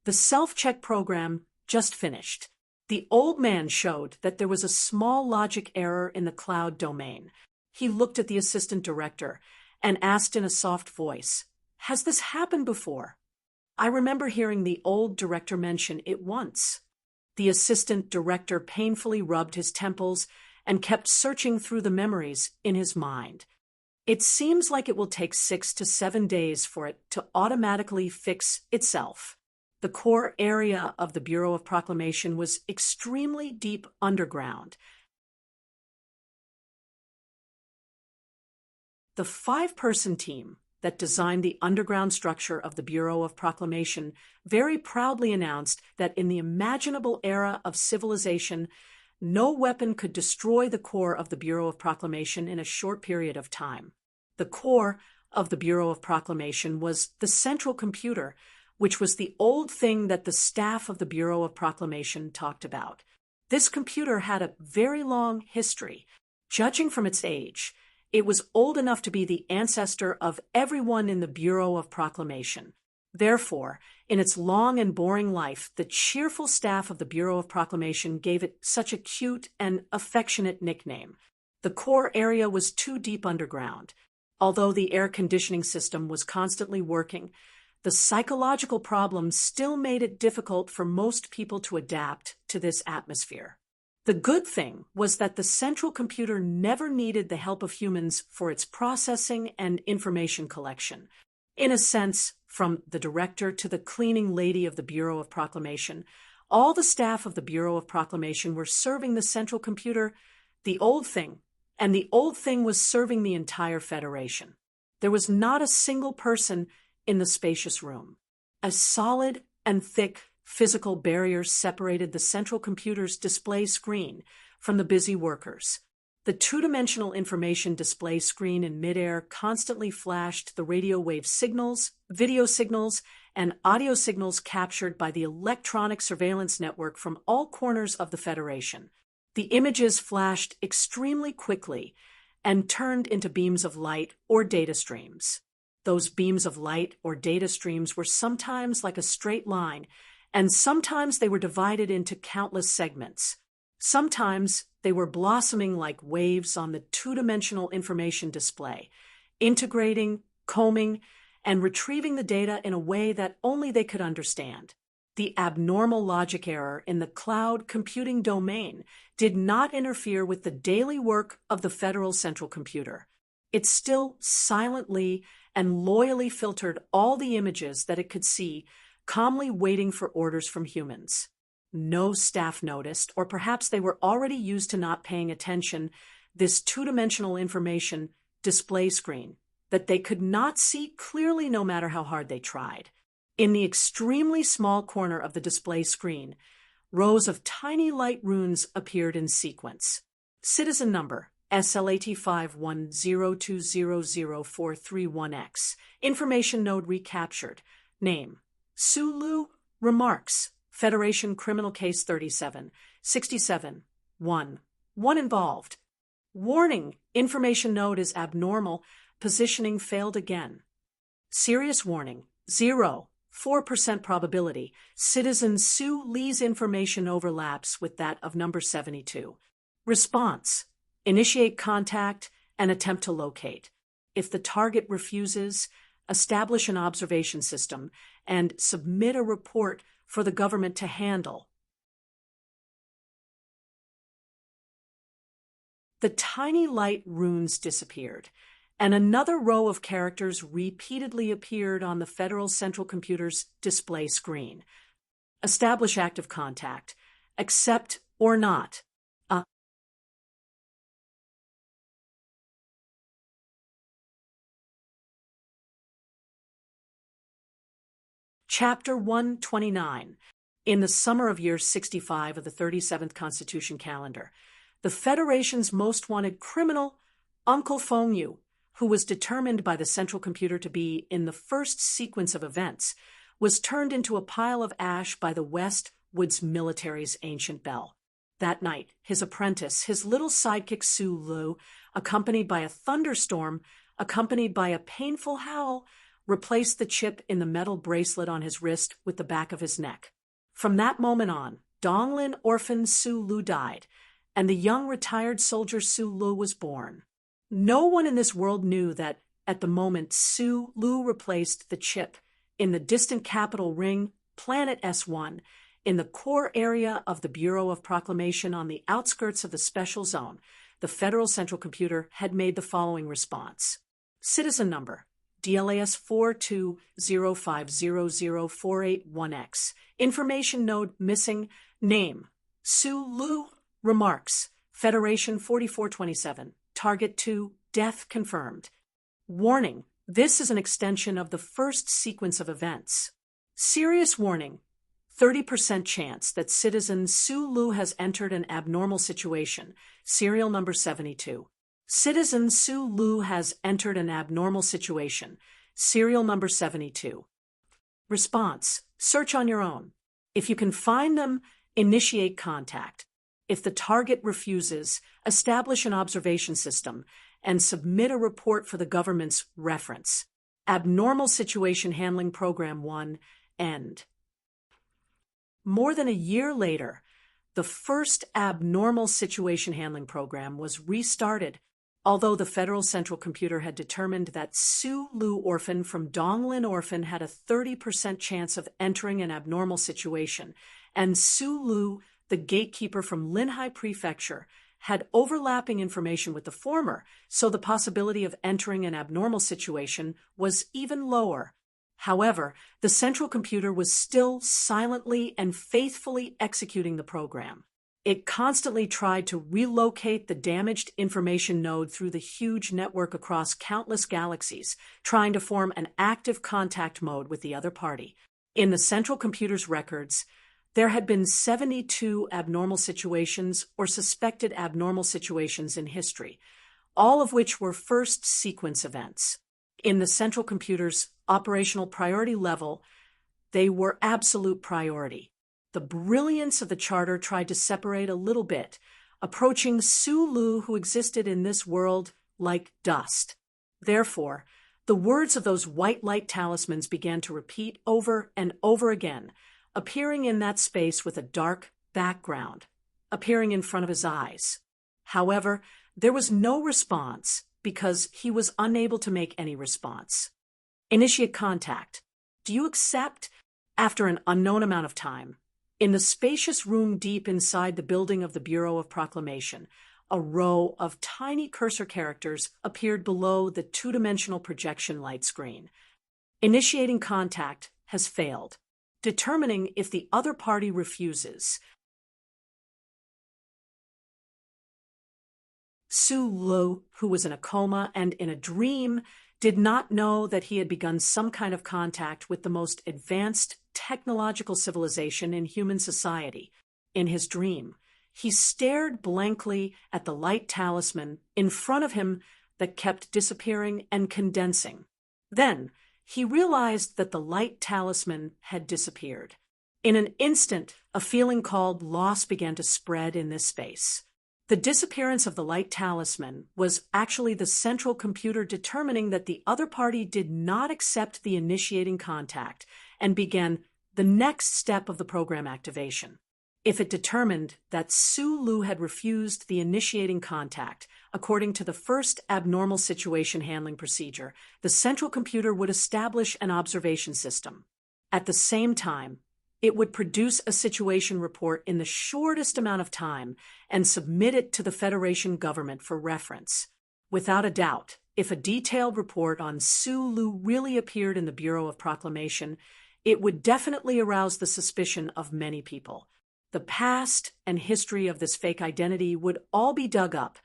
The self-check program just finished. The old man showed that there was a small logic error in the cloud domain. He looked at the assistant director and asked in a soft voice, "Has this happened before?" "I remember hearing the old director mention it once." The assistant director painfully rubbed his temples and kept searching through the memories in his mind. "It seems like it will take 6 to 7 days for it to automatically fix itself." The core area of the Bureau of Proclamation was extremely deep underground. The 5-person team that designed the underground structure of the Bureau of Proclamation very proudly announced that in the imaginable era of civilization, no weapon could destroy the core of the Bureau of Proclamation in a short period of time. The core of the Bureau of Proclamation was the central computer, which was the old thing that the staff of the Bureau of Proclamation talked about. This computer had a very long history. Judging from its age, it was old enough to be the ancestor of everyone in the Bureau of Proclamation. Therefore, in its long and boring life, the cheerful staff of the Bureau of Proclamation gave it such a cute and affectionate nickname. The core area was too deep underground. Although the air conditioning system was constantly working, the psychological problems still made it difficult for most people to adapt to this atmosphere. The good thing was that the central computer never needed the help of humans for its processing and information collection. In a sense, from the director to the cleaning lady of the Bureau of Proclamation, all the staff of the Bureau of Proclamation were serving the central computer, the old thing, and the old thing was serving the entire Federation. There was not a single person in the spacious room. A solid and thick physical barrier separated the central computer's display screen from the busy workers. The two-dimensional information display screen in midair constantly flashed the radio wave signals, video signals, and audio signals captured by the electronic surveillance network from all corners of the Federation. The images flashed extremely quickly and turned into beams of light or data streams. Those beams of light or data streams were sometimes like a straight line, and sometimes they were divided into countless segments. Sometimes they were blossoming like waves on the two-dimensional information display, integrating, combing, and retrieving the data in a way that only they could understand. the abnormal logic error in the cloud computing domain did not interfere with the daily work of the Federal Central Computer. It still silently and loyally filtered all the images that it could see, calmly waiting for orders from humans. No staff noticed, or perhaps they were already used to not paying attention, this two-dimensional information display screen that they could not see clearly no matter how hard they tried. In the extremely small corner of the display screen, rows of tiny light runes appeared in sequence. Citizen number SLAT5102000431X. Information node recaptured. Name Sulu. Remarks Federation Criminal Case 37 67 1 involved. Warning, information node is abnormal. Positioning failed again. Serious warning, 0.4% probability. Citizen Sue Lee's information overlaps with that of number 72. Response, initiate contact and attempt to locate. If the target refuses, establish an observation system and submit a report for the government to handle. The tiny light runes disappeared, and another row of characters repeatedly appeared on the Federal Central Computer's display screen. Establish active contact. Accept or not. Chapter 129. In the summer of year 65 of the 37th Constitution calendar, the Federation's most wanted criminal, Uncle Fengyu, who was determined by the Central Computer to be in the first sequence of events, was turned into a pile of ash by the West Woods military's ancient bell. That night, his apprentice, his little sidekick Su Lu, accompanied by a thunderstorm, accompanied by a painful howl, replaced the chip in the metal bracelet on his wrist with the back of his neck. From that moment on, Donglin orphan Su Lu died, and the young retired soldier Su Lu was born. No one in this world knew that, at the moment Su Lu replaced the chip in the distant capital ring, Planet S1, in the core area of the Bureau of Proclamation on the outskirts of the Special Zone, the Federal Central Computer had made the following response. Citizen number DLAS 420500481X. Information node missing. Name Su Lu. Remarks Federation 4427. Target 2. Death confirmed. Warning, this is an extension of the first sequence of events. Serious warning, 30% chance that citizen Su Lu has entered an abnormal situation. Serial number 72. Citizen Su Lu has entered an abnormal situation. Serial number 72. Response, search on your own. If you can find them, initiate contact. If the target refuses, establish an observation system and submit a report for the government's reference. Abnormal Situation Handling Program 1, end. More than a year later, the first Abnormal Situation Handling Program was restarted, although the Federal Central Computer had determined that Su Lu orphan from Donglin orphan had a 30% chance of entering an abnormal situation, and Su Lu, the gatekeeper from Linhai Prefecture, had overlapping information with the former, so the possibility of entering an abnormal situation was even lower. However, the Central Computer was still silently and faithfully executing the program. It constantly tried to relocate the damaged information node through the huge network across countless galaxies, trying to form an active contact mode with the other party. In the Central Computer's records, there had been 72 abnormal situations or suspected abnormal situations in history, all of which were first sequence events. In the Central Computer's operational priority level, they were absolute priority. The brilliance of the charter tried to separate a little bit, approaching Su Lu, who existed in this world, like dust. Therefore, the words of those white light talismans began to repeat over and over again, appearing in that space with a dark background, appearing in front of his eyes. However, there was no response because he was unable to make any response. Initiate contact. Do you accept? After an unknown amount of time, in the spacious room deep inside the building of the Bureau of Proclamation, a row of tiny cursor characters appeared below the two-dimensional projection light screen. Initiating contact has failed. Determining if the other party refuses. Su Lu, who was in a coma and in a dream, did not know that he had begun some kind of contact with the most advanced technological civilization in human society. In his dream, he stared blankly at the light talisman in front of him that kept disappearing and condensing. Then, he realized that the light talisman had disappeared. In an instant, a feeling called loss began to spread in this space. The disappearance of the light talisman was actually the central computer determining that the other party did not accept the initiating contact and began the next step of the program activation. If it determined that Su Lu had refused the initiating contact, according to the first abnormal situation handling procedure, the central computer would establish an observation system. At the same time, it would produce a situation report in the shortest amount of time and submit it to the Federation government for reference. Without a doubt, if a detailed report on Su Lu really appeared in the Bureau of Proclamation, it would definitely arouse the suspicion of many people. The past and history of this fake identity would all be dug up.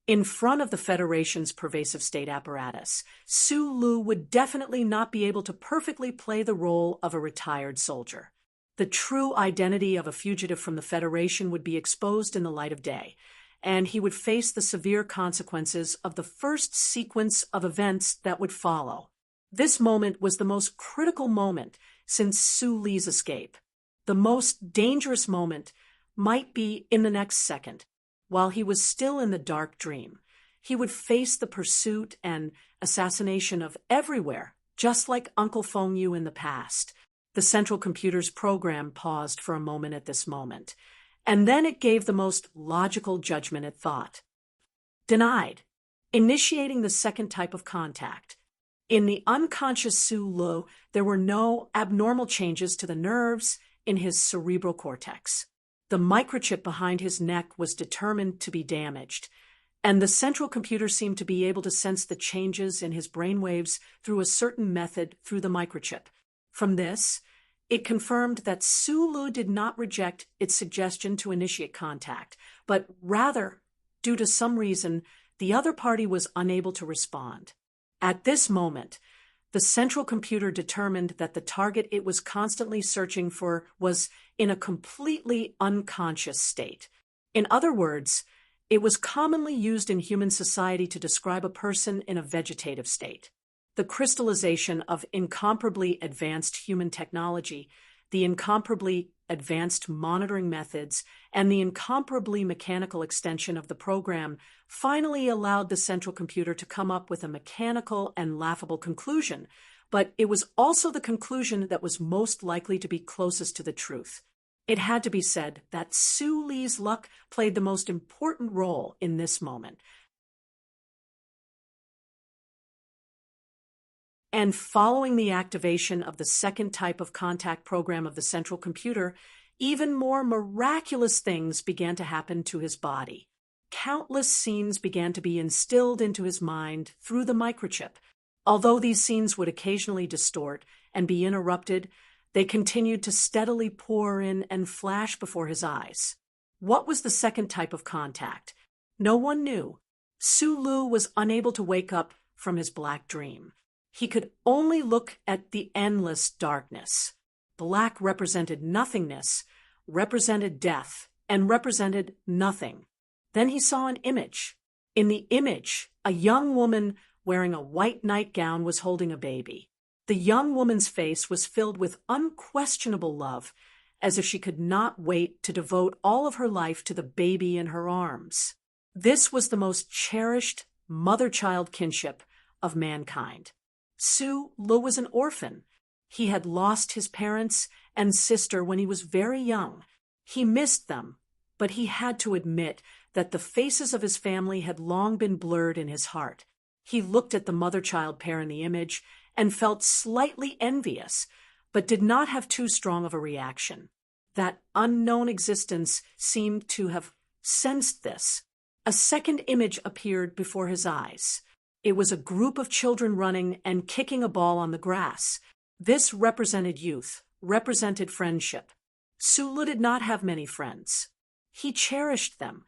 In front of the Federation's pervasive state apparatus, Su Lu would definitely not be able to perfectly play the role of a retired soldier. The true identity of a fugitive from the Federation would be exposed in the light of day, and he would face the severe consequences of the first sequence of events that would follow. This moment was the most critical moment since Su Li's escape. The most dangerous moment might be in the next second. While he was still in the dark dream, he would face the pursuit and assassination of everywhere, just like Uncle Feng Yu in the past. The central computer's program paused for a moment at this moment, and then it gave the most logical judgment it thought. Denied. Initiating the second type of contact. In the unconscious Su Lu, there were no abnormal changes to the nerves in his cerebral cortex. The microchip behind his neck was determined to be damaged, and the central computer seemed to be able to sense the changes in his brainwaves through a certain method through the microchip. From this, it confirmed that Su Lu did not reject its suggestion to initiate contact, but rather, due to some reason, the other party was unable to respond. At this moment, the central computer determined that the target it was constantly searching for was in a completely unconscious state. In other words, it was commonly used in human society to describe a person in a vegetative state. The crystallization of incomparably advanced human technology, the incomparably advanced monitoring methods, and the incomparably mechanical extension of the program finally allowed the central computer to come up with a mechanical and laughable conclusion, but it was also the conclusion that was most likely to be closest to the truth. It had to be said that Su Li's luck played the most important role in this moment. And following the activation of the second type of contact program of the central computer, even more miraculous things began to happen to his body. Countless scenes began to be instilled into his mind through the microchip. Although these scenes would occasionally distort and be interrupted, they continued to steadily pour in and flash before his eyes. What was the second type of contact? No one knew. Su Lu was unable to wake up from his black dream. He could only look at the endless darkness. Black represented nothingness, represented death, and represented nothing. Then he saw an image. In the image, a young woman wearing a white nightgown was holding a baby. The young woman's face was filled with unquestionable love, as if she could not wait to devote all of her life to the baby in her arms. This was the most cherished mother-child kinship of mankind. Su Lu was an orphan. He had lost his parents and sister when he was very young. He missed them, but he had to admit that the faces of his family had long been blurred in his heart. He looked at the mother-child pair in the image and felt slightly envious, but did not have too strong of a reaction. That unknown existence seemed to have sensed this. A second image appeared before his eyes. It was a group of children running and kicking a ball on the grass. This represented youth, represented friendship. Sulu did not have many friends. He cherished them,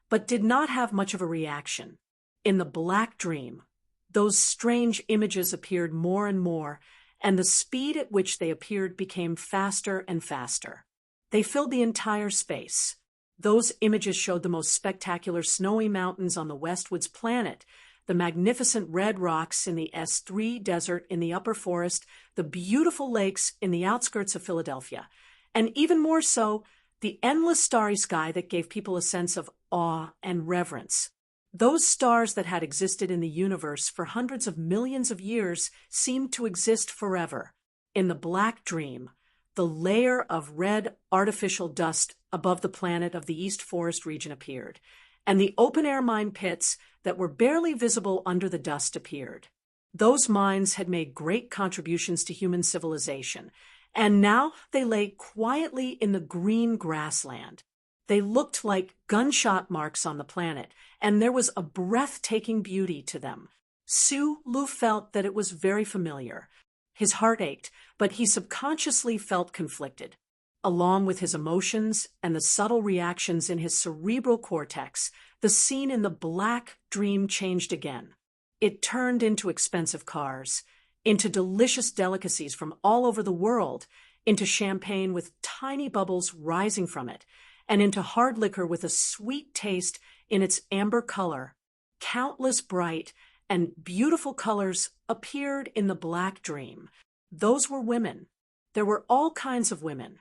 but did not have much of a reaction. In the black dream, those strange images appeared more and more, and the speed at which they appeared became faster and faster. They filled the entire space. Those images showed the most spectacular snowy mountains on the Westwood's planet, the magnificent red rocks in the S3 desert in the upper forest, the beautiful lakes in the outskirts of Philadelphia, and even more so, the endless starry sky that gave people a sense of awe and reverence. Those stars that had existed in the universe for hundreds of millions of years seemed to exist forever. In the black dream, the layer of red artificial dust above the planet of the East Forest region appeared, and the open-air mine pits that were barely visible under the dust appeared. Those mines had made great contributions to human civilization, and now they lay quietly in the green grassland. They looked like gunshot marks on the planet, and there was a breathtaking beauty to them. Sulu felt that it was very familiar. His heart ached, but he subconsciously felt conflicted. Along with his emotions and the subtle reactions in his cerebral cortex, the scene in the black dream changed again. It turned into expensive cars, into delicious delicacies from all over the world, into champagne with tiny bubbles rising from it, and into hard liquor with a sweet taste in its amber color. Countless bright and beautiful colors appeared in the black dream. Those were women. There were all kinds of women.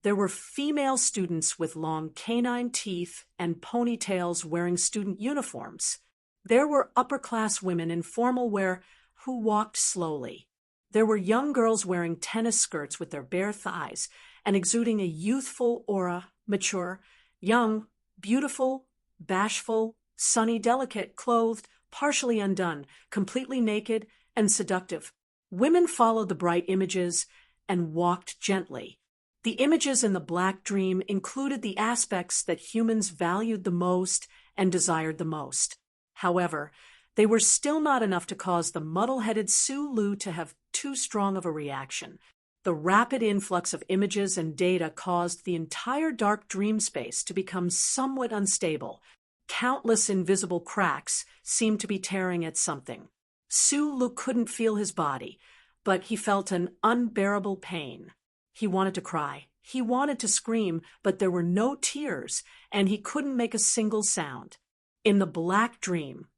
There were female students with long canine teeth and ponytails wearing student uniforms. There were upper-class women in formal wear who walked slowly. There were young girls wearing tennis skirts with their bare thighs and exuding a youthful aura, mature, young, beautiful, bashful, sunny, delicate, clothed, partially undone, completely naked, and seductive. Women followed the bright images and walked gently. The images in the black dream included the aspects that humans valued the most and desired the most. However, they were still not enough to cause the muddle-headed Sulu to have too strong of a reaction. The rapid influx of images and data caused the entire dark dream space to become somewhat unstable. Countless invisible cracks seemed to be tearing at something. Sulu couldn't feel his body, but he felt an unbearable pain. He wanted to cry. He wanted to scream, but there were no tears, and he couldn't make a single sound. In the black dream,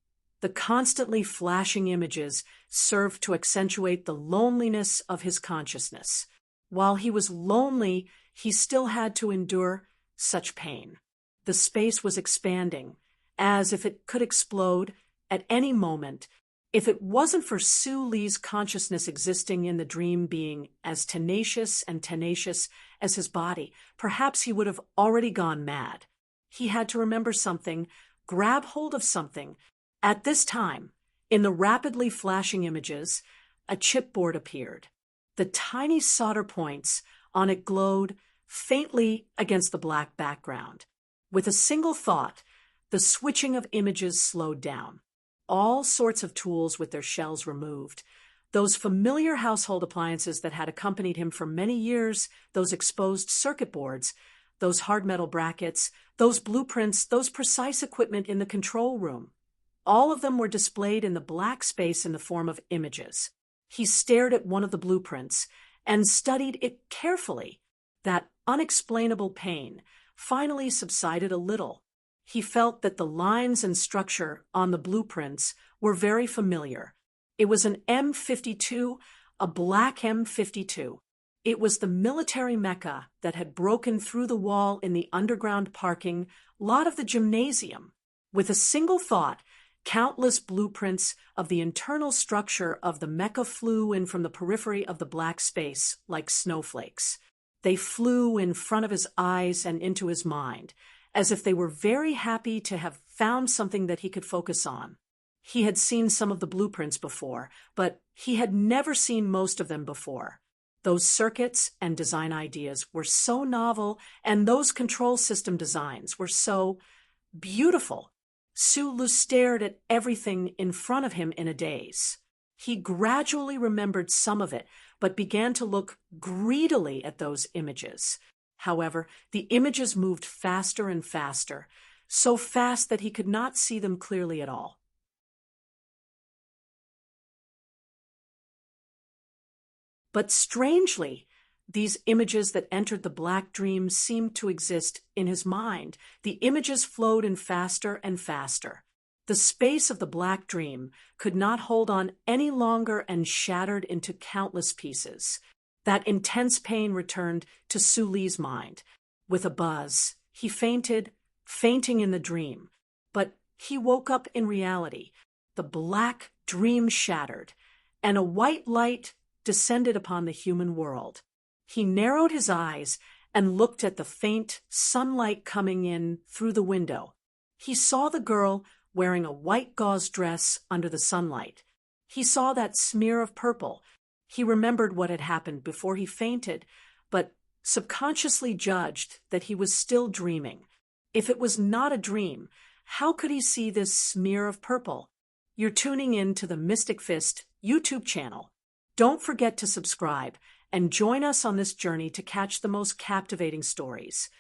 the constantly flashing images served to accentuate the loneliness of his consciousness. While he was lonely, he still had to endure such pain. The space was expanding, as if it could explode at any moment. If it wasn't for Sulu's consciousness existing in the dream being as tenacious and tenacious as his body, perhaps he would have already gone mad. He had to remember something, grab hold of something. At this time, in the rapidly flashing images, a chipboard appeared. The tiny solder points on it glowed faintly against the black background. With a single thought, the switching of images slowed down. All sorts of tools with their shells removed. Those familiar household appliances that had accompanied him for many years, those exposed circuit boards, those hard metal brackets, those blueprints, those precise equipment in the control room. All of them were displayed in the black space in the form of images. He stared at one of the blueprints and studied it carefully. That unexplainable pain finally subsided a little. He felt that the lines and structure on the blueprints were very familiar. It was an M52, a black M52. It was the military mecca that had broken through the wall in the underground parking lot of the gymnasium. With a single thought, countless blueprints of the internal structure of the mecca flew in from the periphery of the black space like snowflakes. They flew in front of his eyes and into his mind, as if they were very happy to have found something that he could focus on. He had seen some of the blueprints before, but he had never seen most of them before. Those circuits and design ideas were so novel, and those control system designs were so beautiful. Sulu stared at everything in front of him in a daze. He gradually remembered some of it, but began to look greedily at those images. However, the images moved faster and faster, so fast that he could not see them clearly at all. But strangely, these images that entered the black dream seemed to exist in his mind. The images flowed in faster and faster. The space of the black dream could not hold on any longer and shattered into countless pieces. That intense pain returned to Suli's mind. With a buzz, he fainted, fainting in the dream. But he woke up in reality. The black dream shattered, and a white light descended upon the human world. He narrowed his eyes and looked at the faint sunlight coming in through the window. He saw the girl wearing a white gauze dress under the sunlight. He saw that smear of purple. He remembered what had happened before he fainted, but subconsciously judged that he was still dreaming. If it was not a dream, how could he see this smear of purple? You're tuning in to the Mystic Fist YouTube channel. Don't forget to subscribe and join us on this journey to catch the most captivating stories.